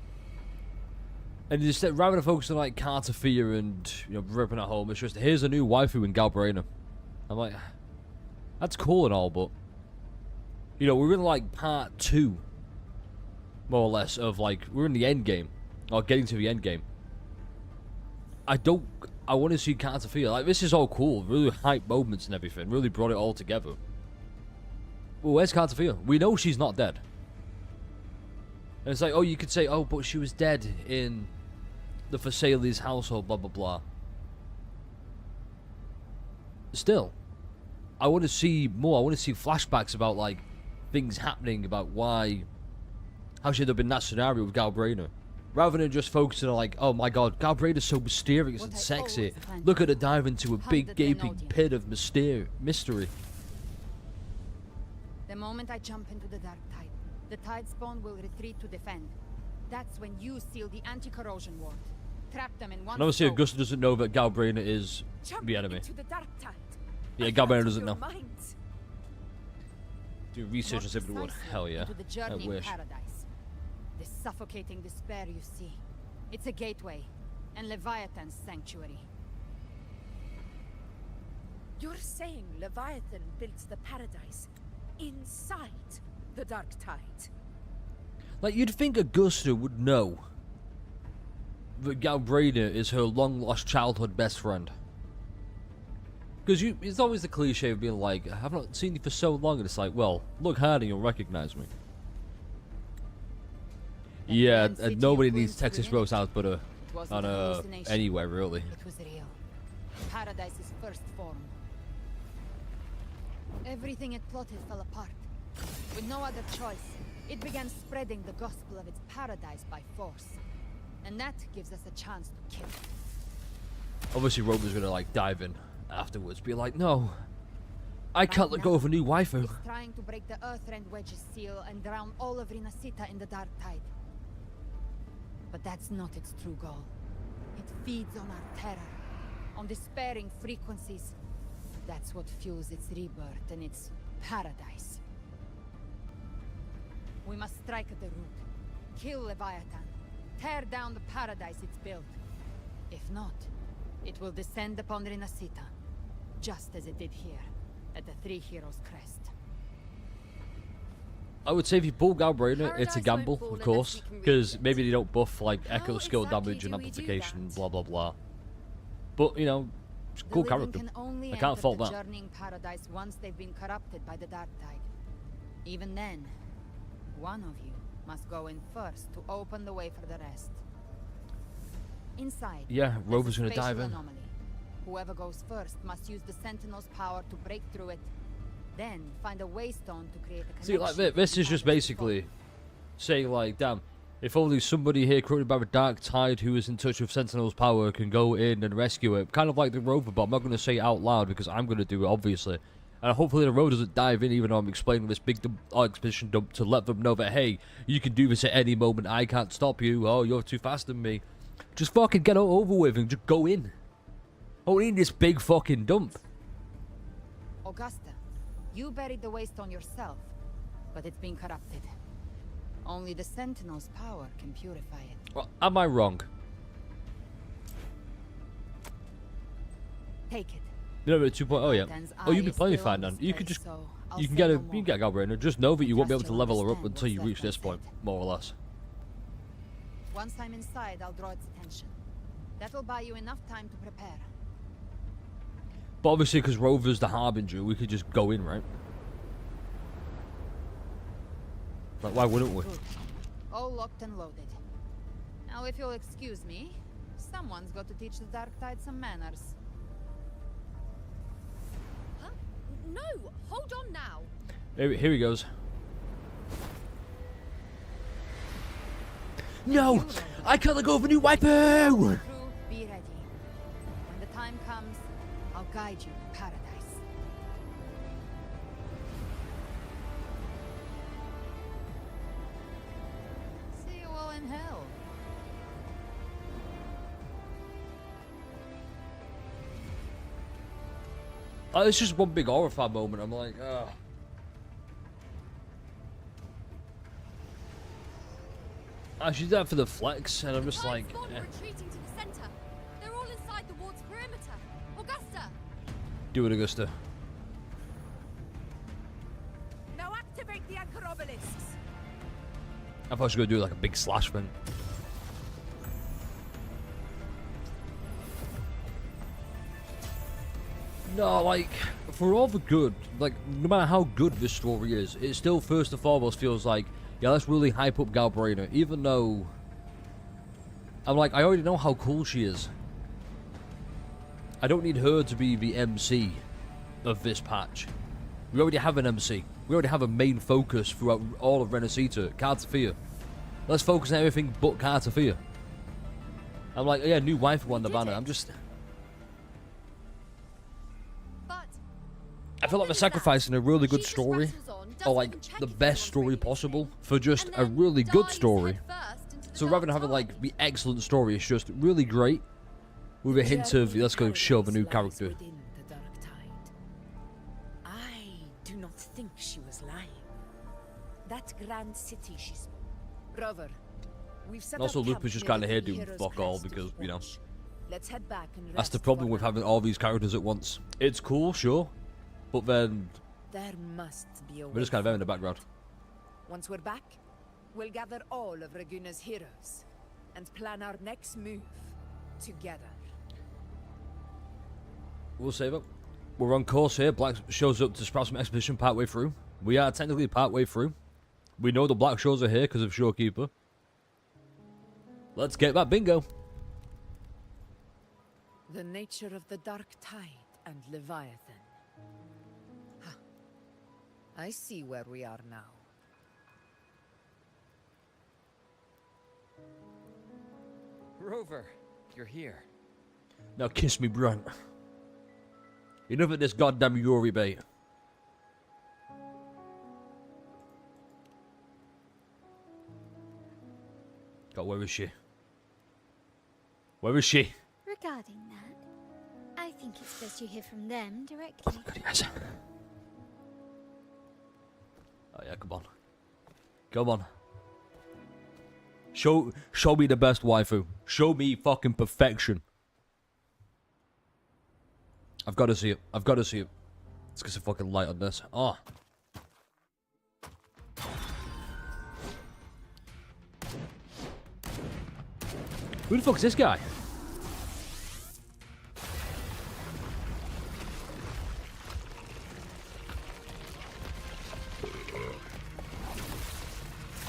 And instead, rather than focusing on like Carter Fear and ripping at home, it's just here's a new waifu in Galbraina. I'm like, that's cool and all, but we're in like part 2, more or less, of like we're in the end game, or getting to the end game. I want to see Carter Fear. Like, this is all cool, really hype moments and everything, really brought it all together. Well, where's Carter Fear? We know she's not dead. And it's like, oh, you could say, oh, but she was dead in the Thessali's household, blah, blah, blah. Still, I want to see more. I want to see flashbacks about, like, things happening, about how she ended up in that scenario with Galbraina. Rather than just focusing on, like, oh my god, Galbraina's so mysterious and sexy. Look at her dive into a big gaping pit of mystery. The moment I jump into the Dark Tide, the Tide Spawn will retreat to defend. That's when you seal the anti-corrosion ward. Trap them in one. And obviously, Augusta doesn't know that Galbraina is the enemy. Yeah, Galbraina doesn't know. Do research on Civil War. Hell yeah. I wish. Paradise. The suffocating despair you see. It's a gateway, and Leviathan's sanctuary. You're saying Leviathan built the paradise inside the Dark Tide? Like, you'd think Augusta would know that Galbraina is her long-lost childhood best friend. Because it's always the cliche of being like, I've not seen you for so long, and it's like, well, look hard and you'll recognize me. Yeah, nobody needs Texas roast-out butter on anywhere, really. It was real. Paradise's first form. Everything it plotted fell apart. With no other choice, it began spreading the gospel of its paradise by force. And that gives us a chance to kill it. Obviously, Rover's gonna, like, dive in afterwards, be like, no, I can't let go of a new waifu. It's trying to break the Earthrend Wedge's seal and drown all of Rinasita in the Dark Tide. But that's not its true goal. It feeds on our terror, on despairing frequencies. That's what fuels its rebirth and its paradise. We must strike at the root, kill Leviathan, tear down the paradise it's built. If not, it will descend upon Rinasita, just as it did here, at the Three Heroes Crest. I would say if you pull Galbraina, it's a gamble, of course, because maybe they don't buff, like, echo skill damage and amplification, blah blah blah. But, it's a cool character. I can't fault that. Journeying paradise once they've been corrupted by the Dark Tide. Even then, one of you must go in first to open the way for the rest. Inside, yeah, Rover's gonna dive in. Anomaly. Whoever goes first must use the Sentinel's power to break through it. Then find a waystone to create a connection. See, like this is just basically saying, like, damn, if only somebody here created by the Dark Tide who is in touch with Sentinel's power can go in and rescue it. Kind of like the Rover, but I'm not going to say it out loud because I'm going to do it, obviously. And hopefully the Rover doesn't dive in, even though I'm explaining this big exposition dump to let them know that, hey, you can do this at any moment. I can't stop you. Oh, you're too fast than me. Just fucking get it over with and just go in. I don't need this big fucking dump. Augusta, you buried the waystone yourself, but it's been corrupted. Only the Sentinel's power can purify it. Well, am I wrong? Take it. No, but 2.0, oh yeah. Oh, you've been playing fine then. You could just, you can get Galbraina. Just know that you won't be able to level her up until you reach this point, more or less. Once I'm inside, I'll draw its attention. That'll buy you enough time to prepare. But obviously, because Rover's the Harbinger, we could just go in, right? Like, why wouldn't we? Good. All locked and loaded. Now, if you'll excuse me, someone's got to teach the Dark Tide some manners. Huh? No! Hold on now! Here he goes. No! I can't let go of a new waifu! Crew, be ready. When the time comes, I'll guide you to paradise. See you all in hell. It's just one big horrify moment. I'm like, she's there for the flex, and I'm just like, eh. Retreating to the center. They're all inside the ward's perimeter. Augusta! Do it, Augusta. Now activate the anchor obelisks. I thought she was gonna do like a big slash thing. No, like, for all the good, like, no matter how good this story is, it still first and foremost feels like, yeah, let's really hype up Galbraina, even though I'm like, I already know how cool she is. I don't need her to be the MC of this patch. We already have an MC. We already have a main focus throughout all of Renacita, Cartafia. Let's focus on everything but Cartafia. I'm like, yeah, new waifu on the banner. I'm just... I feel like we're sacrificing a really good story, or like the best story possible, for just a really good story. So rather than having like the excellent story, it's just really great, with a hint of, let's go shove a new character. I do not think she was lying. That grand city she spoke. Brother, we've set And also up Lupe camp is just near kind of the here doing hero's fuck all crest because, of you know, watch. Let's head back and that's the rest problem for with now. having all these characters at once. It's cool, sure, but then There must be a we're way just kind of there in the background. Once we're back, we'll gather all of Raguna's heroes and plan our next move together. We'll save it. We're on course here. Black shows up to sprout some exposition partway through. We are technically partway through. We know the Black Shores are here because of Shorekeeper. Let's get that bingo. The nature of the Dark Tide and Leviathan. Huh. I see where we are now. Rover, you're here. Now kiss me, Brunt. Enough of this goddamn Yuri bait. God, where is she? Where is she? Regarding that, I think it's best you hear from them directly. Yes. Oh yeah, come on. Come on. Show me the best waifu. Show me fucking perfection. I've got to see it. I've got to see it. Let's get some fucking light on this. Oh. Who the fuck is this guy?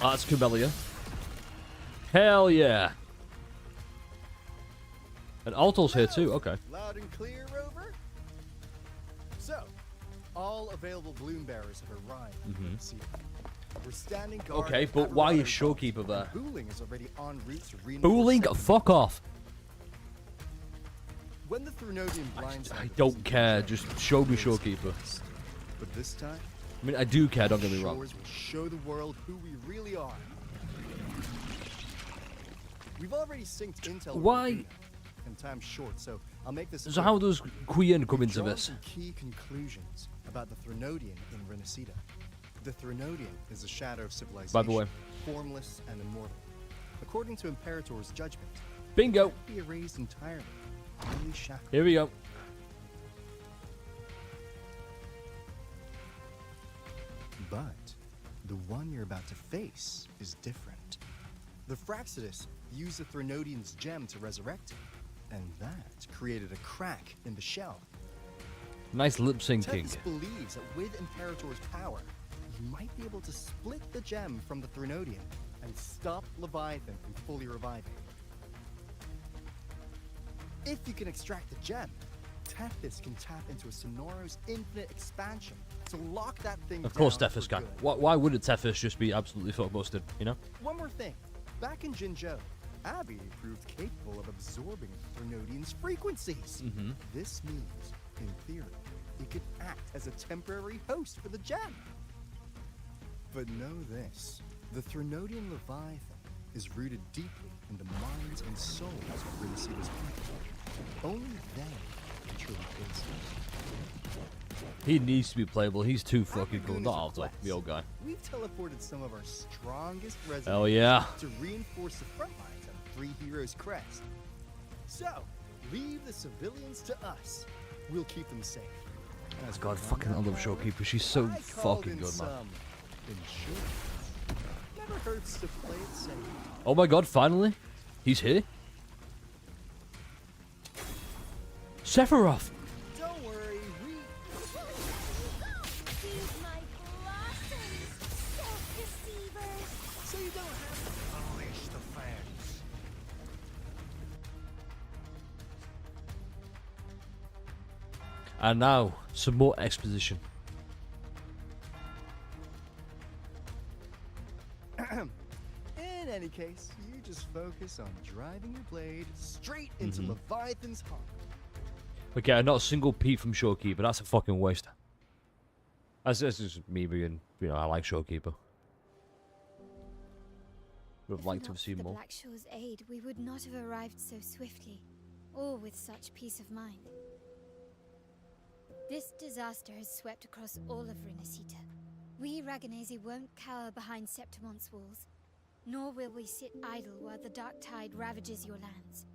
Oh, that's Kumelia. Hell yeah. And Alto's here too, okay. Loud and clear, Rover. So, all available bloom bearers have arrived. We're standing guard. Okay, at but why is Aberrado Shorekeeper there? Booling is already en route to Reno. Booling? Fuck off. When the Threnodian blinds I don't care, just show me Shorekeeper. But this time, I mean, I do care, don't get me wrong. Shores will show the world who we really are. We've already synced intel. Why? And time's short, so I'll make this. So how does Quien come into Drawn this? some key conclusions about the Threnodian in Renacita. The Threnodian is a shadow of civilization. By the way. Formless and immortal. According to Imperator's judgment. Bingo. It can't be erased entirely. Only shackled. Here we go. But the one you're about to face is different. The Fraxidus used the Threnodian's gem to resurrect him, and that created a crack in the shell. Nice lip syncing. Tethys believes that with Imperator's power, you might be able to split the gem from the Threnodian and stop Leviathan from fully reviving. If you can extract the gem, Tethys can tap into a Sonoro's infinite expansion to lock that thing Of course, down Tethys for can. good. Why wouldn't Tethys just be absolutely fuck busted, you know? One more thing. Back in Jinzhou, Abby proved capable of absorbing Threnodian's frequencies. This means, in theory, it could act as a temporary host for the gem. But know this, the Threnodian Leviathan is rooted deeply in the minds and souls of Renacita's people. Only then truly is. He needs to be playable. He's too fucking cool. Dragoon is Not a Alto, quest. the old guy. We've teleported some of our strongest residents Hell yeah. to reinforce the front lines on Three Heroes Crest. So, leave the civilians to us. We'll keep them safe. Oh God, fucking I love Showkeeper. She's so I fucking called in good, man. some insurance. Never hurts to play it safe. Oh my God, finally, he's here. Sephiroth. Don't worry, we... Feed my blossoms, self-deceivers! So you don't have to Unleash the fans. And now, some more exposition. In any case, you just focus on driving your blade straight into Mhm. Leviathan's heart. Okay, not a single peep from Showkeeper. That's a fucking waste. That's just me being, I like Showkeeper. Would have liked to have seen the more. Black Shore's aid, we would not have arrived so swiftly, or with such peace of mind. This disaster has swept across all of Renacita. We Raganazi won't cower behind Septimon's walls, nor will we sit idle while the dark tide ravages your lands.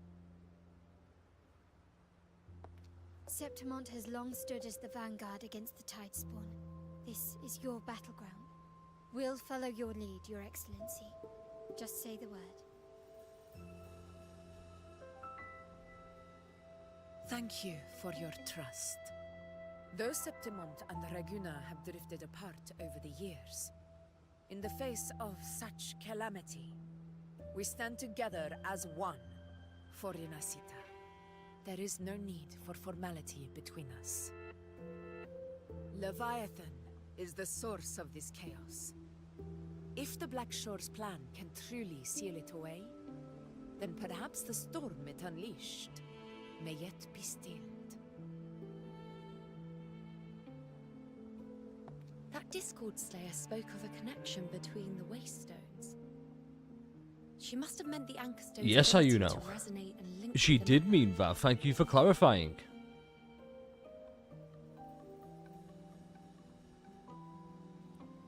Septimont has long stood as the vanguard against the Tidespawn. This is your battleground. We'll follow your lead, Your Excellency. Just say the word. Thank you for your trust. Though Septimont and Raguna have drifted apart over the years, in the face of such calamity, we stand together as one for Renacita. There is no need for formality between us. Leviathan is the source of this chaos. If the Black Shore's plan can truly seal it away, then perhaps the storm it unleashed may yet be stilled. That Discord Slayer spoke of a connection between the Waystones. She must have meant the Anchorstone's Yes, how you ability know? to resonate and link She with did mean that. Thank you for clarifying.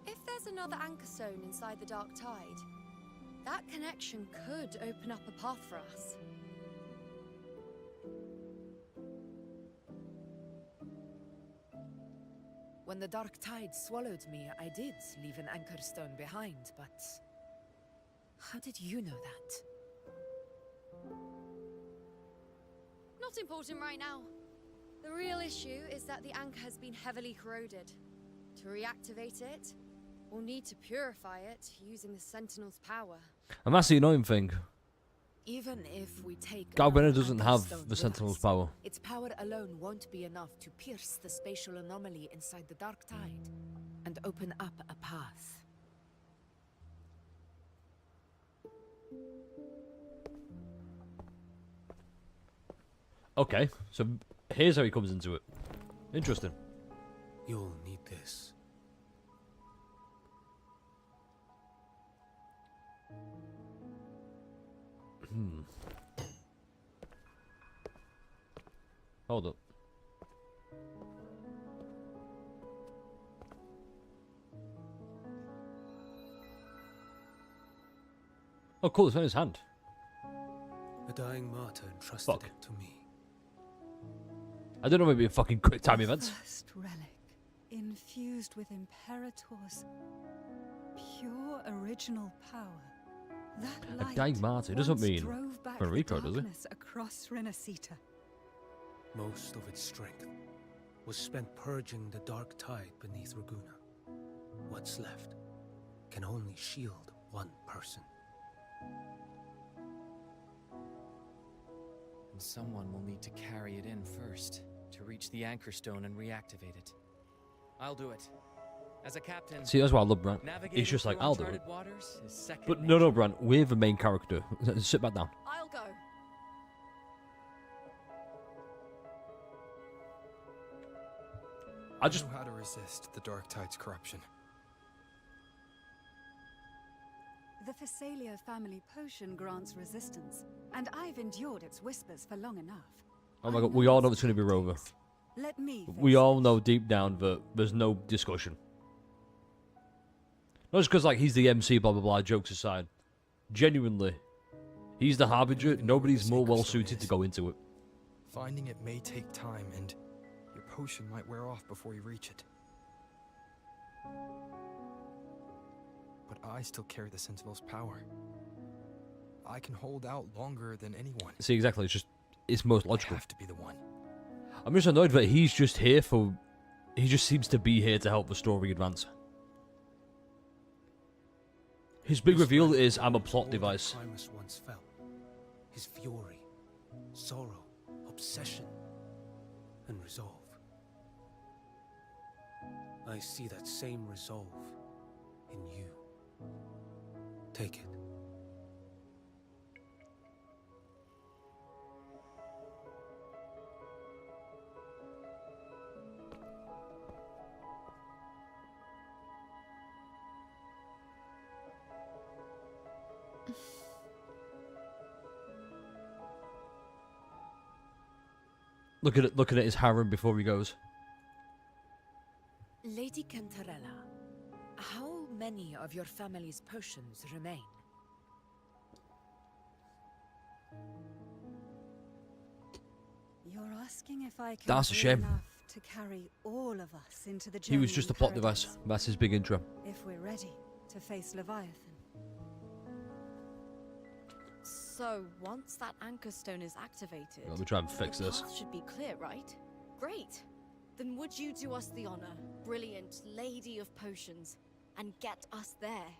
If there's another Anchorstone inside the Dark Tide, that connection could open up a path for us. When the Dark Tide swallowed me, I did leave an Anchorstone behind, but how did you know that? Not important right now. The real issue is that the anchor has been heavily corroded. To reactivate it, we'll need to purify it using the Sentinel's power. And that's the annoying thing. Even if we take Galbrena another doesn't have Anchorstone the with Sentinel's us, power. its power alone won't be enough to pierce the spatial anomaly inside the Dark Tide and open up a path. Okay, so here's how he comes into it. Interesting. You'll need this. Hold up. Oh, cool, it's on his hand. A dying martyr entrusted Fuck. it to me. I don't know, maybe a fucking quick time events. First relic, infused with Imperator's pure original power. That A light dying martyr doesn't once mean drove back Fenrico, the does it? darkness across Renacita. Most of its strength was spent purging the dark tide beneath Raguna. What's left can only shield one person. And someone will need to carry it in first, to reach the Anchorstone and reactivate it. I'll do it. As a captain, See, that's why I love Brant. navigating It's just like, through I'll do it. uncharted waters is second But nature. no, Brant, we're the main character. Sit back down. I'll go. I just know how to resist the Dark Tide's corruption. The Phasalia family potion grants resistance, and I've endured its whispers for long enough. Oh my god, we all know it's going to be Rover. Let me. We all know deep down that there's no discussion. Not just because, like, he's the MC, blah, blah, blah, jokes aside. Genuinely, he's the harbinger. Nobody's more well-suited to go into it. Finding it may take time, and your potion might wear off before you reach it. But I still carry the Sentinel's power. I can hold out longer than anyone. See, exactly, it's most logical. I have to be the one. I'm just annoyed that he's just here for... He just seems to be here to help the story advance. His big reveal is, I'm a plot device. Primus once felt. His fury, sorrow, obsession, and resolve. I see that same resolve in you. Take it. Looking at his harem before he goes. Lady Cantarella, how many of your family's potions remain? You're asking if I can That's a do shame. enough to carry all of us into the He was journey just in a plot paradise, device. That's his big intro. if we're ready to face Leviathan. So, once that anchor stone is activated, Let me try and fix the this. path should be clear, right? Great. Then would you do us the honor, brilliant lady of potions, and get us there?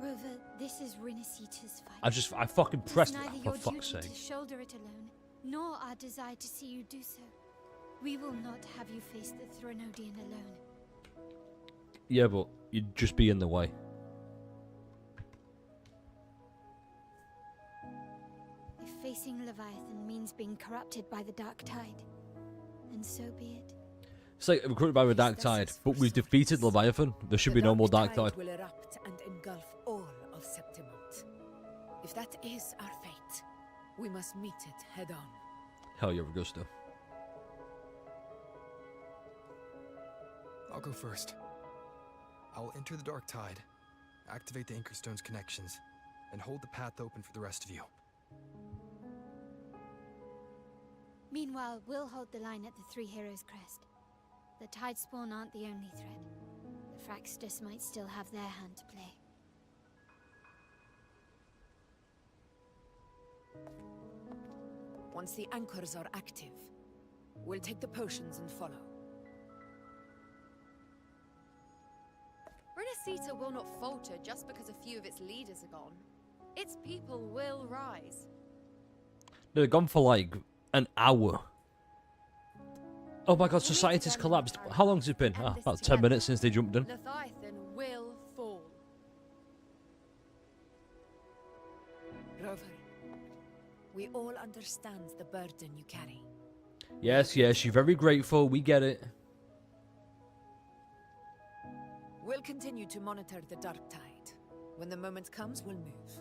Rover, this is Rinasita's fight. I fucking pressed It's it, neither for your fuck's duty sake. to shoulder it alone, nor our desire to see you do so. We will not have you face the Threnodian alone. Yeah, but you'd just be in the way. If facing Leviathan means being corrupted by the Dark Tide, then so be it. It's like recruited by the Dark Tide, but we've defeated Leviathan. There should be no more Dark Tide. Will erupt and engulf all of Septimont. If that is our fate, we must meet it head on. Hell yeah, Augusta. I'll go first. I'll enter the Dark Tide, activate the Anchorstone's connections, and hold the path open for the rest of you. Meanwhile, we'll hold the line at the Three Heroes Crest. The Tidespawn aren't the only threat. The Fraxtus might still have their hand to play. Once the anchors are active, we'll take the potions and follow. Renacita will not falter just because a few of its leaders are gone. Its people will rise. They're gone for like an hour. Oh my god, society's collapsed. How long's it been? About 10 minutes since they jumped in. Leviathan will fall. Rover, we all understand the burden you carry. Yes, yes, you're very grateful. We get it. We'll continue to monitor the Dark Tide. When the moment comes, we'll move.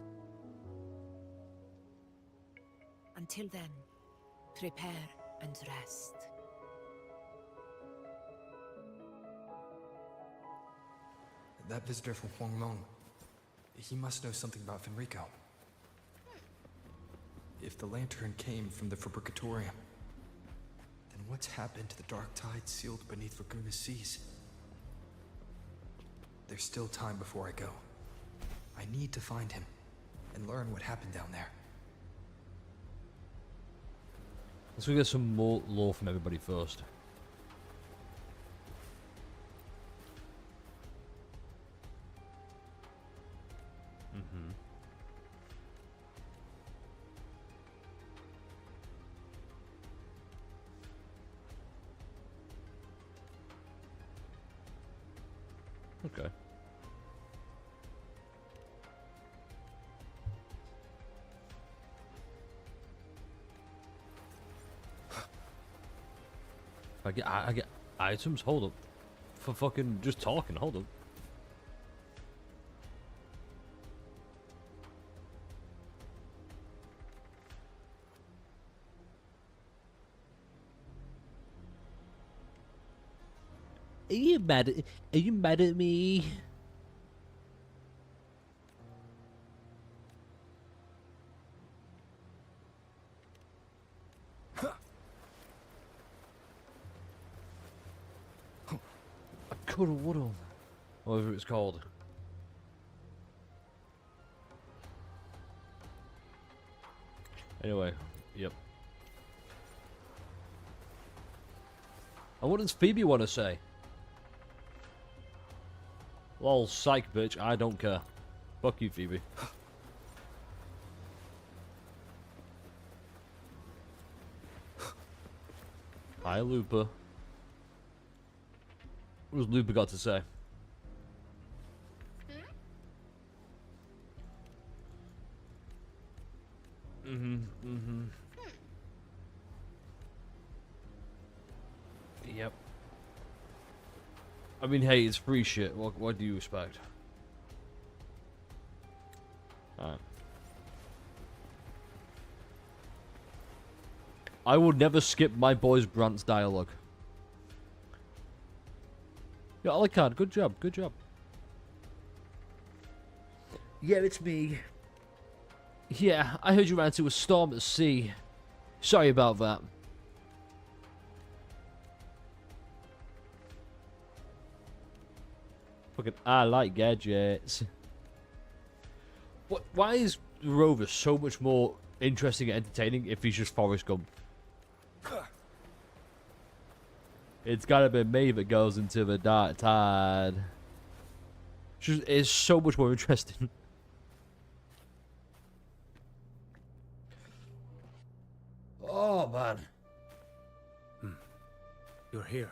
Until then, prepare and rest. That visitor from Huanglong, he must know something about Fenrico. If the lantern came from the Fabricatorium, then what's happened to the Dark Tide sealed beneath Laguna's seas? There's still time before I go. I need to find him and learn what happened down there. Let's go get some more lore from everybody first. Okay. I get items. Hold up. For fucking just talking. Hold up. Are you mad at me? Coulda, woulda. Whatever it's called. Anyway, yep. And what does Phoebe want to say? Lol, psych, bitch. I don't care. Fuck you, Phoebe. Hi, Lupa. What has Lupa got to say? Yep. I mean, hey, it's free shit. What do you expect? Alright. I would never skip my boys Brant's dialogue. Yeah, Alucard, good job, good job. Yeah, it's me. Yeah, I heard you ran into a storm at sea. Sorry about that. Fucking, I like gadgets. What? Why is Rover so much more interesting and entertaining if he's just Forrest Gump? It's gotta be me that goes into the dark tide. It's so much more interesting. Oh, man. You're here.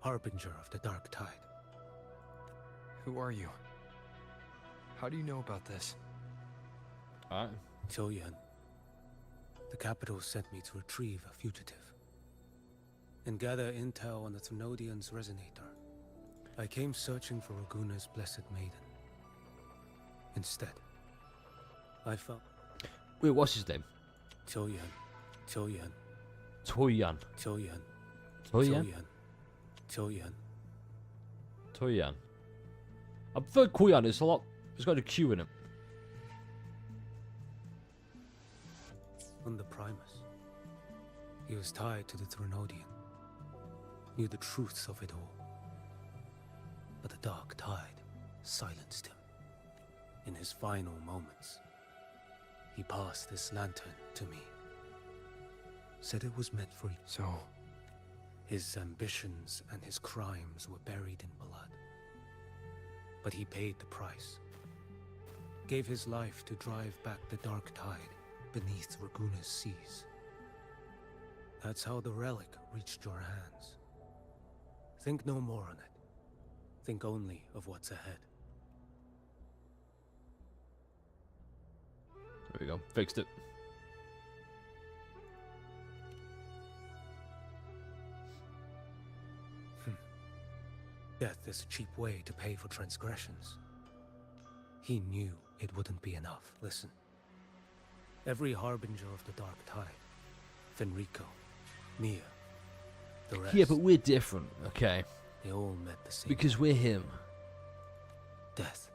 Harbinger of the Dark Tide. Who are you? How do you know about this? Alright. Choyan. The capital sent me to retrieve a fugitive and gather intel on the Thrunodian's resonator. I came searching for Raguna's blessed maiden. Instead, I found... Wait, what's his name? Choyan. Choyan. Toyan. Choyan. Toyan? Choyan. Toyan. I prefer Koyan, it's a lot... It's got a Q in it. On the Primus. He was tied to the Thrunodian. Knew the truths of it all. But the Dark Tide silenced him. In his final moments, he passed this lantern to me. Said it was meant for you. So... His ambitions and his crimes were buried in blood. But he paid the price. Gave his life to drive back the Dark Tide beneath Raguna's seas. That's how the relic reached your hands. Think no more on it. Think only of what's ahead. There we go. Fixed it. Death is a cheap way to pay for transgressions. He knew it wouldn't be enough. Listen. Every harbinger of the Dark Tide, Fenrico, Mia, the rest. Yeah, but we're different, okay? They all met the same. Because we're him. Death.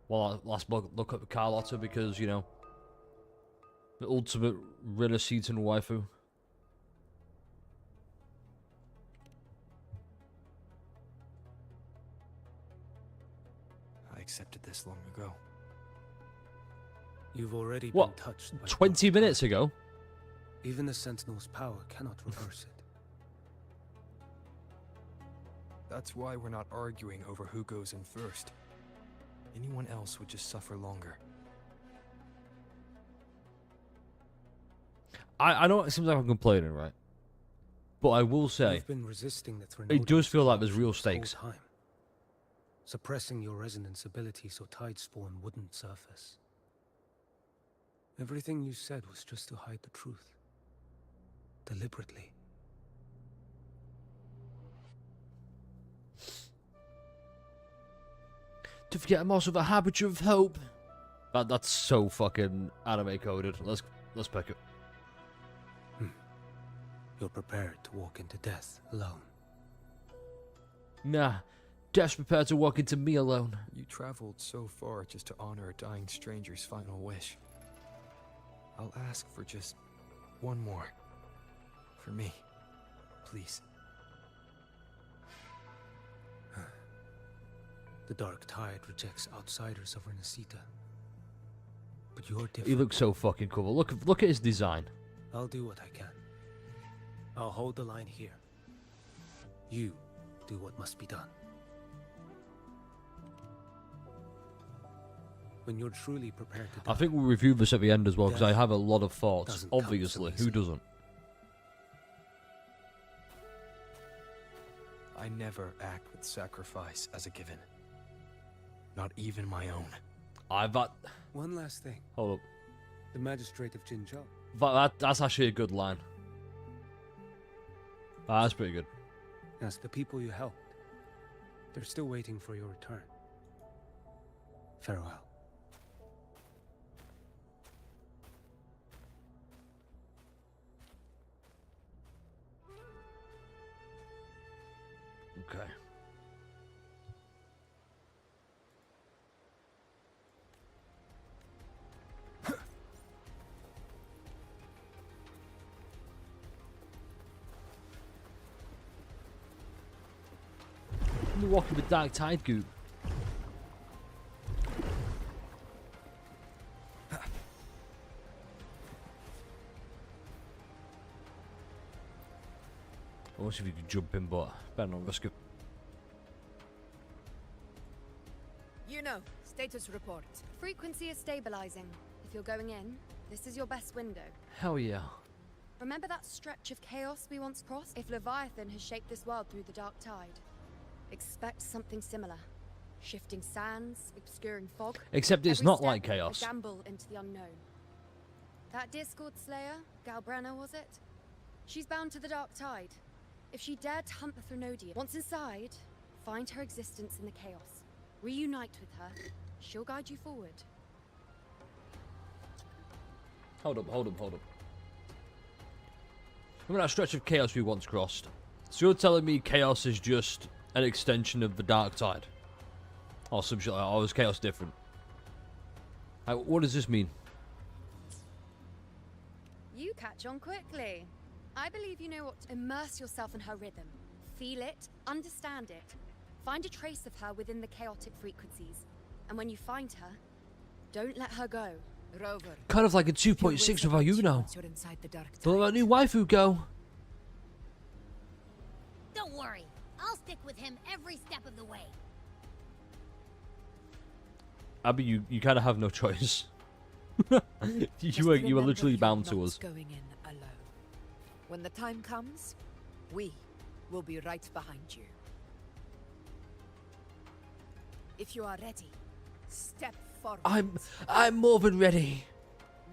Well, last look at Carlotta because, you know, the ultimate Rilla Seaton waifu. I accepted this long ago. You've already What? been touched by 20 minutes ago? Even the Sentinel's power cannot reverse it. That's why we're not arguing over who goes in first. Anyone else would just suffer longer. I know it seems like I'm complaining, right? But I will say, You've been resisting the it does Thrunodian's feel like there's corruption real this whole stakes. time, suppressing your resonance ability so Tidespawn wouldn't surface. Everything you said was just to hide the truth. Deliberately. To forget I'm also the harbinger of hope. That's so fucking anime coded. Let's pick it. You're prepared to walk into death alone. Nah, Death's prepared to walk into me alone. You traveled so far just to honor a dying stranger's final wish. I'll ask for just one more. For me, please. The Dark Tide rejects outsiders of Renacita. But you're different. He looks so fucking cool. Look at his design. I'll do what I can. I'll hold the line here. You do what must be done. When you're truly prepared to die, I think we'll review this at the end as well, because I have a lot of thoughts. doesn't come so Obviously, who easy. doesn't? I never act with sacrifice as a given. Not even my own. One last thing. Hold up. The magistrate of Jinzhou. That's actually a good line. That's pretty good. As the people you helped, they're still waiting for your return. Farewell. Okay. I'm walking with Dark Tide goop. I wish if you could jump in, but better not risk it. You know, status report. Frequency is stabilizing. If you're going in, this is your best window. Hell yeah. Remember that stretch of chaos we once crossed? If Leviathan has shaped this world through the Dark Tide, expect something similar. Shifting sands, obscuring fog. Except it's Every not step, like chaos. A gamble into the unknown. That Discord Slayer, Galbrenna was it? She's bound to the Dark Tide. If she dared to hunt the Threnodian, once inside, find her existence in the chaos. Reunite with her. She'll guide you forward. Hold up. Remember that stretch of chaos we once crossed? So you're telling me chaos is just an extension of the Dark Tide? Or some shit like that, or is chaos different? What does this mean? You catch on quickly. I believe you know what to immerse yourself in her rhythm. Feel it, understand it. Find a trace of her within the chaotic frequencies. And when you find her, don't let her go. Rover. Kind of like a 2.6 of our Uno. Don't let our new waifu go. Don't worry, I'll stick with him every step of the way. Abby, you kind of have no choice. you are literally bound to us. Going in alone. When the time comes, we will be right behind you. If you are ready, step forward. I'm more than ready.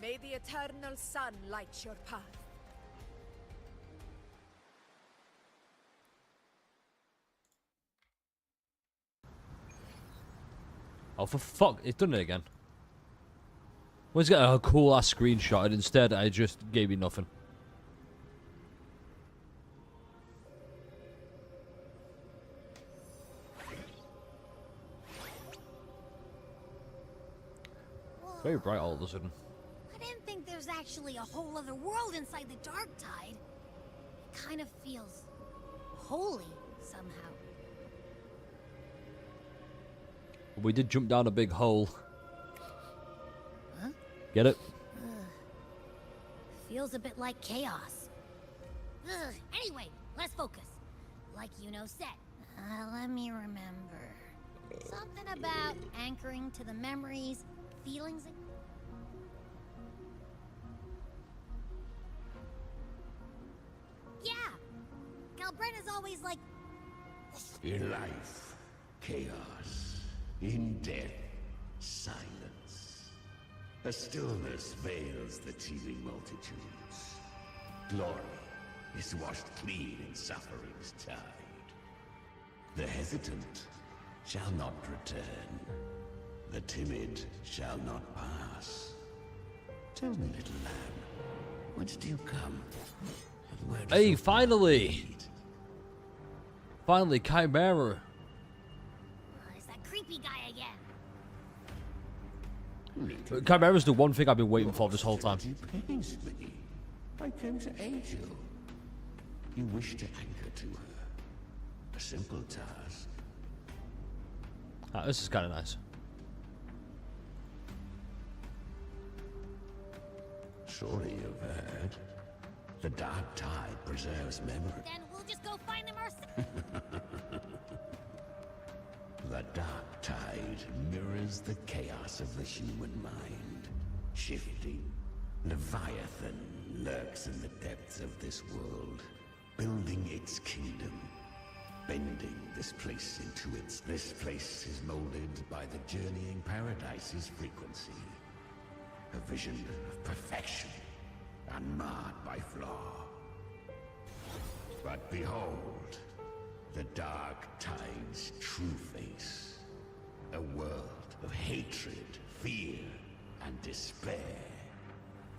May the eternal sun light your path. Oh, for fuck, it's done it again. Let's get a cool ass screenshot, and instead I just gave you nothing. Very bright all of a sudden. I didn't think there's actually a whole other world inside the Dark Tide. It kind of feels holy somehow. We did jump down a big hole. Huh? Get it? Feels a bit like chaos. Anyway, let's focus. Like Yuno said. Let me remember. Something about anchoring to the memories, feelings. Yeah! Galbrenna's always like... In life, chaos. In death, silence. A stillness veils the teeming multitudes. Glory is washed clean in suffering's tide. The hesitant shall not return. The timid shall not pass. Tell me, little lamb, Whence do you come? And where does Hey, your finally! Finally, Chimera. It's that creepy guy again. Chimera's the one thing I've been waiting for this whole time. pains me. I came to aid you. You wish to anchor to her. A simple task. Ah, this is kind of nice. Surely you've heard. The Dark Tide preserves memory. Then we'll just go find them ourselves. The Dark Tide mirrors the chaos of the human mind. Shifting, Leviathan lurks in the depths of this world, building its kingdom, bending this place into its... This place is molded by the journeying paradise's frequency. A vision of perfection, unmarred by flaw. But behold, the Dark Tide's true face. A world of hatred, fear, and despair.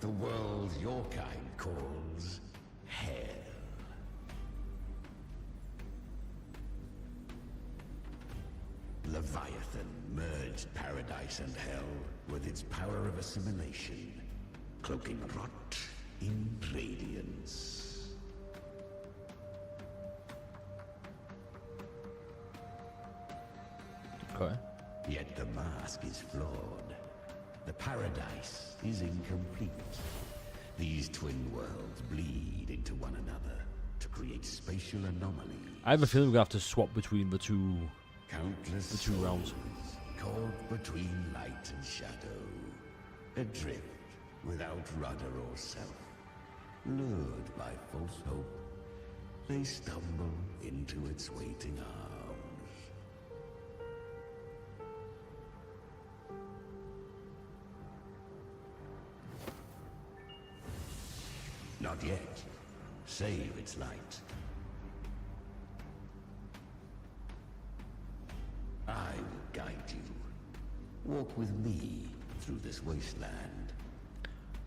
The world your kind calls Hell. Leviathan merged paradise and hell with its power of assimilation, cloaking rot in radiance. Okay. Yet the mask is flawed. The paradise is incomplete. These twin worlds bleed into one another to create spatial anomalies. I have a feeling we're gonna have to swap between the two. Countless the two realms. Caught between light and shadow, adrift without rudder or self, lured by false hope, they stumble into its waiting arms. Not yet. Save its light. I will guide you. Walk with me through this wasteland.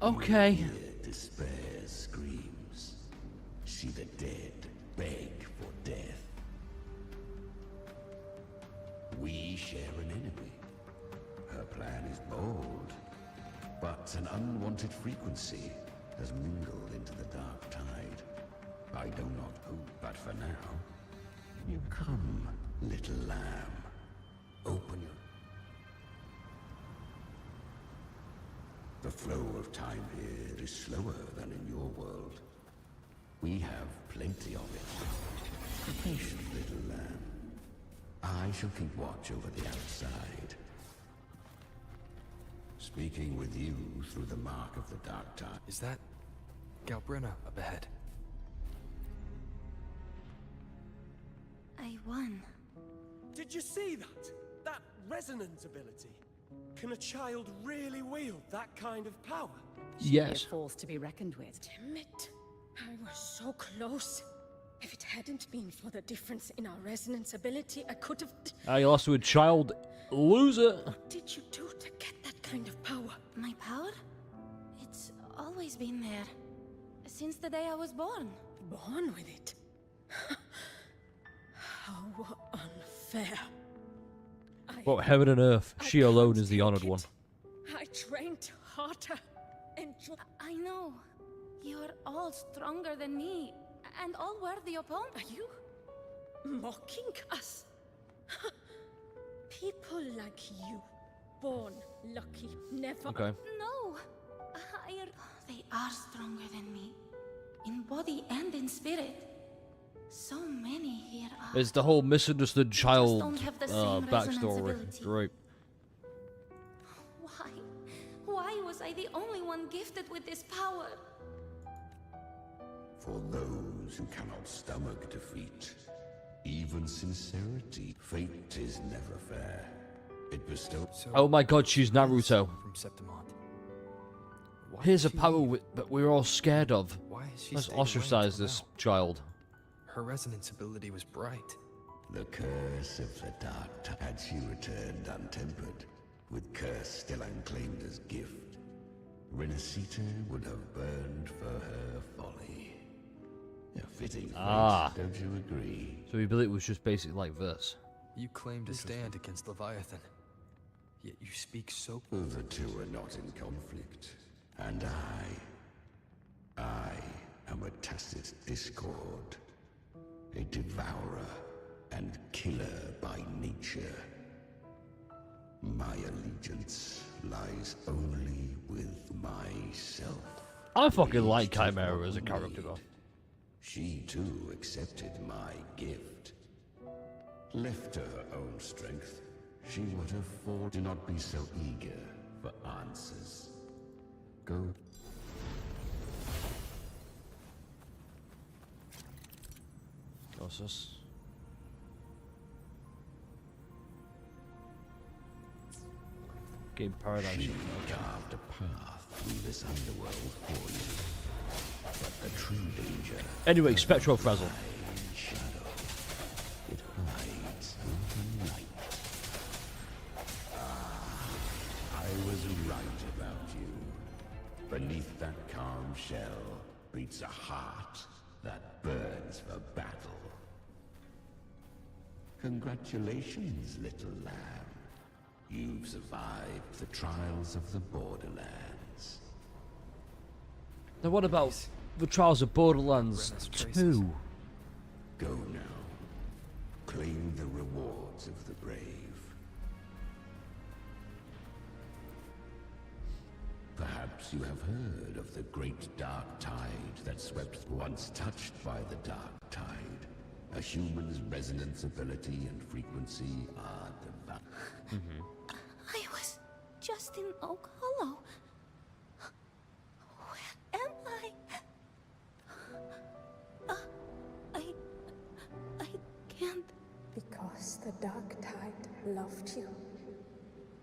Okay. You hear despair's screams. See the dead beg for death. We share an enemy. Her plan is bold, but an unwanted frequency has mingled into the Dark Tide. I do not hope, but for now, you come, little lamb. Open your... The flow of time here is slower than in your world. We have plenty of it. Be patient, little lamb. I shall keep watch over the outside. Speaking with you through the mark of the Dark Tide. Is that Galbrenna up ahead? I won. Did you see that? That resonance ability? Can a child really wield that kind of power? Yes. A force to be reckoned with. Damn it. I was so close. If it hadn't been for the difference in our resonance ability, I could have... You lost to a child loser. What did you do to get that kind of power? My power? It's always been there. Since the day I was born. Born with it? How unfair. But heaven and earth, she alone is the honored one. I trained harder and... I know. You're all stronger than me, and all worthy opponents. Are you mocking us? People like you, born lucky, never... Okay. No. They are stronger than me, in body and in spirit. So many here are. It's the whole misunderstood child don't have the same backstory. resonance Great. Why? Why was I the only one gifted with this power? For those who cannot stomach defeat, even sincerity, fate is never fair. It bestows... Oh my god, she's Naruto. From Septimont. Here's a power that we're all scared of. Why has she Let's stayed away ostracize until this now? child. Her resonance ability was bright. The curse of the Dark Tide. Had she returned untempered, with curse still unclaimed as gift, Renacita would have burned for her folly. A fitting fate, Ah. don't you agree? So we believe it was just basically like this. You claim to stand against Leviathan, yet you speak so... The two are not in conflict. And I am a tacit discord. A devourer and killer by nature. My allegiance lies only with myself. I fucking like Chimera as a character though. She too accepted my gift. Left to her own strength, she would have fought. Do not be so eager for answers. Go. What's this? Game Paradigm. She carved a path through this underworld for you. But the true danger... Anyway, Spectral Frazzle. Shadow. It hides in the night. I was right about you. Beneath that calm shell beats a heart that burns for battle. Congratulations, little lamb. You've survived the trials of the Borderlands. Now what about the Trials of Borderlands 2? Go now. Claim the rewards of the brave. Perhaps you have heard of the great dark tide that swept once touched by the dark tide. A human's resonance ability and frequency are divine. I was just in Oak Hollow. Where am I? I can't. Because the Dark Tide loved you,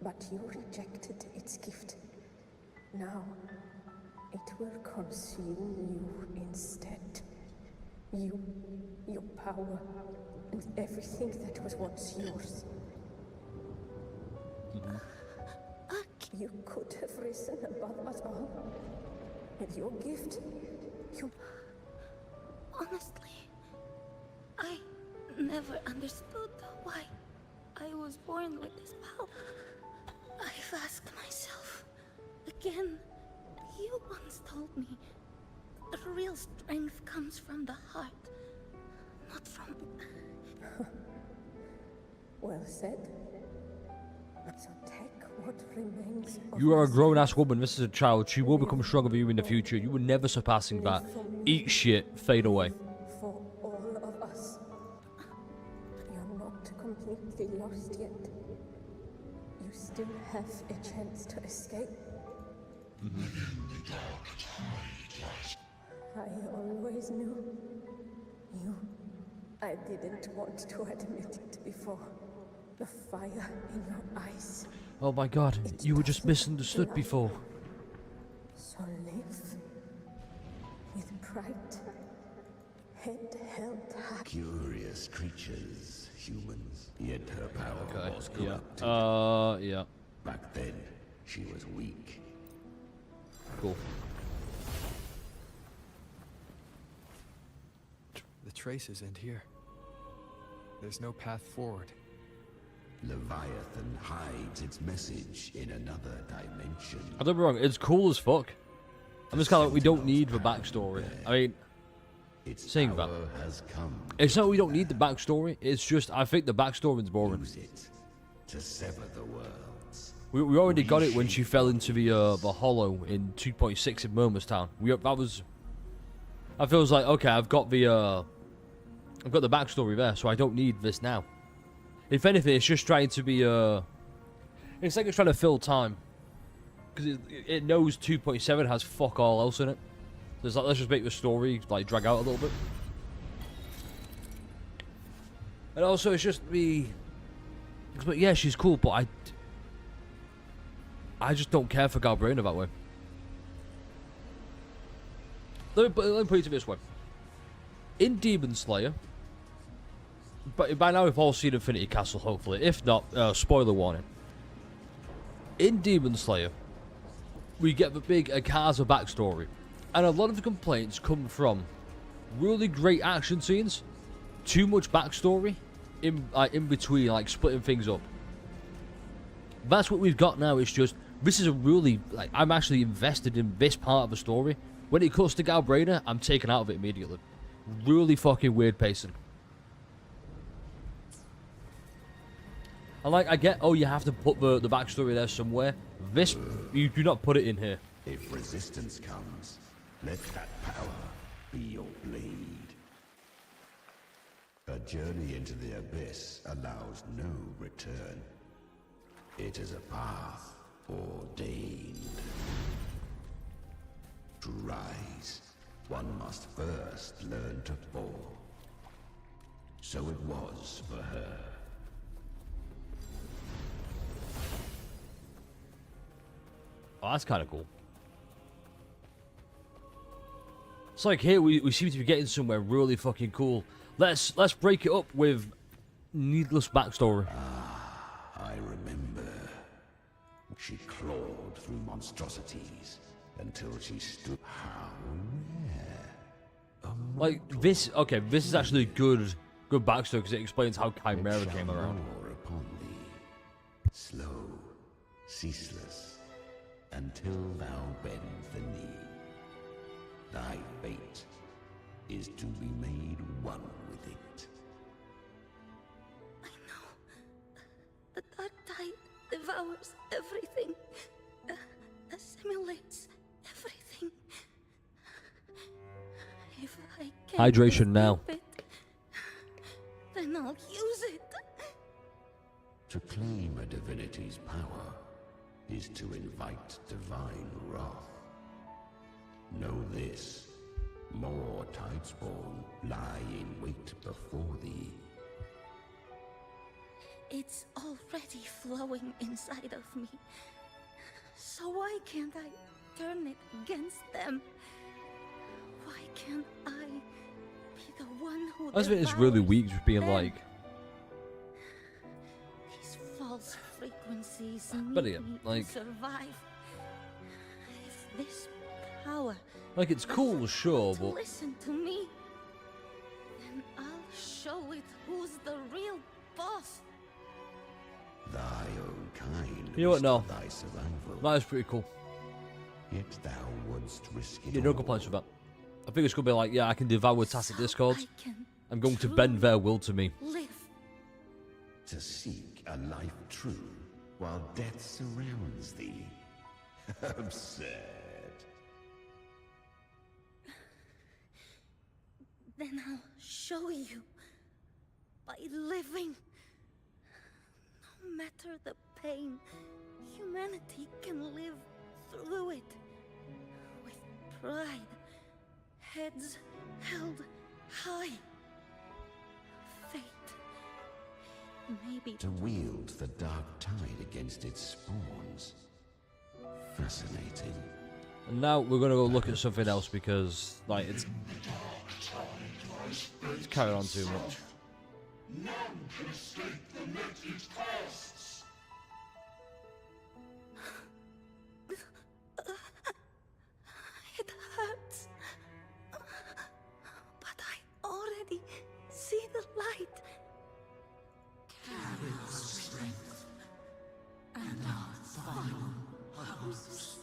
but you rejected its gift. Now, it will consume you instead. You, your power, and everything that was once yours. You could have risen above us all. With your gift, you... Honestly, I never understood why I was born with this power. I've asked myself again. You once told me the real strength comes from the heart, not from... Well said. So take what remains of You are a yourself. grown-ass woman, this is a child. She will become stronger than you in the future. You were never surpassing that. Eat shit, fade away. For all of us. You're not completely lost yet. You still have a chance to escape. I always knew. You. I didn't want to admit it before. The fire in your eyes. Oh my god, you were just misunderstood before. So live. With pride. Head held high. Curious creatures, humans. Yet her power was Yeah. corrupted. Yeah. Back then, she was weak. Cool. The traces end here. There's no path forward. Leviathan hides its message in another dimension. I don't be wrong, it's cool as fuck. I'm just kind of like, we don't need the backstory. I mean, saying that. Has come It's not we don't need the backstory, it's just, I think the backstory is boring. to sever the worlds. We already got it when she fell into the hollow in 2.6 in Murmurstown. I feels like, okay, I've got the backstory there, so I don't need this now. If anything, it's just trying to be, it's like it's trying to fill time. Because it knows 2.7 has fuck all else in it. So it's like, let's just make the story, like, drag out a little bit. And also, it's just but yeah, she's cool, but I just don't care for Galbraina that way. Let me put it this way. In Demon Slayer, but by now we've all seen Infinity Castle, hopefully. If not, spoiler warning. In Demon Slayer, we get the big Akaza backstory. And a lot of the complaints come from really great action scenes, too much backstory in between, like splitting things up. That's what we've got now. It's just, this is a really, like, I'm actually invested in this part of the story. When it comes to Galbrainer, I'm taken out of it immediately. Really fucking weird pacing. And like, I get, oh, you have to put the backstory there somewhere. This, you do not put it in here. If resistance comes, let that power be your blade. A journey into the abyss allows no return. It is a path ordained. To rise, one must first learn to fall. So it was for her. Oh, that's kind of cool. It's like here we seem to be getting somewhere really fucking cool. Let's break it up with needless backstory. I remember. She clawed through monstrosities until she stood. How rare. Like this, okay, this is actually good backstory because it explains how Chimera came around. Upon thee, slow, ceaseless, until thou bend the knee. Thy fate is to be made one with it. I know. The dark tide devours everything. Assimilates everything. If I can't Hydration now. escape it, then I'll use it. To claim a divinity's power is to invite divine wrath. Know this, more Tidespawn lie in wait before thee. It's already flowing inside of me. So why can't I turn it against them? Why can't I be the one who I think it's really devours weak just being them? like, These false frequencies but need yeah, me like- to survive. If this power like it's cool, sure, to but listen to me, then I'll show it who's the real boss. Thy own kind you know what? No, thy survival. that is pretty cool. Yet thou wouldst risk it Yeah, no all. complaints with that. I think it's gonna be like, yeah, I can devour Tacit Discords. can I'm going to bend their will to me. live. To seek a life true while death surrounds thee. Absurd. Then I'll show you by living. No matter the pain, humanity can live through it with pride, heads held high. Fate may be To wield the dark tide against its spawns. Fascinating. And now we're gonna go look at something else because, like, it's carried on too much. None can escape the meted costs. It hurts. But I already see the light. Carry the strength and our final hopes.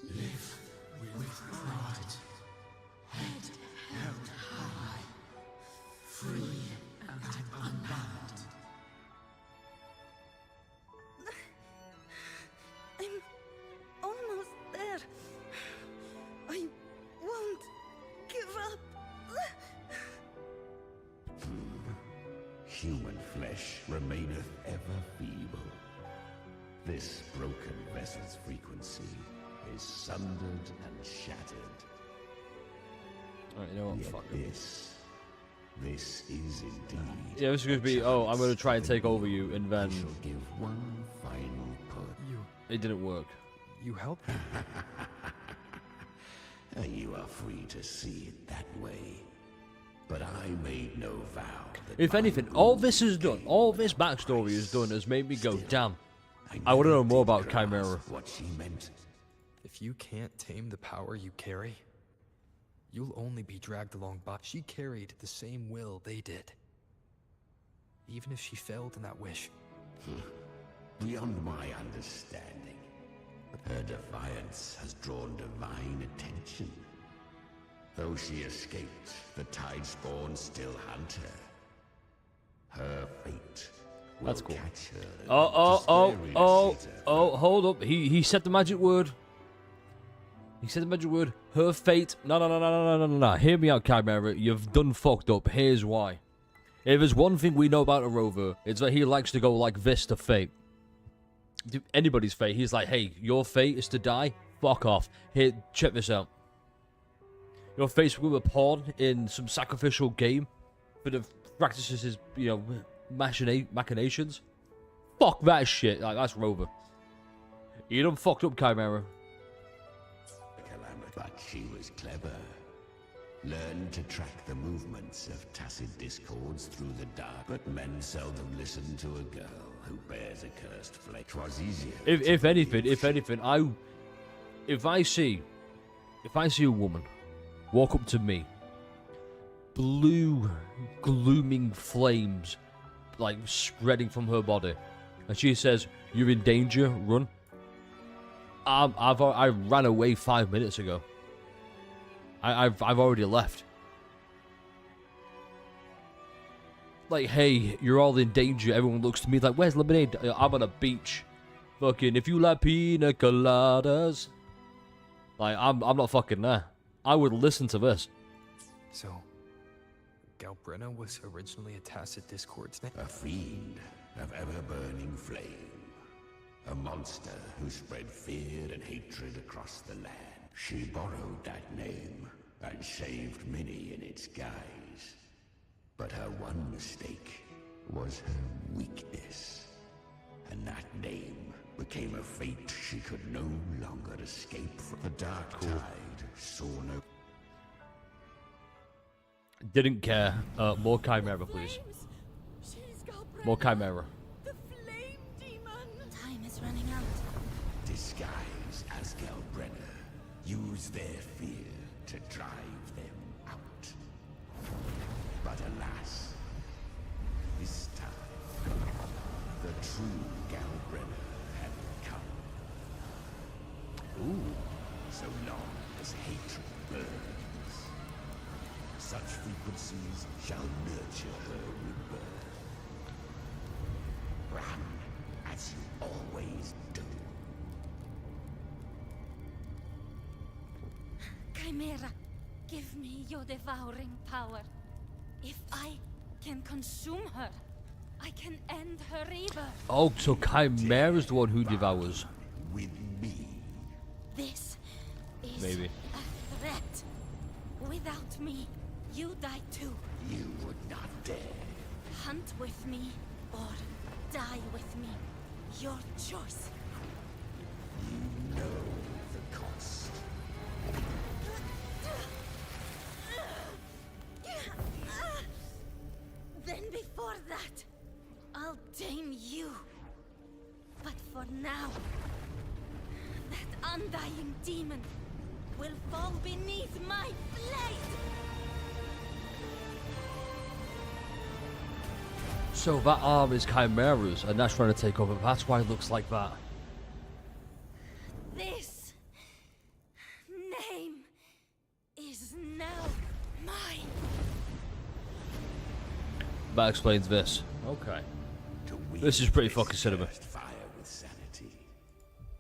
Live with pride, head held high, free and unbound. I'm almost there. I won't give up. Human flesh remaineth ever feeble. This broken vessel's frequency is sundered and shattered. Alright, you know what? Yet Fuck it. This is indeed. Yeah, this is gonna be, oh, I'm gonna try and take over you, and then Give one final put. it didn't work. You helped me. You are free to see it that way. But I made no vow that If my anything, all this is done, all this backstory is done has made me go, damn, I want to know more never about did Chimera. grasp what she meant. If you can't tame the power you carry, you'll only be dragged along by. She carried the same will they did. Even if she failed in that wish. Beyond my understanding, her defiance has drawn divine attention. Though she escaped, the Tidespawn still hunt her. Her fate will That's cool. catch her. Oh, hold up. He said the magic word. He said the magic word. Her fate. No. Hear me out, Chimera. You've done fucked up. Here's why. If there's one thing we know about a rover, it's that he likes to go like this to fate. Anybody's fate. He's like, hey, your fate is to die? Fuck off. Here, check this out. Your fate's with a pawn in some sacrificial game that practices his, machinations. Fuck that shit. Like, that's rover. You done fucked up, Chimera. But she was clever. Learned to track the movements of tacit discords through the dark. But men seldom listen to a girl who bears a cursed flame. 'Twas easier. If anything, if I see a woman walk up to me, blue, glooming flames, like spreading from her body, and she says, "You're in danger, run." I ran away 5 minutes ago. I've already left. Like, hey, you're all in danger. Everyone looks to me like, where's lemonade? I'm on a beach. Fucking, if you like pina coladas. Like, I'm not fucking there. I would listen to this. So, Galbrina was originally a tacit discord's name? A fiend of ever-burning flame. A monster who spread fear and hatred across the land. She borrowed that name and saved many in its guise. But her one mistake was her weakness. And that name became a fate she could no longer escape from. The Dark Tide saw no... Didn't care. More Chimera, please. More Chimera. Time is running out. Disguised as Galbrina, use their fear to drive them out. But alas, this time, the true Galbrina had come. Ooh. So long as hatred burns, such frequencies shall nurture her rebirth. Run as you always do. Chimera, give me your devouring power. If I can consume her, I can end her rebirth. Oh, so Chimera's the one who devours. With me. This is Maybe. a threat. Without me, you die too. You would not dare. Hunt with me or die with me. Your choice. You know the cost. Then before that, I'll tame you. But for now, that undying demon will fall beneath my blade. So that arm is Chimera's, and that's trying to take over. That's why it looks like that. This name is now mine. That explains this. Okay. This is pretty fucking cinema. Fire with sanity.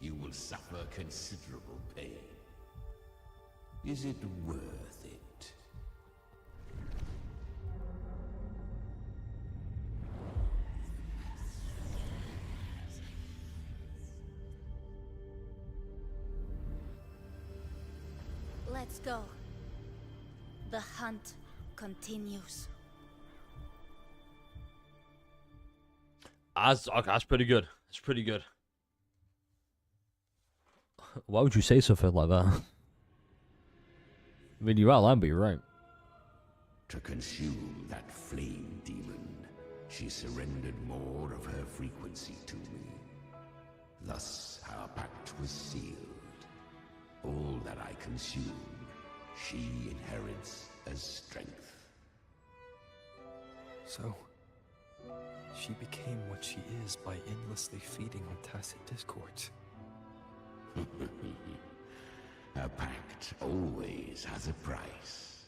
You will suffer considerable pain. Is it worth it? Let's go. The hunt continues. That's pretty good. That's pretty good. Why would you say something like that? I mean, you're out, but you're right. To consume that flame demon, she surrendered more of her frequency to me. Thus our pact was sealed. All that I consume, she inherits as strength. So, she became what she is by endlessly feeding on tacit discords. A pact always has a price.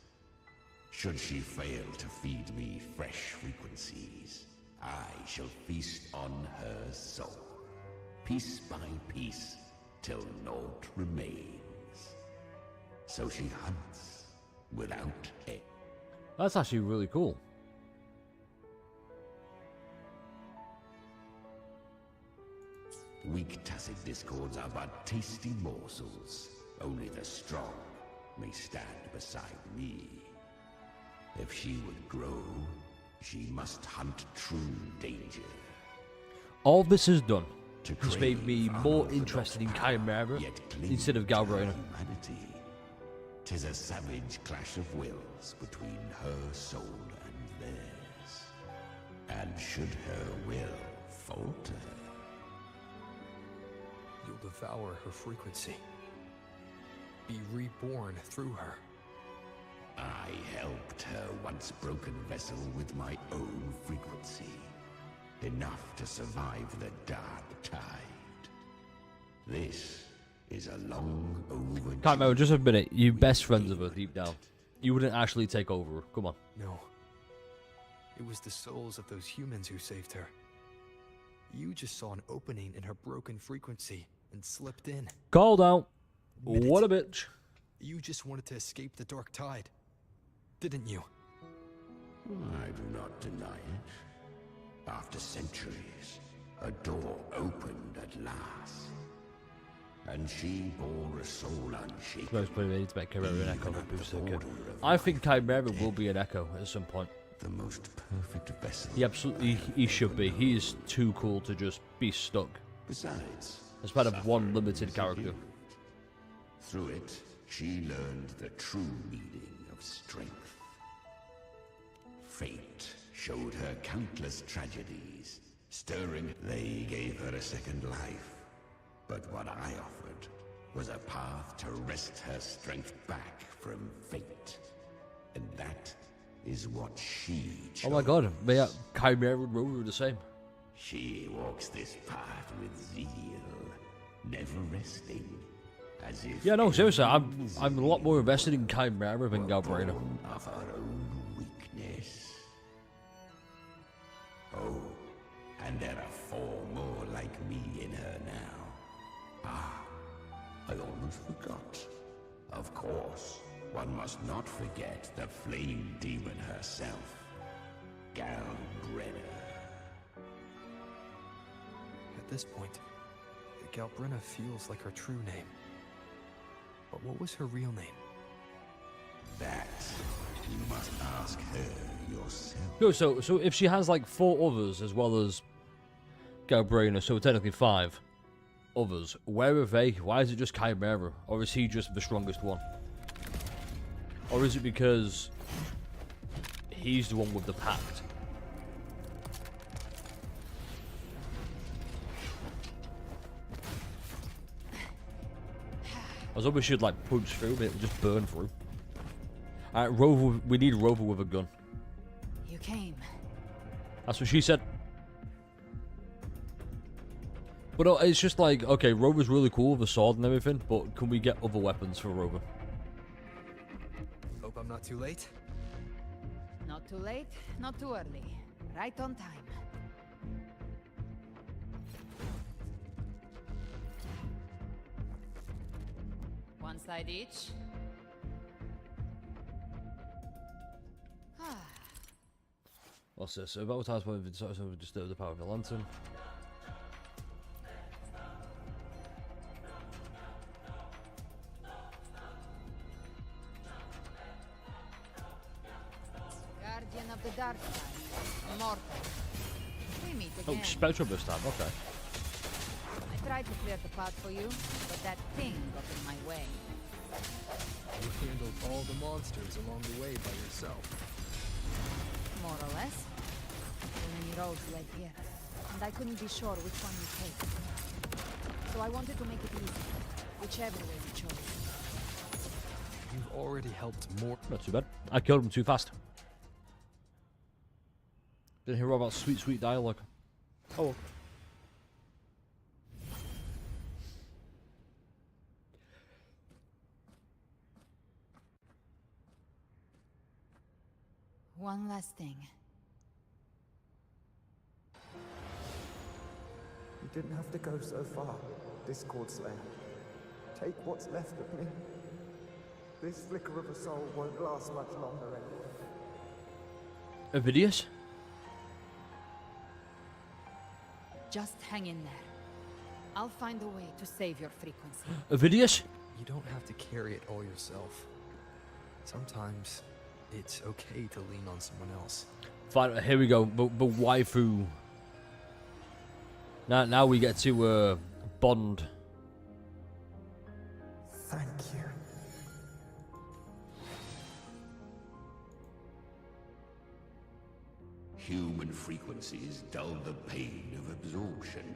Should she fail to feed me fresh frequencies, I shall feast on her soul, piece by piece, till naught remains. So she hunts without end. That's actually really cool. Weak tacit discords are but tasty morsels. Only the strong may stand beside me. If she would grow, she must hunt true danger. All this is done. To It's made me crave more unorthodox interested in power, Chimera yet cling instead of to her Galbraith. humanity. 'Tis a savage clash of wills between her soul and theirs. And should her will falter, You'll devour her frequency. Be reborn through her. I helped her once broken vessel with my own frequency. Enough to survive the dark tide. This is a long overdue. Can't remember, just a minute. You best friends of her deep down. You wouldn't actually take over her. Come on. No. It was the souls of those humans who saved her. You just saw an opening in her broken frequency and slipped in. Called out. Admit What it. a bitch. You just wanted to escape the dark tide, didn't you? I do not deny it. After centuries, a door opened at last. And she bore a soul unshaken. Suppose probably need to make Chimera an Echo. Even but at the Booster could. border of I think Chimera will be an Echo at some point. the most perfect vessel. He absolutely he should be. He is too cool to just be stuck. Besides, as part of one suffering limited is a character. gift. Through it, she learned the true meaning of strength. Fate showed her countless tragedies, stirring. They gave her a second life. But what I offered was a path to wrest her strength back from fate. And that is what she chose. Oh my god, Chimera and Rover are the same. She walks this path with zeal, never resting, as if Yeah, no, seriously, I'm a lot more invested in Chimera than Galbraith. of her own weakness. Oh, and there are 4 more like me in her now. Ah, I almost forgot. Of course, one must not forget the flame demon herself, Galbrenna. At this point, Galbrenna feels like her true name. But what was her real name? That you must ask her yourself. No, so if she has like 4 others as well as Galbraith, so technically 5 others, where are they? Why is it just Chimera? Or is he just the strongest one? Or is it because he's the one with the pact? I was hoping she'd like punch through, but it would just burn through. Alright, Rover, we need Rover with a gun. You came. That's what she said. But it's just like, okay, Rover's really cool with a sword and everything, but can we get other weapons for Rover? Hope I'm not too late. Not too late, not too early. Right on time. One side each. What's this? About what times when we disturb the power of the lantern. Guardian of the Dark Side. Immortal. We meet Oh, again. Spectrum this time, okay. I tried to clear the path for you, but that thing got in my way. You handled all the monsters along the way by yourself. More or less. Too many roads led here, and I couldn't be sure which one you take. so I wanted to make it easy. Whichever way you chose. You've already helped more. Not too bad. I killed him too fast. Didn't hear all about sweet, sweet dialogue. Oh. One last thing. You didn't have to go so far, Discord Slayer. Take what's left of me. This flicker of a soul won't last much longer anyway. Avidius? Just hang in there. I'll find a way to save your frequency. Avidius? You don't have to carry it all yourself. Sometimes it's okay to lean on someone else. Fine, here we go. But waifu. Now we get to bond. Thank you. Human frequencies dull the pain of absorption.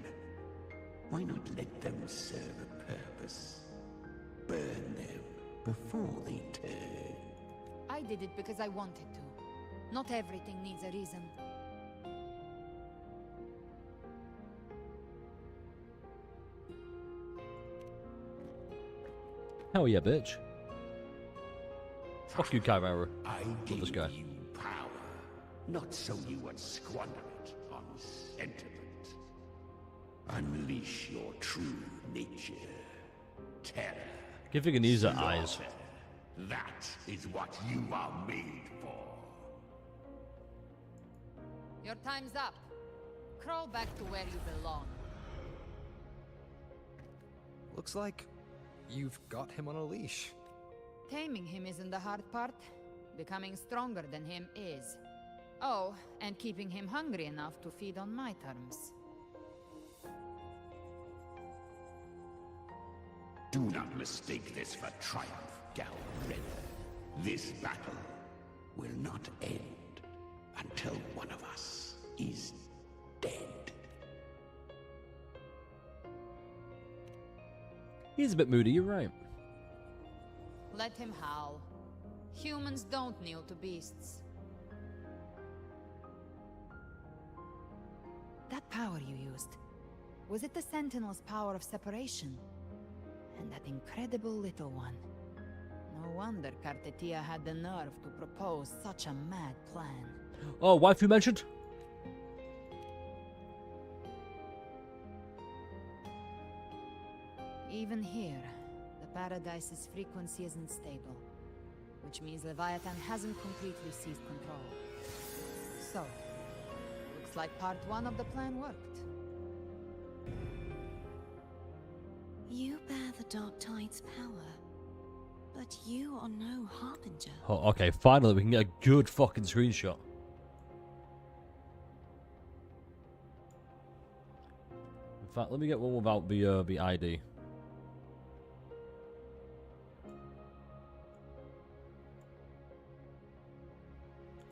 Why not let them serve a purpose? Burn them before they turn. I did it because I wanted to. Not everything needs a reason. Hell yeah, bitch. Fuck you, Chimera. I Love gave this guy. you power, not so you would squander it on sentiment. Unleash your true nature. Terror. Give Veganese eyes. slaughter. That is what you are made for. Your time's up. Crawl back to where you belong. Looks like you've got him on a leash. Taming him isn't the hard part. Becoming stronger than him is. Oh, and keeping him hungry enough to feed on my terms. Do not mistake this for triumph, Galbreda. This battle will not end until one of us is dead. He's a bit moody, you're right. Let him howl. Humans don't kneel to beasts. That power you used, was it the Sentinel's power of separation? And that incredible little one. No wonder Kartetia had the nerve to propose such a mad plan. Oh, wife you mentioned? Even here, the Paradise's frequency isn't stable. Which means Leviathan hasn't completely seized control. So, looks like part 1 of the plan worked. You bear the Dark Tide's power, but you are no Harbinger. Oh, okay, finally we can get a good fucking screenshot. In fact, let me get one without the ID.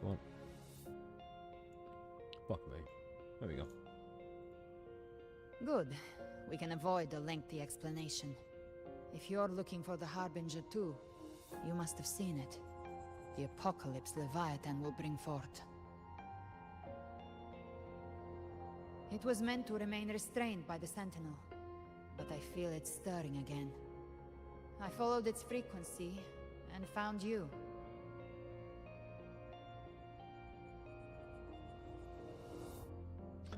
Come on. Fuck me. There we go. Good. We can avoid a lengthy explanation. If you're looking for the Harbinger too, you must have seen it. The apocalypse Leviathan will bring forth. It was meant to remain restrained by the Sentinel, but I feel it stirring again. I followed its frequency and found you.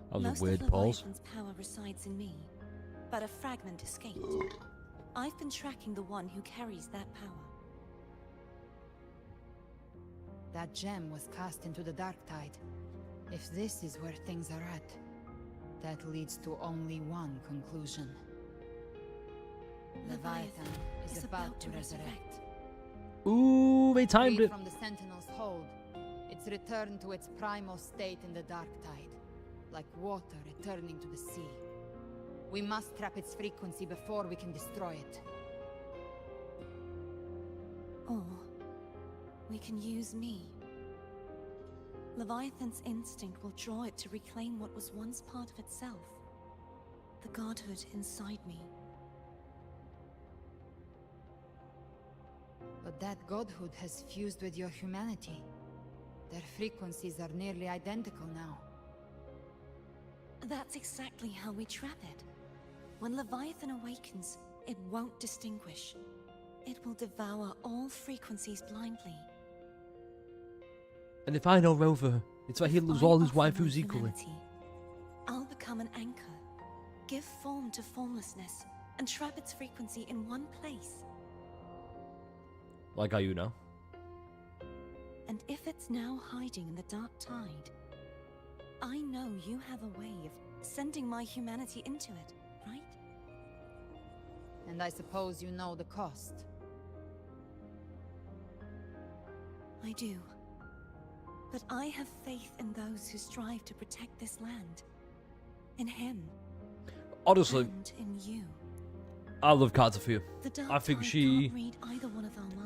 That was Most a weird of pause. Leviathan's power resides in me, but a fragment escaped. I've been tracking the one who carries that power. That gem was cast into the Dark Tide. If this is where things are at, that leads to only one conclusion. Leviathan is about to resurrect. Ooh, they timed Freed it. from the Sentinel's hold, it's returned to its primal state in the Dark Tide, like water returning to the sea. We must trap its frequency before we can destroy it. Or we can use me. Leviathan's instinct will draw it to reclaim what was once part of itself. The godhood inside me But that godhood has fused with your humanity. Their frequencies are nearly identical now. That's exactly how we trap it. When Leviathan awakens, it won't distinguish. It will devour all frequencies blindly. And if I know Rover, it's why he loves all his waifus equally. I'll become an anchor, give form to formlessness, and trap its frequency in one place. Like how you know. And if it's now hiding in the dark tide, I know you have a way of sending my humanity into it, right? And I suppose you know the cost. I do. But I have faith in those who strive to protect this land. In him. Honestly, and in you. I love Cartafia. I think she...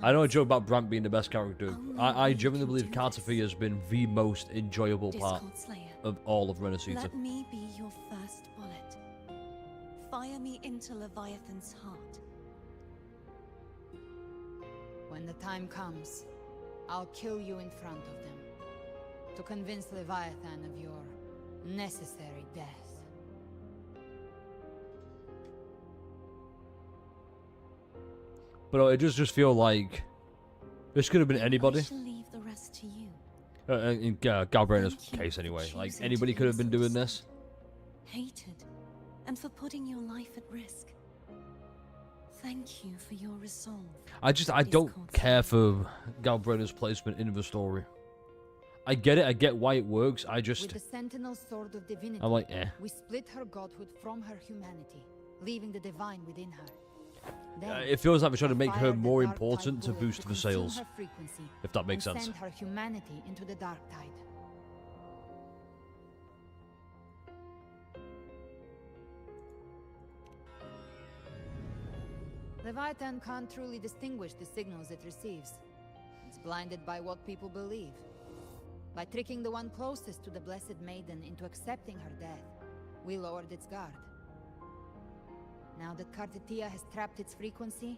I know a joke about Brant being the best character. I genuinely believe Cartafia has been the most enjoyable part of all of Renaissance. Let me be your first bullet. Fire me into Leviathan's heart. When the time comes, I'll kill you in front of them. To convince Leviathan of your necessary death. But it does just feel like this could have been anybody. I shall leave the rest to you. In Galbraith's case, anyway. Like, anybody could have been doing this. Hated, and for putting your life at risk. Thank you for your resolve. I don't care for Galbraith's placement in the story. I get it, I get why it works, I just... With the Sentinel Sword of Divinity, I'm like, eh. we split her godhood from her humanity, leaving the divine within her. It feels like we're trying to make her more important to boost the sales, if that makes sense. Send her humanity into the dark tide. Leviathan can't truly distinguish the signals it receives. It's blinded by what people believe. By tricking the one closest to the Blessed Maiden into accepting her death, we lowered its guard. Now that Kartatia has trapped its frequency,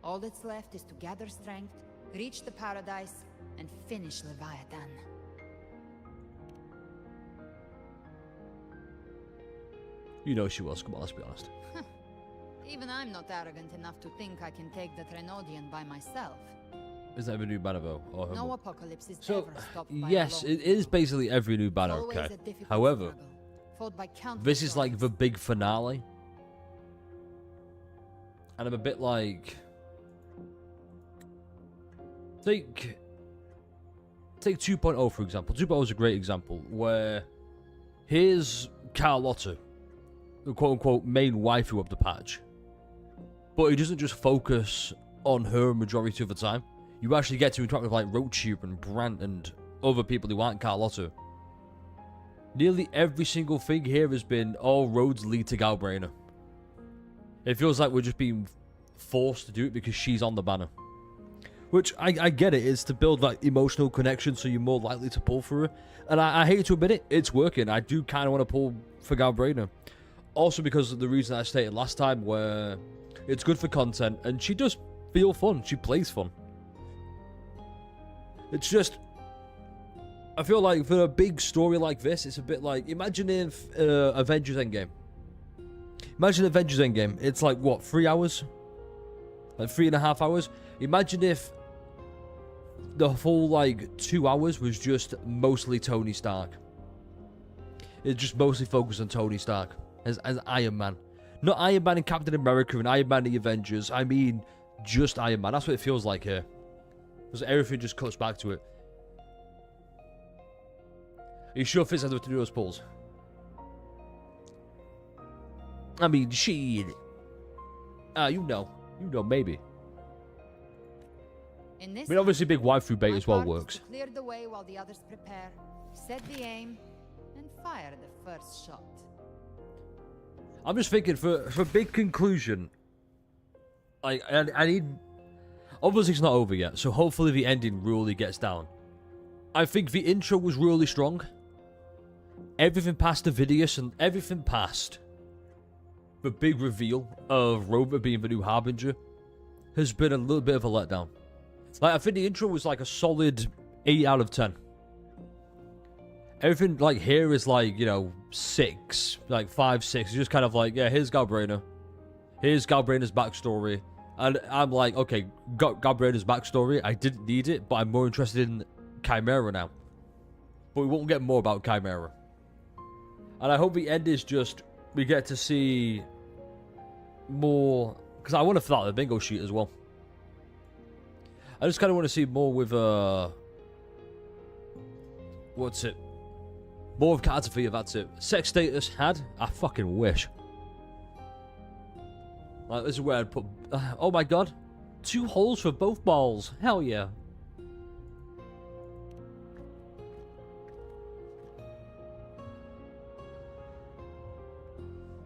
all that's left is to gather strength, reach the paradise, and finish Leviathan. You know she was, come on, let's be honest. Even I'm not arrogant enough to think I can take the Threnodian by myself. Is that every new banner though? Or no apocalypse is so, ever stopped by yes, it is basically every new banner, okay. However, this is like the big finale. And I'm a bit like... Take 2.0 for example. 2.0 is a great example where here's Carlotta, the quote-unquote main waifu of the patch. But he doesn't just focus on her majority of the time. You actually get to interact with like Rochu and Brant and other people who aren't Carlotta. Nearly every single thing here has been all roads lead to Galbraith. It feels like we're just being forced to do it because she's on the banner. Which, I get it, it's to build that emotional connection so you're more likely to pull for her. And I hate to admit it, it's working. I do kind of want to pull for Galbraith. Also because of the reason I stated last time where it's good for content and she does feel fun. She plays fun. It's just... I feel like for a big story like this, it's a bit like... Imagine if Avengers Endgame. Imagine Avengers Endgame. It's like, what, 3 hours? Like 3.5 hours? Imagine if the full, like, 2 hours was just mostly Tony Stark. It just mostly focused on Tony Stark as Iron Man. Not Iron Man and Captain America and Iron Man and the Avengers. I mean, just Iron Man. That's what it feels like here. Because everything just cuts back to it. Are you sure Fitz has to do those pulls? I mean, shit. You know, maybe. I mean, obviously, big waifu bait as well works. Clear the way while the others prepare, set the aim, and fire the first shot. I'm just thinking for big conclusion. I need. Obviously, it's not over yet, so hopefully the ending really gets down. I think the intro was really strong. Everything past the Vidius and everything past the big reveal of Rover being the new Harbinger has been a little bit of a letdown. Like, I think the intro was like a solid 8 out of 10. Everything like here is like, you know, 6, like 5, 6. It's just kind of like, yeah, here's Galbrainer. Here's Galbrainer's backstory. And I'm like, okay, got Galbrainer's backstory. I didn't need it, but I'm more interested in Chimera now. But we won't get more about Chimera. And I hope the end is just, we get to see more, because I want to fill out the bingo sheet as well. I just kind of want to see more with, what's it? More of Catafia, that's it. Sex status had? I fucking wish. Like, this is where I'd put, oh my god. 2 holes for both balls. Hell yeah.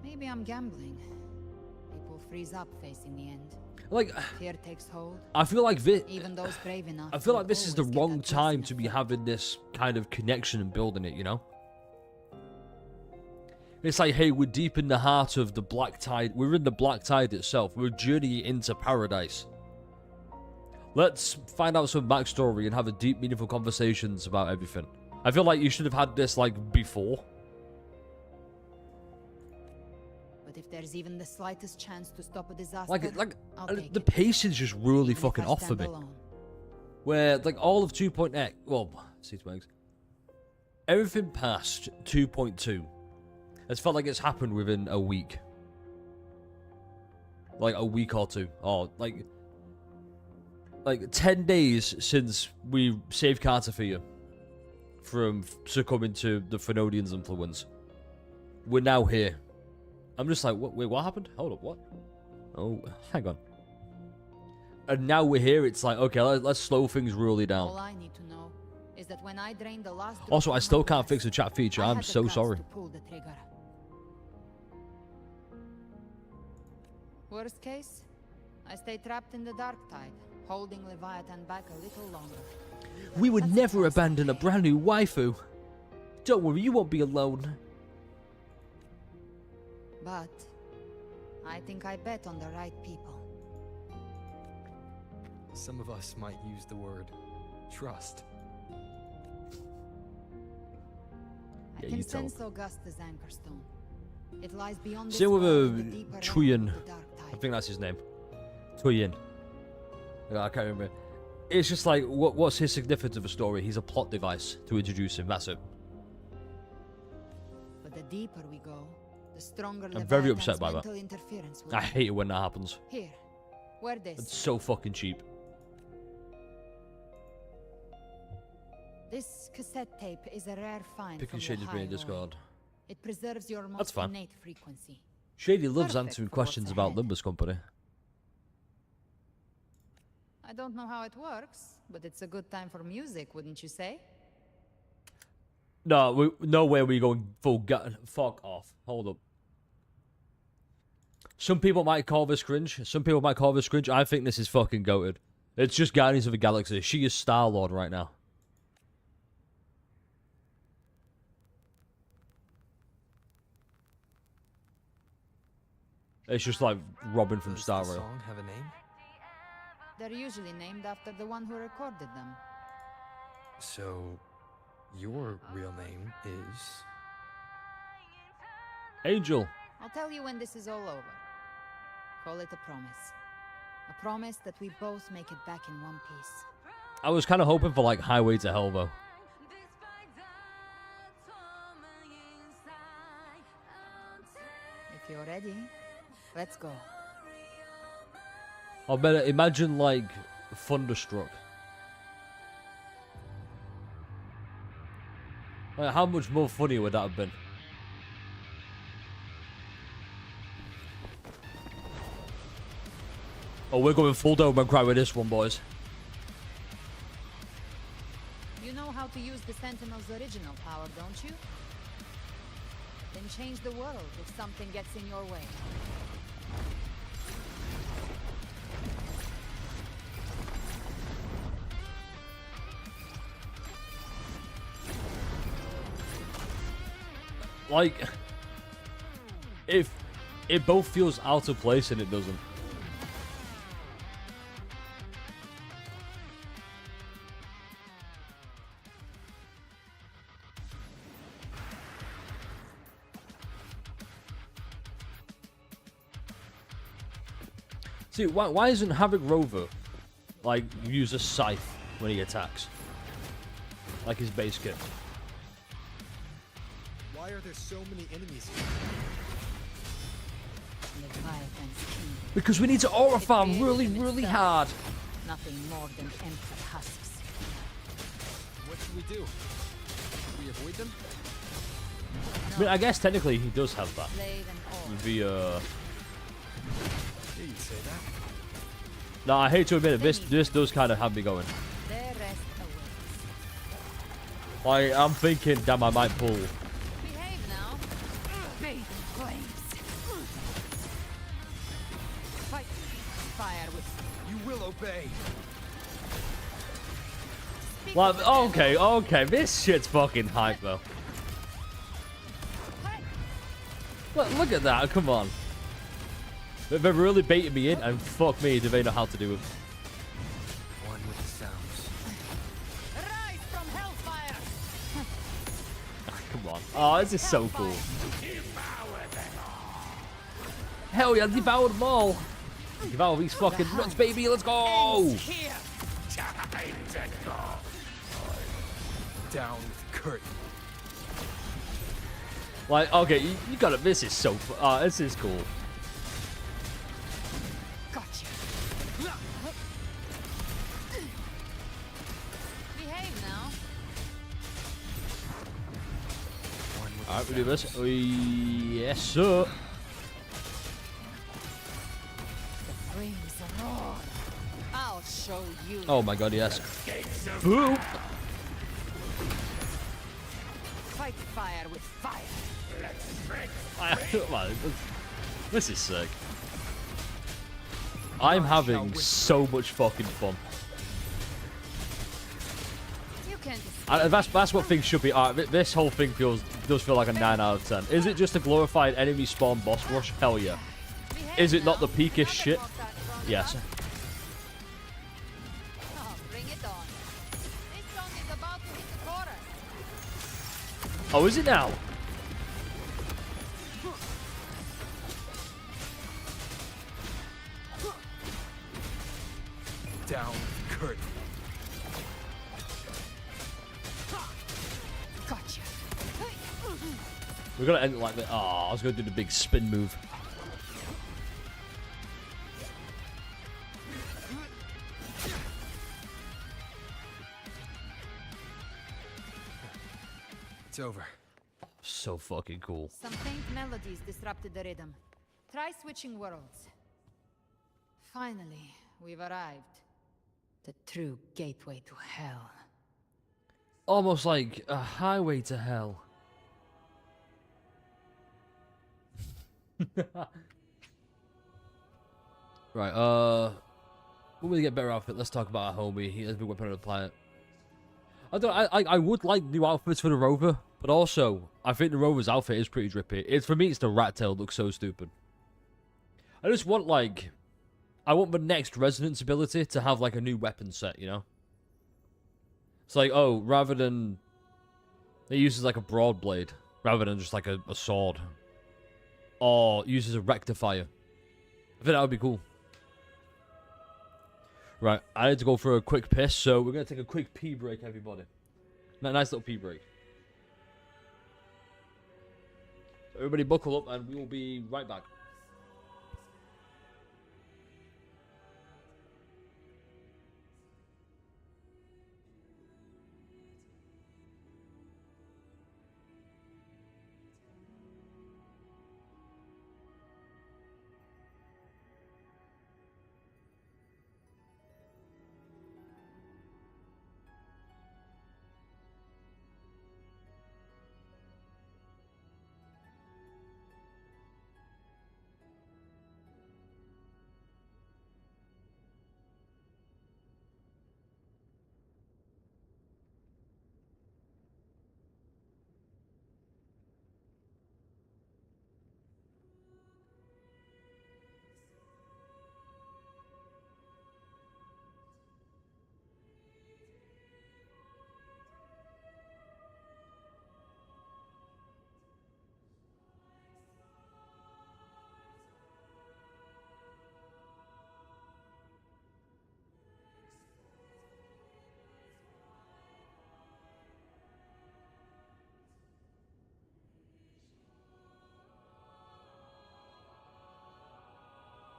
Maybe I'm gambling. People freeze up facing the end. Like, fear takes hold. I feel like this. Even those brave enough. I feel like this is the wrong time to be having this kind of connection and building it, you know? It's like, hey, we're deep in the heart of the Black Tide. We're in the Black Tide itself. We're journeying into paradise. Let's find out some backstory and have a deep, meaningful conversations about everything. I feel like you should have had this, like, before. But if there's even the slightest chance to stop a disaster, Like, I'll take the it. pacing's just really fucking off for me. Alone. Where, like, all of 2.x, well, C2X, everything past 2.2, it's felt like it's happened within a week. Like, a week or two. Or, like 10 days since we saved Cartafia from succumbing to the Phenodians' influence. We're now here. I'm just like, wait, what happened? Hold up, what? Oh, hang on. And now we're here, it's like, okay, let's slow things really down. All I need to know is that when I drained the last drop Also, I of still my can't blood, fix the chat feature. I I'm had the so guts sorry. to pull the trigger. Worst case, I stay trapped in the dark tide, holding Leviathan back a little longer. We would never abandon a brand new waifu. Don't worry, you won't be alone. But I think I bet on the right people. Some of us might use the word trust. I can sense Augusta's anchorstone. It lies beyond this Same with world, the deeper Chuyin. realm of the dark tide. I think that's his name. Chuyin. I can't remember. It's just like, what's his significance of a story? He's a plot device to introduce him. That's it. But the deeper we go, the stronger I'm very Leviathan's upset by that. mental interference will I be. hate it when that happens. Here, wear this. It's so fucking cheap. This cassette tape is a rare find Picking from Shady's the brain High Discord. Lord. It preserves your That's most fine. innate frequency. Shady loves Perfect answering for questions what's about ahead. Limbus Company. I don't know how it works, but it's a good time for music, wouldn't you say? No, no way we're going full gut. Fuck off. Hold up. Some people might call this cringe. Some people might call this cringe. I think this is fucking goated. It's just Guardians of the Galaxy. She is Star-Lord right now. It's just like Robin from Does Star the Rail. song have a name? They're usually named after the one who recorded them. So, your real name is... Angel. I'll tell you when this is all over. Call it a promise. A promise that we both make it back in one piece. I was kind of hoping for like Highway to Hell though. If you're ready, let's go. I better imagine like Thunderstruck. Like, how much more funny would that have been? Oh, we're going full Devil May Cry with this one, boys. You know how to use the Sentinel's original power, don't you? Then change the world if something gets in your way. Like, if it both feels out of place and it doesn't. See, why isn't Havoc Rover, like, use a scythe when he attacks? Like his base kit. Why are there so many enemies here? Leviathan's king. Because we need to aura farm really hard. Nothing more than empty husks. What should we do? Should we avoid them? I mean, I guess technically he does have that. Slave and all. The Yeah, you'd say that. No, I hate to admit it, this does kind of have me going. Their rest awaits. Like, I'm thinking, damn, I might pull. Behave now. Bathe in flames. Fight fire with. You will obey. Well, okay, this shit's fucking hype though. Look at that, come on. They're really baiting me in, and fuck me, do they know how to do it. One with the sounds. Rise from hellfire. Come on. Oh, this is so cool. Hell yeah, devour them all. Devour these fucking nuts, baby, let's go! Down with curtain. Like, okay, you got it. This is so. This is cool. Gotcha. Behave now. Alright, we do this. Yes, sir. The flames roar. I'll show you. Oh my god, yes. Boop! Fight fire with fire. This is sick. I'm having so much fucking fun. You can't And that's what things should be. This whole thing does feel like a 9 out of 10. Is it just a glorified enemy spawn boss rush? Hell yeah. Is it not the peakish shit? Yes. Oh, bring it on. This song is about to hit the chorus. Oh, is it now? Down with curtain. Gotcha. We're gonna end it like that. Oh, I was gonna do the big spin move. It's over. So fucking cool. Some faint melodies disrupted the rhythm. Try switching worlds. Finally, we've arrived. The true gateway to hell. Almost like a highway to hell. Right, when we get better outfit, let's talk about our homie. He has been weapon on the planet. I would like new outfits for the Rover, but also, I think the Rover's outfit is pretty drippy. For me, it's the rat tail looks so stupid. I just want, like, I want the next Resonance ability to have, like, a new weapon set, you know? It's like, oh, rather than... It uses, like, a broad blade, rather than just, like, a sword. Or uses a rectifier. I think that would be cool. Right, I need to go for a quick piss, so we're going to take a quick pee break, everybody. Nice little pee break. So everybody buckle up, and we will be right back.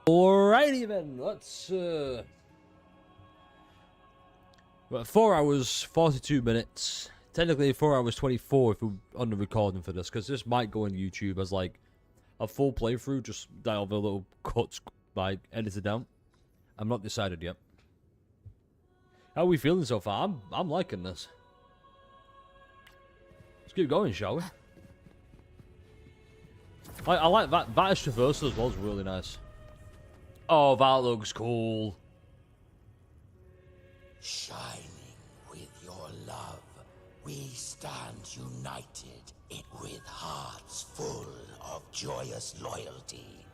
Alrighty then, let's we're at 4 hours 42 minutes. Technically 4 hours 24 if we're on the recording for this, because this might go on YouTube as like a full playthrough, just dial the little cuts like edited down. I'm not decided yet. How are we feeling so far? I'm liking this. Let's keep going, shall we? I like that traversal as well, is really nice. Oh, that looks cool. Shining with your love, we stand united with hearts full of joyous loyalty.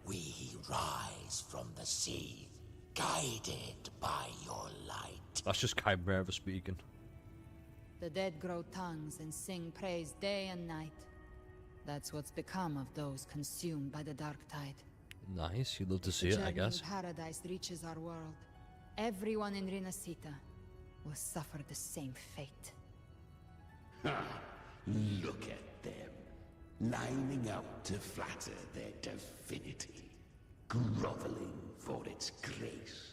We rise from the sea, guided by your light. That's just Chimera speaking. The dead grow tongues and sing praise day and night. That's what's become of those consumed by the dark tide. Nice, you'd love to see it, I guess. Paradise reaches our world. Everyone in Rinasita will suffer the same fate. Ha! Look at them, lining up to flatter their divinity, groveling for its grace.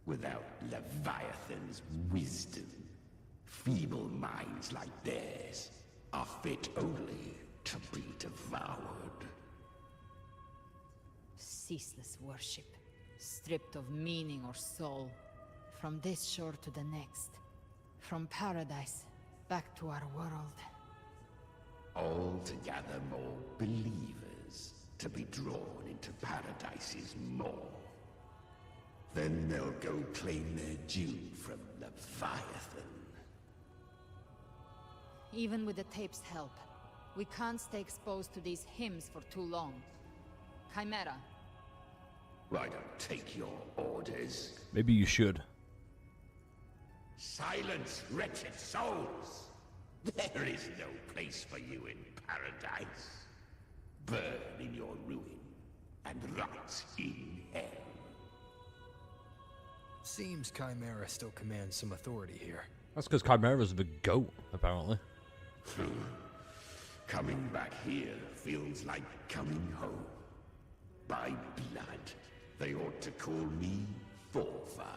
Without Leviathan's wisdom, feeble minds like theirs are fit only to be devoured. Ceaseless worship, stripped of meaning or soul. From this shore to the next. From paradise back to our world. All to gather more believers to be drawn into Paradise's maw. Then they'll go claim their due from Leviathan. Even with the tape's help, we can't stay exposed to these hymns for too long. Chimera. I don't take your orders. Maybe you should. Silence, wretched souls! There is no place for you in paradise. Burn in your ruin, and rot in hell. Seems Chimera still commands some authority here. That's because Chimera's the goat, apparently. Coming back here feels like coming home. By blood, they ought to call me Forefather.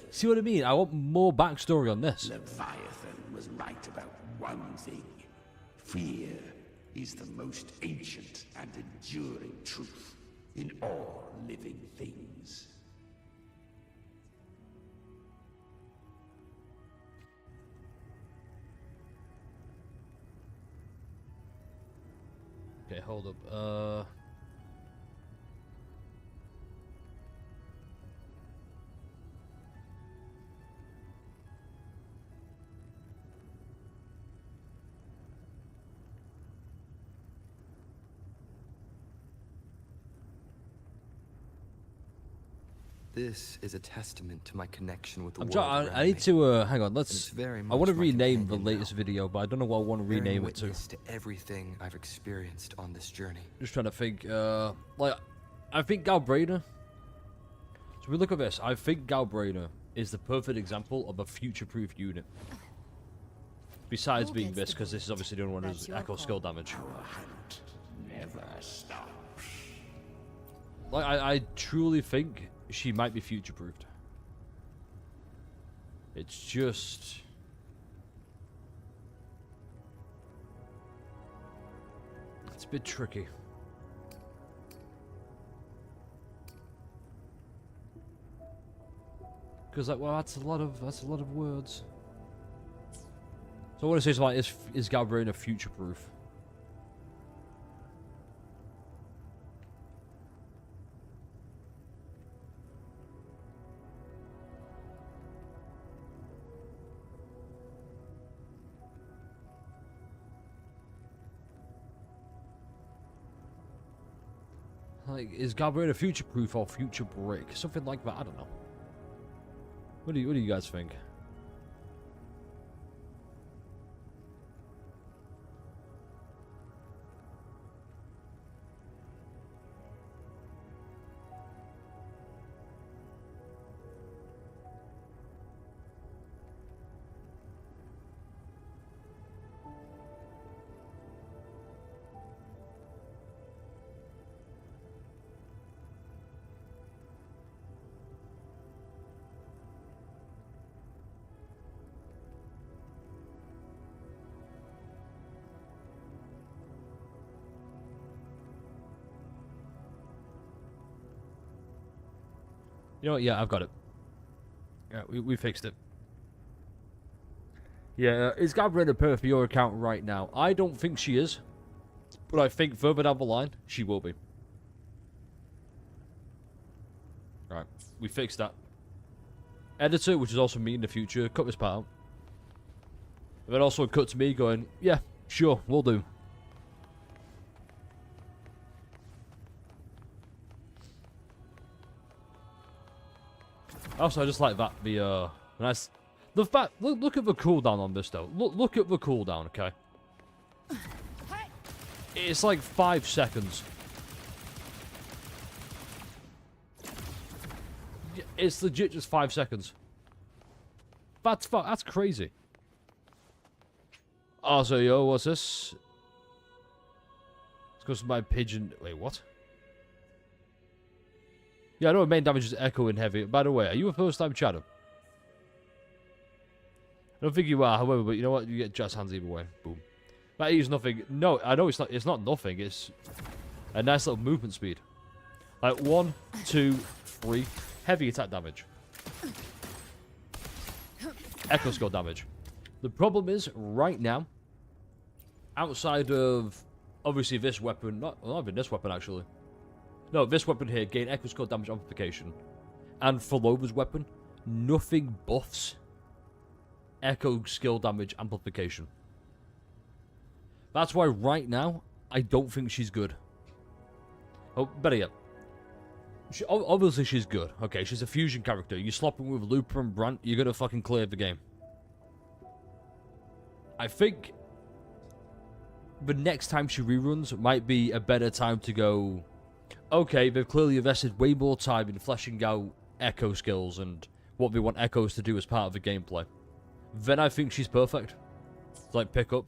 See what I mean? I want more backstory on this. Leviathan was right about one thing. Fear is the most ancient and enduring truth in all living things. Okay, hold up. This is a testament to my connection with the world. I need to hang on. Let's. Very I want to much my rename the companion latest now. video, but I don't know what I want to Bearing rename it to. witness to everything I've experienced on this journey. Just trying to think. Like, I think Galbrainer. So we look at this. I think Galbrainer is the perfect example of a future-proof unit. Besides being this, because this is obviously the only one who has echo skill damage. Never stops. Like, I truly think she might be future-proofed. It's just... It's a bit tricky. Because, like, well, that's a lot of words. So I want to say something like, is Galbrainer future-proof? Like, is Galbrainer future-proof or future-break? Something like that, I don't know. What do you guys think? You know what? Yeah, I've got it. Yeah, we fixed it. Yeah, is Galbrina perfect for your account right now? I don't think she is. But I think further down the line, she will be. Right, we fixed that. Editor, which is also me in the future, cut this part out. And then also cut to me going, yeah, sure, we'll do. Also, I just like that, the nice... The fact, look at the cooldown on this, though. Look at the cooldown, okay? It's like 5 seconds. It's legit just 5 seconds. That's crazy. Also, yo, what's this? It's because my pigeon... Wait, what? Yeah, I know main damage is echo and heavy. By the way, are you a first-time chatter? I don't think you are, however, but you know what? You get jazz hands either way. Boom. That is nothing. No, I know it's not nothing. It's a nice little movement speed. Like 1, 2, 3. Heavy attack damage. Echo skill damage. The problem is, right now, outside of, obviously, this weapon, not even this weapon, actually. No, this weapon here, gain echo skill damage amplification. And Philoma's weapon, nothing buffs echo skill damage amplification. That's why right now, I don't think she's good. Oh, better yet. Obviously she's good. Okay, she's a fusion character. You swap him with Looper and Brant, you're gonna fucking clear the game. I think the next time she reruns might be a better time to go, okay, they've clearly invested way more time in fleshing out Echo skills and what they want Echoes to do as part of the gameplay. Then I think she's perfect. Like, pick up.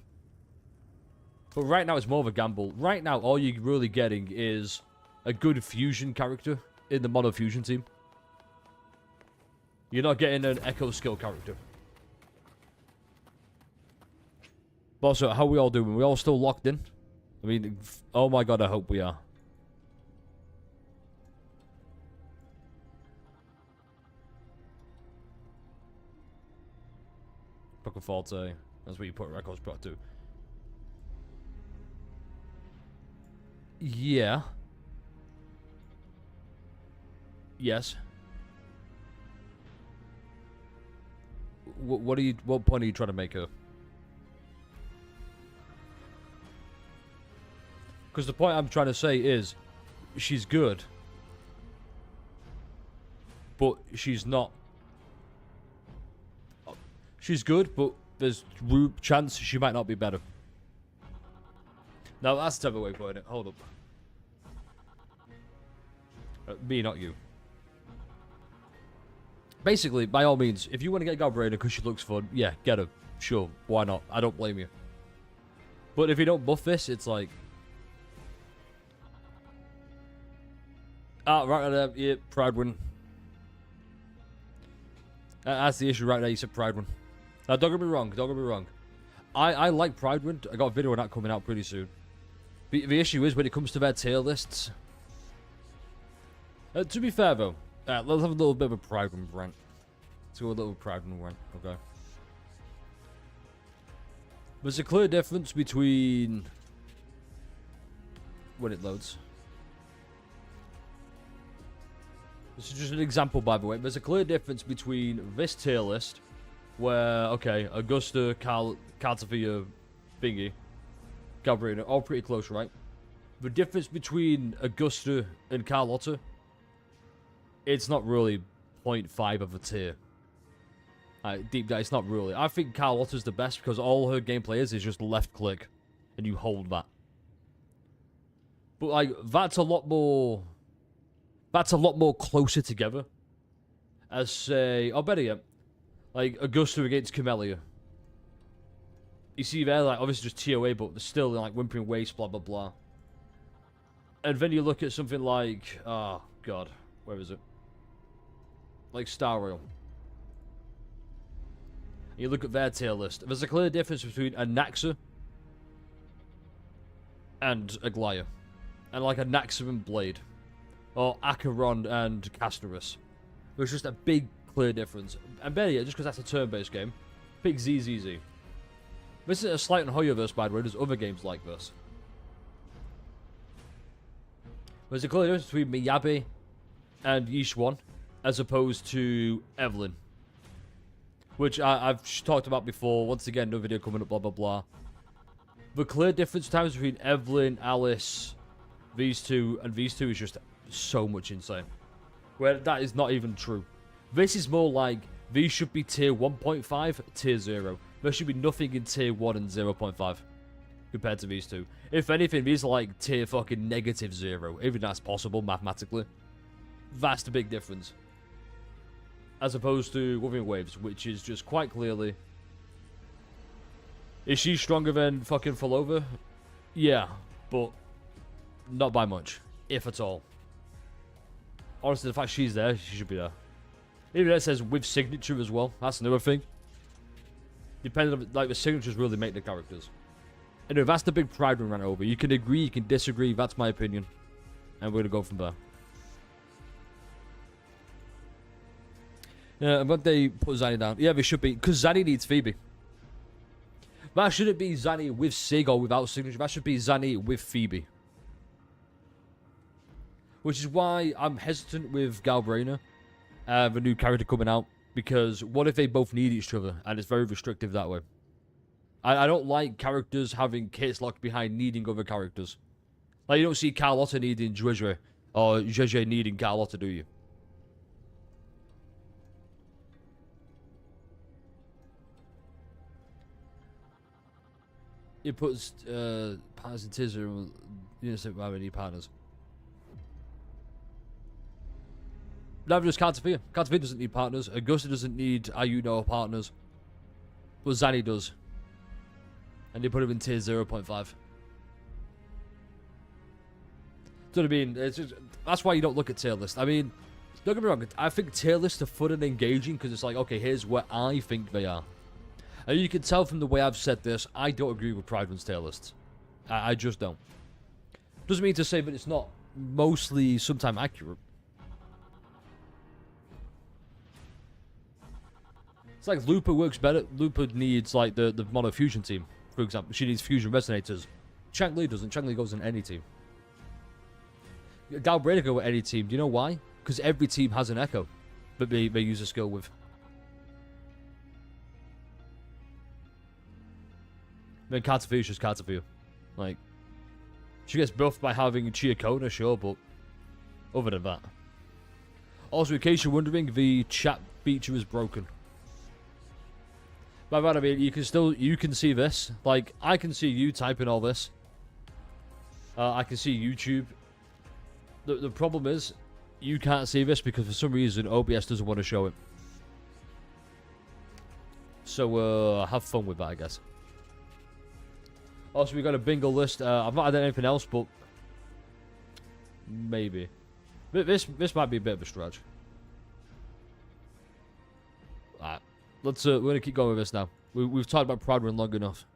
But right now it's more of a gamble. Right now all you're really getting is a good fusion character in the mono fusion team. You're not getting an Echo skill character. But also, how are we all doing? We all still locked in? I mean, oh my god, I hope we are. Fucking Forte. That's what you put Records Pro to. Yeah. Yes. What point are you trying to make her? Because the point I'm trying to say is, she's good, but she's not. She's good, but there's chance she might not be better. Now that's the other way of putting it. Hold up. Me, not you. Basically, by all means, if you want to get Galbrina because she looks fun, yeah, get her. Sure, why not? I don't blame you. But if you don't buff this, it's like... Ah, right there, yeah, Pride win. That's the issue right there, you said Pride win. Now, don't get me wrong, I like Pride win. I got a video on that coming out pretty soon. The issue is when it comes to their tier lists... to be fair, though, let's have a little bit of a Pride win rant. Let's go a little Pride win rant, okay? There's a clear difference between... when it loads. This is just an example, by the way. There's a clear difference between this tier list, where, okay, Augusta, Cartavia, Bingy, Galbrina, all pretty close, right? The difference between Augusta and Carlotta, it's not really 0.5 of a tier. Deep down, it's not really. I think Carlotta's the best because all her gameplay is just left click, and you hold that. But, like, that's a lot more closer together. As, say, or better yet, like, Augusta against Camellia. You see there, like, obviously just TOA, but they're still, like, Whimpering Waste, blah, blah, blah. And then you look at something like, oh, God, where is it? Like Star Rail. You look at their tier list. There's a clear difference between a Naxa and Aglaya. And like a Naxa and Blade. Or Acheron and Castorus. There's just a big, clear difference. And better yet, just because that's a turn-based game, pick ZZZ. This is a slight and Hoyoverse, by the way. There's other games like this. There's a clear difference between Miyabi and Yishwan, as opposed to Evelyn, which I've talked about before. Once again, no video coming up, blah, blah, blah. The clear difference times between Evelyn, Alice, these two, and these two is just so much insane. Where that is not even true. This is more like, these should be tier 1.5, tier 0. There should be nothing in tier 1 and 0.5 compared to these two. If anything, these are like tier fucking negative 0. Even that's possible mathematically. That's the big difference. As opposed to Wuthering Waves, which is just quite clearly... Is she stronger than fucking Falova? Yeah, but not by much, if at all. Honestly, the fact she's there, she should be there. Even it says with signature as well. That's another thing. Depending on, like, the signatures really make the characters. Anyway, that's the big pride we ran over. You can agree, you can disagree. That's my opinion. And we're going to go from there. Yeah, but they put Zanny down. Yeah, they should be. Because Zanny needs Phoebe. That shouldn't be Zanny with Sig or without signature. That should be Zanny with Phoebe. Which is why I'm hesitant with Galbrainer, the new character coming out. Because what if they both need each other? And it's very restrictive that way. I don't like characters having kits locked behind needing other characters. Like, you don't see Carlotta needing Zhezhe. Or Zhezhe needing Carlotta, do you? It puts partners in tiers. You don't have any partners. Neither does Cartafia. Cartafia doesn't need partners. Augusta doesn't need Ayuno partners. But Zanny does. And they put him in tier 0.5. Do you know what I mean? It's just, that's why you don't look at tier list. I mean, don't get me wrong. I think tier lists are fun and engaging because it's like, okay, here's where I think they are. And you can tell from the way I've said this, I don't agree with Pride Run's tier lists. I just don't. Doesn't mean to say that it's not mostly sometimes accurate. It's like Lupa works better. Lupa needs like the mono fusion team, for example. She needs fusion resonators. Chang Li doesn't. Chang Li goes in any team. Galbrainer go with any team. Do you know why? Because every team has an echo that they use a skill with. Then Cartafia is just Cartafia. Like, she gets buffed by having Chiakona, sure, but other than that. Also, in case you're wondering, the chat feature is broken. By that I mean, you can see this. Like, I can see you typing all this. I can see YouTube. The problem is, you can't see this because for some reason OBS doesn't want to show it. So, have fun with that, I guess. Also, we got a bingo list. I've not had anything else, but maybe this might be a bit of a stretch. Alright, let's. We're gonna keep going with this now. We've talked about Pride Run long enough.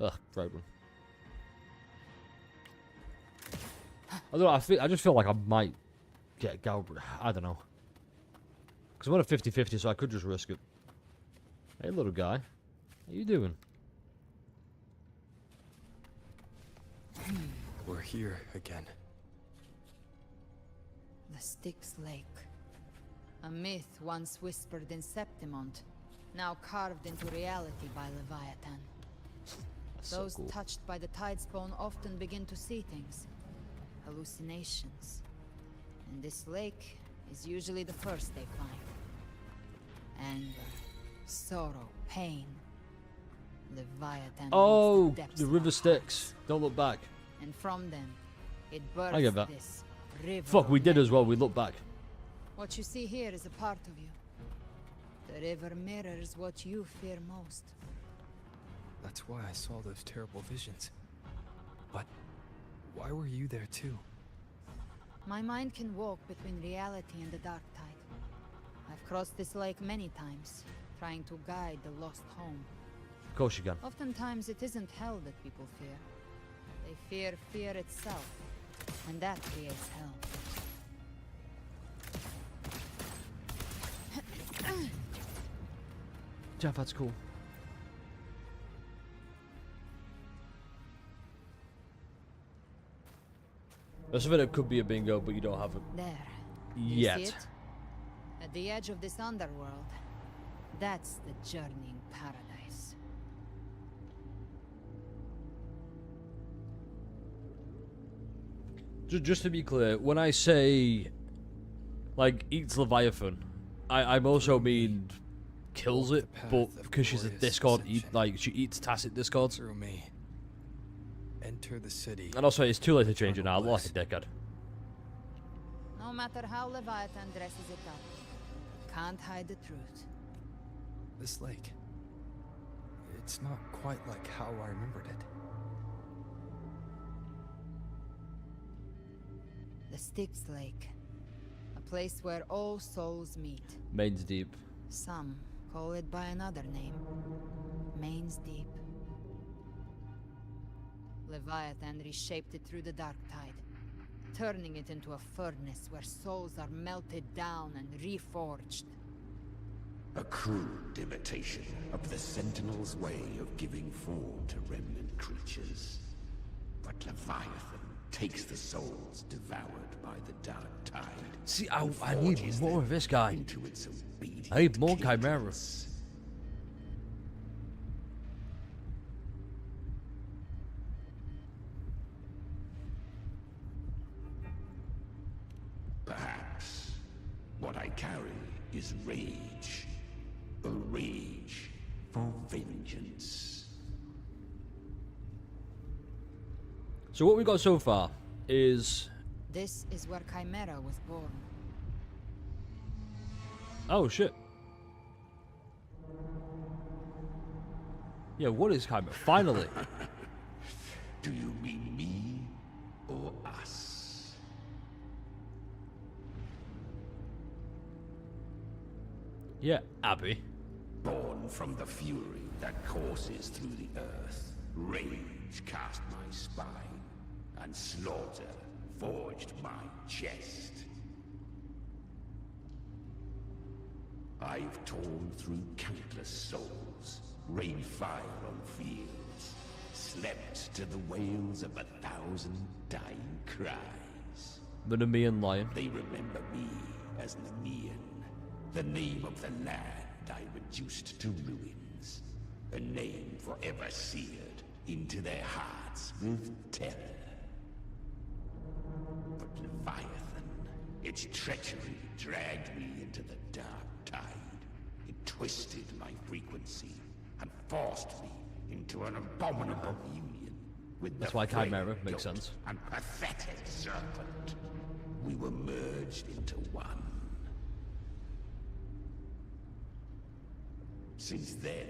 Ugh, Pride Run. I don't know. I just feel like I might get Galbraith. I don't know. Because I'm on a 50-50, so I could just risk it. Hey, little guy, how you doing? We're here again. The Styx Lake. A myth once whispered in Septimont, now carved into reality by Leviathan. Those cool. touched by the Tidespawn often begin to see things. Hallucinations. And this lake is usually the first they find. Anger, sorrow, pain. Leviathan. Oh, the river Styx. Don't look back. And from them, it I get that. births this river. Fuck, we of did as well. memory. We look back. What you see here is a part of you. The river mirrors what you fear most. That's why I saw those terrible visions. But why were you there too? My mind can walk between reality and the dark tide. I've crossed this lake many times, trying to guide the lost home. Of course you can. Oftentimes it isn't hell that people fear. They fear fear itself, and that creates hell. Jaffat's cool. Rest of it could be a bingo, but you don't have it There. yet. You see it? At the edge of this underworld. That's the journeying paradise. Just to be clear, when I say, like, eats Leviathan, I'm also mean kills it, but because she's a Discord, she eats Tacit Discords. Through me. Enter the city. And also, it's too late to change it now. I'm like a dickhead. No matter how Leviathan dresses it up, can't hide the truth. This lake. It's not quite like how I remembered it. The Styx Lake. A place where all souls meet. Main's deep. Some call it by another name. Main's Deep. Leviathan reshaped it through the dark tide, turning it into a furnace where souls are melted down and reforged. A crude imitation of the Sentinel's way of giving form to remnant creatures. But Leviathan takes the souls devoured by the dark tide. See, I need more of this guy. I need more Chimera. Perhaps what I carry is rage. A rage for vengeance. So what we got so far is... This is where Chimera was born. Oh, shit. Yeah, what is Chimera? Finally. Do you mean me or us? Yeah, Abby. Born from the fury that courses through the earth, rage cast my spine, and slaughter forged my chest. I've torn through countless souls, rained fire on fields, slept to the wails of 1,000 dying cries. The Nemean lion. They remember me as Nemean, the name of the land I reduced to ruins, a name forever seared into their hearts with terror. But Leviathan, its treachery dragged me into the dark tide. It twisted my frequency and forced me into an abominable union with That's the why Chimera frail makes goat sense. and pathetic serpent. We were merged into one. Since then,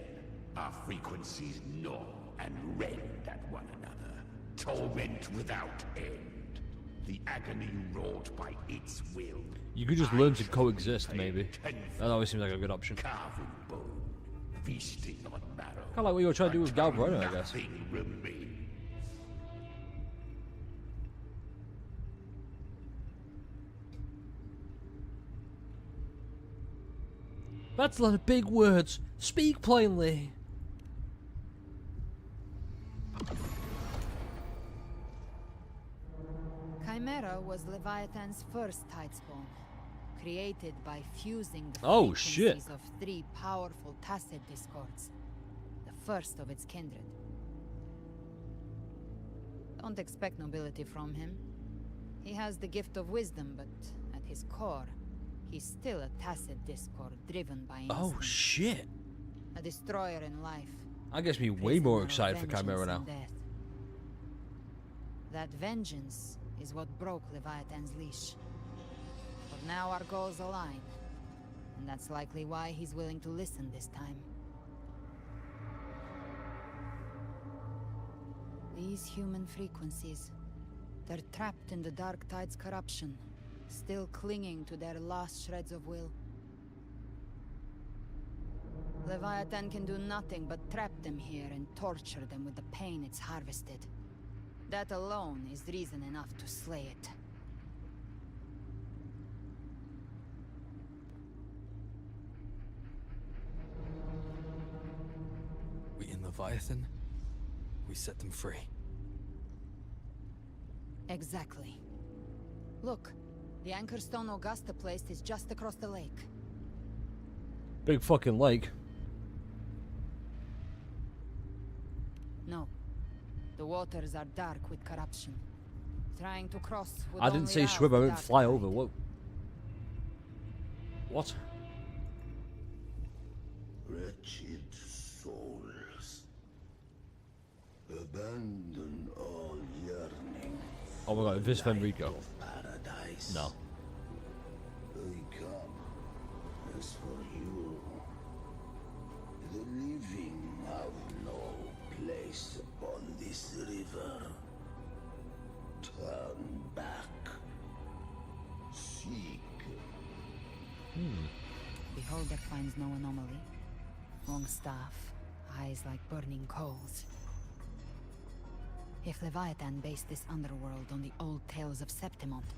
our frequencies gnaw and rend at one another, torment without end. The agony wrought by its will. You could just learn to coexist, maybe. That always seems like a good option. Carving bone, feasting on marrow. Kind of like what you were trying to do with Galbreno, I guess. Nothing remains. That's a lot of big words. Speak plainly. Chimera was Leviathan's first tidespawn, created by fusing the Oh, shit. frequencies of 3 powerful Tacit discords, the first of its kindred. Don't expect nobility from him. He has the gift of wisdom, but at his core, he's still a Tacit discord driven by Oh, instinct. shit. A destroyer in life. That gets me way more excited for Chimera now. Death. That vengeance is what broke Leviathan's leash. But now our goals align, and that's likely why he's willing to listen this time. These human frequencies, they're trapped in the Dark Tide's corruption, still clinging to their last shreds of will. Leviathan can do nothing but trap them here and torture them with the pain it's harvested. That alone is reason enough to slay it. Leviathan, we set them free. Exactly. Look, the Anchorstone Augusta placed is just across the lake. Big fucking lake. No. The waters are dark with corruption. Trying to cross would I didn't only say rouse swim, I the meant dark fly tide. over. What? What? Wretched souls, abandon all yearning. Oh my god, is this Fenrico? Paradise. No. I come as for you. The living have no place upon this river. Turn back. Seek. Beholder finds no anomaly. Long staff, eyes like burning coals. If Leviathan based this underworld on the old tales of Septimont,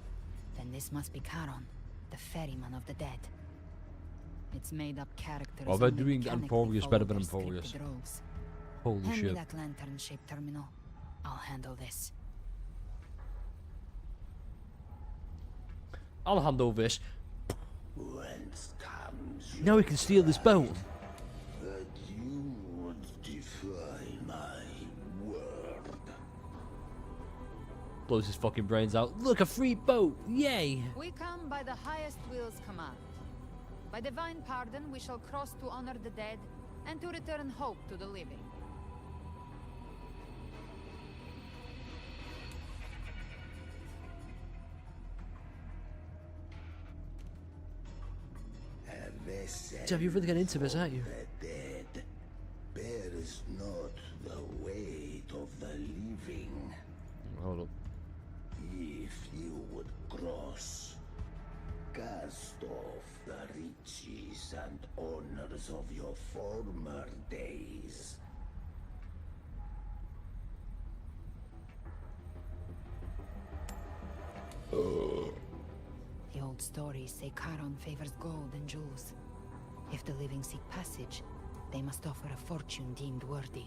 then this must be Charon, the ferryman of the dead. Its made-up characters. Oh, they're only doing mechanically Emporius follow better than their Emporius. scripted roles. Holy Hand me shit. that lantern-shaped terminal. I'll handle this. I'll handle this. Whence comes Now we can steal this boat. that you would defy my word? Blows his fucking brains out. Look, a free boat! Yay! We come by the highest will's command. By divine pardon, we shall cross to honor the dead and to return hope to the living. Jeff, you're really getting into this, aren't you? The dead bears not the weight of the living. Hold up. If you would cross, cast off the riches and honors of your former days. The old stories say Charon favors gold and jewels. If the living seek passage, they must offer a fortune deemed worthy.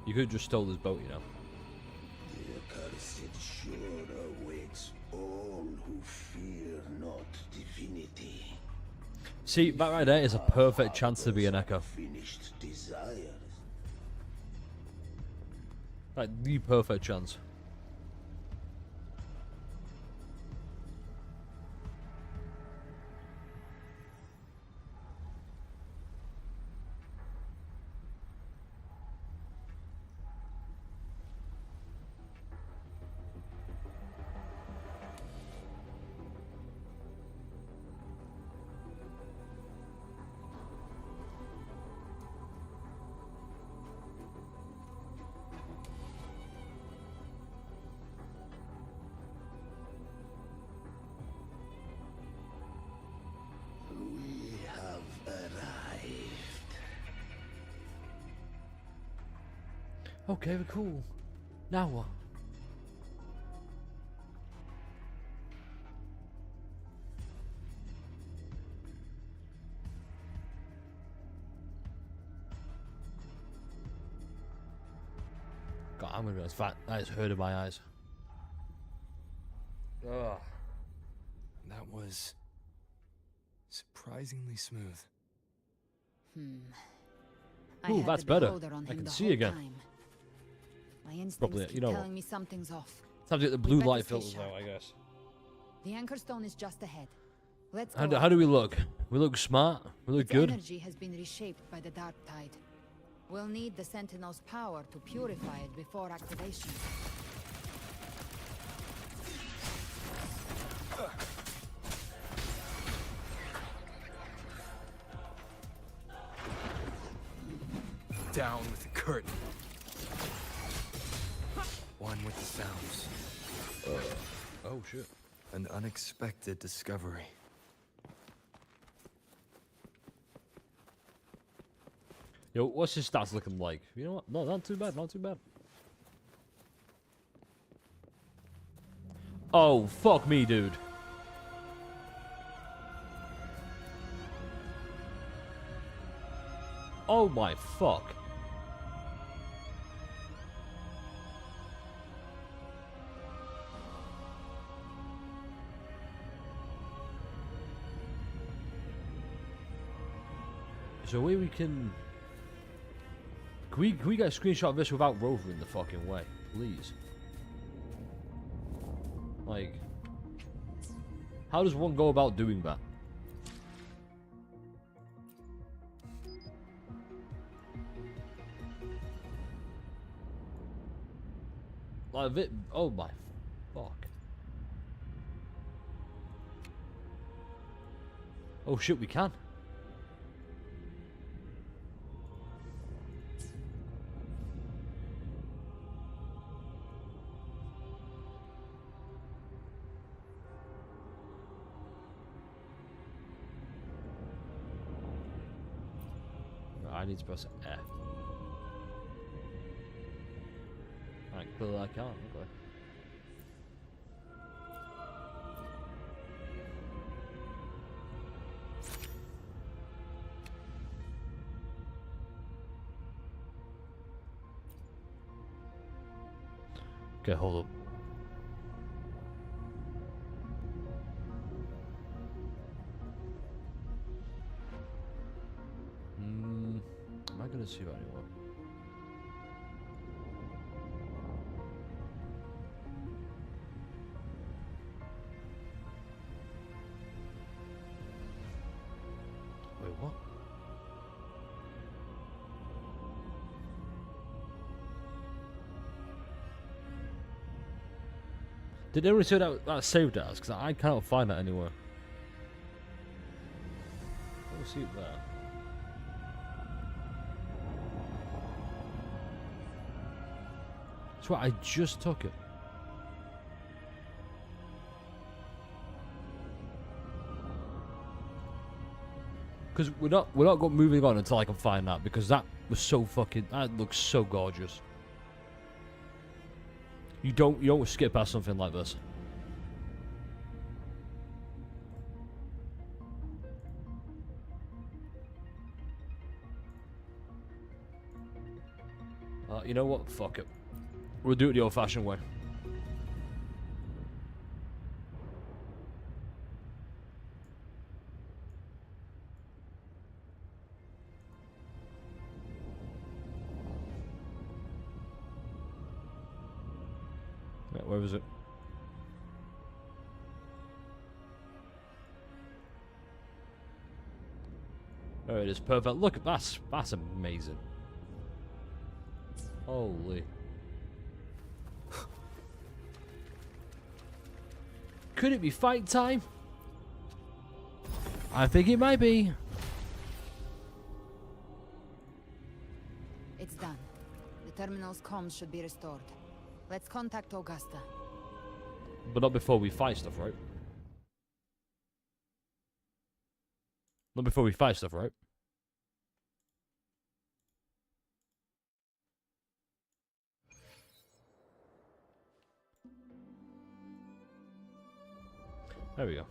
You could have just stole this boat, you know. The accursed shore awaits all who fear not divinity. See, that right there is a perfect chance to be an Echo. Finished desires. Like, the perfect chance. We have arrived. Okay, we're cool. Now what? God, I'm gonna be honest, that is hurting my eyes. Ugh. That was surprisingly smooth. I Ooh, had that's the better. beholder on I him can the see whole again. time. My instincts Probably, keep you know telling what? me something's off. Time to get the We'd blue better light stay filters sharp. out, I guess. The Anchorstone is just ahead. Let's How go. do, up. how do we look? We look smart? We look Its good? energy has been reshaped by the dark tide. We'll need the Sentinel's power to purify it before activation. Down with the curtain. One with the sounds. Oh shit. An unexpected discovery. Yo, what's his stats looking like? You know what? No, not too bad, not too bad. Oh, fuck me, dude. Oh my fuck. So we can we get a screenshot of this without Rover in the fucking way, please? Like, how does one go about doing that? Like, oh my fuck. Oh shit, we can. I need to press F. Right, clearly I can't, okay. Okay, hold up. Am I gonna see that anymore? Wait, what? Did anyone say that saved as? Because I cannot find that anywhere. I don't see it there. That's what I just took it. Because we're not moving on until I can find that, because that was so fucking, that looks so gorgeous. You don't skip past something like this. You know what? Fuck it. We'll do it the old-fashioned way. Yeah, where was it? There it is, perfect. Look, that's amazing. Holy. Could it be fight time? I think it might be. It's done. The terminal's comms should be restored. Let's contact Augusta. But not before we fight stuff, right? Not before we fight stuff, right? There we go.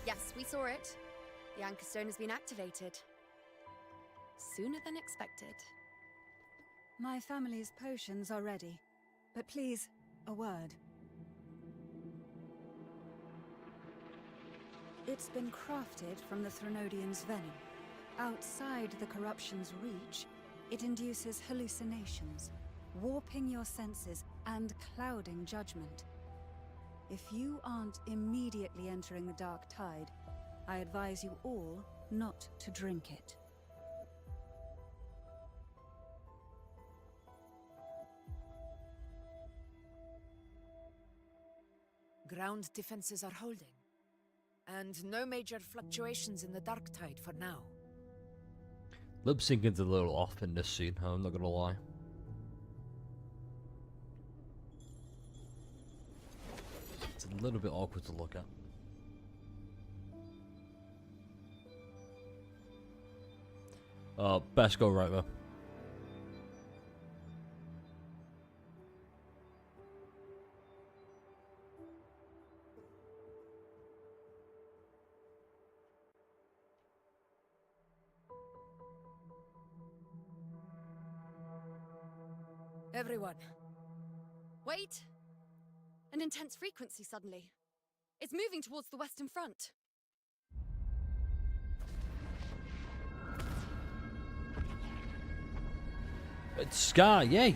Yes, we saw it. The Anchor Stone has been activated. Sooner than expected. My family's potions are ready. But please, a word. It's been crafted from the Threnodian's venom. Outside the corruption's reach, it induces hallucinations, warping your senses and clouding judgment. If you aren't immediately entering the dark tide, I advise you all not to drink it. Ground defenses are holding. And no major fluctuations in the dark tide for now. Lip syncing's a little off in this scene, I'm not gonna lie. It's a little bit awkward to look at. Best go right there. Everyone. Wait! An intense frequency suddenly. It's moving towards the Western Front. It's Scar, yay!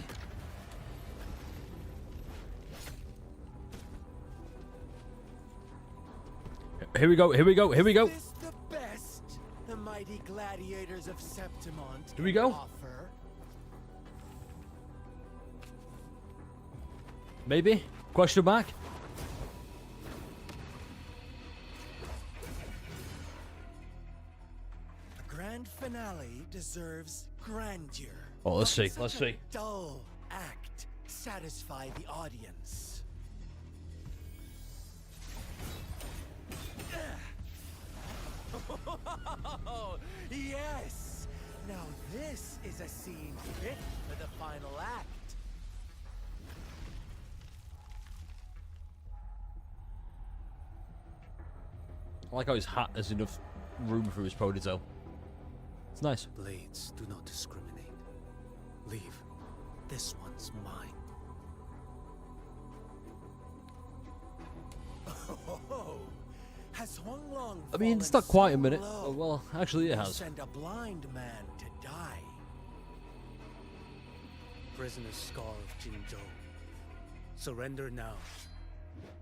Here we go, here we go, here we go! Is this the best the mighty gladiators of Septimont Here we go. offer? Maybe? Question mark? The grand finale deserves grandeur. Oh, let's see, Such let's a see. dull act satisfy the audience. Yes! Now this is a scene fit for the final act. I like how his hat has enough room for his ponytail. It's nice. Blades do not discriminate. Leave. This one's mine. Oh, has Huanglong I mean, it's not quite a minute. Oh, well, actually it has. Send a blind man to die. Prisoner's Scar of Jinzhou. Surrender now.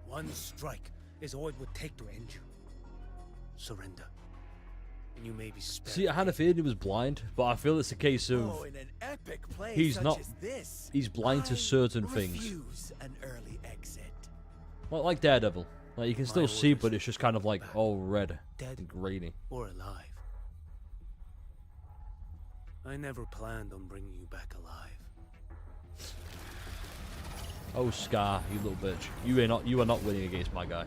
One strike is all it would take to end you. Surrender. And you may be spared. See, I had a feeling he was blind, but I feel it's a case of Oh, in an epic play he's such not. as this, He's blind to certain things. refuse an early exit. Like Daredevil. Like you can still My see, orders. but it's just kind of like all red Dead. and grainy. Or alive. I never planned on bringing you back alive. Oh, Scar, you little bitch! You are not winning against my guy.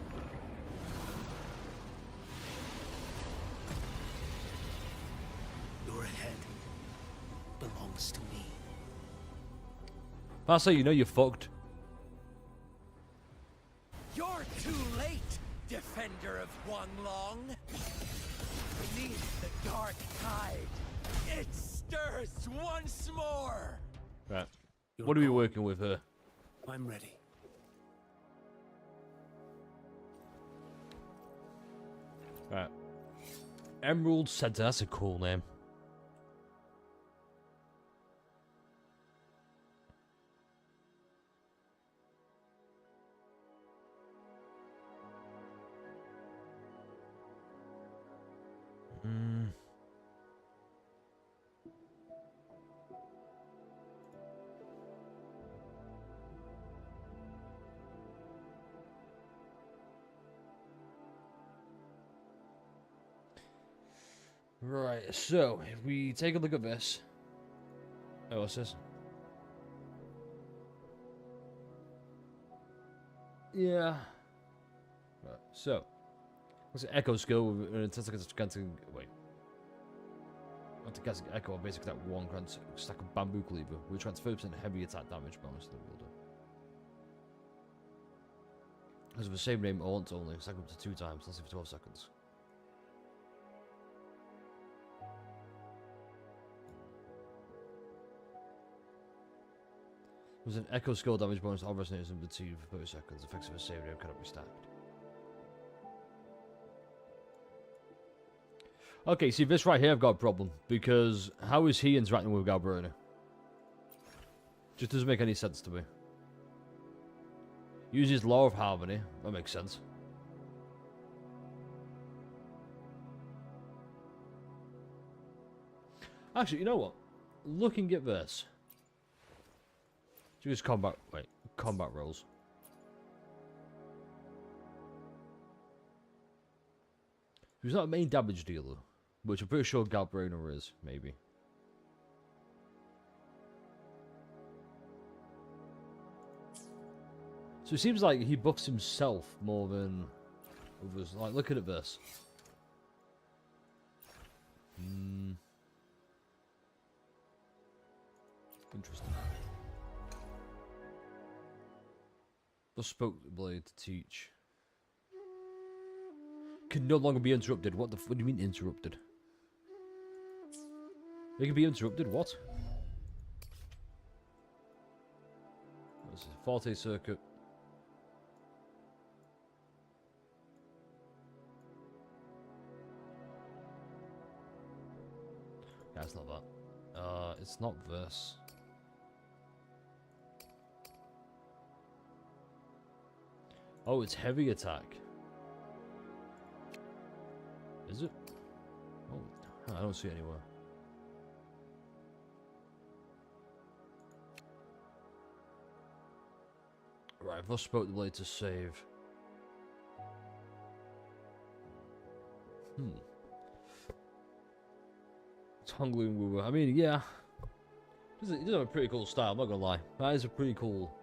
Your head belongs to me. If I say you know you're fucked. You're too late, defender of Huanglong. Beneath the dark tide, it stirs once more. Right. What are we working with here? I'm ready. Right. Emerald Center. That's a cool name. Right, so if we take a look at this. Oh, what's this? Yeah. Right, so what's an echo skill with an intense wait. To cast echo, basically that one stack of bamboo cleaver with transfer % heavy attack damage bonus to the wielder. As of the same name, once only, stack up to 2 times, lasting for 12 seconds. There's an echo skill damage bonus all resonates up to 2 for 30 seconds. Effects of the same name cannot be stacked. Okay, see this right here I've got a problem, because how is he interacting with Galbrona? Just doesn't make any sense to me. Uses Law of Harmony, that makes sense. Actually, you know what? Looking at this. Just combat rolls. He's not a main damage dealer, which I'm pretty sure Galbrona is, maybe. So it seems like he buffs himself more than others. Like, looking at this. Interesting. The spoke blade to teach. Can no longer be interrupted. What do you mean interrupted? They can be interrupted, what? This is Forte Circuit. Yeah, it's not that. It's not this. Oh, it's heavy attack. Is it? Oh, I don't see it anywhere. Right, I've spoke the blade to save. Tonglu Wu. I mean, yeah. He does have a pretty cool style, I'm not gonna lie. That is a pretty cool.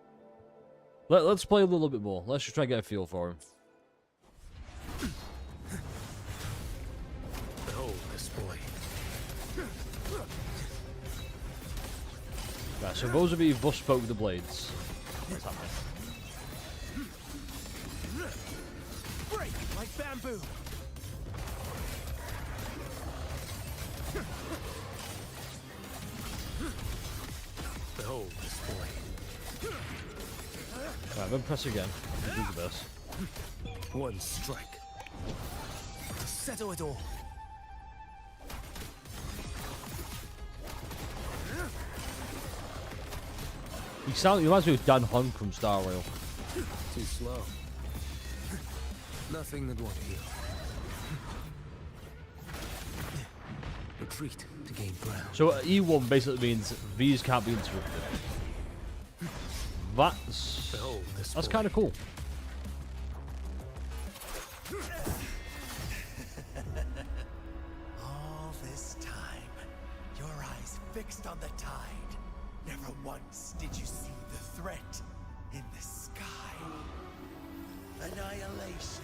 Let's play a little bit more. Let's just try and get a feel for him. Behold this boy. Right, so those of you who've spoke the blades. What's happening? Break like bamboo. Behold this boy. Right, then press again. Do the best. One strike to settle it all. You reminds me of Dan Hong from Star Rail. Too slow. Nothing that won't heal. Retreat to gain ground. So E1 basically means these can't be interrupted. That's kind of cool. All this time, your eyes fixed on the tide. Never once did you see the threat in the sky. Annihilation.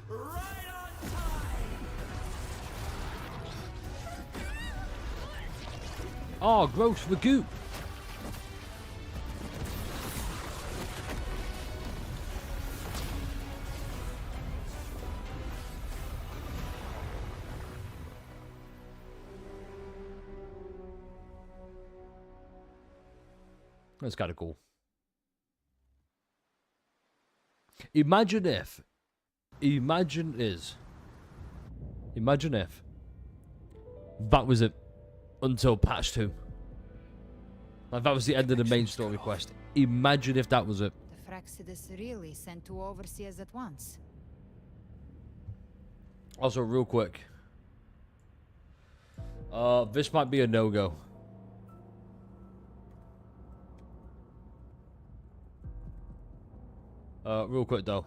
Right on time. Oh, gross, the goop. That's kind of cool. Imagine if that was it until patch 2. Like that was the end of the main story quest. Imagine if that was it. The Fraxidus really sent 2 overseers at once. Also, real quick. This might be a no-go. Real quick though.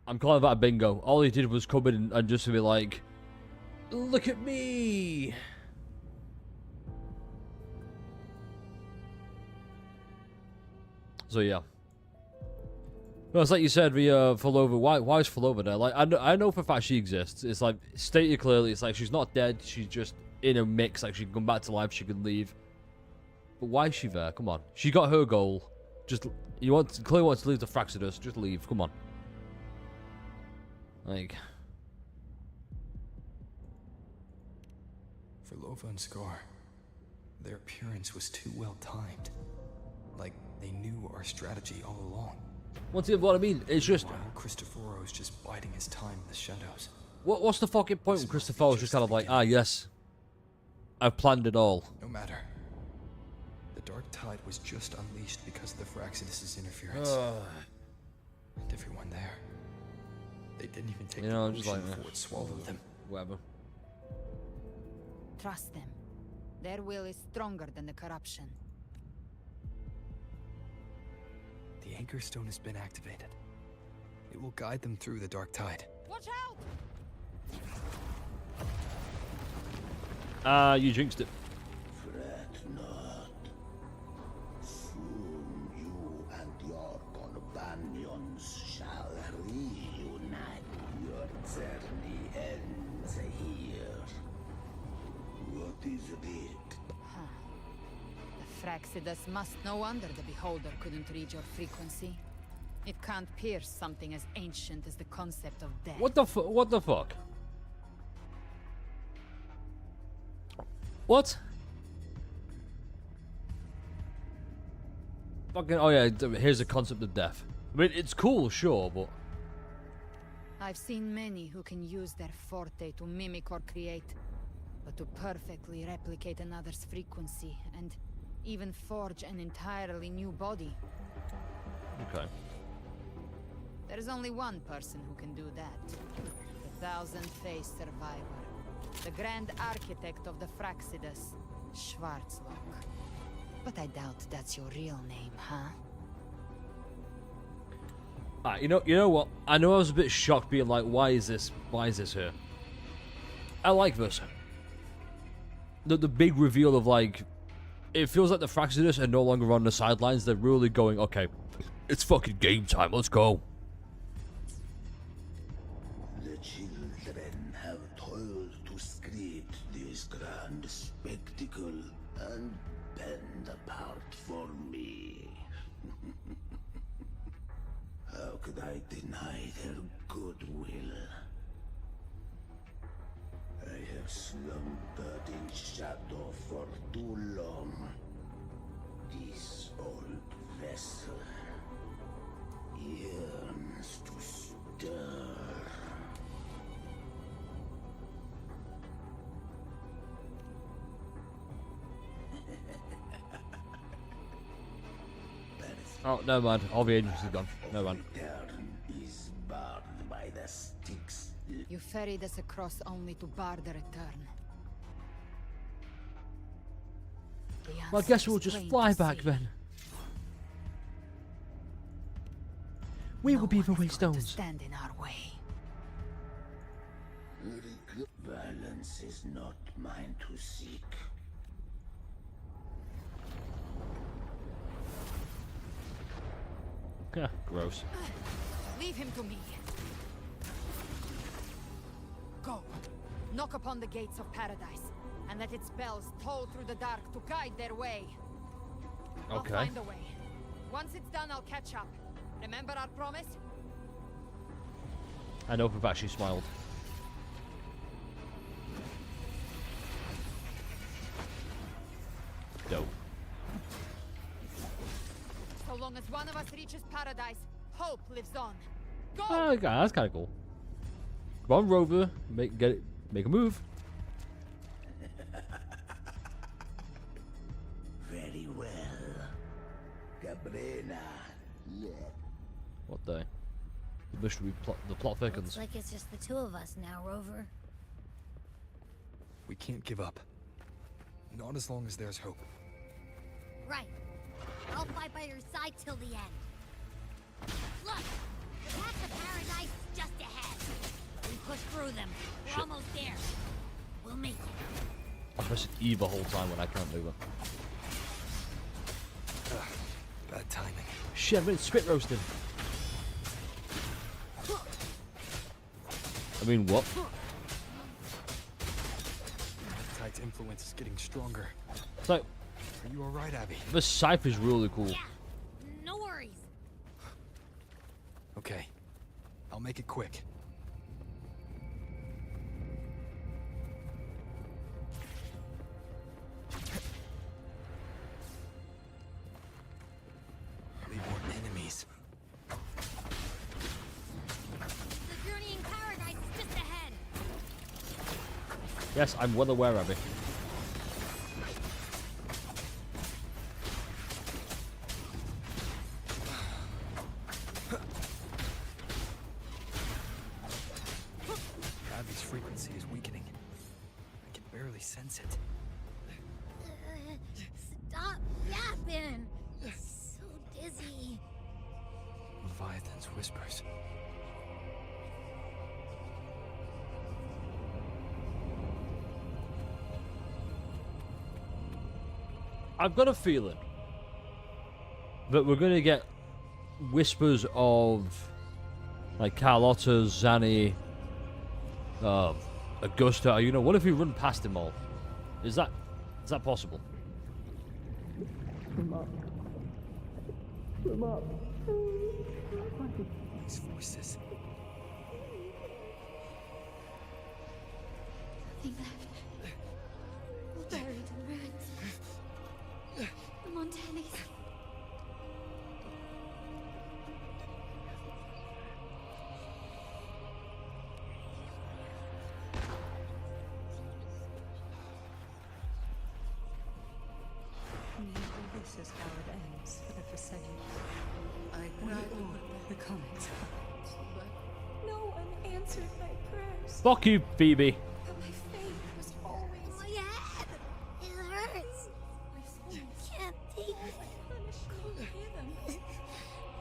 I'm calling that a bingo. All he did was come in and just to be like, look at me. So yeah. No, it's like you said, the Falova. Why is Falova there? Like I know for a fact she exists. It's like stated clearly. It's like she's not dead. She's just in a mix. Like she can come back to life. She can leave. But why is she there? Come on. She got her goal. Just clearly wants to leave the Fraxidus. Just leave. Come on. Like. For Lova and Scar, their appearance was too well timed. Like they knew our strategy all along. What I mean? It's just. While Cristoforo's just biding his time in the shadows. What's the fucking point when Cristoforo's just kind of like, yes, I've planned it all. No matter. The Dark Tide was just unleashed because of the Fraxidus' interference. And everyone there. They didn't even take the just potion like before it swallowed them. Whatever. Trust them. Their will is stronger than the corruption. The Anchor Stone has been activated. It will guide them through the Dark Tide. Watch out! You jinxed it. Fret not. Soon you and your companions shall reunite. Your journey ends here. What is it? The Fraxidus must no wonder the Beholder couldn't read your frequency. It can't pierce something as ancient as the concept of death. What the fuck? What? Fucking, oh yeah, here's the concept of death. I mean, it's cool, sure, but... I've seen many who can use their forte to mimic or create, but to perfectly replicate another's frequency and even forge an entirely new body. Okay. There's only one person who can do that. The Thousand-Faced Survivor. The Grand Architect of the Fraxidus, Schwarzlock. But I doubt that's your real name, huh? You know what? I know I was a bit shocked being like, why is this here? I like this. The big reveal of like, it feels like the Fraxidus are no longer on the sidelines. They're really going, okay, it's fucking game time, let's go. The children have toiled to script this grand spectacle and bend apart for me. How could I deny their goodwill? I have slumbered in shadow for too long. This old vessel yearns to stir. Oh, no mind. All the agents are gone. No mind. Is barred by the sticks. You ferried us across only to bar the return. Well, I guess we'll just fly back then. We will be the Waystones. Stand in our way. Violence is not mine to seek. Yeah, gross. Leave him to me. Go. Knock upon the gates of paradise, and let its bells toll through the dark to guide their way. Okay. I'll find a way. Once it's done, I'll catch up. Remember our promise? I know if she smiled. Dope. So long as one of us reaches paradise, hope lives on. Go! Oh, okay, that's kind of cool. Come on, Rover. Make a move. Very well. Cabrera. Yeah. What day? The mystery plot. The plot thickens. Looks like it's just the two of us now, Rover. We can't give up. Not as long as there's hope. Right. I'll fight by your side till the end. Look! The path to paradise is just ahead. We push through them. We're almost there. We'll make it. I pressed E the whole time when I can't do it. Bad timing. Shit, I've been spit roasted. I mean, what? Tide's influence is getting stronger. So, are you alright, Abby? this scythe is really cool. Yeah, no worries. Okay, I'll make it quick. Leave more enemies. The journey in paradise is just ahead. Yes, I'm well aware of it. Abby's frequency is weakening. I can barely sense it. Stop yapping. It's so dizzy. Leviathan's whispers. I've got a feeling that we're gonna get whispers of like Carlotta, Zanny, Augusta. You know, what if we run past them all? Is that possible? These voices. Nothing left. We'll buried in ruins. The Montellis. Maybe this is how it ends for the Fresenius. We all become experts. No one answered my prayers. Fuck you, Phoebe. But my fate was always My head! It hurts! I can't take it.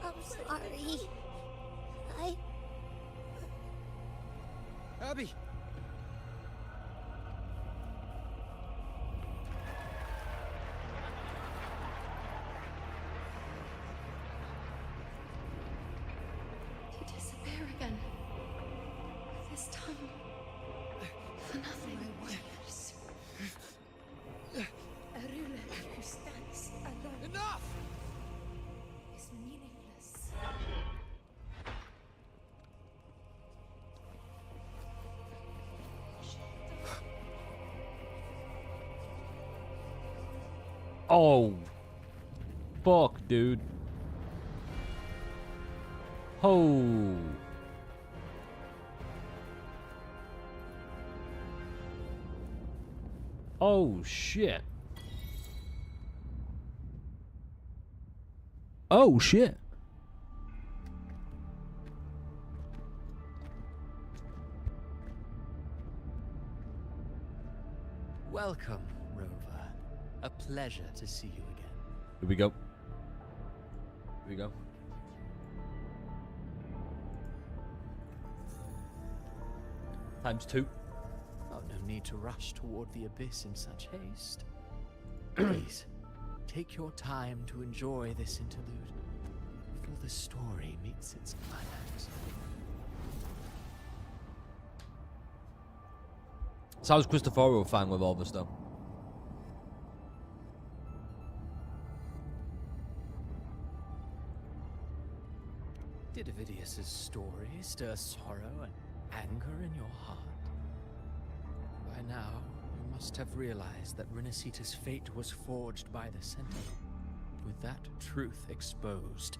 I'm sorry. Abby! to disappear again. This time, for nothing. My words. A ruler who stands alone. Enough! Is meaningless. Oh. Fuck, dude. Oh. Oh, shit. Oh, shit. Welcome, Rover. A pleasure to see you again. Here we go. Here we go. ×2. Oh, no need to rush toward the abyss in such haste. Please, take your time to enjoy this interlude before the story meets its climax. So how's Cristoforo fine with all this stuff? Did Avidius's story stir sorrow and anger in your heart? By now, you must have realized that Renacita's fate was forged by the Sentinel. With that truth exposed,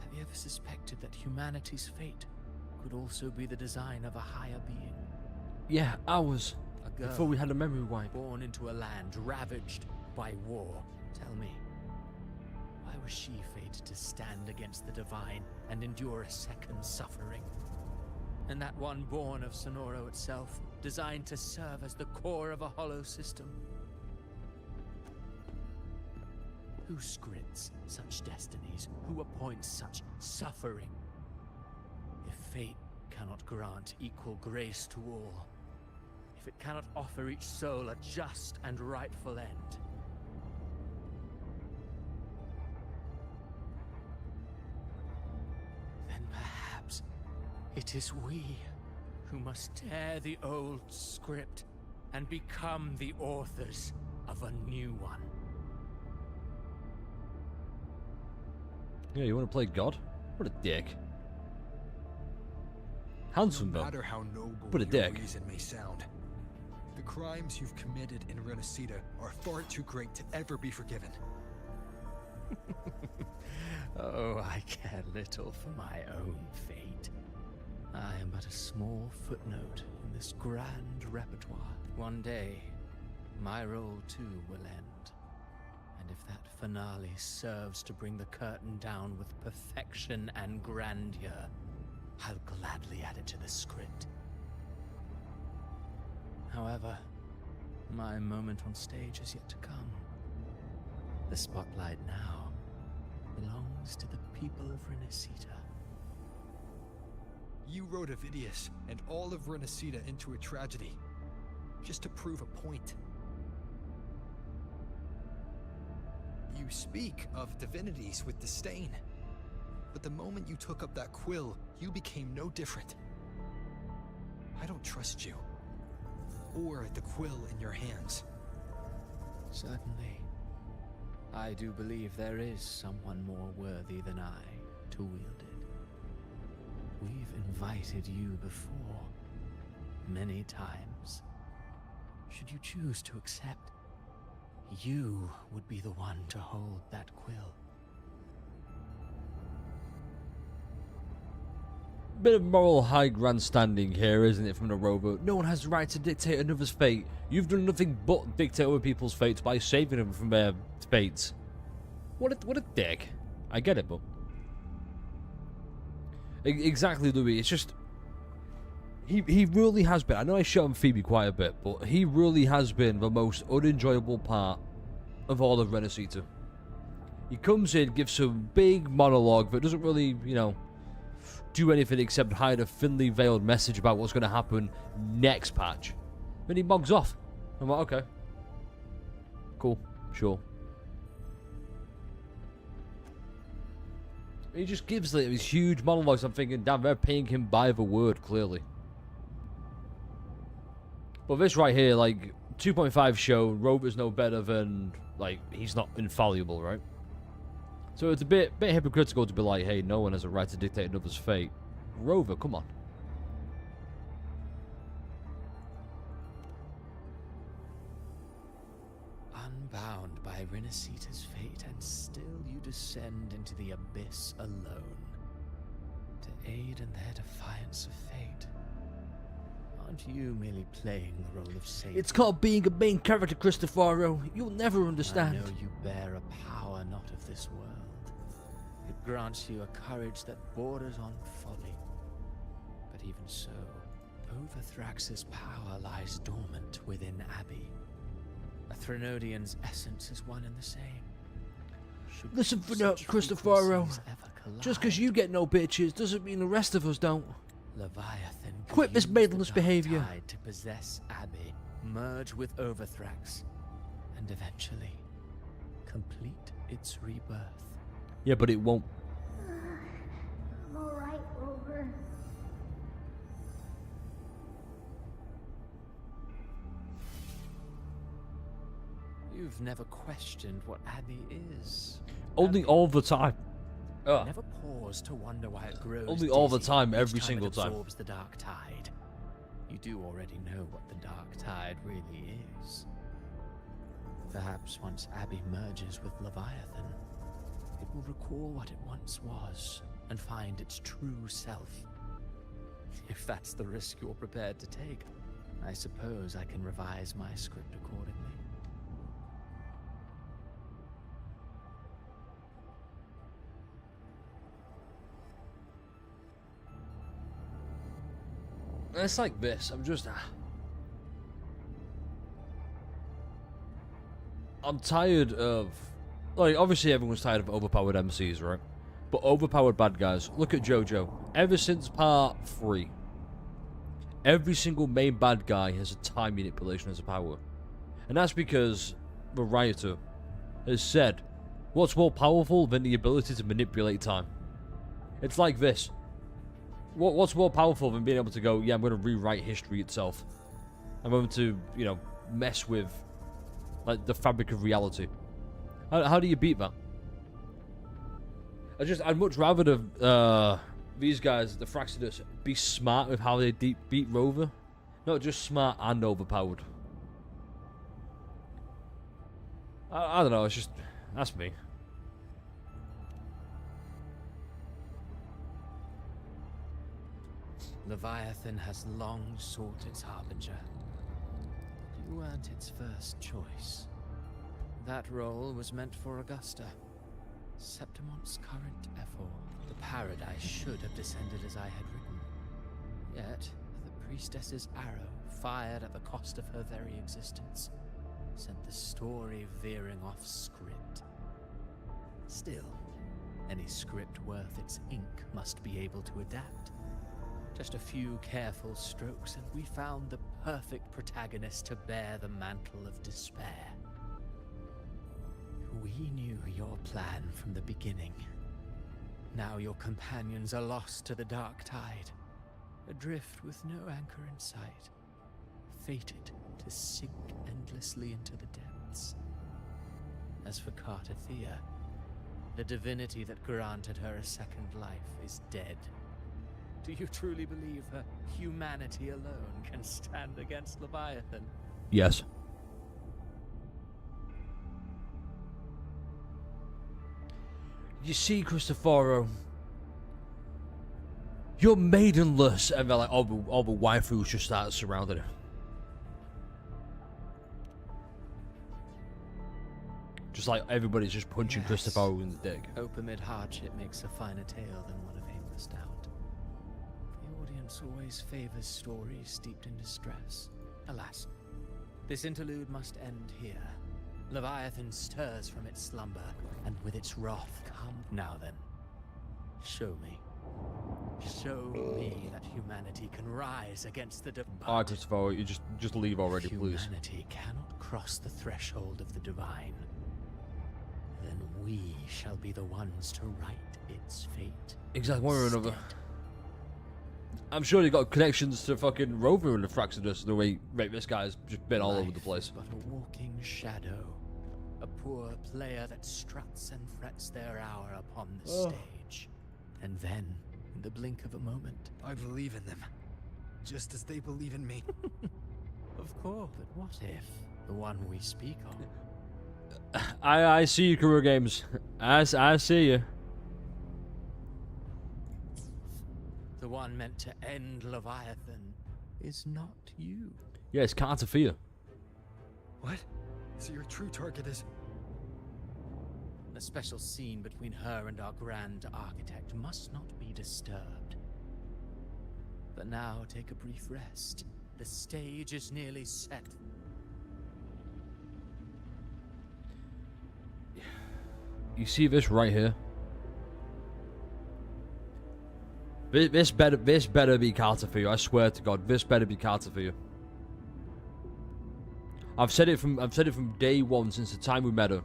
have you ever suspected that humanity's fate could also be the design of a higher being? Yeah, hours A girl before we had a memory wipe. born into a land ravaged by war. Tell me, why was she fated to stand against the divine and endure a second suffering? And that one born of Sonoro itself, designed to serve as the core of a hollow system? Who scripts such destinies? Who appoints such suffering? If fate cannot grant equal grace to all, if it cannot offer each soul a just and rightful end, then perhaps it is we who must tear the old script and become the authors of a new one. Yeah, you want to play God? What a dick. Handsome No though. matter how noble But a your dick. reason may sound, the crimes you've committed in Renacita are far too great to ever be forgiven. Oh, I care little for my own fate. I am but a small footnote in this grand repertoire. One day, my role too will end. And if that finale serves to bring the curtain down with perfection and grandeur, I'll gladly add it to the script. However, my moment on stage is yet to come. The spotlight now belongs to the people of Renacita. You wrote Avidius and all of Renacita into a tragedy, just to prove a point. You speak of divinities with disdain, but the moment you took up that quill, you became no different. I don't trust you, or the quill in your hands. Certainly. I do believe there is someone more worthy than I to wield it. We've invited you before, many times. Should you choose to accept, you would be the one to hold that quill. Bit of moral high grandstanding here, isn't it, from the Rover? No one has the right to dictate another's fate. You've done nothing but dictate other people's fates by saving them from their fates. What a dick. I get it, but... Exactly, Louis. It's just... He really has been... I know I shot on Phoebe quite a bit, but he really has been the most unenjoyable part of all of Renacita. He comes in, gives some big monologue that doesn't really, you know, do anything except hide a thinly veiled message about what's going to happen next patch. Then he mugs off. I'm like, okay. Cool. Sure. He just gives like, these huge monologues. I'm thinking, damn, they're paying him by the word, clearly. But this right here, like, 2.5 show, Rover's no better than, like, he's not infallible, right? So it's a bit hypocritical to be like, hey, no one has a right to dictate another's fate. Rover, come on. Unbound by Renacita's fate, and still you descend into the abyss alone, to aid in their defiance of fate. Aren't you merely playing the role of savior? It's called being a main character, Cristofaro. You'll never understand. I know you bear a power not of this world. It grants you a courage that borders on folly. But even so, Overthrax's power lies dormant within Abby. A Threnodian's essence is one and the same. Listen for now, Cristofaro. Just because you get no bitches doesn't mean the rest of us don't. Leviathan quit this maidenless behavior. To possess Abby, merge with Overthrax, and eventually complete its rebirth. Yeah, but it won't. I'm alright, Rover. You've never questioned what Abby is. Only all the time. Never pause to wonder why it grows. Only all the dizzy time, each every time single it time. absorbs the dark tide. You do already know what the dark tide really is. Perhaps once Abby merges with Leviathan, it will recall what it once was and find its true self. If that's the risk you're prepared to take, I suppose I can revise my script accordingly. It's like this. I'm tired of... Like, obviously everyone's tired of overpowered MCs, right? But overpowered bad guys. Look at JoJo. Ever since part 3, every single main bad guy has a time manipulation as a power. And that's because the writer has said, what's more powerful than the ability to manipulate time? It's like this. What's more powerful than being able to go, yeah, I'm going to rewrite history itself. I'm going to, you know, mess with, like, the fabric of reality. How do you beat that? I'd much rather these guys, the Thraxidus, be smart with how they beat Rover. Not just smart and overpowered. I don't know, it's just, that's me. Leviathan has long sought its harbinger. You weren't its first choice. That role was meant for Augusta, Septimon's current Ephor. The paradise should have descended as I had written. Yet, the priestess's arrow, fired at the cost of her very existence, sent the story veering off script. Still, any script worth its ink must be able to adapt. Just a few careful strokes, and we found the perfect protagonist to bear the mantle of despair. We knew your plan from the beginning. Now your companions are lost to the dark tide, adrift with no anchor in sight, fated to sink endlessly into the depths. As for Cartathea, the divinity that granted her a second life is dead. Do you truly believe her humanity alone can stand against Leviathan? Yes. You see, Cristoforo, you're maidenless, and they're like, all the waifus just start surrounding her. Just like everybody's just punching Cristoforo in the dick. Hope amid hardship makes a finer tale than one of aimless doubt. The audience always favors stories steeped in distress. Alas, this interlude must end here. Leviathan stirs from its slumber, and with its wrath come. Now then, show me. Show me that humanity can rise against the divine. Alright, Cristoforo, you just leave already, please. Humanity cannot cross the threshold of the divine. Then we shall be the ones to right its fate. Exactly, one way or another. I'm sure you got connections to fucking Rover and the Fraxidus, the way this guy's just been all over the place. But a walking shadow, a poor player that struts and frets their hour upon the stage. And then, in the blink of a moment, I believe in them, just as they believe in me. Of course, but what if the one we speak of? I see you, Career Games. I see you. The one meant to end Leviathan is not you. Yeah, it's Cartafia. What? So your true target is... The special scene between her and our grand architect must not be disturbed. But now take a brief rest. The stage is nearly set. You see this right here? This better be Cartafia. I swear to God, this better be Cartafia. I've said it from day one, since the time we met her.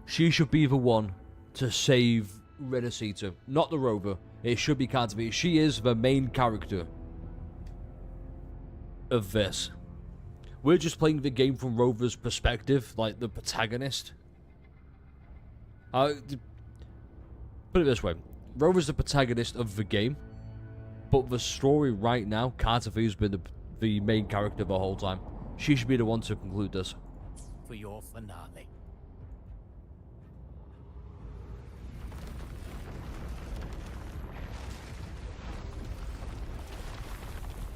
She should be the one to save Renacita, not the Rover. It should be Cartafia. She is the main character of this. We're just playing the game from Rover's perspective, like the protagonist. Put it this way. Rover's the protagonist of the game, but the story right now, Cartafia's been the main character the whole time. She should be the one to conclude this. For your finale.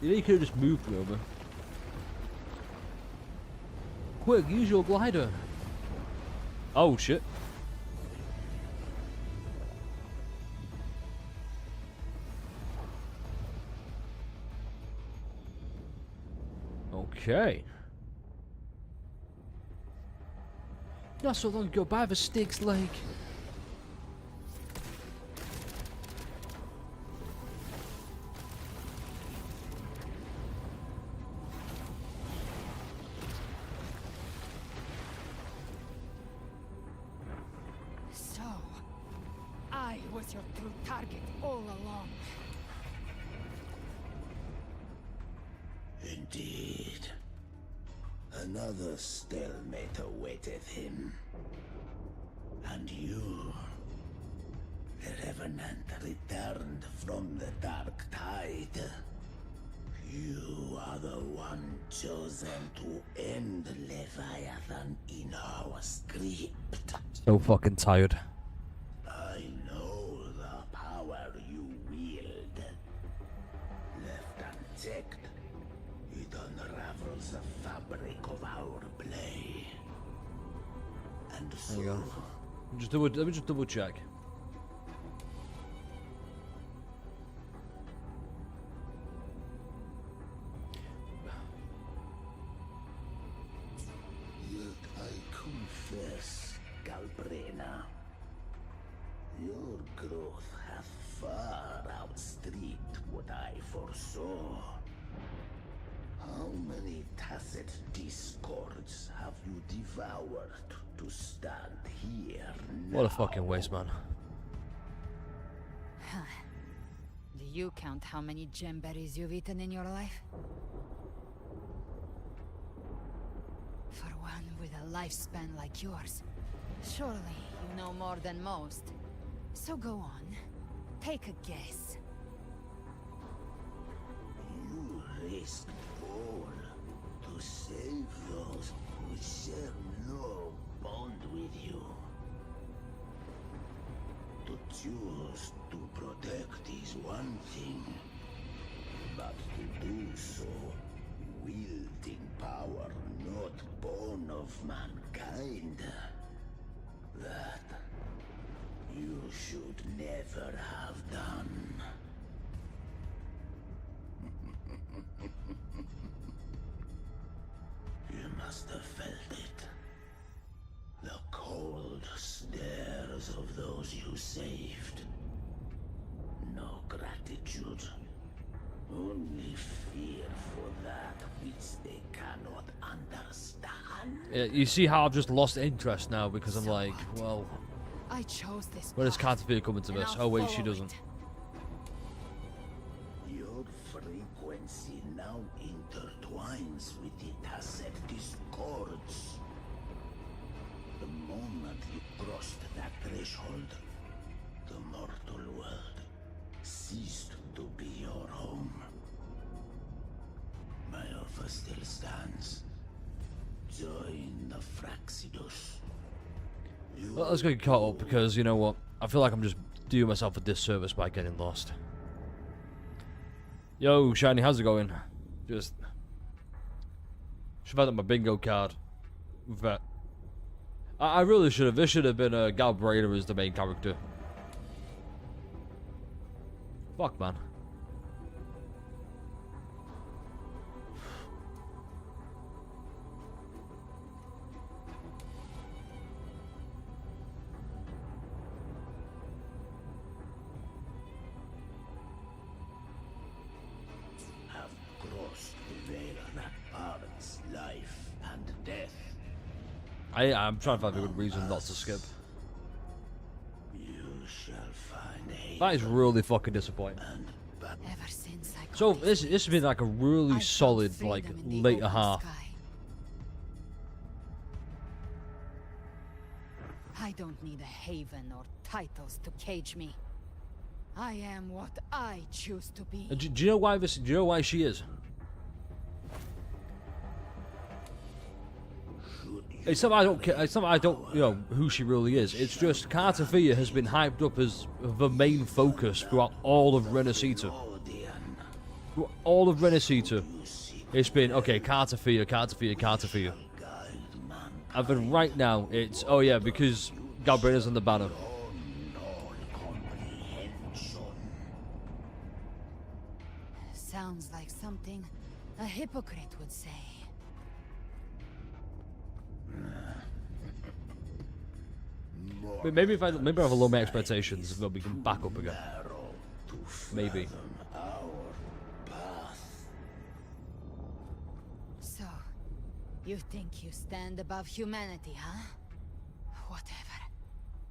You could have just moved me over. Quick, use your glider. Oh shit. Okay. Not so long ago, by the Styx Lake. So, I was your true target all along. Indeed. Another stalemate awaiteth him. And you, the Revenant returned from the Dark Tide. You are the one chosen to end Leviathan in our script. So fucking tired. I know the power you wield. Left unchecked, it unravels the fabric of our play. And so... There you go. Let me just double check. Yet I confess, Galbrena, your growth hath far outstripped what I foresaw. How many tacit discords have you devoured to stand here now? What a fucking waste, man. Do you count how many gemberries you've eaten in your life? For one with a lifespan like yours, surely you know more than most. So go on, take a guess. You risked all to save those who share no bond with you. To choose to protect is one thing, but to do so, wielding power not born of mankind, that you should never have done. You must have felt it. The cold stares of those you saved. No gratitude. Only fear for that which they cannot understand. Yeah, you see how I've just lost interest now because I'm like, well, I chose this. where does Cartafia come into this? Oh wait, she doesn't. Your frequency now intertwines with the Taceptis cords. The moment you crossed that threshold, the mortal world ceased to be your home. My offer still stands. Join the Fraxidus. Well, let's get caught up because you know what? I feel like I'm just doing myself a disservice by getting lost. Yo, Shiny, how's it going? Just should have had my bingo card. With that. I really should have. This should have been Galbraith as the main character. Fuck, man. Have crossed the veil that parts life and death. I'm trying to find a good reason not to skip. You shall find That is really fucking disappointing. Ever since I So this has been like a really solid like later half. I don't need a haven or titles to cage me. I am what I choose to be. Do you know why this? Do you know why she is? It's not I don't care. It's not I don't who she really is. It's just Cartafia has been hyped up as the main focus throughout all of Renacita. Throughout all of Renacita, it's been okay. Cartafia. And then right now it's oh yeah because Galbraith's on the banner. Sounds like something a hypocrite would say. But maybe if I have a low my expectations, then we can back up again. Maybe. So, you think you stand above humanity, huh? Whatever.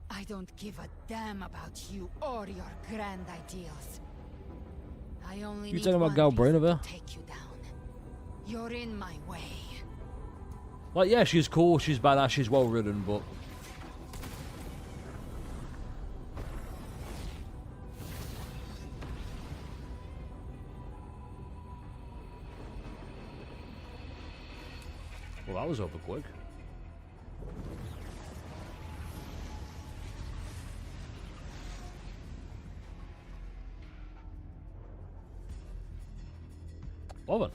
I don't give a damn about you or your grand ideals. I only You need talking about one Galbraith reason there? to take you down. You're in my way. Like yeah, she's cool, she's badass, she's well ridden, but well, that was over quick. Well then.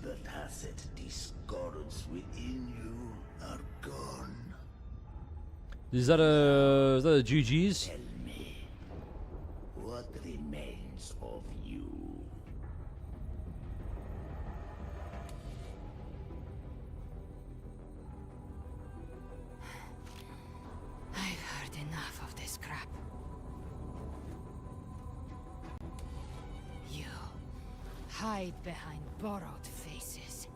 The tacit discords within you are gone. Is that a GG's? Tell me, what remains of you? I've heard enough of this crap. You hide behind borrowed faces.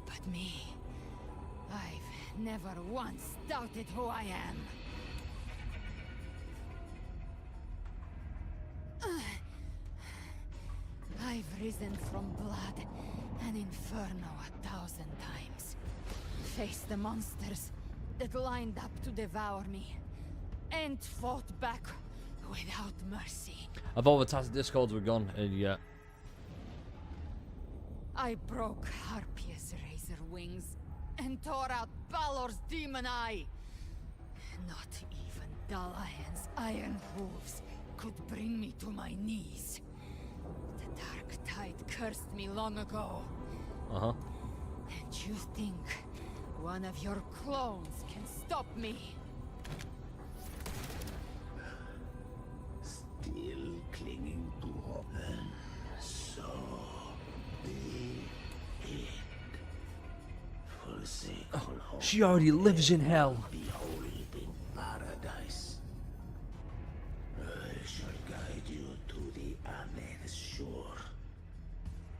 But me, I've never once doubted who I am. I've risen from blood and inferno 1,000 times. Faced the monsters that lined up to devour me, and fought back without mercy. I thought the tacit discords were gone, and yeah. I broke Harpia's razor wings and tore out Balor's demon eye. Not even Dalahan's iron hooves could bring me to my knees. The Dark Tide cursed me long ago. Uh-huh. And you think one of your clones can stop me? Still clinging to hope. So be it. Forsake all hope. She already lives in hell. Behold in paradise. I shall guide you to the Amen shore.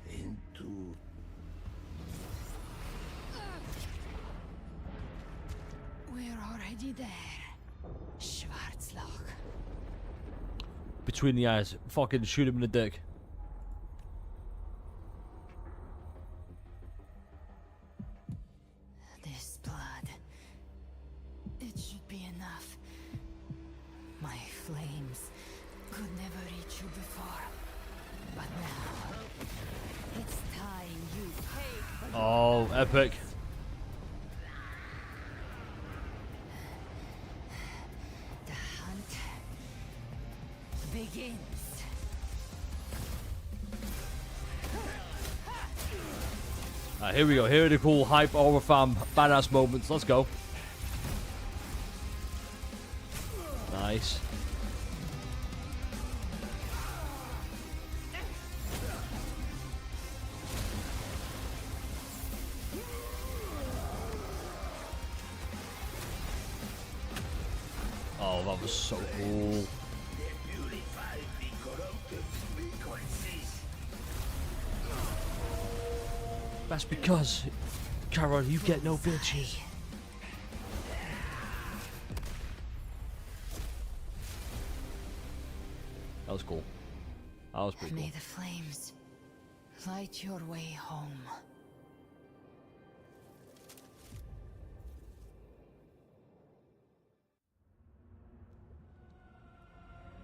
Into We're already there. Schwarzloch. Between the eyes. Fucking shoot him in the dick. This blood. It should be enough. My flames could never reach you before. But now, it's time you pay for Oh, epic. the hunt begins. Here we go. Here are the cool hype horror fan badass moments. Let's go. Nice. Oh, that was so cool. That's because, Carol, you get no bitches. That was cool. That was pretty May cool. the flames light your way home.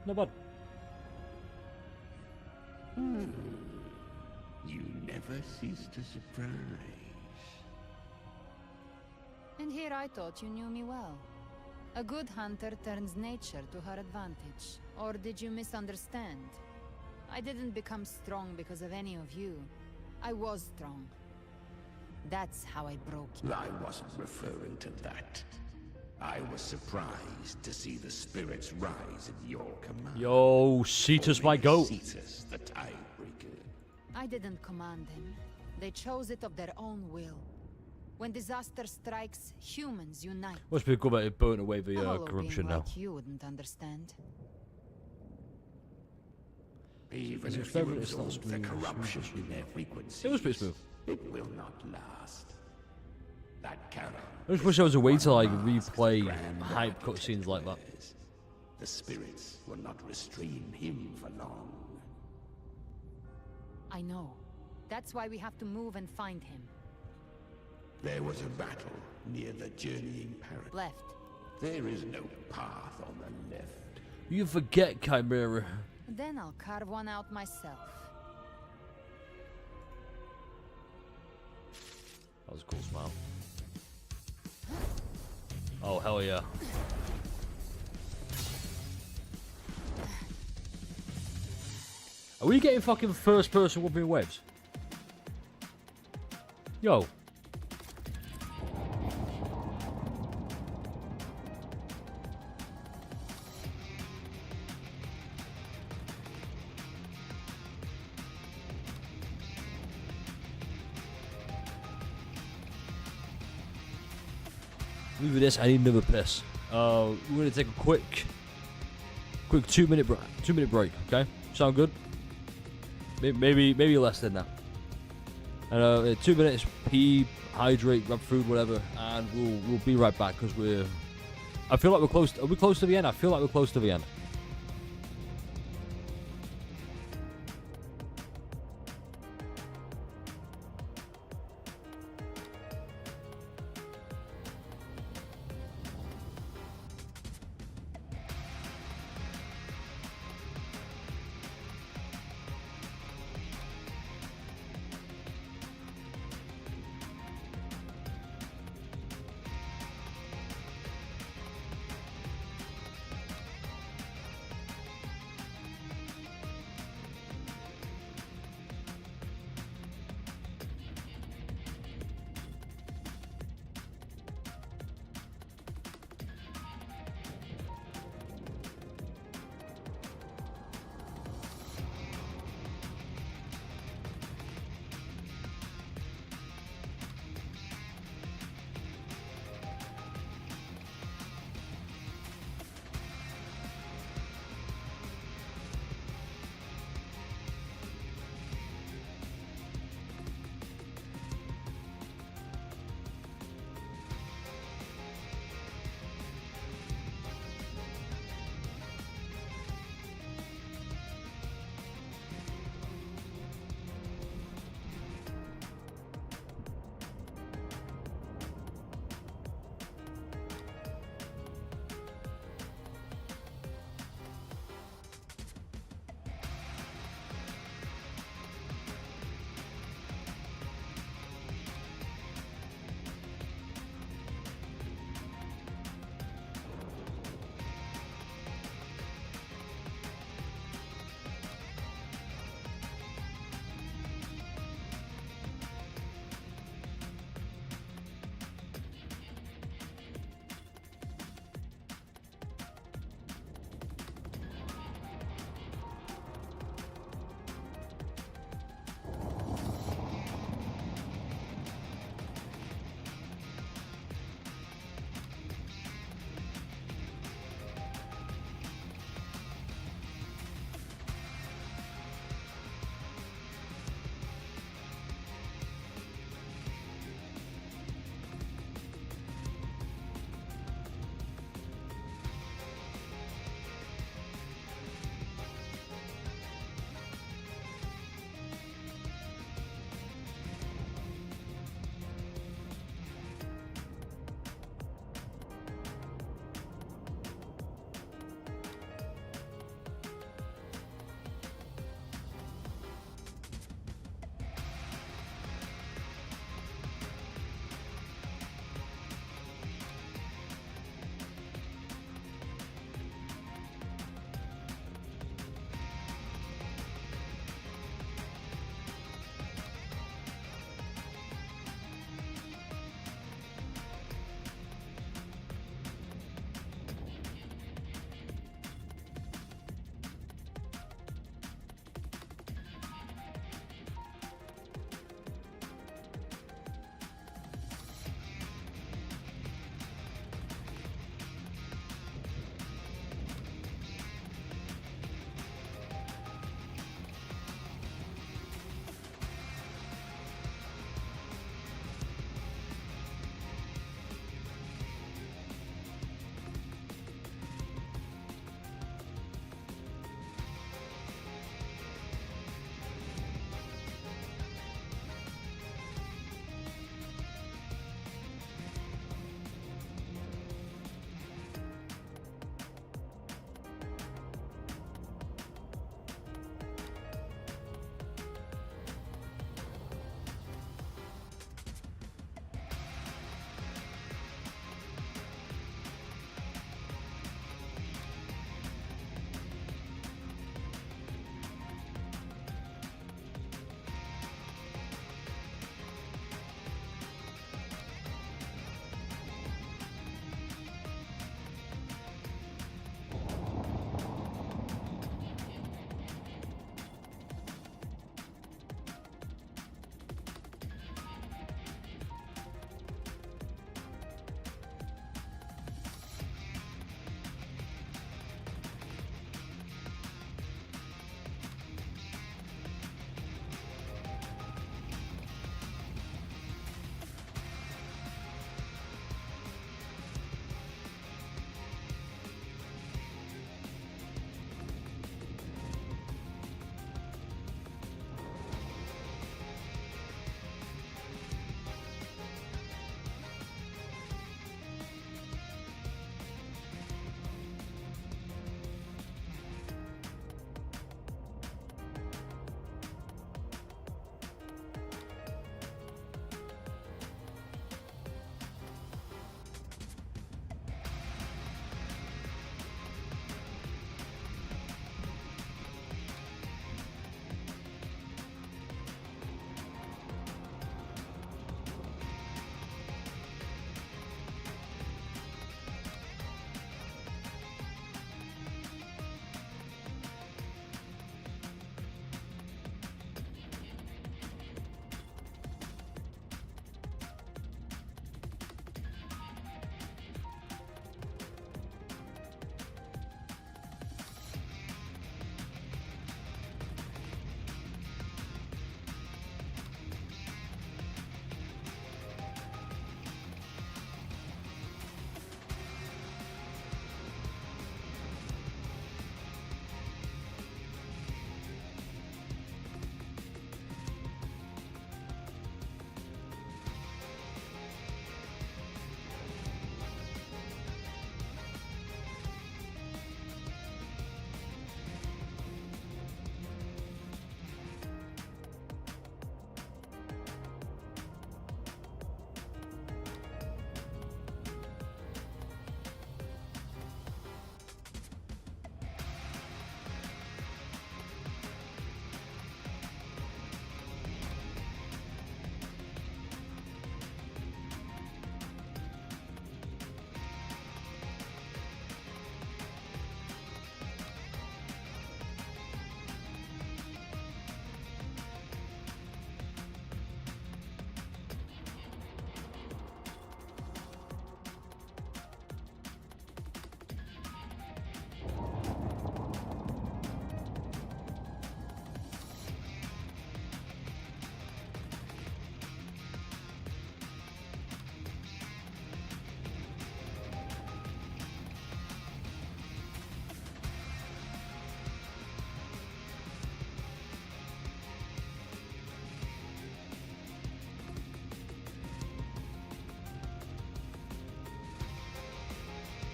No bad. you never cease to surprise. And here I thought you knew me well. A good hunter turns nature to her advantage. Or did you misunderstand? I didn't become strong because of any of you. I was strong. That's how I broke you. I wasn't referring to that. I was surprised to see the spirits rise at your command. Yo, Cetus, my goat. Cetus, the Tidebreaker. I didn't command them. They chose it of their own will. When disaster strikes, humans unite. Must be good at burning away A the hollow corruption being now. like you wouldn't understand. Even Is it if fair, you but it's not absorb the smooth, corruption smooth, in their frequencies, It was pretty smooth. it will not last. That Charon I just wish there was a way to like Mars, replay grand hype cutscenes like that. The spirits will not restrain him for long. I know. That's why we have to move and find him. There was a battle near the journeying parrot. Left. There is no path on the left. You forget, Chimera. Then I'll carve one out myself. That was a cool smile. Oh, hell yeah. Are we getting fucking first person whooping waves? Yo. Look at this, I need another piss. We're gonna take a quick 2-minute break, okay? Sound good? Maybe less than that. And 2 minutes, pee, hydrate, grab food, whatever, and we'll be right back because I feel like we're close. Are we close to the end? I feel like we're close to the end.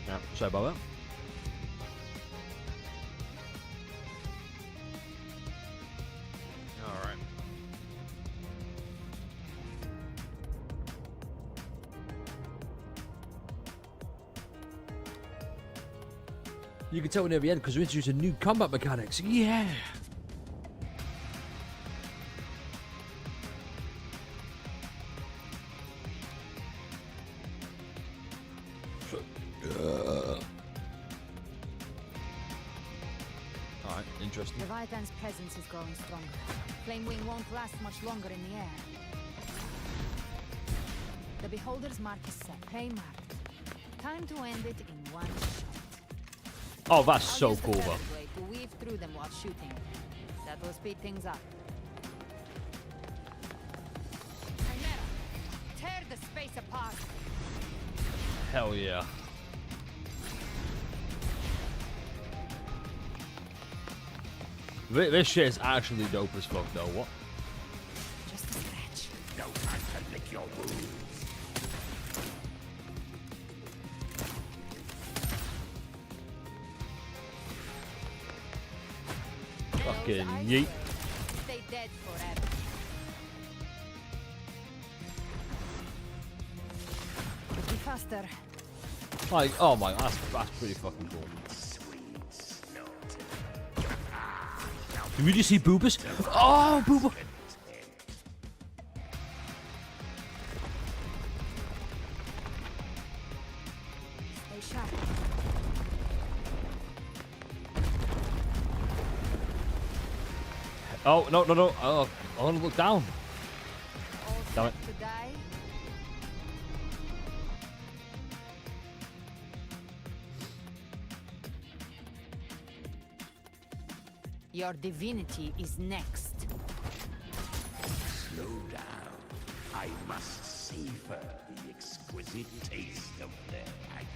Yeah, sorry about that. Alright. You can tell we're near the end because we introduced a new combat mechanics. Yeah! Alright, interesting. Leviathan's presence is growing stronger. Flame Wing won't last much longer in the air. The Beholder's mark is set. Pain marked. Time to end it in one shot. Oh, that's I'll so use the cool, though. Ferret blade to weave through them while shooting. That will speed things up. Chimera, tear the space apart. Hell yeah. This shit is actually dope as fuck, though. What? Just a scratch. No time to lick your wounds. Fucking yeet. Stay dead forever. Could be faster. Like, oh my, that's pretty fucking cool. Did we just see Boobas? Oh, Booba! Stay sharp. Oh, no, no, no. Oh, I want to look down. Damn it. To die? Your divinity is next. Slow down. I must savor the exquisite taste of their agony.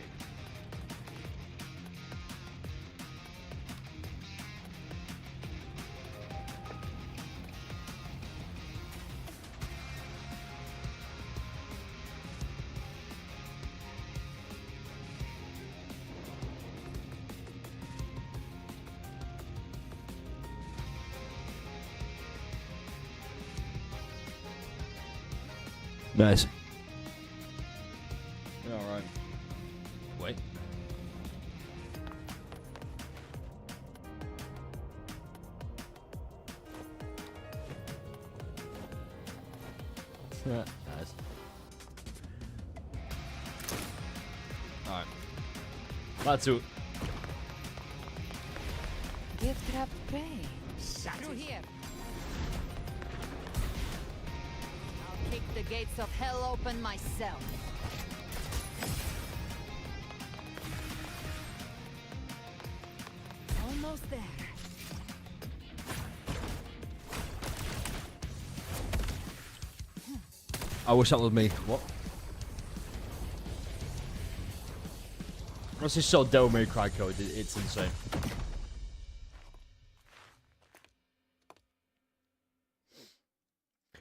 Nice. Alright. Wait. Yeah, nice. Alright. Let's do it. Gift wrapped prey. Through here. I'll kick the gates of hell open myself. Almost there. I wish that was me. What? This is so Devil May Cry code. It's insane.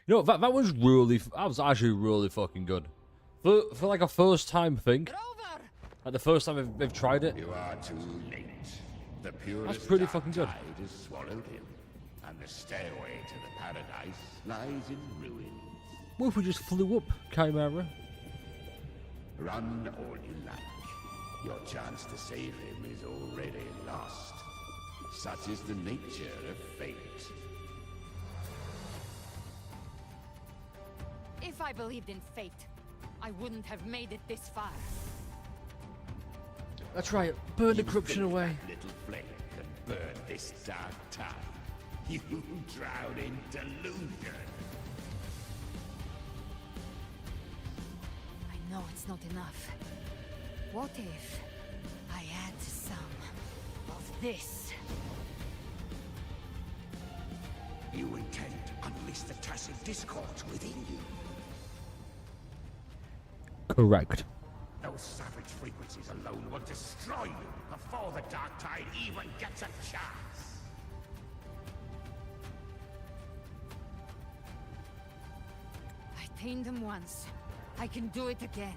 You know, that was really, that was actually really fucking good. For like a first time thing. Like the first time they've tried it. You are too late. The purest That's pretty fucking good. tide is swallowed in, and the stairway to the paradise lies in ruins. What if we just flew up, Chimera? Run all you like. Your chance to save him is already lost. Such is the nature of fate. If I believed in fate, I wouldn't have made it this far. That's right. Burn the corruption think away. that little flame can burn this dark tide. You drown in delusion. I know it's not enough. What if I add some of this? You intend to unleash the tacit discord within you. Correct. Those savage frequencies alone will destroy you before the dark tide even gets a chance. I tamed them once. I can do it again.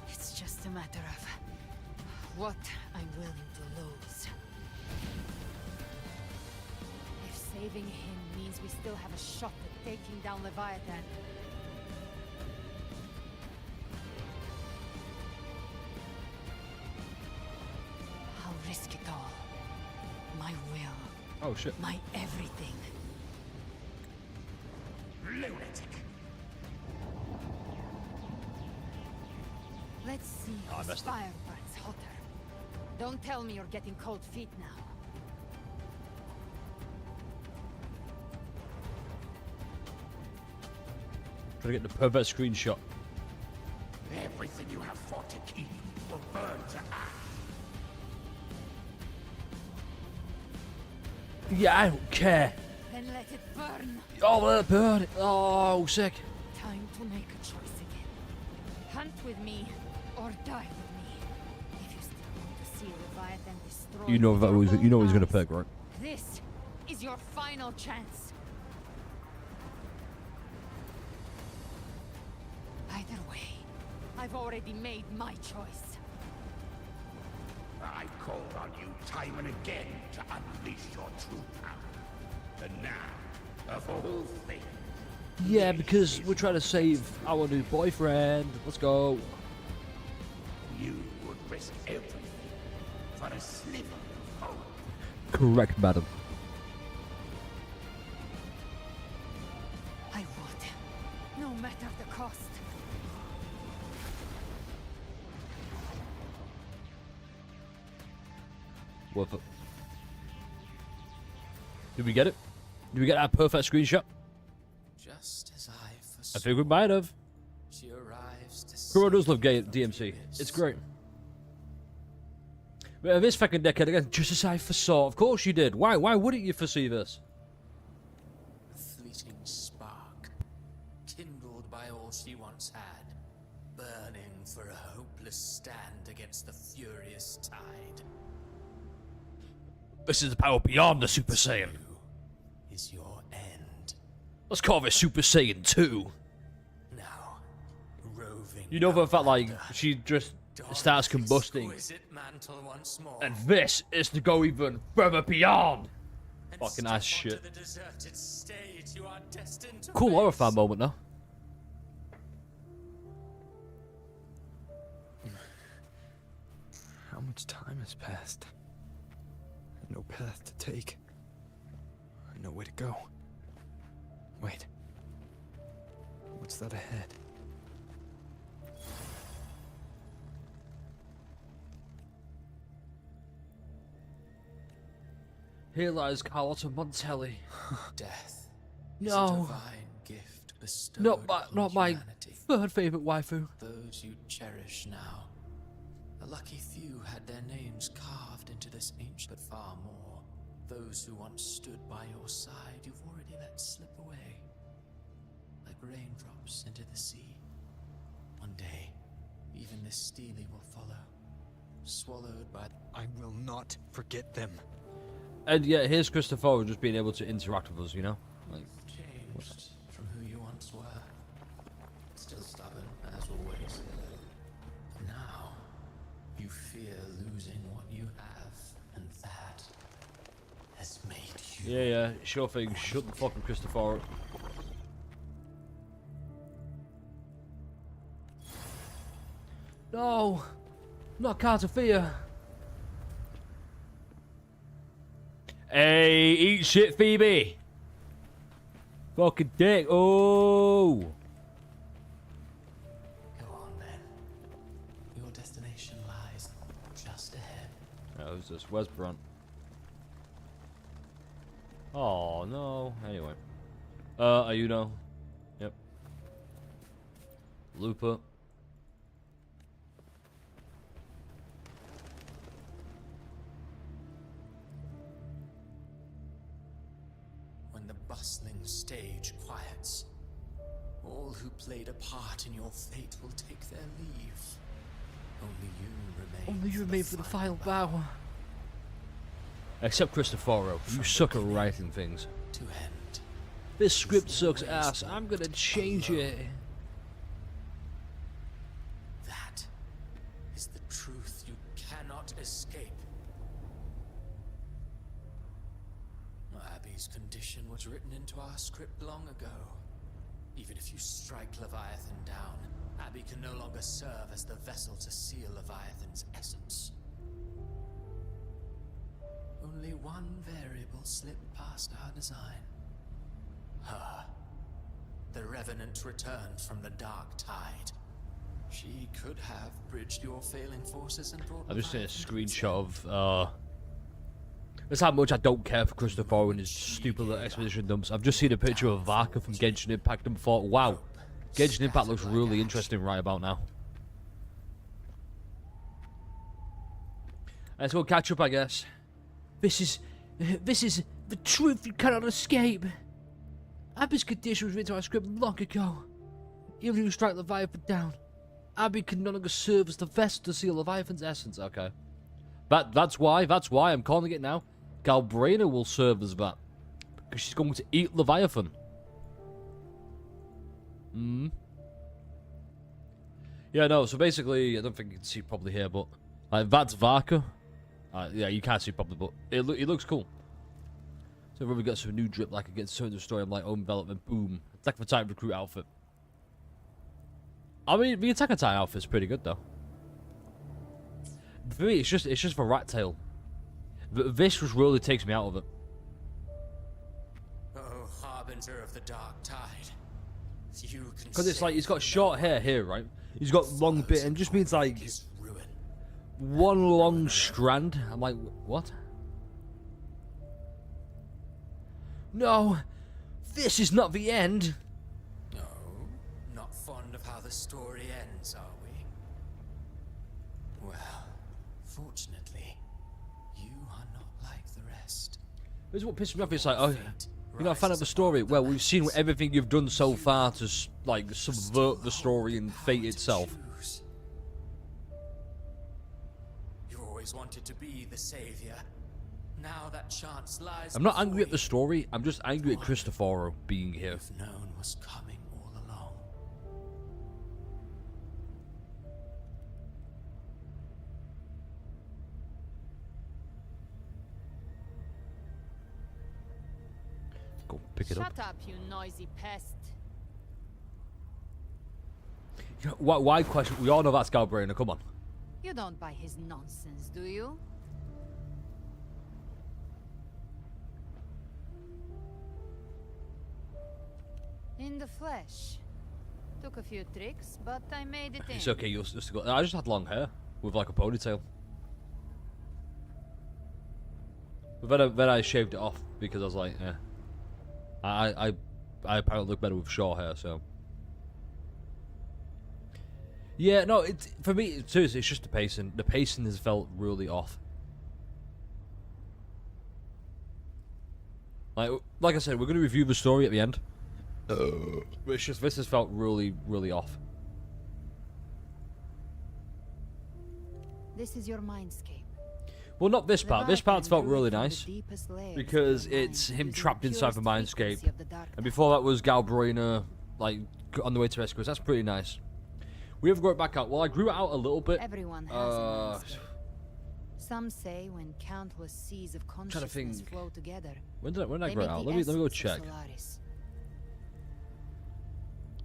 It's just a matter of what I'm willing to lose. If saving him means we still have a shot at taking down Leviathan, I'll risk it all. My will. Oh shit. My everything. Lunatic. Let's see Oh, I whose messed up. fire burns hotter. Don't tell me you're getting cold feet now. Trying to get the perfect screenshot. Everything you have fought to keep will burn to ash. Yeah, I don't care. Then let it burn. Oh, let it burn. Oh, sick. Time to make a choice again. Hunt with me, or die with me. If you still want to see Leviathan destroyed, You know with that your was, you know own he's gonna eyes, pick, right? This is your final chance. Either way, I've already made my choice. I called on you time and again to unleash your true power. And now, of all things, Yeah, because we're trying to save our new boyfriend. Let's go. you would risk everything for a sliver of hope. Correct, madam. I would, no matter the cost. Worth it. Did we get it? Did we get that perfect screenshot? Just as I I foresaw, think we might have. she arrives to Kuro does save love gay from DMC. abyss. It's great. But this fucking decade again, just as I foresaw. Of course you did. Why wouldn't you foresee this? A fleeting spark, kindled by all she once had, burning for a hopeless stand against the furious tide. This is the power beyond the Super Saiyan. Is your end. Let's call this Super Saiyan 2. Now, roving You know for a fact, like, she just starts combusting. exquisite mantle once more. And this is to go even further beyond. And Fucking step ass shit. onto the deserted stage you are destined to Cool face. horror fan moment, though. How much time has passed? No path to take. No way to go. Wait. What's that ahead? Here lies Carlotta Montelli. Death No. is a divine gift bestowed Not my humanity. third favorite waifu. Those you cherish now. A lucky few had their names carved into this ancient, but far more. Those who once stood by your side, you've already let slip away. Like raindrops into the sea. One day, even this Steely will follow. Swallowed by... I will not forget them. And yeah, here's Christopher just being able to interact with us, you know? Like, Changed from who you once were. Still stubborn, as always. But now, you fear losing what you have, and that has made you... yeah, sure thing. Shut the fucking Christopher up. No! Not Cartafia! Hey, eat shit, Phoebe! Fucking dick, oh! Go on then. Your destination lies just ahead. Oh, who's this? Where's Brunt? Oh, no. Anyway. You know. Yep. Looper. When the bustling stage quiets, all who played a part in your fate will take their leave. Only you remain. Only you remain for the final bow. Except Cristoforo. You suck at writing things. To end. This script sucks ass. I'm gonna change it. That is the truth you cannot cannot escape. Abby's condition was written into our script long ago. Even if you strike Leviathan down, Abby can no longer serve as the vessel to seal Leviathan's essence. Only one variable slipped past our design. Her. The Revenant returned from the Dark Tide. She could have bridged your failing forces and brought I've just seen a screenshot of that's how much I don't care for Christopher and his stupid little exposition dumps. I've just seen a picture of Varka from Genshin Impact and thought, wow, Genshin Impact looks really interesting right about now. Let's go catch up, I guess. This is the truth you cannot escape. Abby's condition was written to our script long ago. Even if you strike Leviathan down, Abby can no longer serve as the vessel to seal Leviathan's essence. Okay. That's why I'm calling it now. Galbraina will serve as that. Because she's going to eat Leviathan. Yeah, no, so basically, I don't think you can see properly here, but like, that's Varka. Yeah, you can't see properly, but it looks cool. So when we got some new drip, like against certain story, I'm like, own development, boom. Attack of Titan recruit outfit. I mean, the Attack of Titan outfit's pretty good, though. For me, it's just for Rat Tail. This just really takes me out of it. Oh, harbinger of the Dark Tide. You can Because it's like, he's got short hair here, right? He's got long bit, and it just means like one long strand. I'm like, what? No, this is not the end. No, not fond of how the story ends, are we? Well, fortunately, you are not like the rest. This is what pisses me off. It's like, oh, you're not a fan of the story. Well, we've seen everything you've done so far to like subvert the story and fate itself. You always wanted to be the savior. Now that chance lies. I'm not angry at the story. I'm just angry at Cristoforo being here. You've known was coming all along. Go pick it up. Shut up, you noisy pest. Why question? We all know that's Galbraina. Come on. You don't buy his nonsense, do you? In the flesh. Took a few tricks, but I made it in. It's okay. You'll just go. I just had long hair with like a ponytail. But then I shaved it off because I was like, eh. I apparently look better with short hair, so. Yeah, no, for me, seriously, it's just the pacing. The pacing has felt really off. Like I said, we're going to review the story at the end. But it's just, this has felt really, really off. This is your mindscape. Well, not this part. This part's felt really nice. Because it's him trapped inside the mindscape. And before that was Galbraina, like, on the way to rescue us. That's pretty nice. We have grown it back out. Well, I grew it out a little bit. Everyone has a mindscape. Some say when countless seas of consciousness flow together. When did I grow it out? Let me go check.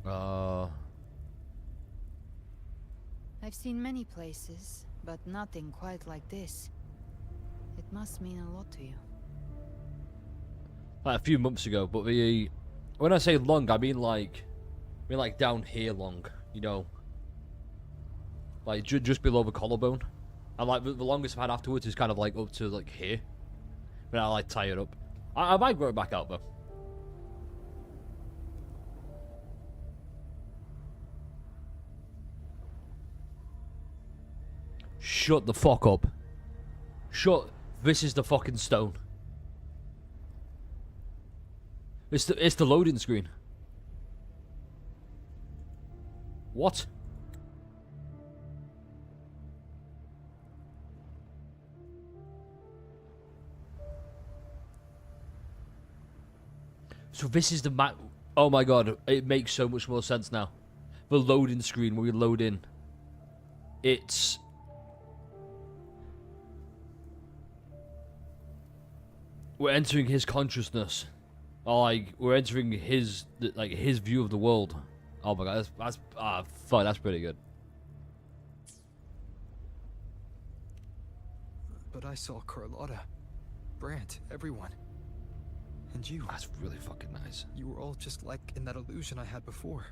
I've seen many places, but nothing quite like this. It must mean a lot to you. Like a few months ago, but when I say long, I mean like down here long, you know, like just below the collarbone, and like the longest I've had afterwards is kind of like up to like here. But I like tie it up. I might grow it back out though. Shut the fuck up. This is the fucking stone. It's the loading screen. What? So this is the map. Oh my god, it makes so much more sense now. The loading screen where we load in. It's we're entering his consciousness, or like we're entering his his view of the world. Oh my god, fuck, that's pretty good. But I saw Carlotta, Brant, everyone. And you. That's really fucking nice. You were all just like in that illusion I had before.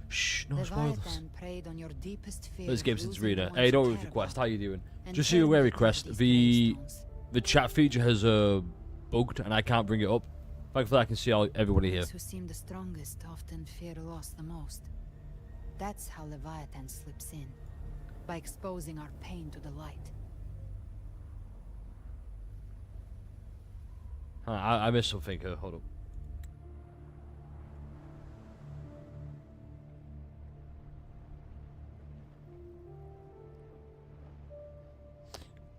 Shh, no spoilers. Leviathan preyed on your deepest fear. Let's give of since losing the Rita. ones Hey, you don't care worry, request. about. How you doing? And Just so you're turn aware, them request. into these gravestones. The chat feature has bugged and I can't bring it up. Thankfully, I can see everybody here. Those who seem the strongest often fear loss the most. That's how Leviathan slips in, by exposing our pain to the light. I missed something. Hold up.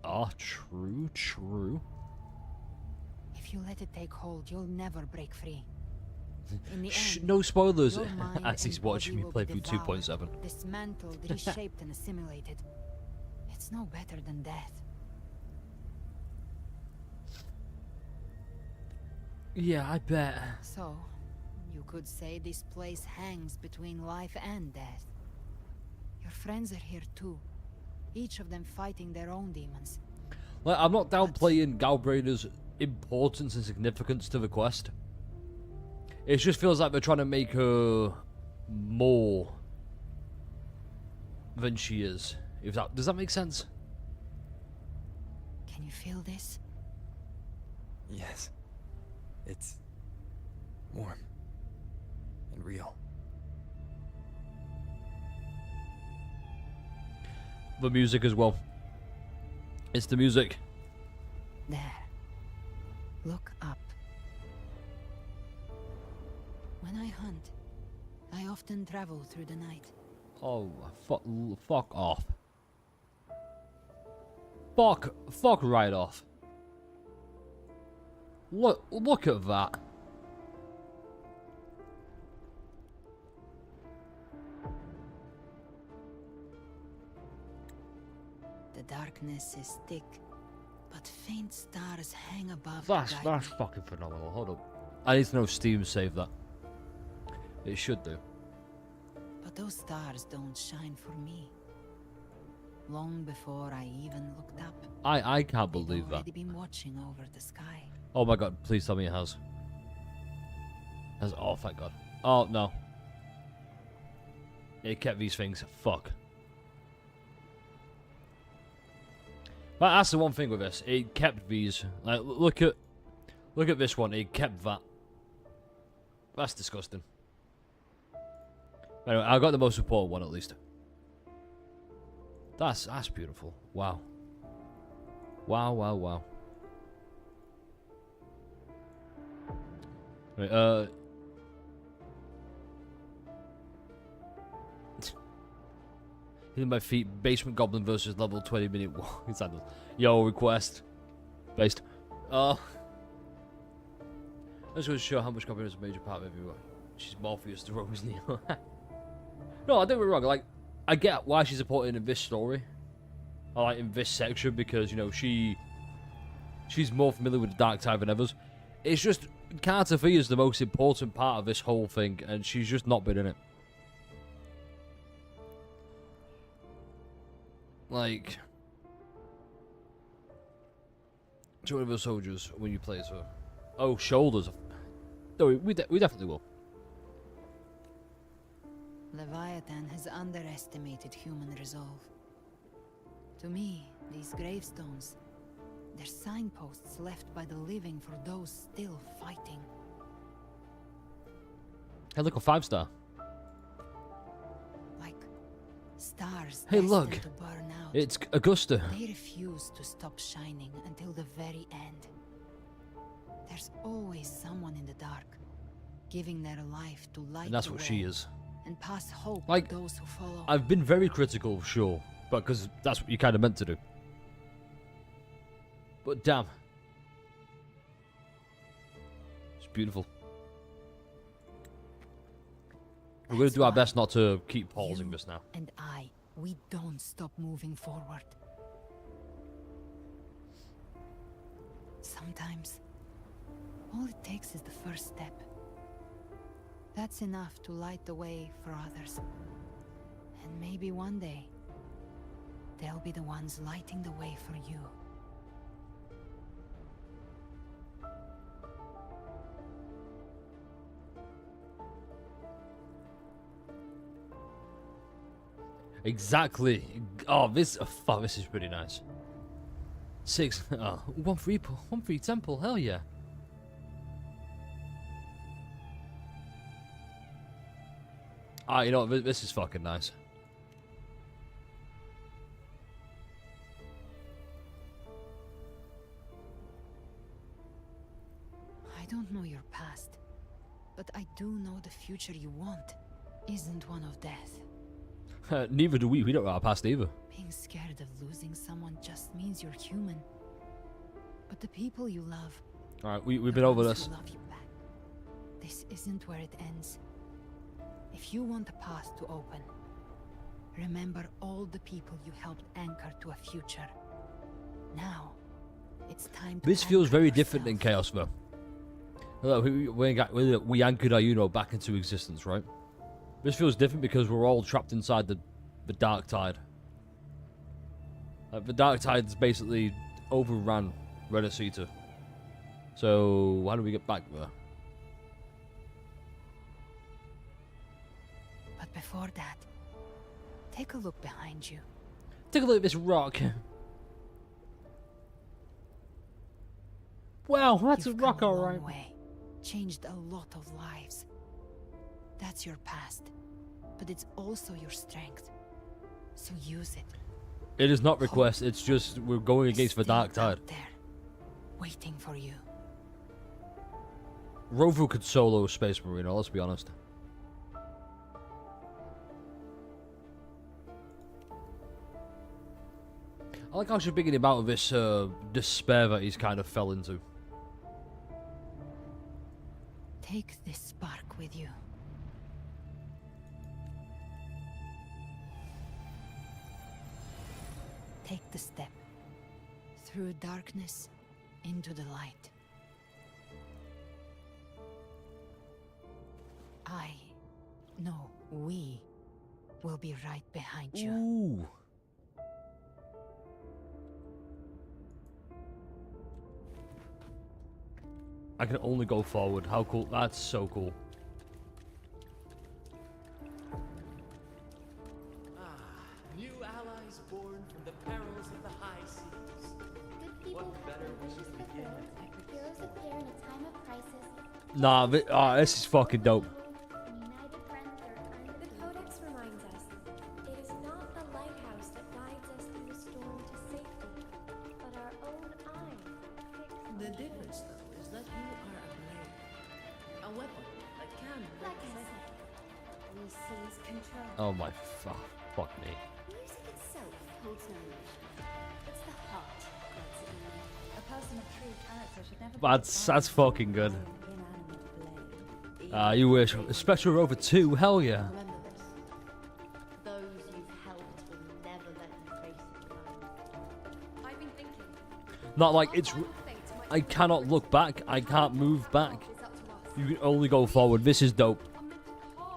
Ah, true, true. If you let it take hold, you'll never break free. In the Shh, end, no spoilers. your mind As he's and watching me body play will be through devoured, 2.7. dismantled, reshaped, and assimilated. It's no better than death. Yeah, I bet. So, you could say this place hangs between life and death. Your friends are here too, each of them fighting their own demons. Like, I'm not downplaying Galbraith's importance and significance to the quest. It just feels like they're trying to make her more than she is. Does that make sense? Can you feel this? Yes. It's warm and real. The music as well. It's the music. There. Look up. When I hunt, I often travel through the night. Oh, fuck off. Fuck right off. Look at that. The darkness is thick, but faint stars hang above. That's fucking phenomenal. Hold up. I need to know if Steam saved that. It should do. But those stars don't shine for me. Long before I even looked up, I can't believe I've that. already been watching over the sky. Oh my god, please tell me it has. Oh, thank god. Oh, no. It kept these things. Fuck. But that's the one thing with this. It kept these. Like, look at this one. It kept that. That's disgusting. Anyway, I got the most important one at least. That's beautiful. Wow. Wow, wow, wow. Right, hitting my feet, basement goblin versus level 20-minute war. Yo, request. Based. That's going to show how much goblin is a major part of everyone. She's Morpheus to Rose Neo. No, I don't get me wrong. Like, I get why she's important in this story. Or like in this section because, you know, she's more familiar with the dark tide than others. It's just Carter Fee is the most important part of this whole thing, and she's just not been in it. Like, join the soldiers when you play as her. Oh, shoulders. No, we definitely will. Leviathan has underestimated human resolve. To me, these gravestones, they're signposts left by the living for those still fighting. Hey, look, a 5-star. Like stars Hey, destined look. to burn out. It's Augusta. They refuse to stop shining until the very end. There's always someone in the dark, giving their life to light And that's the what way she is. and pass hope Like, to those who follow. I've been very critical, sure, but because that's what you kind of meant to do. But damn. It's beautiful. We're going to do our best not to keep pausing this now. And I we don't stop moving forward. Sometimes, all it takes is the first step. That's enough to light the way for others. And maybe one day, they'll be the ones lighting the way for you. Exactly. Oh, this is pretty nice. 6. Oh, 1 free temple. Hell yeah. Ah, you know what? This is fucking nice. I don't know your past, but I do know the future you want isn't one of death. Neither do we. We don't know our past either. Being scared of losing someone just means you're human. But the people you love... Alright, we've been over this. Love you back. This isn't where it ends. If you want a path to open, remember all the people you helped anchor to a future. Now, it's time to... This feels very different than Chaos, though. We anchored our back into existence, right? This feels different because we're all trapped inside the Dark Tide. The Dark Tide's basically overran Renacita. So, how do we get back there? But before that, take a look behind you. Take a look at this rock. Wow, that's a rock, alright. Changed a lot of lives. That's your past, but it's also your strength. So use it. It is not request, it's just we're going against the Dark Tide. There, waiting for you. Rovu could solo Space Marine, let's be honest. I like how she's bringing him out of this despair that he's kind of fell into. Take this spark with you. Take the step. Through darkness, into the light. We will be right behind you. Ooh. I can only go forward. How cool. That's so cool. New allies born from the perils of the high seas. What better way to begin? Heroes appear in a time of crisis. Nah, this is fucking dope. The Codex reminds us, it is not the lighthouse that guides us through the storm to safety, but our own eyes. The difference, though, is that you are a blade. A weapon that can break Like I said, we seize control. Oh my fuck me. Music itself holds no emotion. It's the heart that's in me. A person of true character should never That's fucking good. You wish. Spectral Rover 2, hell yeah. Remember this. Those you've helped will never let you face it alone. I've been thinking. Not like it's. I cannot look back. I can't move back. You can only go forward. This is dope. A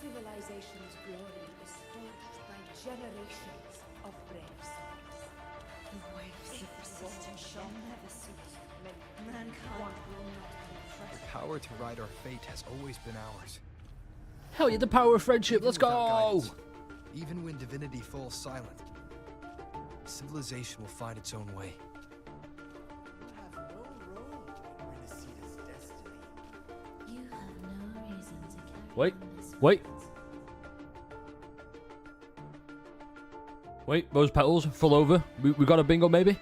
civilization's glory is forged by generations of brave souls. The waves of resistance shall never cease. Mankind will not be The power to ride our fate has always been ours. Hell yeah, the power of friendship. Let's Without go. guidance, even when divinity falls silent, civilization will find its own way. You have no reason to carry Wait, on this wait. Wait, those petals fall over. We got a bingo, maybe?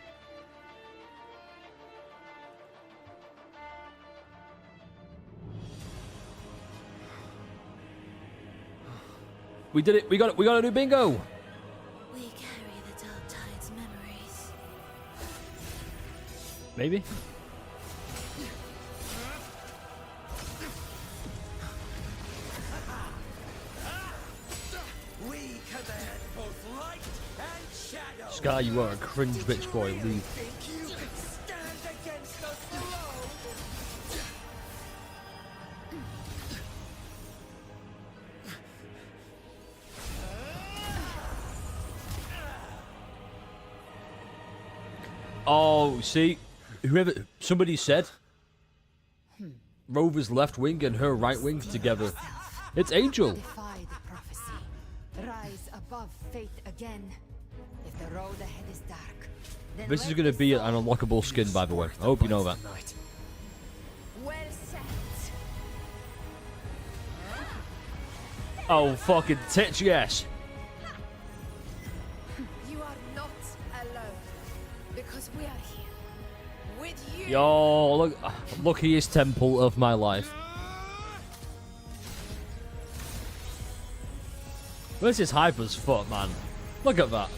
We did it. We got a new bingo. We carry the Dark Tide's memories. Maybe. We can Sky, you are a cringe bitch boy. Leave. Oh, see, somebody said Rover's left wing and her right wing together. It's Angel. Defy the prophecy. Rise above fate again. If the road ahead is dark, then This is going to be an unlockable skin, by the way. I hope you know that. Well set. Oh, fucking tits, yes. You are not alone. Because we are here. With you. Yo, look, luckiest temple of my life. This is hype as fuck, man. Look at that.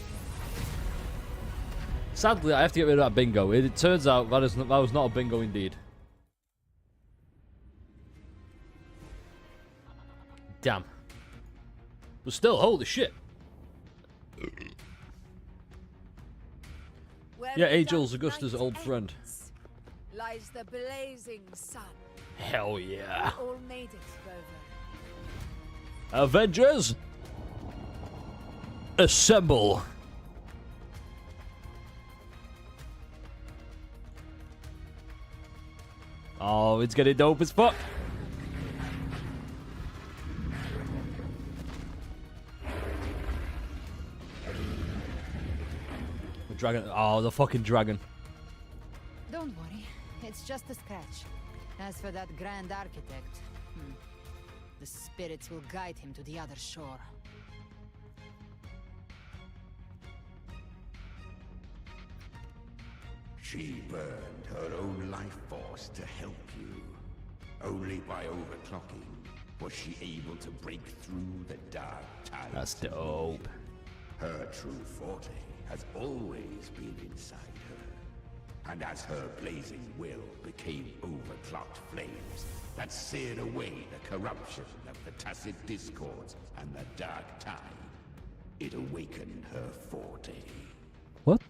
Sadly, I have to get rid of that bingo. It turns out that was not a bingo indeed. Damn. But still, holy shit. Yeah, Angel's Augusta's old friend. Lies the blazing sun. Hell yeah. We all made it, Rover. Avengers, assemble. Oh, it's getting dope as fuck. The dragon. Oh, the fucking dragon. Don't worry, it's just a scratch. As for that Grand Architect, the spirits will guide him to the other shore. She burned her own life force to help you. Only by overclocking was she able to break through the dark tide. That's dope. Her true forte has always been inside her. And as her blazing will became overclocked flames that seared away the corruption of the Tacit Discords and the Dark Tide, it awakened her forte. What?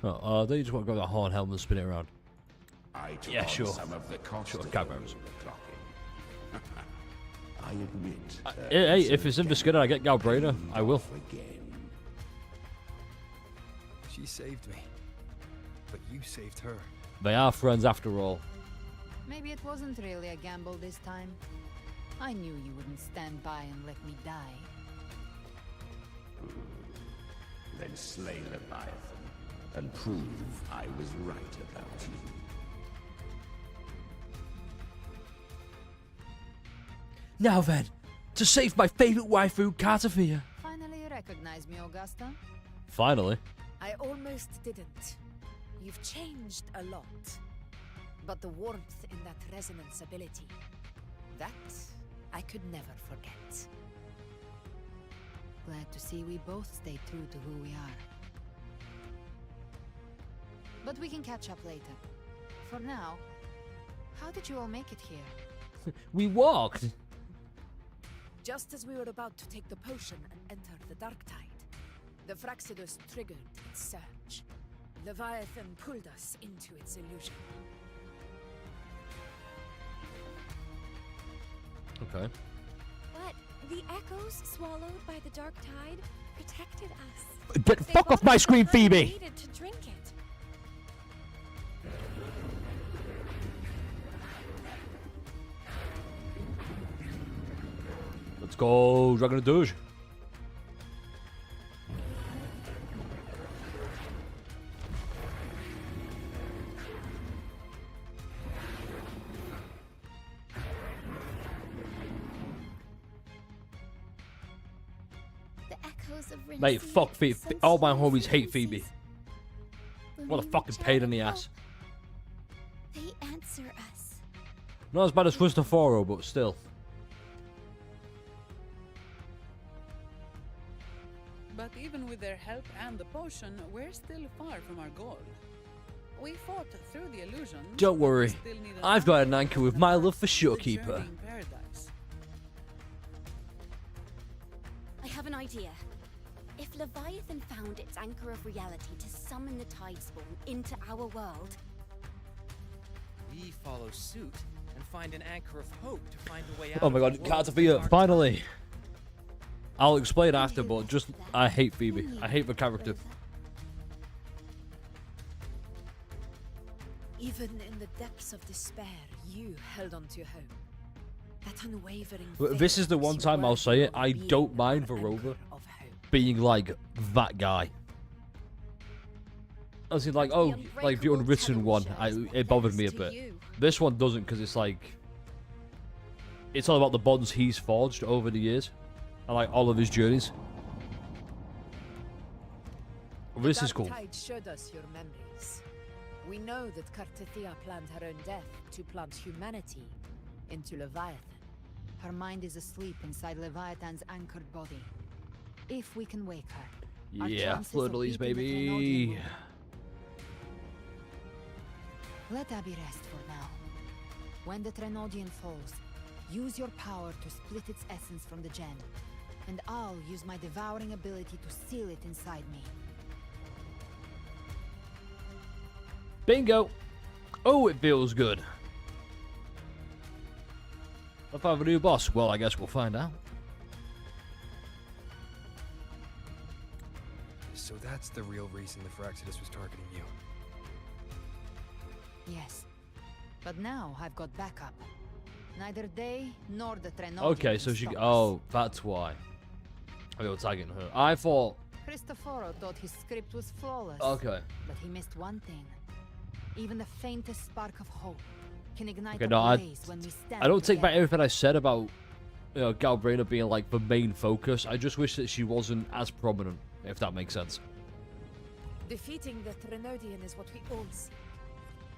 Oh, they just want to go to the horn helmet and spin it around. I took Yeah, on sure. some of the cost Sure, of can't remember. overclocking. I admit. Hey, if it's in the skin and I get Galbrainer, I will. She saved me, but you saved her. They are friends after all. Maybe it wasn't really a gamble this time. I knew you wouldn't stand by and let me die. Then slay Leviathan and prove I was right about you. Now then, to save my favorite waifu, Cartafia. Finally you recognize me, Augusta? Finally. I almost didn't. You've changed a lot. But the warmth in that resonance ability, that I could never forget. Glad to see we both stayed true to who we are. But we can catch up later. For now, how did you all make it here? We walked. Just as we were about to take the potion and enter the Dark Tide, the Fraxidus triggered its surge. Leviathan pulled us into its illusion. Okay. But the echoes swallowed by the Dark Tide protected us. Get They fuck off my both screen, Phoebe! needed to drink it. Let's go, Dragon of Doge. The echoes of Rincy Mate, fuck Phoebe. sense All my those homies hate Phoebe. frequencies. What a When fucking we pain in the channel ass. hope, they answer us. Not as bad as Twistaforo, but still. But even with their help and the potion, we're still far from our goal. We fought through the illusion. Don't worry. Still need an I've got an anchor anchor with my love for the Showkeeper. journey in paradise. I have an idea. If Leviathan found its anchor of reality to summon the Tidespawn into our world, we follow suit and find an anchor of hope to find a way out. Oh my of god, the world Cartafia, of finally! I'll explain after, but just, I hate Phoebe. I hate the character. Even in the depths of despair, you held on to hope. That unwavering This is the faith one makes time you I'll say it, worthy I of don't being mind an Verova anchor of hope. being like that guy. As in like, oh, like the unwritten one, it bothered me a bit. This one doesn't, because it's like, it's all about the bonds he's forged over the years. And like all of his journeys. This is cool. The Dark Tide showed us your memories. We know that Cartithia planned her own death to plant humanity into Leviathan. Her mind is asleep inside Leviathan's anchored body. If we can wake her, our Yeah, chances of Fleur-de-Lis, beating the baby. Thenodian will- Let Abby rest for now. When the Thenodian falls, use your power to split its essence from the gem. And I'll use my devouring ability to seal it inside me. Bingo! Oh, it feels good. If I have a new boss, well, I guess we'll find out. So that's the real reason the Phyrexidus was targeting you. Yes. But now I've got backup. Neither they nor the Thenodian Okay, can so she. stop us. Oh, that's why. I was tagging her. I thought. Cristoforo thought his script was flawless. Okay. But he missed one thing. Even the faintest spark of hope can ignite Okay, a no, blaze when we stand I don't take back together. everything I said about Galbraina being like the main focus. I just wish that she wasn't as prominent, if that makes sense. Defeating the Thenodian is what we all see.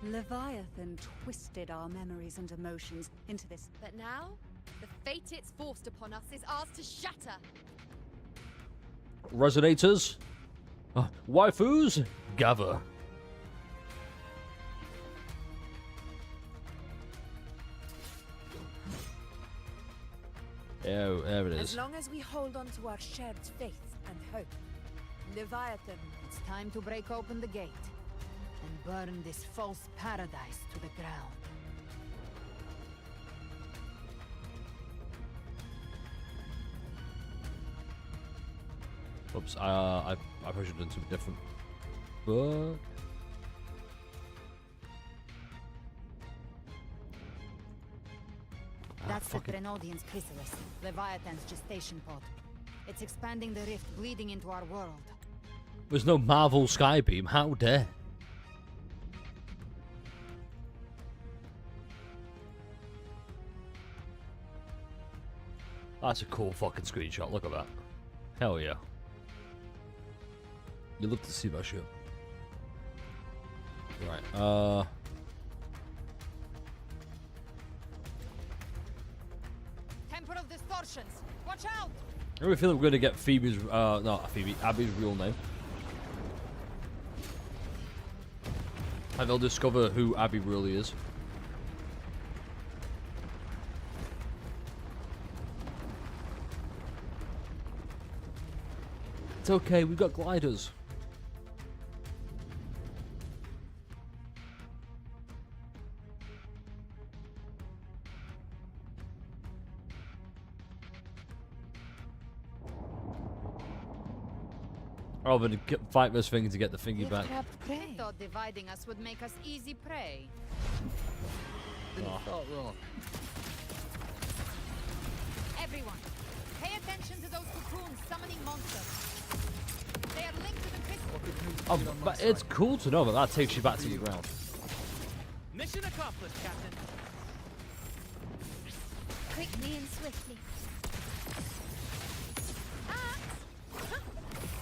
Leviathan twisted our memories and emotions into this. But now, the fate it's forced upon us is ours to shatter. Resonators, waifus, gather. Oh, there it As is. long as we hold on to our shared faith and hope, Leviathan. It's time to break open the gate and burn this false paradise to the ground. Oops, I probably should have done something different. But That's the Thenodian's chrysalis, Leviathan's gestation pod. It's expanding the rift, bleeding into our world. there's no Marvel Skybeam. How dare? That's a cool fucking screenshot. Look at that. Hell yeah. You love to see that shit. Right. Temper of Distortions! Watch out! I really feel like we're going to get Phoebe's, not Phoebe, Abby's real name. And they'll discover who Abby really is. It's okay, we've got gliders. Rather than fight this thing to get the thingy back. I thought dividing us would make us easy prey. Oh. Everyone, pay attention to those cocoons summoning monsters. They are linked to the crystal. Oh, but it's cool to know that that takes you back to the ground. Mission accomplished, Captain. Quickly and swiftly.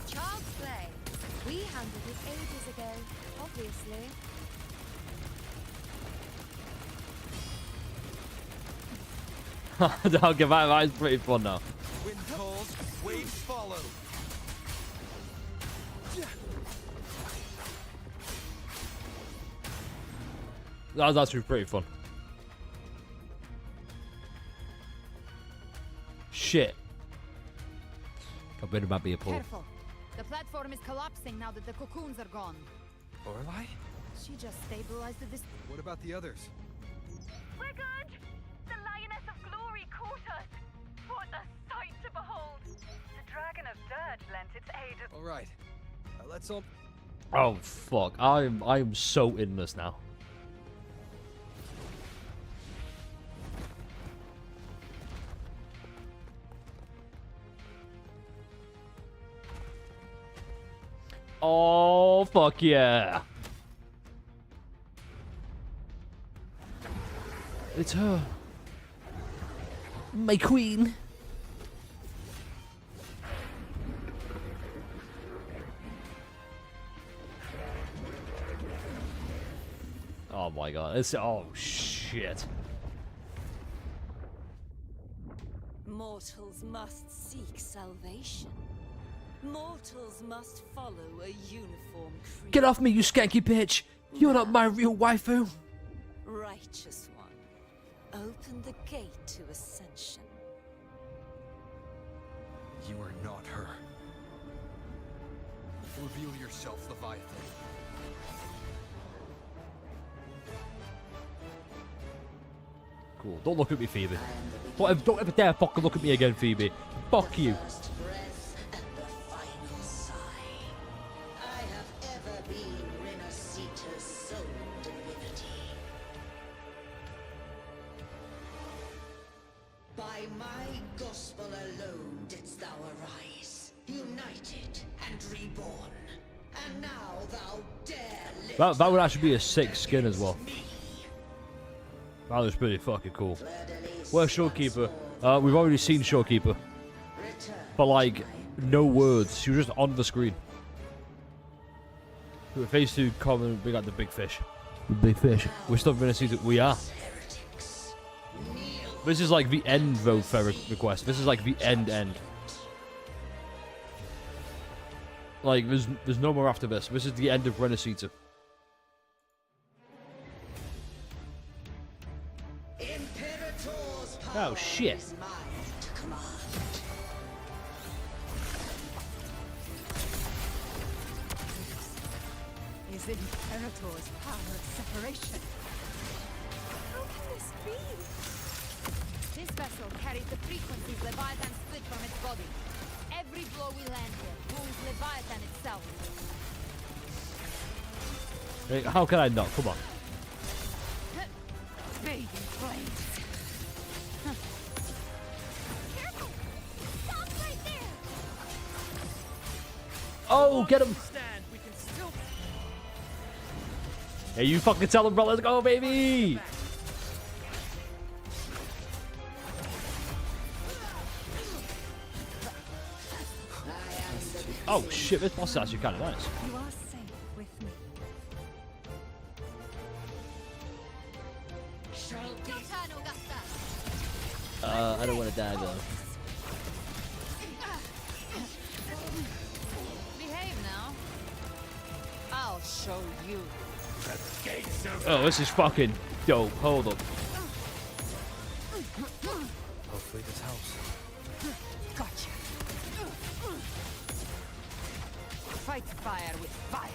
Child's play. We handled it ages ago, obviously. I'll give that is pretty fun now. Wind calls, waves follow. That was actually pretty fun. Shit. I bet it might be a pull. Careful. The platform is collapsing now that the cocoons are gone. Lorelei? She just stabilized this. What about the others? We're good! The Lioness of Glory caught us! What a sight to behold! The Dragon of Dirge lent its aid. Alright. Let's all... Oh fuck! I'm so in this now. Oh fuck yeah! It's her, my queen. Oh my god, it's oh shit. Mortals must seek salvation. Mortals must follow a uniform creed. Get off me, you skanky bitch! You're not my real waifu. Righteous one, open the gate to ascension. You are not her. Reveal yourself, Leviathan. Cool. Don't look at me, Phoebe. Don't ever dare fucking look at me again, Phoebe. Fuck you. By my gospel alone didst thou arise, united and reborn. And now thou dare live. That would actually be a sick skin as well. That was pretty fucking cool. Where's Showkeeper? We've already seen Showkeeper. But like, no words. She was just on the screen. We were phase 2 common, we got the big fish. The big fish. We're still going to see that we are. This is like the end though, Ferric request. This is like the end. Like, there's no more after this. This is the end of Renacita. Oh shit. Is Imperator's power of separation? How can this be? This vessel carries the frequencies Leviathan split from its body. Every blow we land here wounds Leviathan itself. Hey, how can I not? Come on. Fading flames. Careful! Stop right there! Oh, get him! Stand, we can still... Hey, you fucking tell him, bro. Let's go, baby! Oh shit, this boss is actually kind of nice. You are safe with me. I don't want to die though. Behave now. I'll show you. Oh, this is fucking dope. Hold up. Hopefully this helps. Gotcha. Fight fire with fire.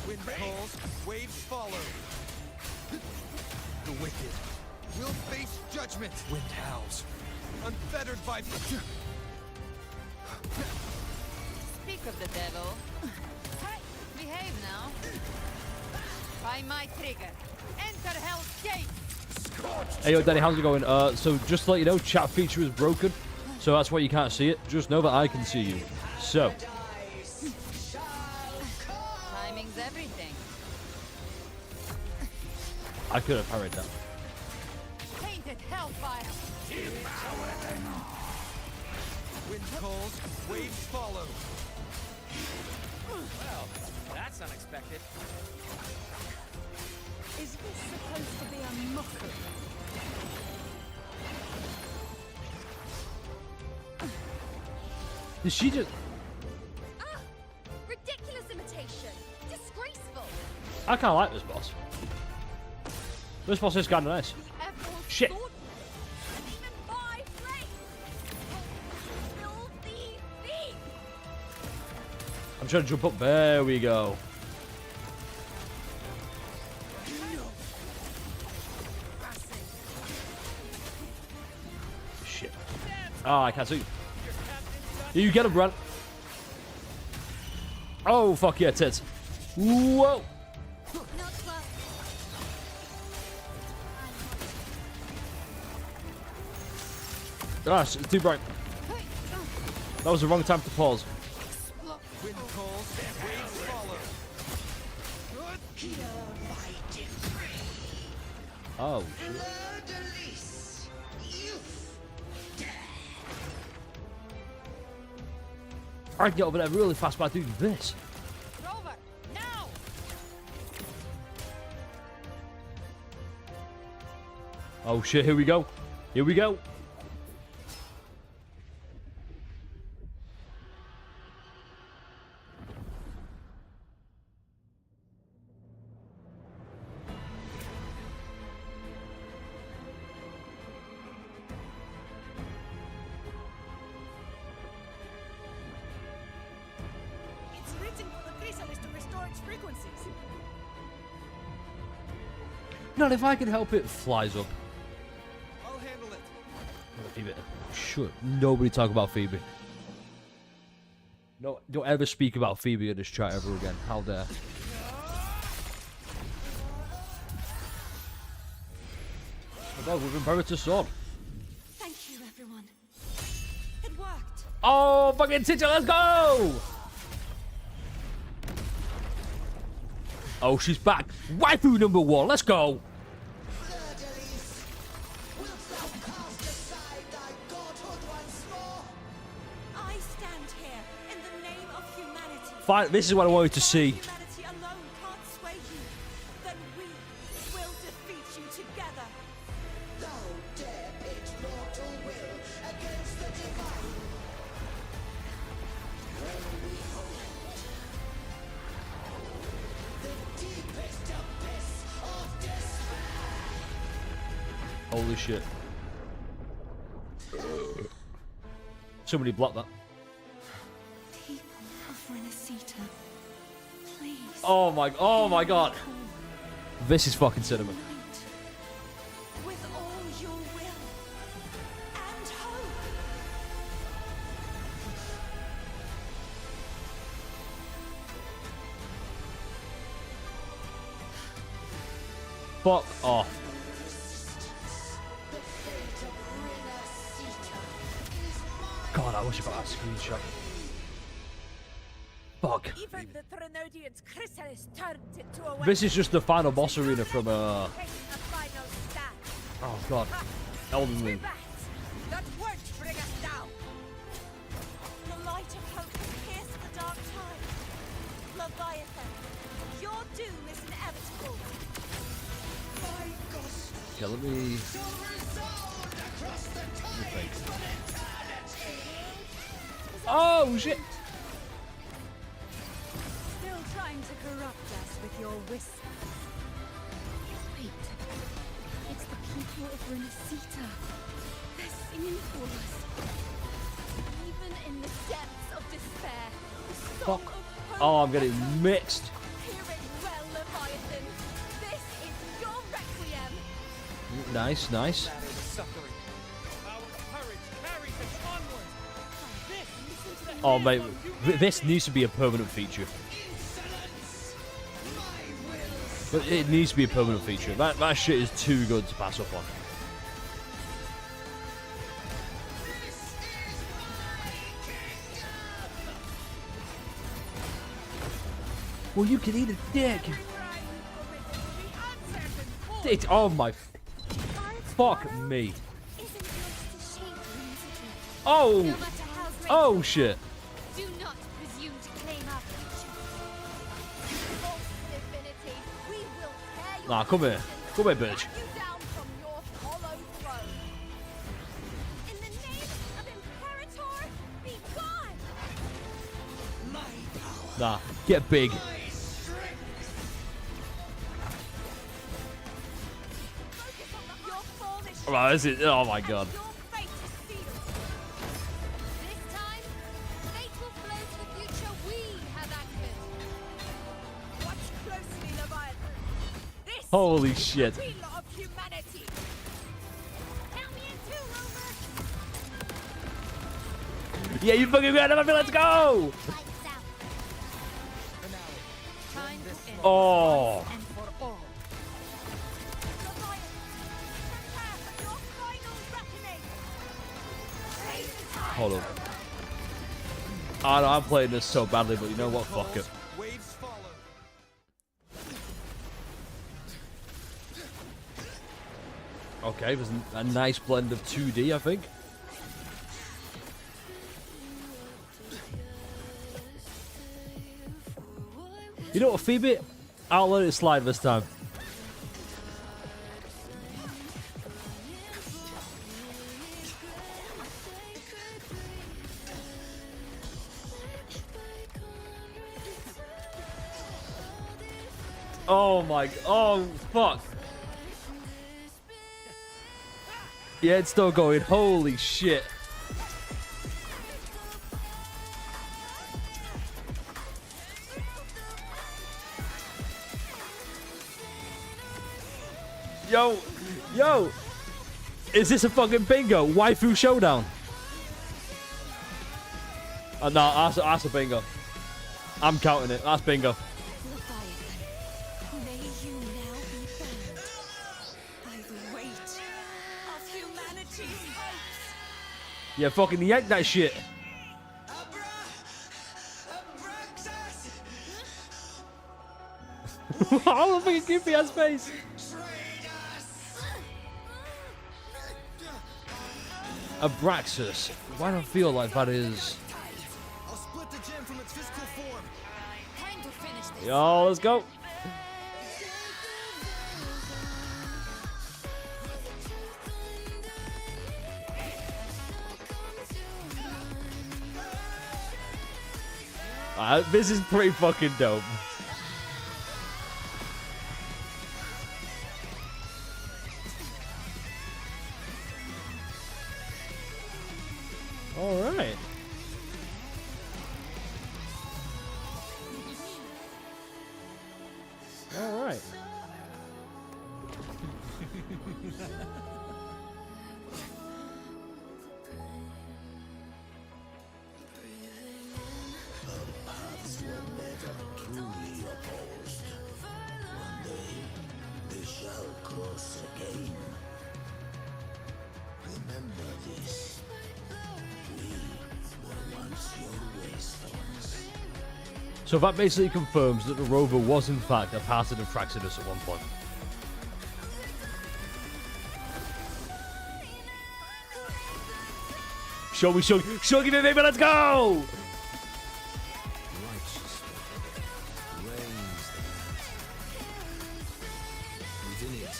Wind calls, waves follow. The wicked will face judgment. Wind howls, unfettered by... Speak of the devil. Behave now. By my trigger. Enter Hell's Gate. Hey yo, Danny, how's it going? So just to let you know, chat feature is broken, so that's why you can't see it. Just know that I can see you. So. Timing's everything. I could have parried that. Painted hellfire. Wind calls, waves follow. Well, that's unexpected. Is this supposed to be a mockery? Did she just... Ah! Ridiculous imitation! Disgraceful! I kind of like this boss. This boss is kind of nice. Shit. I'm trying to jump up. There we go. Shit. Oh, I can't see. You get him, Brent. Oh, fuck yeah, tits. Whoa. Ah, it's too bright. That was the wrong time to pause. Wind calls, waves follow. Oh, shit. I can get over there really fast by doing this. Rover, now! Oh shit, here we go. Here we go. It's written for the chrysalis to restore its frequencies. Not if I can help it, flies up. I'll handle it. Phoebe. Sure. Nobody talk about Phoebe. No, don't ever speak about Phoebe in this chat ever again. How dare. Oh god, with Imperator's sword. Thank you, everyone. It worked. Oh, fucking teacher, let's go! Oh, she's back. Waifu number 1, let's go! I stand here in the name of humanity. Fine, this is what I wanted to see. Humanity alone can't sway you. Then we will defeat you together. Thou dare pit mortal will against the divine. When we hold the deepest abyss of despair. Holy shit. Somebody blocked that. People of Renacita, please. Oh my god. This is fucking cinema. With all your will and hope. Fuck off. God, I wish I got that screenshot. Fuck. Even the Threnodian's chrysalis turned into a This is just the final boss arena from taking a final stand. oh god. Elden Ring. That won't bring us down. The light of hope has pierced the dark tide. Leviathan, your doom is inevitable. Yeah, let me oh shit. Still trying to corrupt us with your whisper. Wait. It's the people of Renacita. They're singing for us. Even in the depths of despair, the Fuck. song of hope. Oh, I'm getting mixed. Hear it well, Leviathan. This is your requiem. Nice, nice. Shadow the suffering. Our courage carries us onward. This is the Oh mate, this needs to be a permanent feature. But it needs to be a permanent feature. That shit is too good to pass up on. Well, you can eat a dick. Oh my. Fuck me. Oh. Oh shit. Do not presume to claim our future. False divinity, we will tear your Nah, come here. Come here, bitch. you down from your hollow throne. In the name of Imperator, be gone! Nah, get big. Your fall is Right, this is. Oh my god. your fate is sealed. This time, fate will flow to the future we have Holy shit. Healer of humanity. Count me in too, Rover. Yeah, you fucking got it. Let's go. Time to end Oh. once and for all. Hold on. I know I'm playing this so badly, but you know what? Fuck it. Waves follow. Okay, there's a nice blend of 2D, I think. You know what, Phoebe? I'll let it slide this time. Oh my, oh fuck. Yeah, it's still going. Holy shit. Yo, yo. Is this a fucking bingo? Waifu showdown? No, that's a bingo. I'm counting it. That's bingo. May you now be bound by the weight of humanity's hopes. Yeah, fucking yank that shit. How the fucking creepy ass face. Abraxas. Why do I feel like that is? I'll split the gem from its physical form. Time to finish this. Yo, let's go. This is pretty fucking dope. All right. All right. Paths were never truly opposed. One day, they shall cross again. Remember this. We were once your wastelands. So that basically confirms that the rover was in fact a part of Fraxidus at one point. Show me, give me, baby, let's go! Reigns the mountain. Within it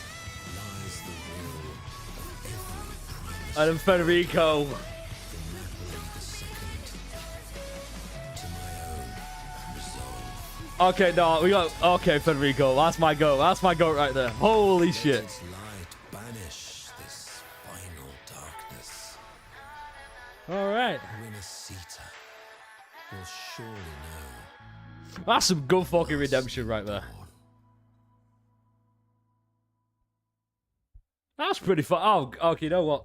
lies the will of every primus. And then Federico. The napoli the second. To my own resolve. Okay, no, we got. Okay, Federico, that's my goat. That's my goat right there. Holy shit. Let its light banish this final darkness. All right. Winnacita will surely know. That's some good fucking redemption right there. That's pretty fun. Oh, okay, you know what?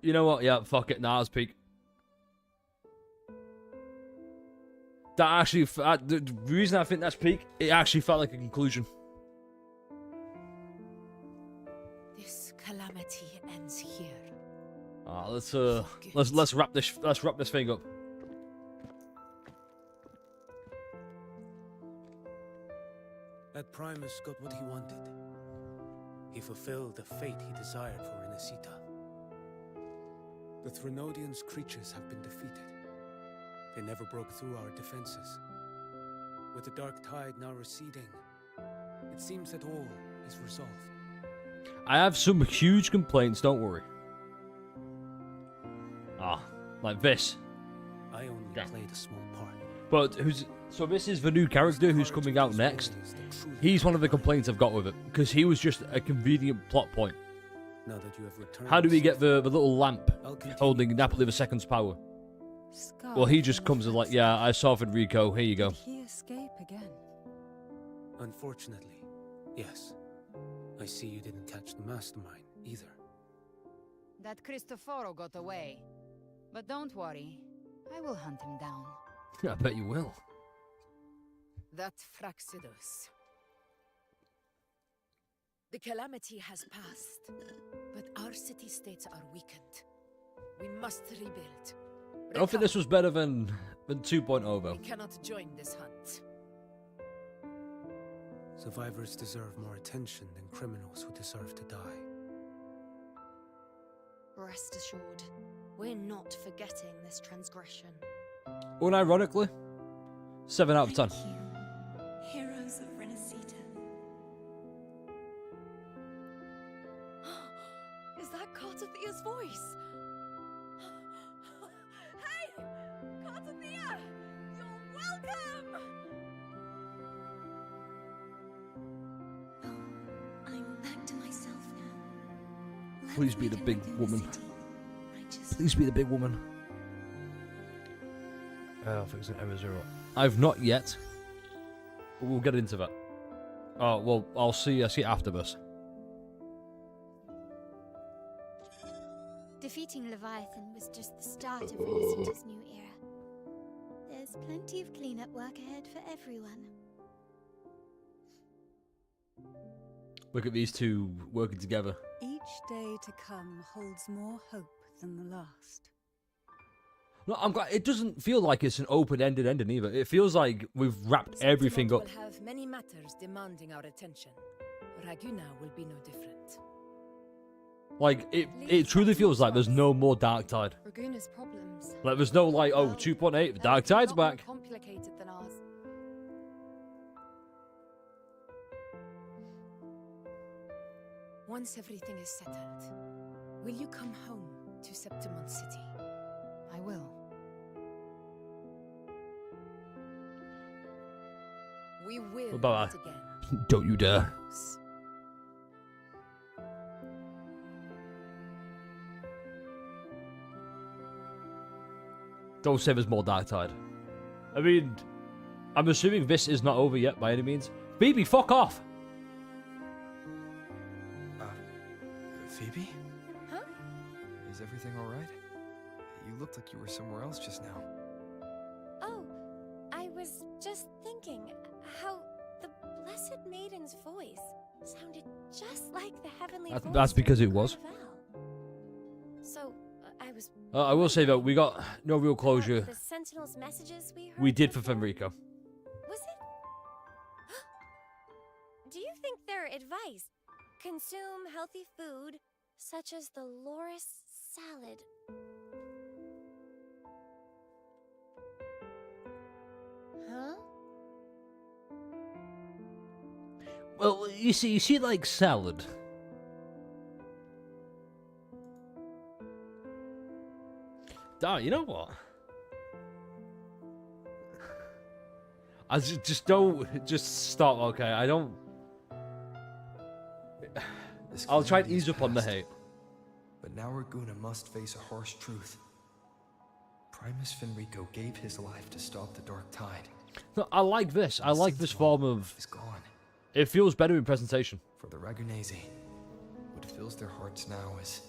You know what? Yeah, fuck it. Nah, it's peak. That actually, the reason I think that's peak, it actually felt like a conclusion. This calamity ends here. Let's wrap this thing up. That Primus got what he wanted. He fulfilled the fate he desired for Winnacita. The Threnodians' creatures have been defeated. They never broke through our defenses. With the dark tide now receding, it seems that all is resolved. I have some huge complaints, don't worry. Like this. I only played a small part. But so this is the new character who's coming out next. He's one of the complaints I've got with it, because he was just a convenient plot point. Now that you have returned. How do we get the little lamp I'll continue. holding Napoli II's power? Scar Well, he just comes and like, yeah, I saw Federico. Here you go. Did he escape again? Unfortunately, yes. I see you didn't catch the mastermind either. That Cristoforo got away. But don't worry, I will hunt him down. I bet you will. That Fraxidus. The calamity has passed, but our city-states are weakened. We must rebuild. I don't think this was better than 2.0 though. We cannot join this hunt. Survivors deserve more attention than criminals who deserve to die. Rest assured, we're not forgetting this transgression. Unironically, 7 out of 10. Heroes of Renacita. Is that Cartathia's voice? Hey! Cartathia! You're welcome! I'm back to myself now. Please be the big woman. Please be the big woman. I think it's an error 0. I've not yet. But we'll get into that. Oh well, I'll see it after this. Defeating Leviathan was just the start of Renacita's new era. There's plenty of cleanup work ahead for everyone. Look at these two working together. Each day to come holds more hope than the last. No, I'm glad it doesn't feel like it's an open-ended ending either. It feels like we've wrapped everything up. Will have many matters demanding our attention. Raguna will be no different. Like it truly feels like there's no more Dark Tide. Raguna's problems. Like there's no like, oh, 2.8, the Dark Tide's back. More complicated than ours. Once everything is settled, will you come home to Septimont City? I will. We will What about meet that? again. Don't you dare. Don't say there's more Dark Tide. I mean, I'm assuming this is not over yet by any means. Phoebe, fuck off! Phoebe? Huh? Is everything alright? You looked like you were somewhere else just now. Oh, I was just thinking how the Blessed Maiden's voice sounded just like the heavenly voice. That's because it of was. Carnival. So, I was. I will say though, we got no real closure. The Sentinel's messages we heard. We did for Fenrico. Was it? Do you think their advice? Consume healthy food, such as the Loris salad. Huh? Well, you see like salad. You know what? I just don't stop. Okay, I don't. I'll try and ease up on the hate. But now Raguna must face a harsh truth. Primus Fenrico gave his life to stop the Dark Tide. No, I like this. I like this form of. It feels better in presentation. For the Ragunesi, what fills their hearts now is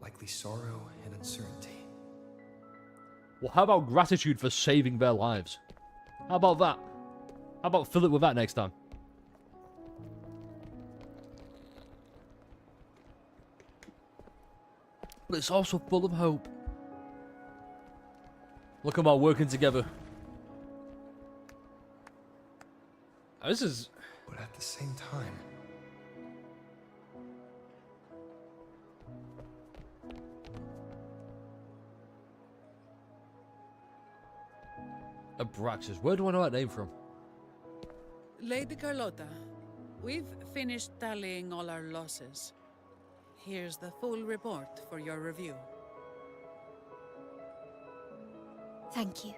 likely sorrow and uncertainty. Well, how about gratitude for saving their lives? How about that? How about fill it with that next time? But it's also full of hope. Look at them all working together. This is... But at the same time... Abraxas. Where do I know that name from? Lady Carlotta, we've finished tallying all our losses. Here's the full report for your review. Thank you.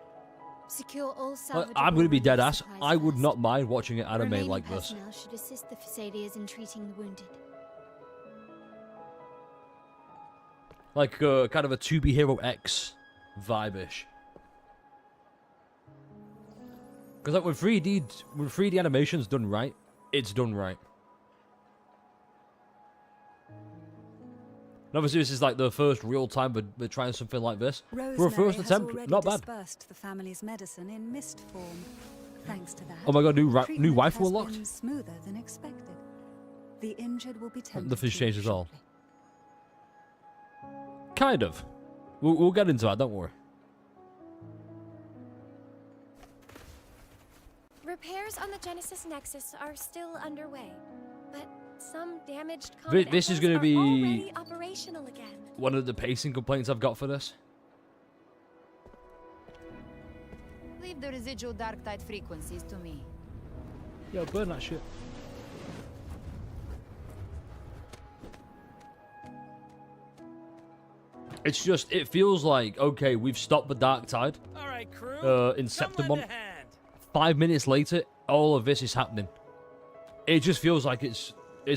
Secure all I'm salvageable going to be dead ass. supplies I would first. not mind watching an anime Remaining like this. personnel should assist the Thessalians in treating the wounded. Like kind of a 2B Hero X vibe-ish. Because like when 3D animation's done right, it's done right. And obviously this is like the first real time we're trying something like this. For a first attempt, not bad. Dispersed the family's medicine in mist form. Thanks to that. Oh my god, new treatment wife has unlocked? been smoother than expected. The injured will be tended The fish to changed as well. shortly. Kind of. We'll get into that, don't worry. Repairs on the Genesis Nexus are still underway, but some damaged This is going to be already operational again. one of the pacing complaints I've got for this. Leave the residual Darktide frequencies to me. Yo, burn that shit. It's just, it feels like, okay, we've stopped the Darktide. All right, crew. In Septemon. 5 minutes later, all of this is happening. It just feels like it's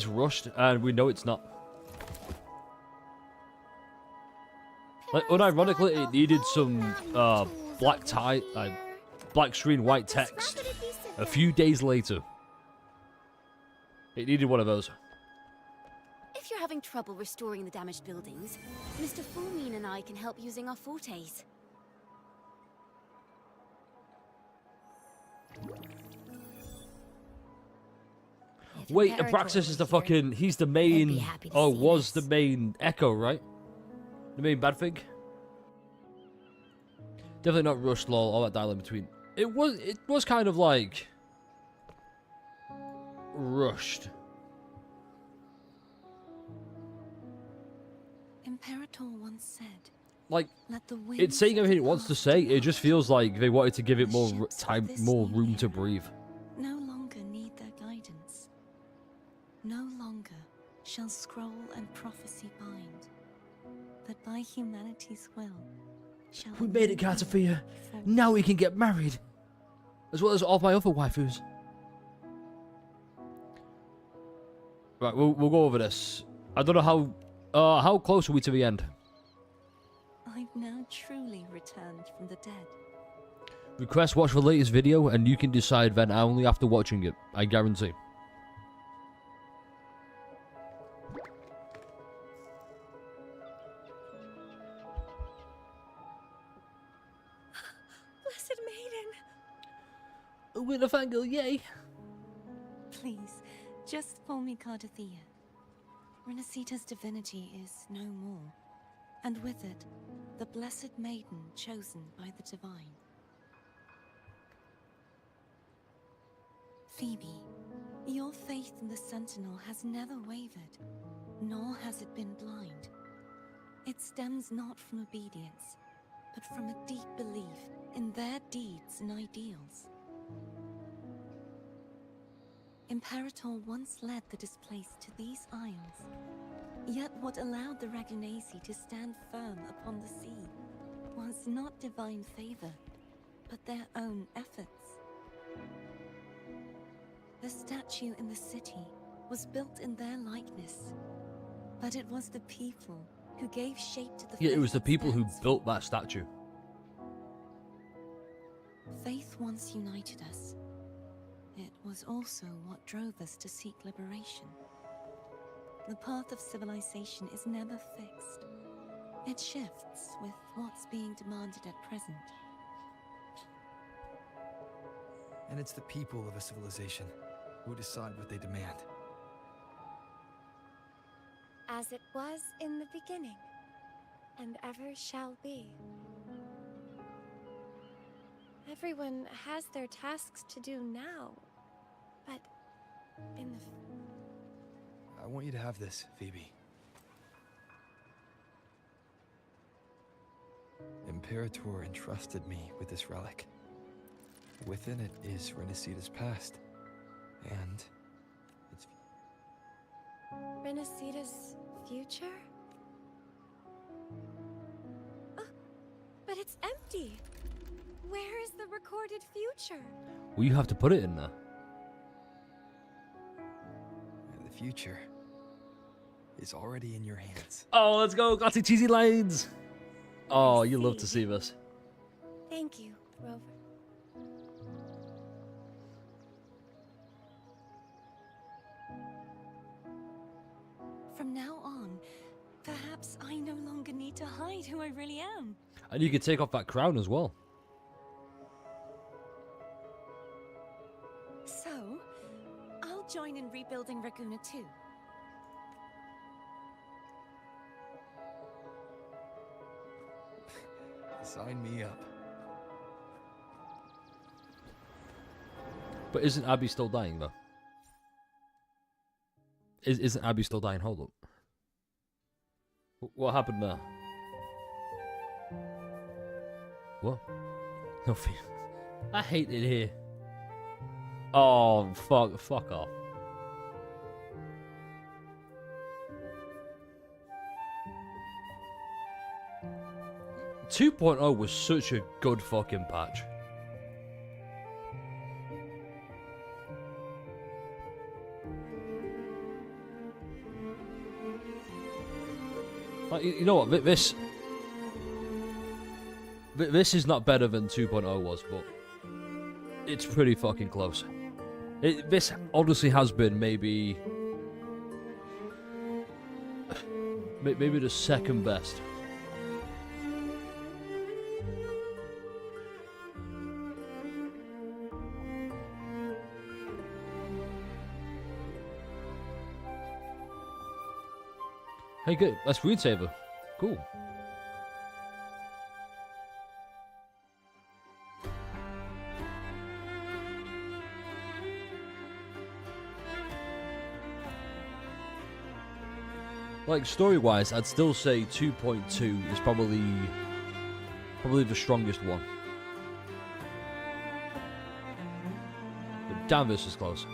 rushed, and we know it's not. Like, unironically, it needed some black screen, white text. A few days later, it needed one of those. If you're having trouble restoring the damaged buildings, Mr. Fulmin and I can help using our fortes. Wait, Abraxas is the fucking... He's the main... Oh, was the main Echo, right? The main bad thing? Definitely not rushed, lol. All that dialogue in between. It was kind of like... rushed. Imperator once said... Like, it's saying everything it wants to say. It just feels like they wanted to give it more time, more room to breathe. No longer need their guidance. No longer shall scroll and prophecy bind, but by humanity's will shall... We made it, Cartophia. Now we can get married. As well as all my other waifus. Right, we'll go over this. I don't know how close are we to the end? I've now truly returned from the dead. Request watch the latest video and you can decide then only after watching it. I guarantee. Blessed Maiden! With a fangirl, yay! Please, just call me Cardothea. Renacita's divinity is no more, and with it, the Blessed Maiden chosen by the Divine. Phoebe, your faith in the Sentinel has never wavered, nor has it been blind. It stems not from obedience, but from a deep belief in their deeds and ideals. Imperator once led the displaced to these isles. Yet what allowed the Ragunasi to stand firm upon the sea was not divine favor, but their own efforts. The statue in the city was built in their likeness, but it was the people who gave shape to the Yeah, it was the people who built that statue. Faith once united us. It was also what drove us to seek liberation. The path of civilization is never fixed. It shifts with what's being demanded at present. And it's the people of a civilization who decide what they demand. As it was in the beginning, and ever shall be. Everyone has their tasks to do now, but in the... I want you to have this, Phoebe. Imperator entrusted me with this relic. Within it is Renacita's past, and its... Renacita's future? Oh, but it's empty! Where is the recorded future? Well, you have to put it in there. The future. is already in your hands. Oh, let's go, classic cheesy lines. Oh, you love to see this. Thank you, Rover. From now on, perhaps I no longer need to hide who I really am. And you could take off that crown as well. So, I'll join in rebuilding Raguna too. Sign me up. But isn't Abby still dying though? Isn't Abby still dying? Hold up. What happened there? What? Nothing. I hate it here. Oh, fuck off. .2 was such a good fucking patch. Like, you know what? This is not better than 2.0 was, but it's pretty fucking close. This honestly has been maybe the second best. Hey, good. That's screensaver. Cool. Like, story-wise, I'd still say 2.2 is probably the strongest one. But damn, this is close.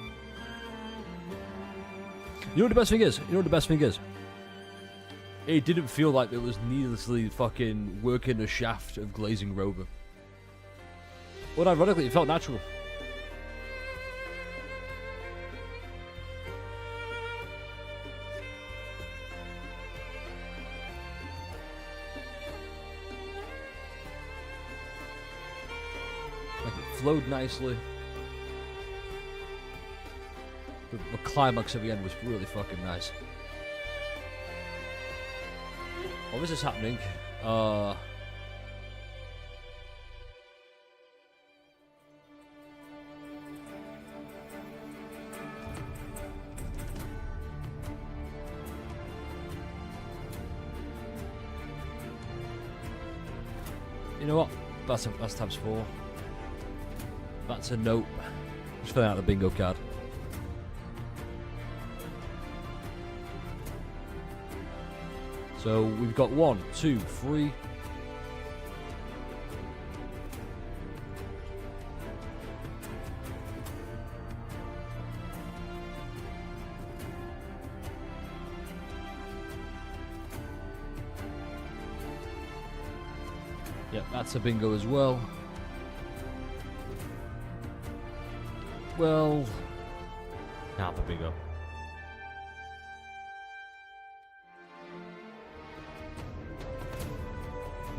You know what the best thing is? You know what the best thing is? It didn't feel like it was needlessly fucking working a shaft of glazing Rover. But ironically, it felt natural. Like, it flowed nicely. The climax at the end was really fucking nice. What was this happening? You know what? That's tabs 4. That's a note. Just filling out the bingo card. So we've got 1, 2, 3. Yep, that's a bingo as well. Well, now the bingo.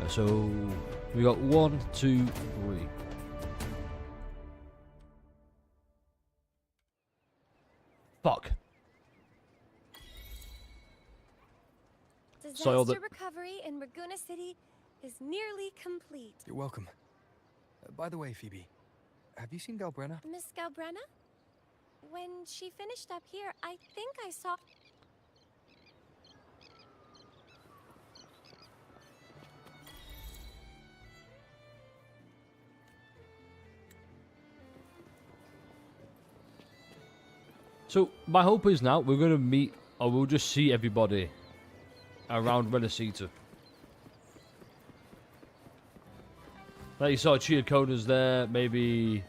So we got 1, 2, 3. Fuck. Disaster recovery in Raguna City is nearly complete. You're welcome. By the way, Phoebe, have you seen Galbrenna? Miss Galbrenna? When she finished up here, I think I saw... So my hope is now we're gonna meet, or we'll just see everybody around Renacita. Like you saw Chiacona's there, maybe,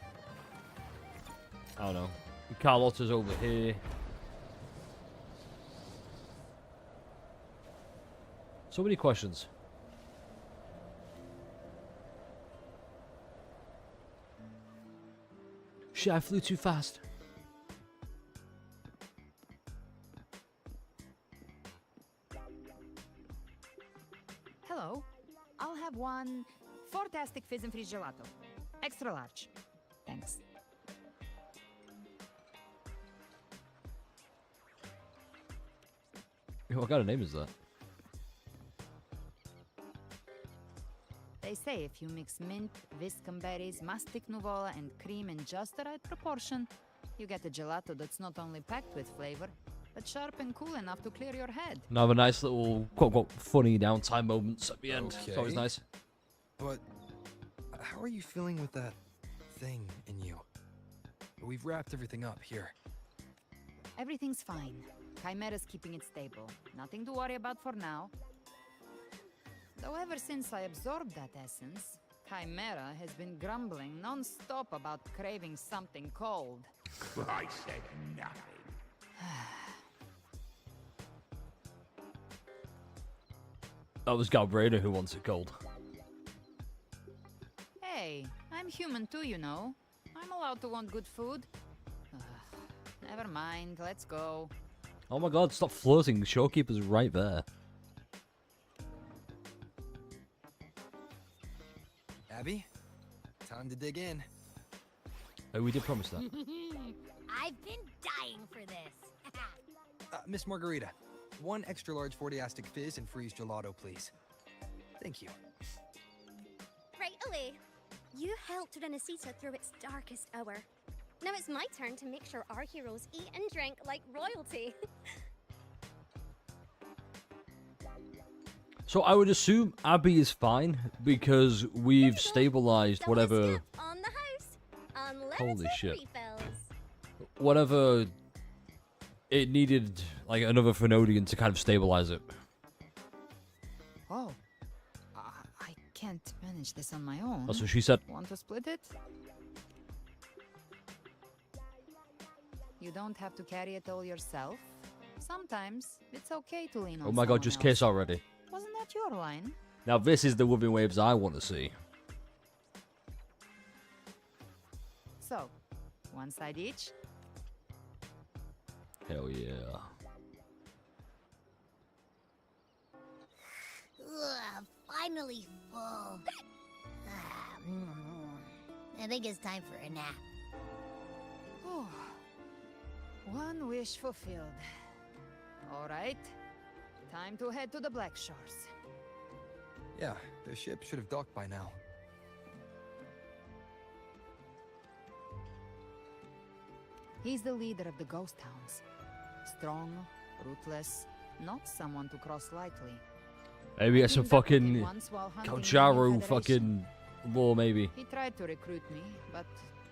I don't know, Carlotta's over here. So many questions. Shit, I flew too fast. one fantastic fizz and freeze gelato. Extra large. Thanks. What kind of name is that? They say if you mix mint, viscum berries, mastic nuvola, and cream in just the right proportion, you get a gelato that's not only packed with flavor, but sharp and cool enough to clear your head. And have a nice little quote-unquote funny downtime moments at the end. It's always Okay. nice. But how are you feeling with that thing in you? We've wrapped everything up here. Everything's fine. Chimera's keeping it stable. Nothing to worry about for now. Though ever since I absorbed that essence, Chimera has been grumbling non-stop about craving something cold. I said nothing. That was Galbrainer who wants it cold. Hey, I'm human too, you know. I'm allowed to want good food. Never mind, let's go. Oh my god, stop flirting. The showkeeper's right there. Abby, time to dig in. Oh, we did promise that. I've been dying for this. Miss Margarita, one extra large 40-astic fizz and freeze gelato, please. Thank you. Right away. You helped Renesita through its darkest hour. Now it's my turn to make sure our heroes eat and drink like royalty. So I would assume Abby is fine because we've stabilized whatever. On the house. Unlimited Holy shit. refills. Whatever it needed, like another Fenodian to kind of stabilize it. Oh. I can't manage this on my own. That's what she said. Want to split it? You don't have to carry it all yourself. Sometimes it's okay to lean on Oh my god, someone just else. kiss already. Wasn't that your line? Now this is the Whooping Waves I want to see. So, one side each. Hell yeah. Ugh, finally full. I think it's time for a nap. Oh, one wish fulfilled. All right, time to head to the Black Shores. Yeah, the ship should have docked by now. He's the leader of the ghost towns. Strong, ruthless, not someone to cross lightly. Maybe get some fucking once while hunting Count the New Charu Federation. fucking lore, maybe. He tried to recruit me, but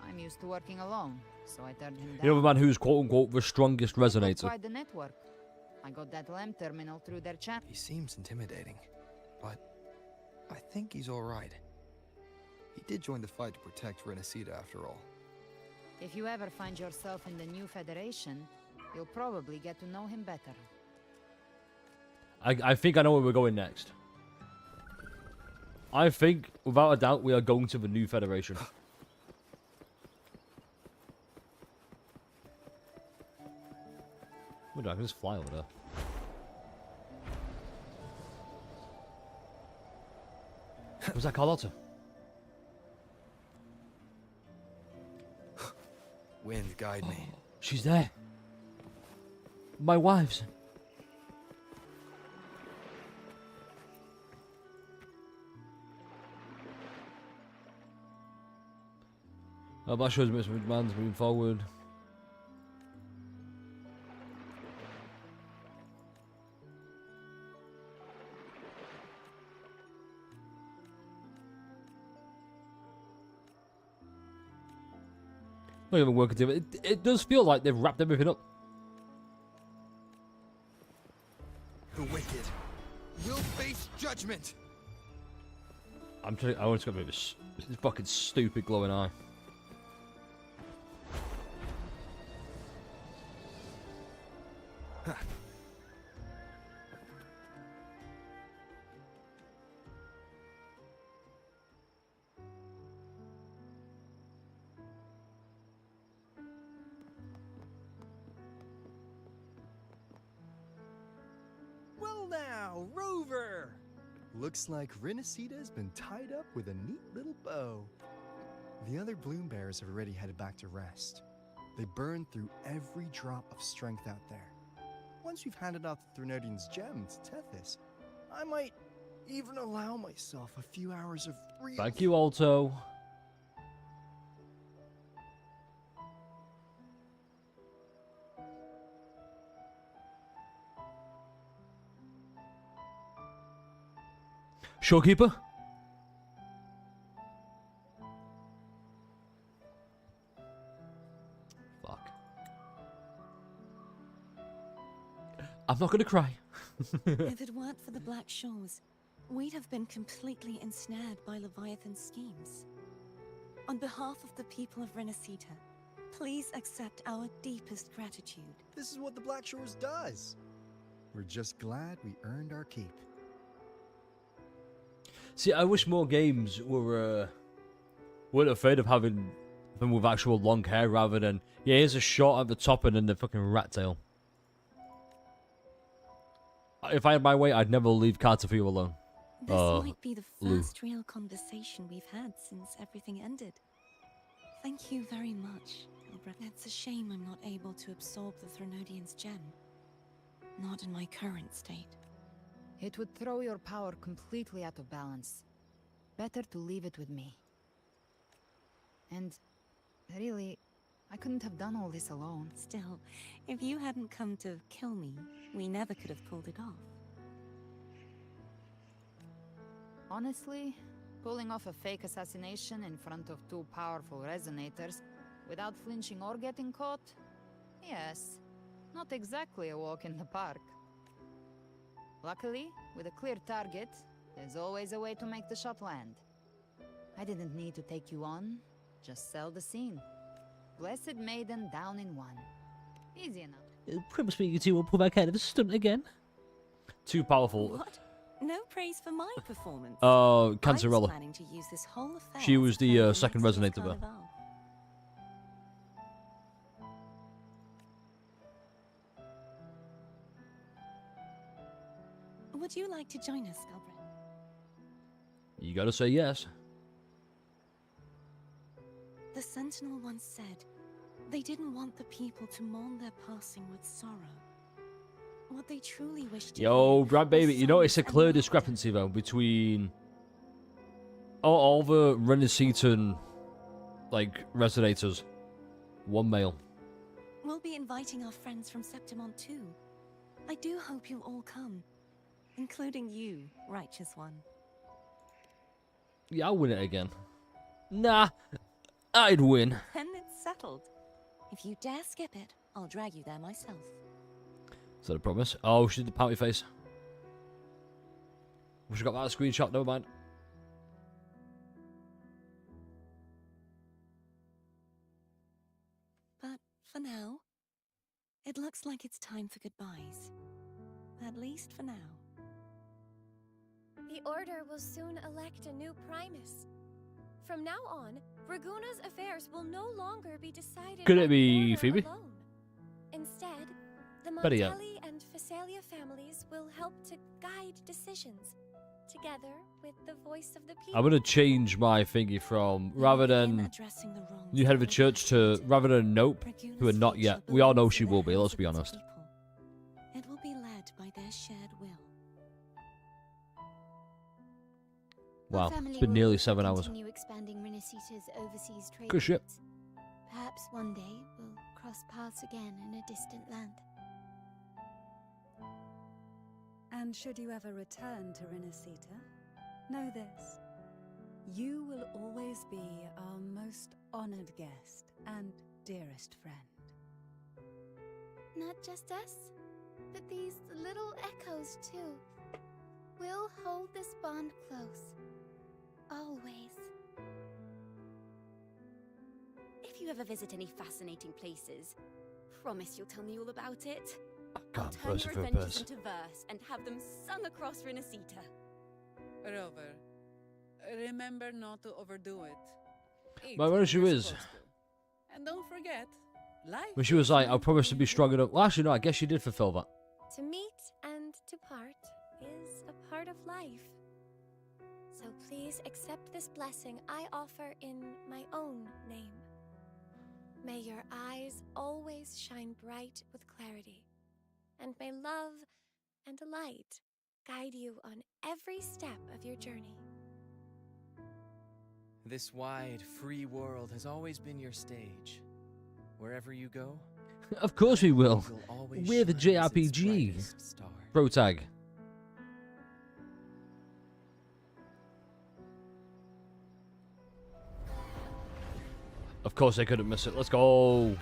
I'm used to working alone, so I turned him down. You know the man who's quote unquote the strongest Got resonator. quite the network. I got that LEM terminal through their chat. He seems intimidating, but I think he's all right. He did join the fight to protect Renesita after all. If you ever find yourself in the New Federation, you'll probably get to know him better. I think I know where we're going next. I think, without a doubt, we are going to the New Federation. What do I can just fly over there? Was that Carlotta? Wind, guide me. She's there. My wives. That shows me some demands moving forward. Not even working together. It does feel like they've wrapped everything up. The wicked will face judgment. I'm trying. I want to get this fucking stupid glowing eye. Well now, Rover! Looks like Rinasita's been tied up with a neat little bow. The other bloom bearers have already headed back to rest. They burned through every drop of strength out there. Once we've handed out the Threnodian's gem to Tethys, I might even allow myself a few hours of real... Thank you, Alto. Showkeeper? Fuck. I'm not gonna cry. If it weren't for the Black Shores, we'd have been completely ensnared by Leviathan's schemes. On behalf of the people of Renacita, please accept our deepest gratitude. This is what the Black Shores does. We're just glad we earned our keep. See, I wish more games weren't afraid of having them with actual long hair rather than, yeah, here's a short at the top and then the fucking rat tail. If I had my way, I'd never leave Carter for you alone. This might be the first real conversation we've had since everything ended. Thank you very much, Albrecht. It's a shame I'm not able to absorb the Threnodian's gem. Not in my current state. It would throw your power completely out of balance. Better to leave it with me. And, really, I couldn't have done all this alone. Still, if you hadn't come to kill me, we never could have pulled it off. Honestly, pulling off a fake assassination in front of two powerful resonators without flinching or getting caught? Yes, not exactly a walk in the park. Luckily, with a clear target, there's always a way to make the shot land. I didn't need to take you on, just sell the scene. Blessed Maiden down in one. Easy enough. Promise me you two won't pull back out of the stunt again. Too powerful. What? No praise for my performance. Oh, I was Cancerella. planning to use this whole affair She was as the a second next resonator there. carnival. Would you like to join us, Galbraith? You gotta say yes. The Sentinel once said they didn't want the people to mourn their passing with sorrow. What they truly wished to Yo, hear Brad Baby, was you notice a songs and clear laughter. discrepancy though between all the Renacetan like resonators. One male. We'll be inviting our friends from Septimont too. I do hope you'll all come, including you, Righteous One. Yeah, I'll win it again. Nah, I'd win. Then it's settled. If you dare skip it, I'll drag you there myself. Is that a promise? Oh, she did the pouty face. We should have got that screenshot, never mind. But for now, it looks like it's time for goodbyes. At least for now. The Order will soon elect a new Primus. From now on, Raguna's affairs will no longer be decided Could by it the be Order Phoebe? alone. Instead, the Better yet. Montelli and Phasalia families will help to guide decisions, together with the voice of the people. I'm gonna change my thingy from rather than new head of a church to rather than nope, who are not yet. We all know she will be, let's be honest. It will be led by their shared will. Our Wow, family it's been will nearly 7 hours. Continue expanding Renacita's overseas trade. Good shit. routes. Perhaps one day we'll cross paths again in a distant land. And should you ever return to Renacita, know this. You will always be our most honored guest and dearest friend. Not just us, but these little echoes too. We'll hold this bond close. Always. If you ever visit any fascinating places, promise you'll tell me all about it. God, I'll turn verse your for adventures verse. into verse and have them sung across Renacita. Rover, remember not to overdo it. Eat But when when she you're was, supposed to. And don't forget, life when she was like, is I promise to be strong enough. Well, actually, no, I guess she did fulfill that. To meet and to part is a part of life. So please accept this blessing I offer in my own name. May your eyes always shine bright with clarity, and may love and light guide you on every step of your journey. This wide, free world has always been your stage. Wherever you go, Of course we will. you'll always We're the shine as its JRPG. brightest star. Pro tag. Of course they couldn't miss it. Let's go.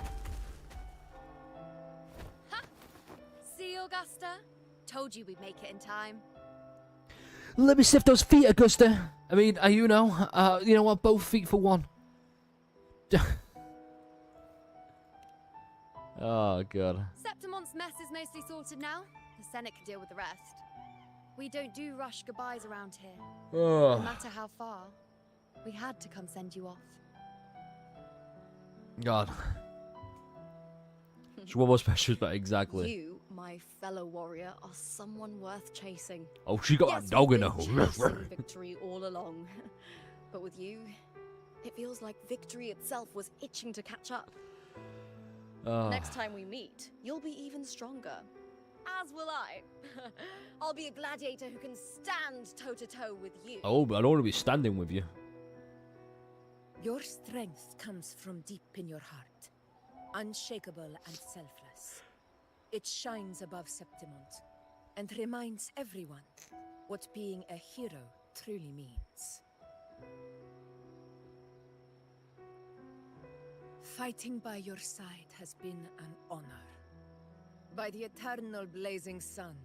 See, Augusta? Told you we'd make it in time. Let me sift those feet, Augusta. I mean, you know what? Both feet for one. Oh, God. Septimon's mess is mostly sorted now. The Senate can deal with the rest. We don't do rush goodbyes around here. Ugh. No matter how far, we had to come send you off. God. So what was special about exactly? You, my fellow warrior, are someone worth chasing. Oh, she got Yes, a dog in we've her. been chasing victory all along. But with you, it feels like victory itself was itching to catch up. Next time we meet, you'll be even stronger. As will I. I'll be a gladiator who can stand toe-to-toe with you. Oh, but I don't want to be standing with you. Your strength comes from deep in your heart, unshakable and selfless. It shines above Septimont and reminds everyone what being a hero truly means. Fighting by your side has been an honor. By the eternal blazing sun,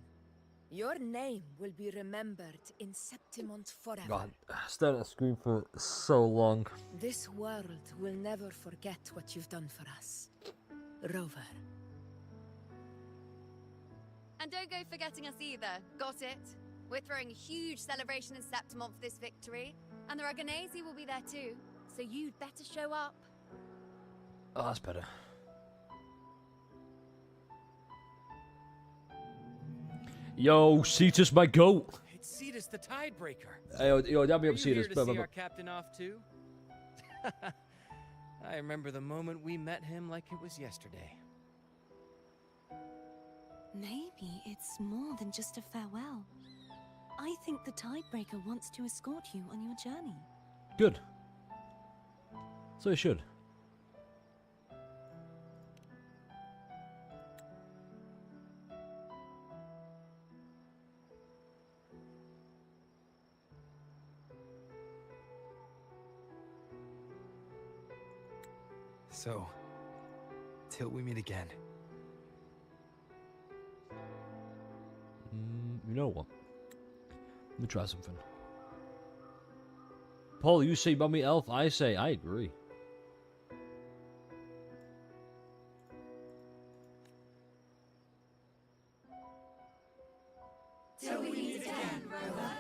your name will be remembered in Septimont forever. God, staring at the screen for so long. This world will never forget what you've done for us, Rover. And don't go forgetting us either. Got it? We're throwing a huge celebration in Septimont for this victory, and the Raganesi will be there too. So you'd better show up. Oh, that's better. Yo, Cetus, my goat. It's Cetus the Tidebreaker. Hey, yo, dab me Are up, you Cetus. here to see our captain off too? I remember the moment we met him like it was yesterday. Maybe it's more than just a farewell. I think the Tidebreaker wants to escort you on your journey. Good. So he should. So, till we meet again. You know what? Let me try something. Paul, you say Mummy Elf, I say I agree. Till we meet again, Rover.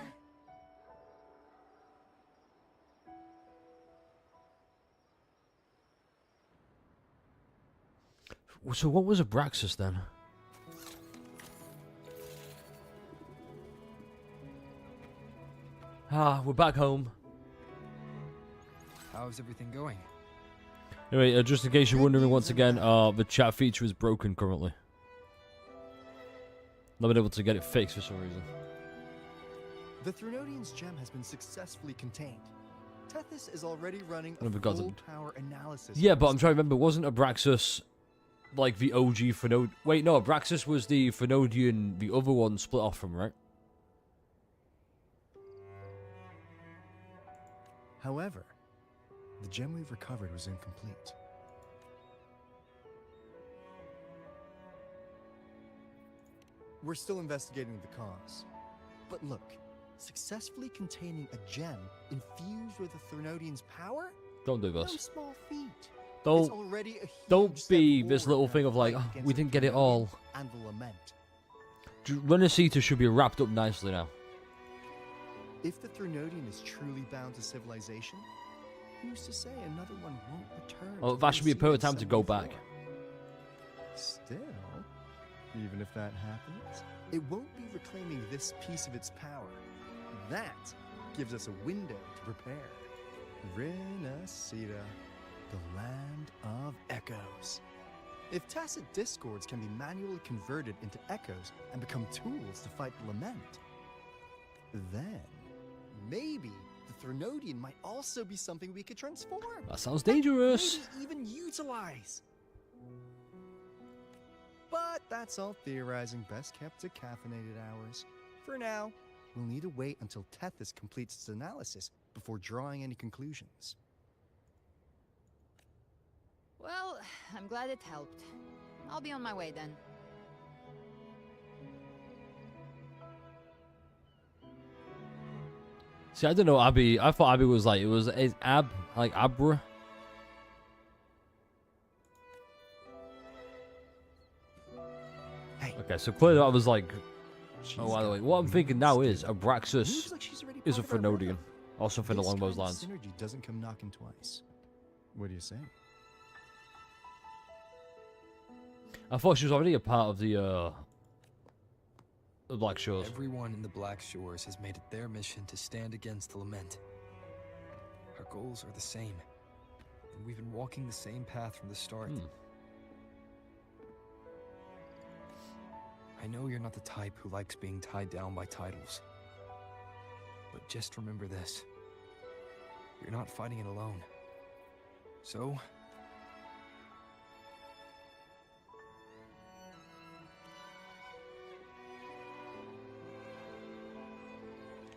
So what was Abraxas then? Ah, we're back home. How's everything going? Anyway, just in case you're wondering once again, the chat feature is broken currently. Not been able to get it fixed for some reason. The Threnodian's gem has been successfully contained. Tethys is already running I've a got full them. power analysis. Yeah, of but this I'm trying to remember, wasn't Abraxas like the OG Phenod... Wait, no, Abraxas was the Phenodian, the other one split off from, right? However, the gem we've recovered was incomplete. We're still investigating the cause. But look, successfully containing a gem infused with the Threnodian's power? Don't do No this. small feat. Don't, It's already a don't huge step be this forward little in our thing of like, fight oh, against we the didn't get it Threnodian all. And the Lament. Renacita should be wrapped up nicely now. If the Threnodian is truly bound to civilization, who's to say another one won't return? Oh, to that should be a Renacita perfect time to go 74? back. Still, even if that happens, it won't be reclaiming this piece of its power. That gives us a window to prepare. Renacita, the land of echoes. If tacit discords can be manually converted into echoes and become tools to fight the lament, then maybe the Threnodian might also be something we could transform. That sounds dangerous. Maybe even utilize. But that's all theorizing best kept at caffeinated hours. For now, we'll need to wait until Tethys completes its analysis before drawing any conclusions. Well, I'm glad it helped. I'll be on my way then. See, I didn't know Abby. I thought Abby was like, it was Ab, like Abra. Hey. Okay, so clearly I was like, oh, by the way, what I'm thinking now is Abraxas is a Threnodian, or something along those lines. Synergy doesn't come knocking twice. What do you say? I thought she was already a part of the Black Shores. Everyone in the Black Shores has made it their mission to stand against the lament. Our goals are the same, and we've been walking the same path from the start. I know you're not the type who likes being tied down by titles, but just remember this. You're not fighting it alone. So,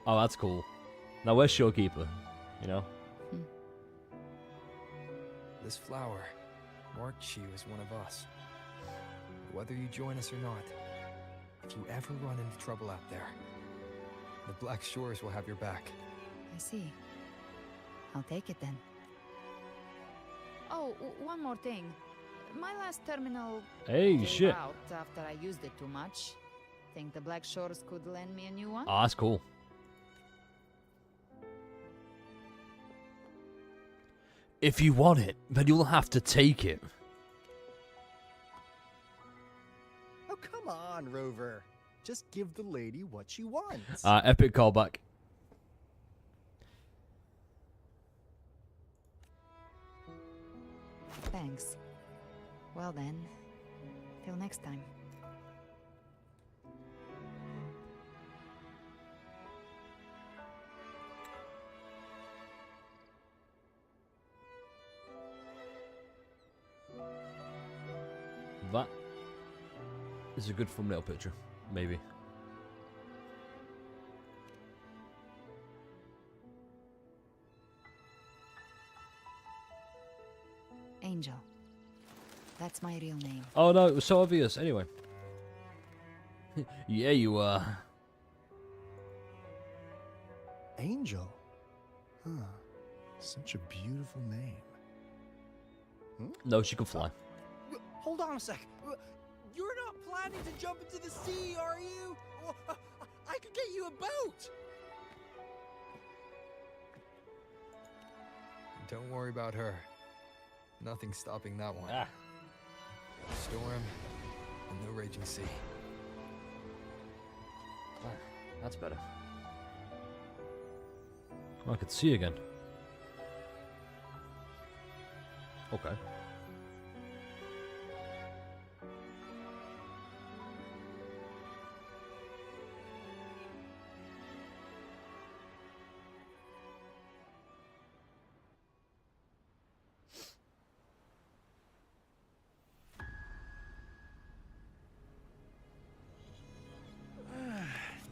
oh, that's cool. Now where's Showkeeper? You know? this flower marks you as one of us. Whether you join us or not, if you ever run into trouble out there, the Black Shores will have your back. I see. I'll take it then. Oh, one more thing. My last terminal Hey, gave shit. out after I used it too much. Think the Black Shores could lend me a new one? Oh, that's cool. If you want it, then you'll have to take it. Oh, come on, Rover. Just give the lady what she wants. Epic callback. Thanks. Well then, till next time. That is a good thumbnail picture, maybe. Angel. That's my real name. Oh no, it was so obvious. Anyway. Yeah, you are. Angel? Huh. Such a beautiful name. No, she can fly. Hold on a sec. You're not planning to jump into the sea, are you? I could get you a boat. Don't worry about her. Nothing's stopping that one. Storm and no raging sea. That's better. Oh, I could see again. Okay.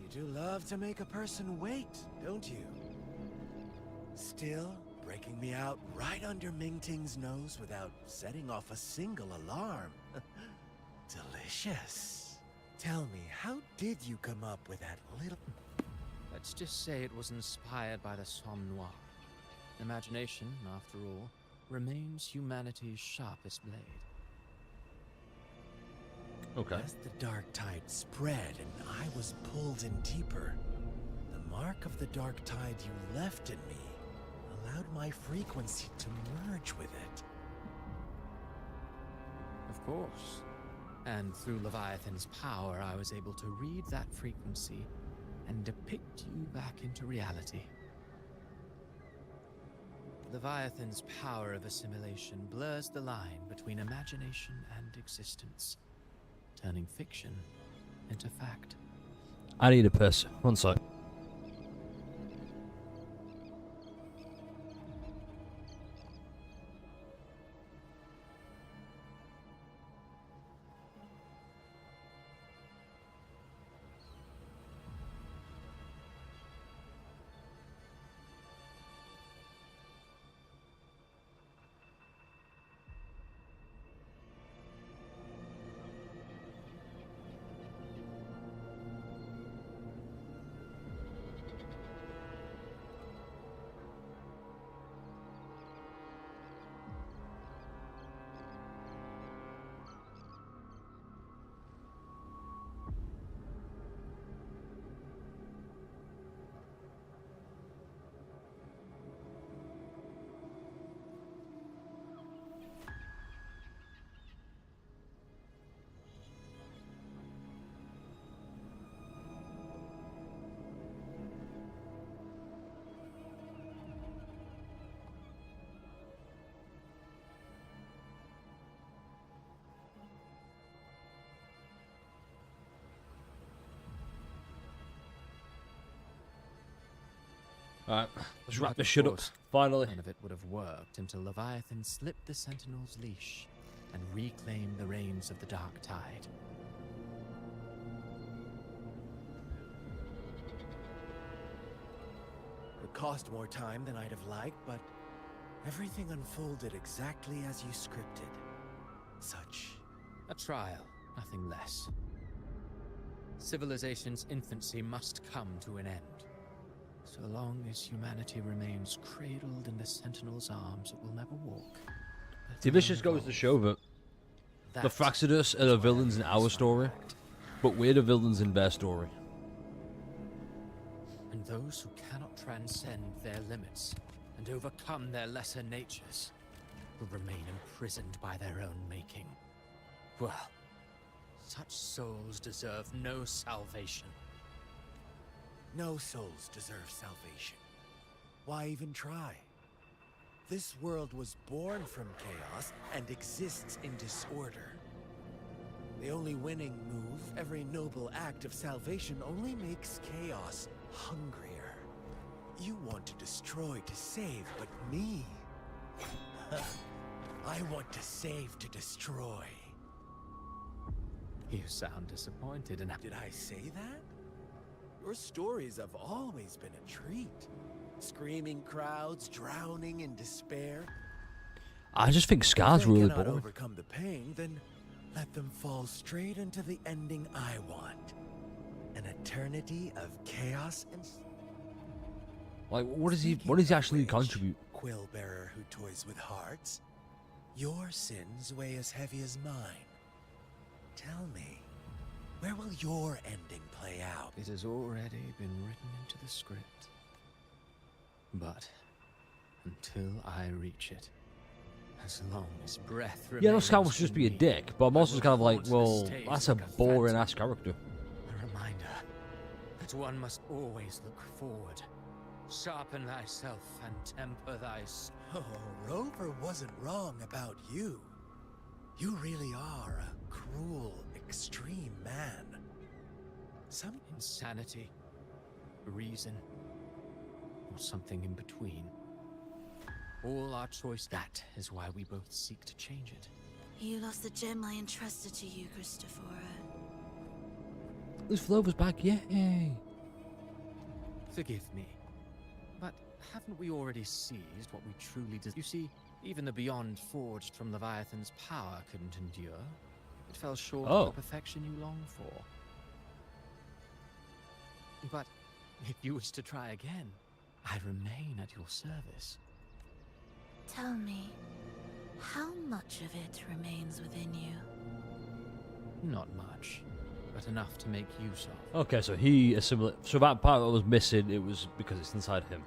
You do love to make a person wait, don't you? Still, breaking me out right under Mingting's nose without setting off a single alarm. Delicious. Tell me, how did you come up with that little... Let's just say it was inspired by the Somme Noir. Imagination, after all, remains humanity's sharpest blade. Okay. As the dark tide spread and I was pulled in deeper, the mark of the dark tide you left in me allowed my frequency to merge with it. Of course. And through Leviathan's power, I was able to read that frequency and depict you back into reality. Leviathan's power of assimilation blurs the line between imagination and existence, turning fiction into fact. I need a piss. One sec. Alright, let's wrap this shit up. Finally. None of it would have worked until Leviathan slipped the Sentinel's leash and reclaimed the reins of the Dark Tide. It cost more time than I'd have liked, but everything unfolded exactly as you scripted. Such a trial, nothing less. Civilization's infancy must come to an end. So long as humanity remains cradled in the Sentinel's arms, it will never walk. See, this just goes to show that the Thraxidus are the villains in our story, but we're the villains in their story. And those who cannot transcend their limits and overcome their lesser natures will remain imprisoned by their own making. Well, such souls deserve no salvation. No souls deserve salvation. Why even try? This world was born from chaos and exists in disorder. The only winning move, every noble act of salvation only makes chaos hungrier. You want to destroy to save, but me? I want to save to destroy. You sound disappointed, and did I say that? Your stories have always been a treat. Screaming crowds, drowning in despair. I just think Scar's really If they cannot boring. overcome the pain, then let them fall straight into the ending I want. An eternity of chaos and... Like, what does he actually contribute? Quill bearer who toys with hearts. Your sins weigh as heavy as mine. Tell me, where will your ending play out? It has already been written into the script. But until I reach it, as long as breath remains. Yeah, no, Scar must just be a dick, but I'm also kind of like, well, that's a boring ass character. A reminder that one must always look forward. Sharpen thyself and temper thy soul. Oh, Rover wasn't wrong about you. You really are a cruel, extreme man. Some insanity, reason, or something in between. All our choice. That is why we both seek to change it. You lost the gem I entrusted to you, Christofora. This Flover's back, yay! Forgive me, but haven't we already seized what we truly desire? You see, even the beyond forged from Leviathan's power couldn't endure. It fell short of the perfection you long for. But if you wish to try again, I remain at your service. Tell me, how much of it remains within you? Not much, but enough to make use of. Okay, so he assimilated. So that part that was missing, it was because it's inside him.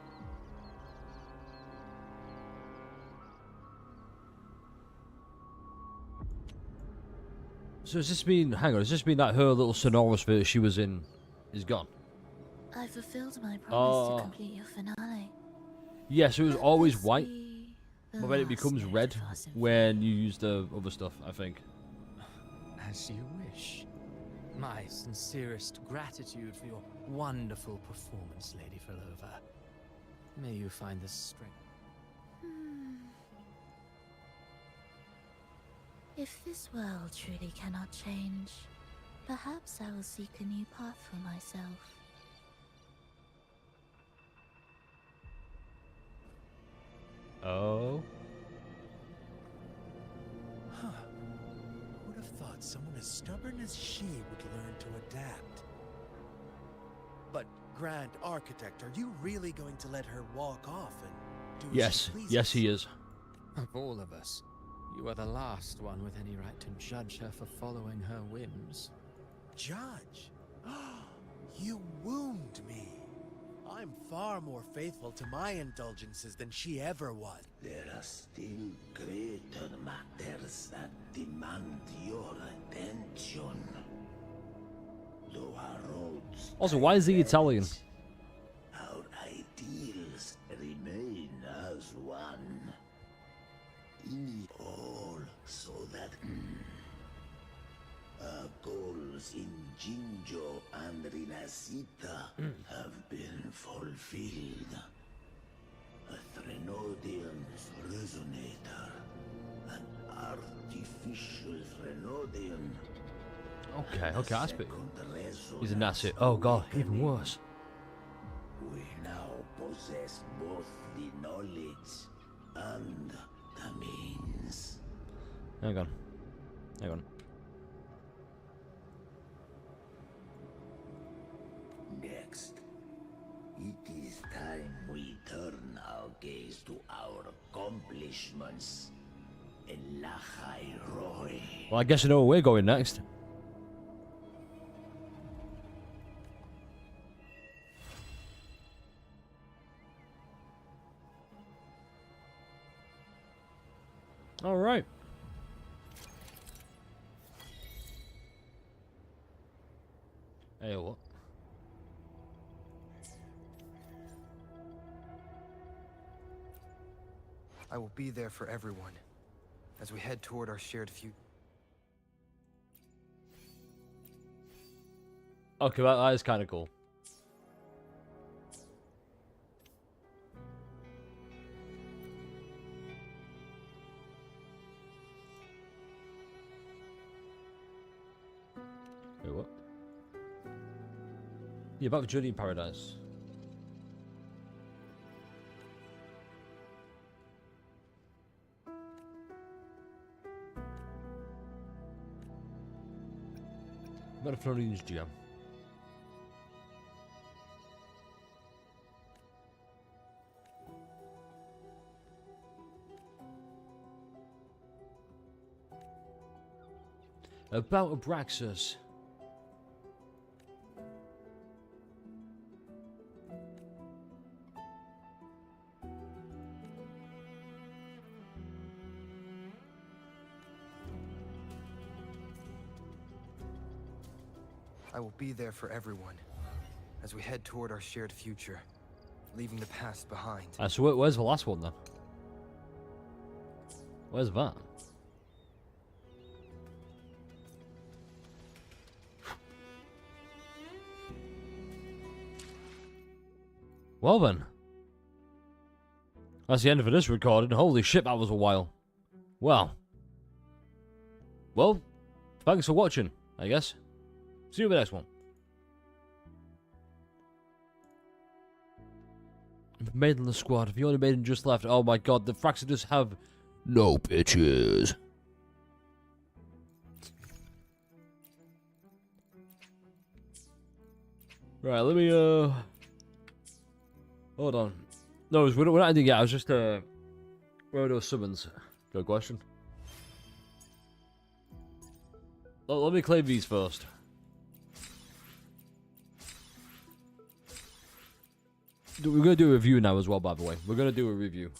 So does this mean, hang on, does this mean that her little Sonoros that she was in is gone? I fulfilled my promise to complete your finale. Yeah, so it was always Let this white. be But then it becomes red when you use the other stuff, I think. As you wish. My sincerest gratitude for your wonderful performance, Lady Filova. May you find the strength. If this world truly cannot change, perhaps I will seek a new path for myself. Oh. Huh. Would have thought someone as stubborn as she would learn to adapt. But, Grand Architect, are you really going to let her walk off and do as Yes, she pleases? yes, he is. Of all of us, you are the last one with any right to judge her for following her whims. Judge? You wound me. I'm far more faithful to my indulgences than she ever was. There are still greater matters that demand your attention. Though our roads Also, why is he Italian? our ideals remain as one. All so that our goals in Jinjo and Rinascita have been fulfilled. A Threnodian resonator, an artificial Threnodian. Okay, okay, that's a bit. Second He's a Nazi. Oh god, even worse. We now possess both the knowledge and the means. Hang on. Hang on. Next, it is time we turn our gaze to our accomplishments in Lahai Roy. Well, I guess I know where we're going next. All right. Hey, what? I will be there for everyone as we head toward our shared future. Okay, that is kind of cool. Wait, what? Yeah, about the journey in paradise. About a Florian's gem. About Abraxas. I will be there for everyone as we head toward our shared future, leaving the past behind. So where's the last one then? Where's that? Well then. That's the end of this recording. Holy shit, that was a while. Well, thanks for watching, I guess. See you in the next one. Maiden in the squad. If the only maiden just left. Oh my god, the Fraxidus have no pictures. Right, let me hold on. No, we're not ending yet. I was just where are those summons? Good question. Let me claim these first. We're going to do a review now as well, by the way. We're going to do a review.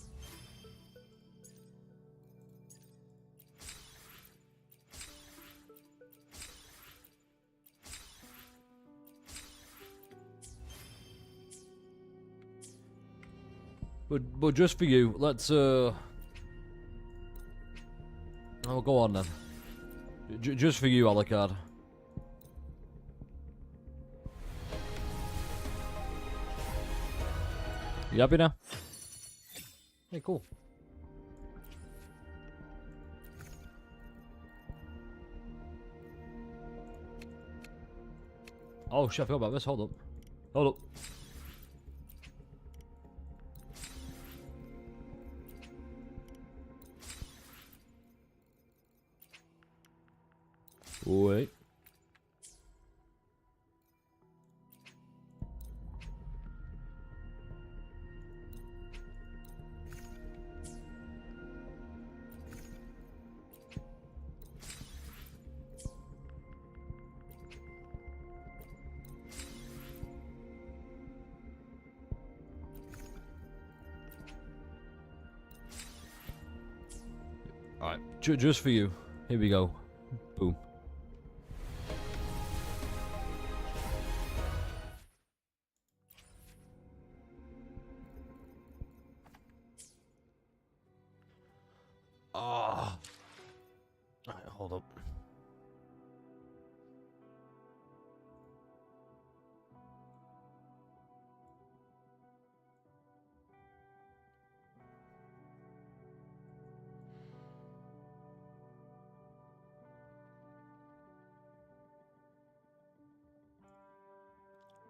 But just for you, let's Oh, go on then. Just for you, Alucard. You happy now? Hey, cool. Oh shit, I forgot about this. Hold up. Hold up. Wait. Alright, just for you. Here we go. Boom. Ah. Alright, hold up.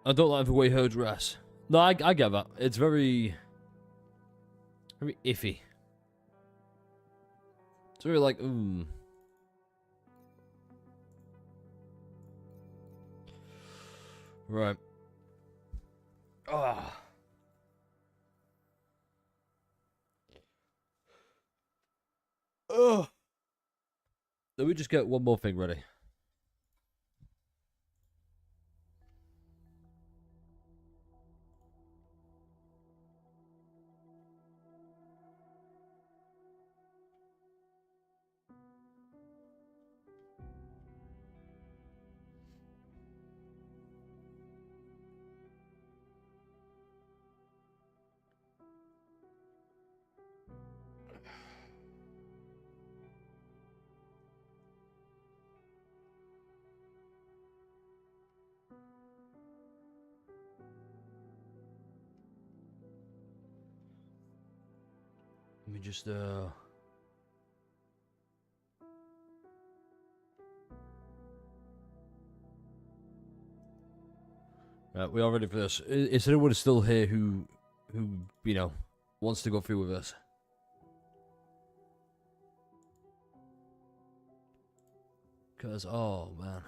I don't like the way her dress. No, I get that. It's very iffy. It's very like, Right. Ah. Ugh. Let me just get one more thing ready. Let me just, Right, we are ready for this. Is anyone still here who, you know, wants to go through with this? Because, oh, man.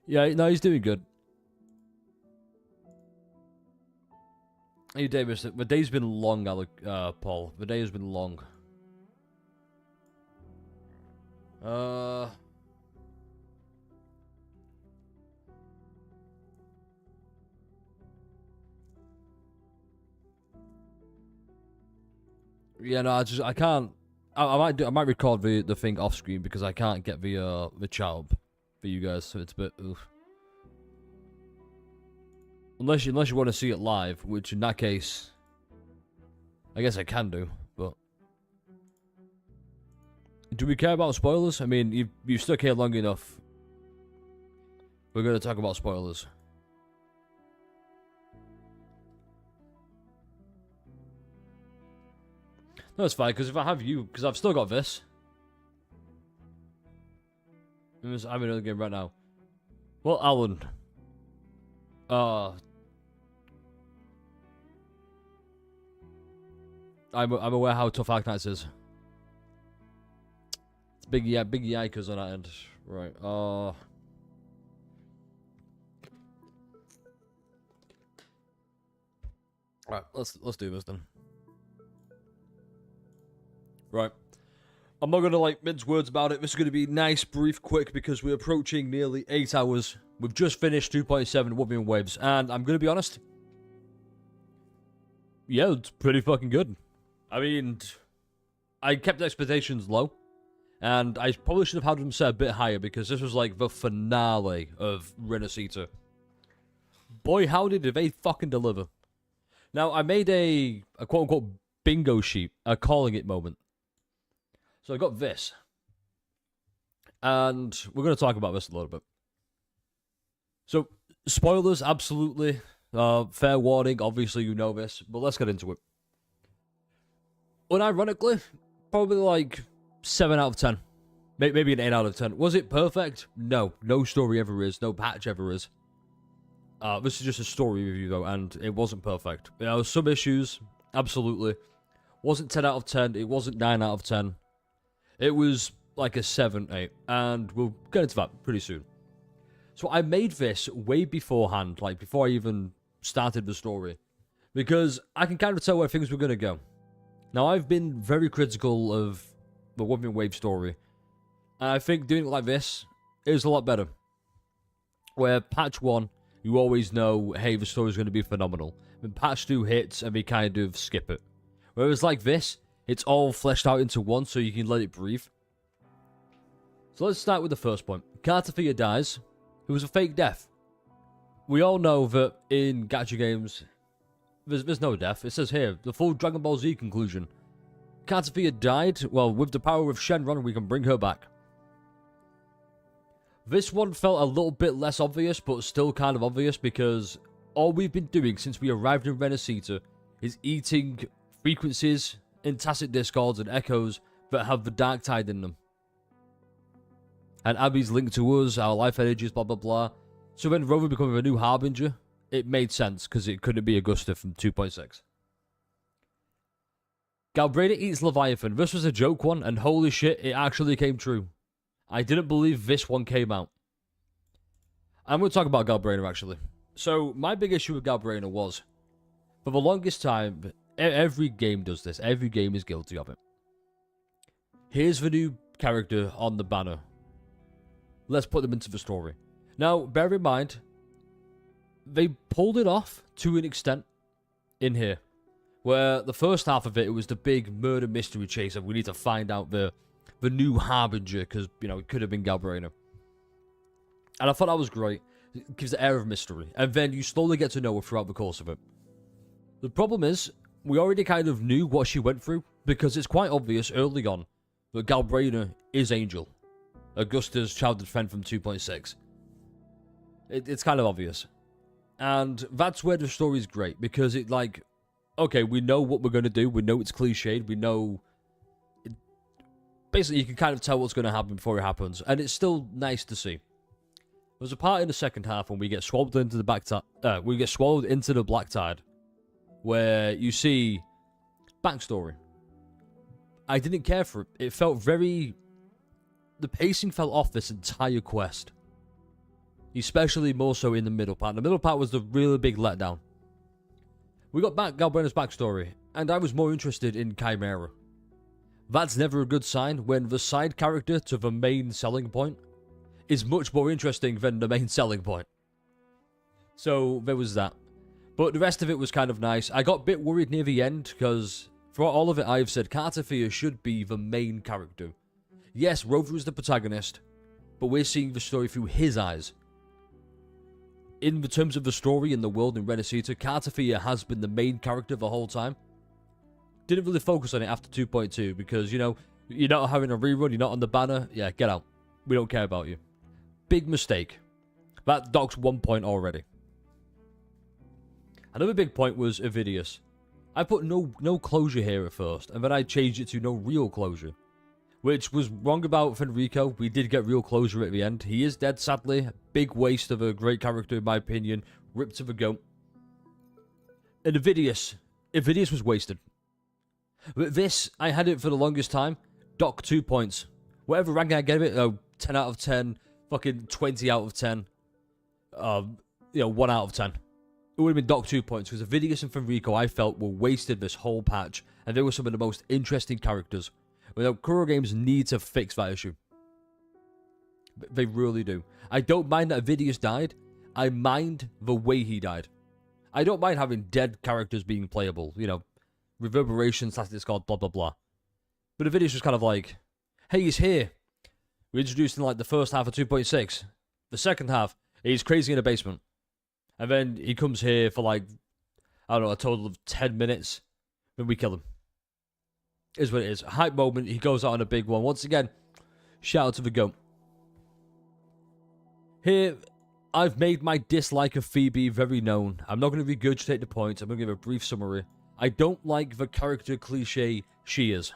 Yeah, no, he's doing good. Hey, Davis, the day's been long, Paul. The day has been long. Yeah, no, I can't. I might record the thing off screen because I can't get the chat up for you guys, so it's a bit oof. Unless you want to see it live, which in that case, I guess I can do. But do we care about spoilers? I mean, you've stuck here long enough. We're gonna talk about spoilers. No, it's fine, because if I have you, because I've still got this. I'm in another game right now. Well, Alan. I'm aware how tough Arknights is. It's big yikers on that end. Right, Right, let's do this then. Right. I'm not gonna mince words about it. This is gonna be nice, brief, quick because we're approaching nearly 8 hours. We've just finished 2.7 Wuthering Waves, and I'm gonna be honest. Yeah, it's pretty fucking good. I mean, I kept expectations low, and I probably should have had them set a bit higher because this was like the finale of Renacita. Boy, howdy did they fucking deliver. Now, I made a quote-unquote bingo sheet, a calling it moment. So I got this. And we're going to talk about this a little bit. So, spoilers, absolutely. Fair warning, obviously you know this, but let's get into it. Unironically, probably like 7 out of 10. Maybe an 8 out of 10. Was it perfect? No. No story ever is. No patch ever is. This is just a story review, though, and it wasn't perfect. There were some issues, absolutely. Wasn't 10 out of 10. It wasn't 9 out of 10. It was like a 7, 8, and we'll get into that pretty soon. So I made this way beforehand, like before I even started the story, because I can kind of tell where things were going to go. Now, I've been very critical of the Wuthering Waves story, and I think doing it like this is a lot better. Where patch 1, you always know, hey, the story's going to be phenomenal. When patch 2 hits, and we kind of skip it. Whereas like this, it's all fleshed out into one, so you can let it breathe. So let's start with the first point. Kartathea dies. It was a fake death. We all know that in gacha games, there's no death. It says here, the full Dragon Ball Z conclusion. Kartathea died. Well, with the power of Shenron, we can bring her back. This one felt a little bit less obvious, but still kind of obvious, because all we've been doing since we arrived in Renacita is eating frequencies in tacit discords and echoes that have the dark tide in them. And Abby's linked to us, our life energies, blah blah blah. So when Rover became a new Harbinger, it made sense, because it couldn't be Augusta from 2.6. Galbraith eats Leviathan. This was a joke one, and holy shit, it actually came true. I didn't believe this one came out. I'm going to talk about Galbraith, actually. So, my big issue with Galbraith was, for the longest time, every game does this. Every game is guilty of it. Here's the new character on the banner. Let's put them into the story. Now, bear in mind, they pulled it off to an extent in here. Where the first half of it was the big murder mystery chase, and we need to find out the new Harbinger, because, you know, it could have been Galbraith. And I thought that was great. It gives the air of mystery. And then you slowly get to know her throughout the course of it. The problem is, we already kind of knew what she went through, because it's quite obvious early on that Galbraith is Angel. Augusta's childhood friend from 2.6. It's kind of obvious. And that's where the story is great, because it, like, okay, we know what we're going to do. We know it's cliched. We know... Basically, you can kind of tell what's going to happen before it happens. And it's still nice to see. There's a part in the second half when we get swallowed into the Black Tide. Where you see backstory. I didn't care for it. It felt very... The pacing fell off this entire quest. Especially more so in the middle part. The middle part was the really big letdown. We got back Galbraith's backstory, and I was more interested in Chimera. That's never a good sign when the side character to the main selling point is much more interesting than the main selling point. So there was that. But the rest of it was kind of nice. I got a bit worried near the end, because throughout all of it I've said Kartathea should be the main character. Yes, Rover is the protagonist, but we're seeing the story through his eyes. In the terms of the story in the world in Renacita, Kartathea has been the main character the whole time. Didn't really focus on it after 2.2 because, you know, you're not having a rerun, you're not on the banner. Yeah, get out. We don't care about you. Big mistake. That docks 1 point already. Another big point was Avidius. I put no closure here at first, and then I changed it to no real closure. Which was wrong about Fenrico. We did get real closure at the end. He is dead, sadly. Big waste of a great character, in my opinion. Ripped to the goat. And Avidius was wasted. But this, I had it for the longest time. Dock 2 points. Whatever rank I gave it, 10 out of 10, fucking 20 out of 10. 1 out of 10. It would have been dock 2 points, because Avidius and Fenrico, I felt, were wasted this whole patch. And they were some of the most interesting characters. Without Kuro Games need to fix that issue. They really do. I don't mind that Avidius died. I mind the way he died. I don't mind having dead characters being playable. You know, reverberations, that's it's called, blah, blah, blah. But Avidius was kind of like, hey, he's here. We introduced him like the first half of 2.6. The second half, he's crazy in a basement. And then he comes here for like, I don't know, a total of 10 minutes. Then we kill him. Is what it is. Hype moment. He goes out on a big one. Once again, shout out to the GOAT. Here, I've made my dislike of Phoebe very known. I'm not going to regurgitate the points. I'm going to give a brief summary. I don't like the character cliche she is.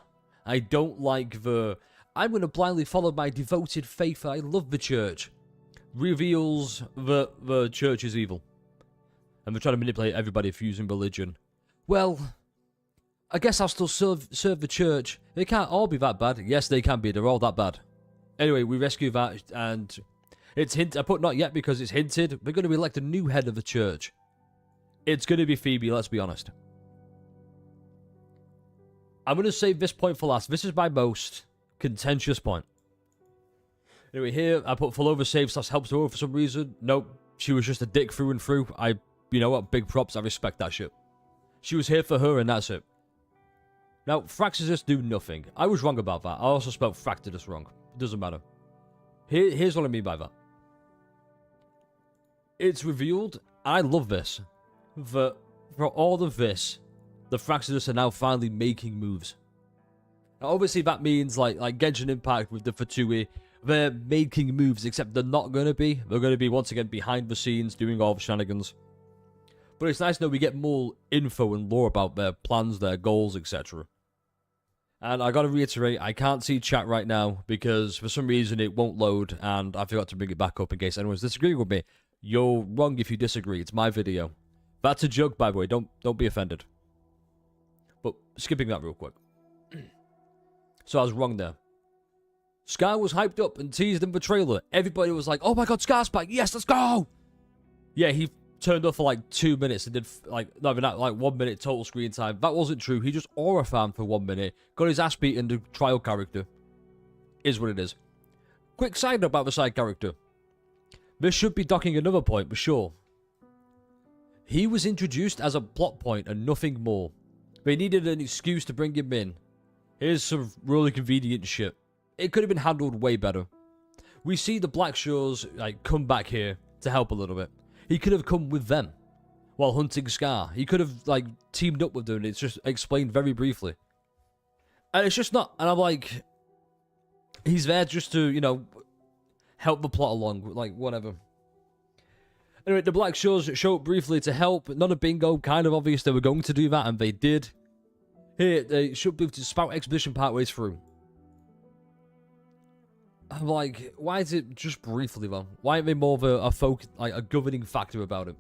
I don't like the I'm going to blindly follow my devoted faith. I love the church. Reveals that the church is evil. And they're trying to manipulate everybody fusing religion. Well, I guess I'll still serve the church. They can't all be that bad. Yes, they can be. They're all that bad. Anyway, we rescue that, and it's hint. I put not yet because it's hinted. We're going to elect a new head of the church. It's going to be Phoebe, let's be honest. I'm going to save this point for last. This is my most contentious point. Anyway, here, I put full over save / helps her for some reason. Nope, she was just a dick through and through. You know what, big props, I respect that shit. She was here for her and that's it. Now, Fraxidus do nothing. I was wrong about that. I also spelled Fractidus wrong. It doesn't matter. Here's what I mean by that. It's revealed, I love this, that for all of this, the Fraxidus are now finally making moves. Now, obviously, that means, like Genshin Impact with the Fatui, they're making moves, except they're not going to be. They're going to be, once again, behind the scenes, doing all the shenanigans. But it's nice to know we get more info and lore about their plans, their goals, etc. And I gotta reiterate, I can't see chat right now, because for some reason it won't load, and I forgot to bring it back up in case anyone's disagreeing with me. You're wrong if you disagree, it's my video. That's a joke, by the way, don't be offended. But, skipping that real quick. So I was wrong there. Scar was hyped up and teased in the trailer. Everybody was like, oh my god, Scar's back, yes, let's go! Yeah, he turned up for like 2 minutes and did like 1 minute total screen time. That wasn't true. He just aura farmed for 1 minute, got his ass beaten to trial character. Is what it is. Quick side note about the side character. This should be docking another point, but sure. He was introduced as a plot point and nothing more. They needed an excuse to bring him in. Here's some really convenient shit. It could have been handled way better. We see the Black Shores like come back here to help a little bit. He could have come with them while hunting Scar. He could have like teamed up with them. It's just explained very briefly. And it's just not. And I'm like, he's there just to, you know, help the plot along. Like, whatever. Anyway, the Black Shores show up briefly to help. Not a bingo. Kind of obvious they were going to do that, and they did. Here, they should be to spout exposition partway through. I'm like, why is it just briefly, though? Why aren't they more of a focus, like a governing factor about it?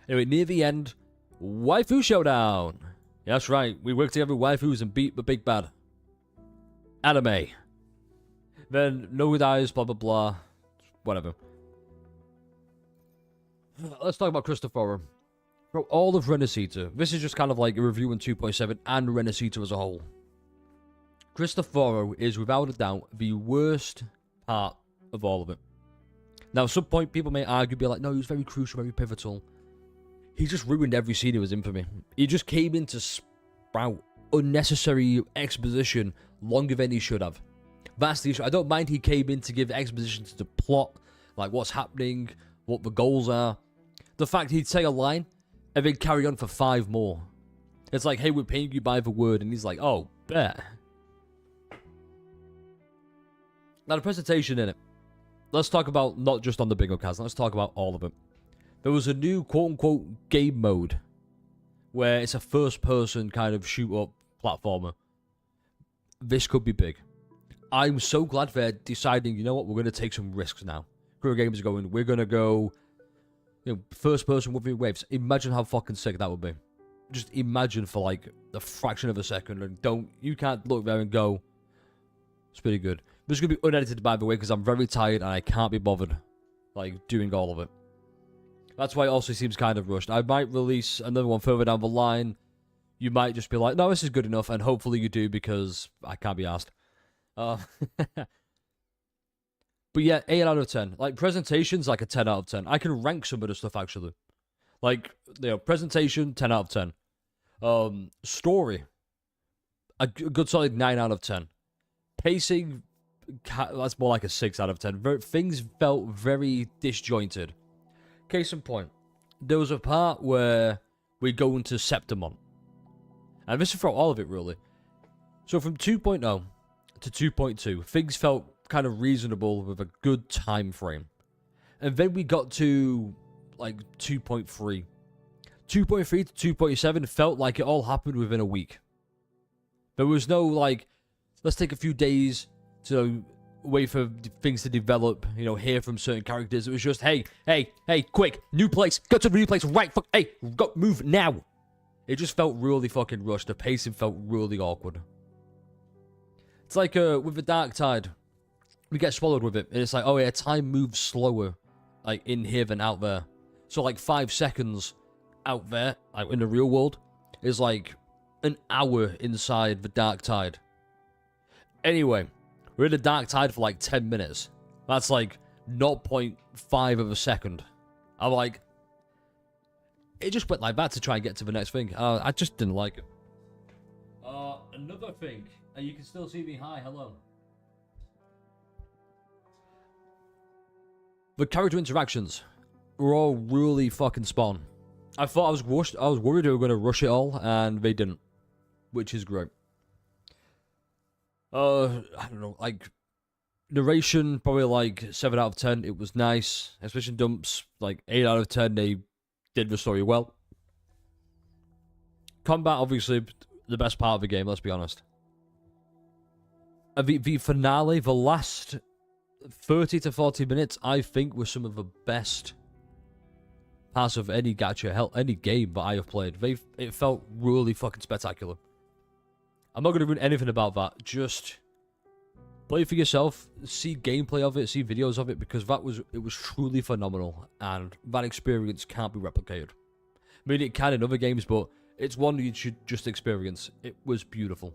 Anyway, near the end, waifu showdown. Yeah, that's right. We work together with waifus and beat the big bad. Anime. Then, no dies, blah, blah, blah. Whatever. Let's talk about Christopher. For all of Renacita, this is just kind of like a review in 2.7 and Renacita as a whole. Cristoforo is without a doubt the worst part of all of it. Now, at some point, people may argue, be like, no, he was very crucial, very pivotal. He just ruined every scene of his infamy. He just came in to sprout unnecessary exposition longer than he should have. That's the issue. I don't mind he came in to give exposition to the plot, like what's happening, what the goals are. The fact he'd say a line and then carry on for 5 more. It's like, hey, we're paying you by the word, and he's like, oh, bet. Now, the presentation in it. Let's talk about not just on the bingo cards. Let's talk about all of it. There was a new quote-unquote game mode where it's a first-person kind of shoot-up platformer. This could be big. I'm so glad they're deciding, you know what, we're going to take some risks now. Guerrilla Games is going, we're going to go, you know, first-person moving waves. Imagine how fucking sick that would be. Just imagine for like a fraction of a second, and you can't look there and go, it's pretty good. This is going to be unedited, by the way, because I'm very tired and I can't be bothered, like, doing all of it. That's why it also seems kind of rushed. I might release another one further down the line. You might just be like, no, this is good enough, and hopefully you do, because I can't be asked. But yeah, 8 out of 10. Like, presentation's like a 10 out of 10. I can rank some of the stuff, actually. Like, you know, presentation, 10 out of 10. Story, a good solid 9 out of 10. Pacing, that's more like a 6 out of 10. Things felt very disjointed. Case in point, there was a part where we go into Septimont. And this is for all of it, really. So from 2.0 to 2.2, things felt kind of reasonable with a good time frame. And then we got to like 2.3. 2.3 to 2.7 felt like it all happened within a week. There was no like, let's take a few days to wait for things to develop, you know, hear from certain characters. It was just, hey, quick, new place, go to the new place, right, hey, go, move now. It just felt really fucking rushed. The pacing felt really awkward. It's like with the Dark Tide, we get swallowed with it, and it's like, oh yeah, time moves slower, like in here than out there. So like 5 seconds out there, like in the real world, is like an hour inside the Dark Tide. Anyway, we're in the Dark Tide for like 10 minutes. That's like 0.5 of a second. I'm like, it just went like that to try and get to the next thing. I just didn't like it. Another thing, and you can still see me. Hi, hello. The character interactions were all really fucking spot on. I thought I was rushed. I was worried they were going to rush it all, and they didn't, which is great. I don't know, like narration, probably like 7 out of 10. It was nice. Exposition dumps, like 8 out of 10. They did the story well. Combat, obviously, the best part of the game. Let's be honest. The finale, the last 30 to 40 minutes, I think, were some of the best parts of any gacha, hell, any game that I have played. It felt really fucking spectacular. I'm not going to ruin anything about that. Just play it for yourself, see gameplay of it, see videos of it, because it was truly phenomenal, and that experience can't be replicated. I mean, it can in other games, but it's one you should just experience. It was beautiful.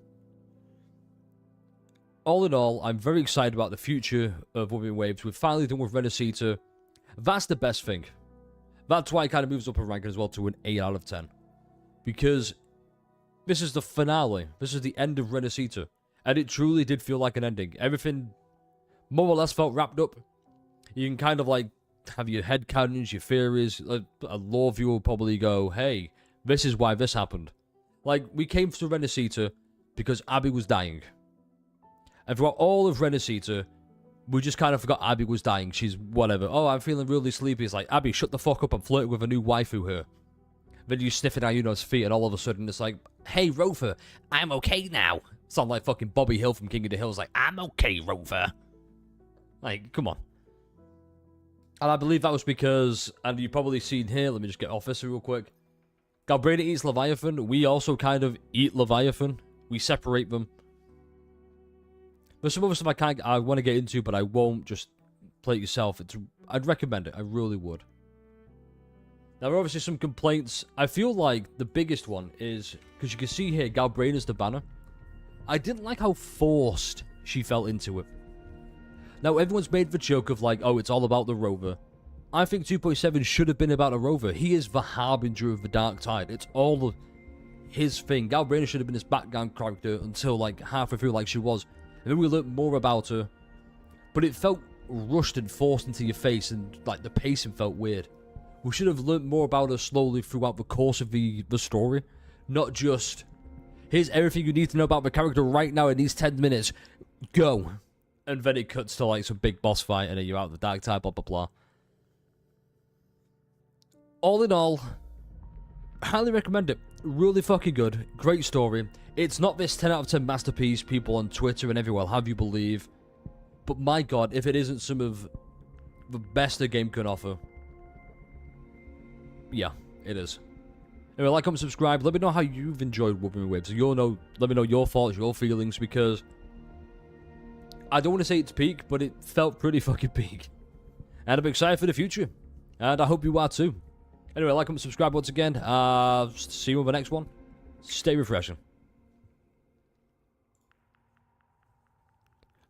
All in all, I'm very excited about the future of Wuthering Waves. We've finally done with Renacita. That's the best thing. That's why it kind of moves up a ranking as well to an 8 out of 10. Because this is the finale. This is the end of Renacita. And it truly did feel like an ending. Everything more or less felt wrapped up. You can kind of like have your headcanons, your theories. A lore viewer will probably go, hey, this is why this happened. Like, we came to Renacita because Abby was dying. And throughout all of Renacita, we just kind of forgot Abby was dying. She's whatever. Oh, I'm feeling really sleepy. It's like, Abby, shut the fuck up. I'm flirting with a new waifu here. Then you sniff at Ayuno's feet, and all of a sudden it's like, hey, Rover, I'm okay now. Sound like fucking Bobby Hill from King of the Hills. Like, I'm okay, Rover. Like, come on. And I believe that was because, and you've probably seen here, let me just get off this real quick. Galbraith eats Leviathan. We also kind of eat Leviathan. We separate them. There's some other stuff I want to get into, but I won't. Just play it yourself. I'd recommend it. I really would. Now, there are obviously some complaints. I feel like the biggest one is, because you can see here, Galbraith is the banner. I didn't like how forced she fell into it. Now, everyone's made the joke of like, oh, it's all about the Rover. I think 2.7 should have been about a Rover. He is the harbinger of the Dark Tide. It's all of his thing. Galbraith should have been his background character until like halfway through, like she was. And then we learned more about her. But it felt rushed and forced into your face, and like the pacing felt weird. We should have learned more about her slowly throughout the course of the story. Not just, here's everything you need to know about the character right now in these 10 minutes. Go. And then it cuts to like some big boss fight, and then you're out of the Dark Tide, blah, blah, blah. All in all, highly recommend it. Really fucking good. Great story. It's not this 10 out of 10 masterpiece people on Twitter and everywhere have you believe. But my god, if it isn't some of the best a game can offer. Yeah, it is. Anyway, like, comment, subscribe. Let me know how you've enjoyed Wuthering Waves. Let me know your thoughts, your feelings, because I don't want to say it's peak, but it felt pretty fucking peak. And I'm excited for the future. And I hope you are too. Anyway, like, comment, subscribe once again. See you on the next one. Stay refreshing.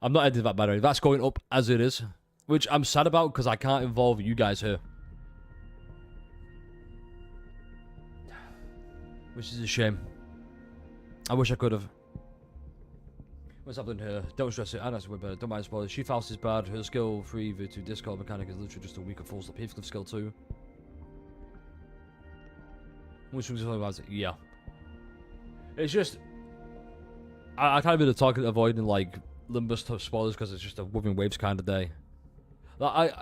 I'm not editing that, by the way. That's going up as it is. Which I'm sad about because I can't involve you guys here. Which is a shame. I wish I could have. What's happening here? Don't stress it. I know it's way better. Don't mind spoilers. She Faust is bad. Her skill 3 v2 Discord mechanic is literally just a weaker full slip. Heathcliff skill 2. Which was about it. Yeah. It's just, I kind of been talking, avoiding like Limbus type spoilers because it's just a Wuthering Waves kind of day. Like,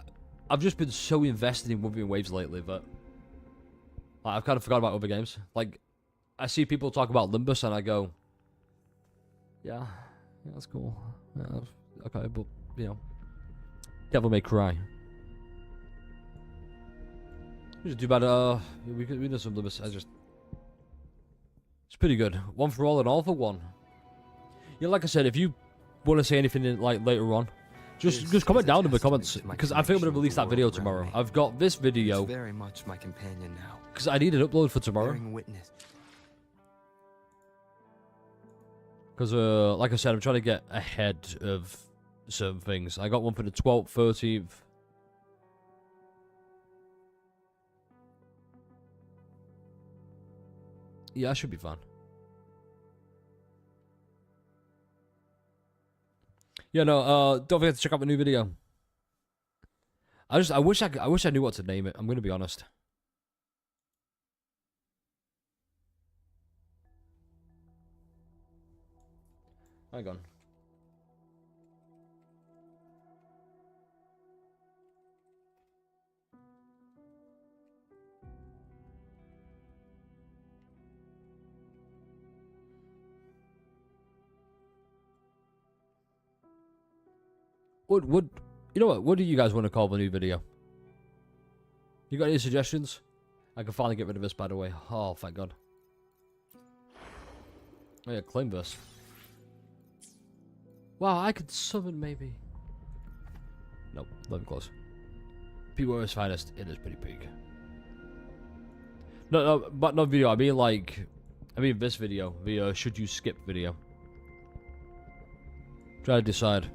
I've just been so invested in Wuthering Waves lately that like, I've kind of forgot about other games. Like, I see people talk about Limbus and I go, yeah, that's cool. Yeah, okay, but you know, Devil May Cry. We should do better. We know some Limbus. It's pretty good. One for all and all for one. Yeah, like I said, if you want to say anything in, like later on, just comment down in the comments because I think I'm gonna release that video tomorrow. I've got this video. It's very much my companion now. Because I need an upload for tomorrow. Bearing witness. Because, like I said, I'm trying to get ahead of certain things. I got one for the 12th, 13th. Yeah, I should be fine. Yeah, no, don't forget to check out my new video. I wish I knew what to name it. I'm gonna be honest. Hang on. What you know what do you guys want to call the new video? You got any suggestions? I can finally get rid of this, by the way. Oh, thank God. Oh yeah, claim this. Wow, I could summon maybe. Nope, not even close. PWR's finest, it is pretty peak. No, but not video. I mean this video. The should you skip video. Try to decide.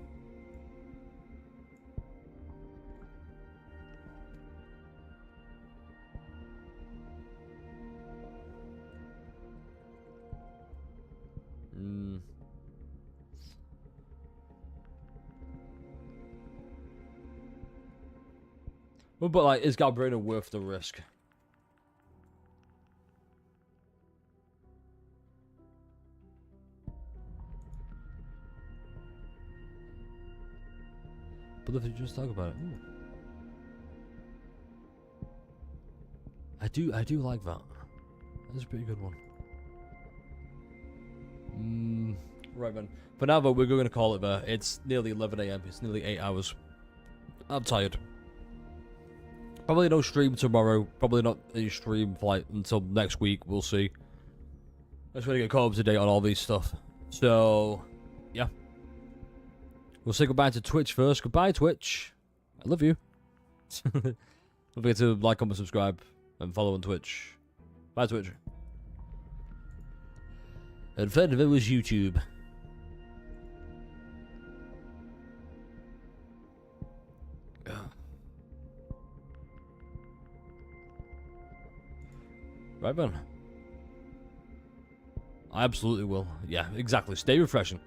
Well, but like, is Galbrina worth the risk? But if you just talk about it, ooh. I do like that. That's a pretty good one. Right then. For now, though, we're going to call it there. It's nearly 11 AM. It's nearly 8 hours. I'm tired. Probably no stream tomorrow. Probably not a stream for until next week. We'll see. I just want to get caught up to date on all these stuff. So, yeah. We'll say goodbye to Twitch first. Goodbye, Twitch. I love you. Don't forget to like, comment, subscribe, and follow on Twitch. Bye, Twitch. And third of it was YouTube. Right, man. I absolutely will. Yeah, exactly. Stay refreshing.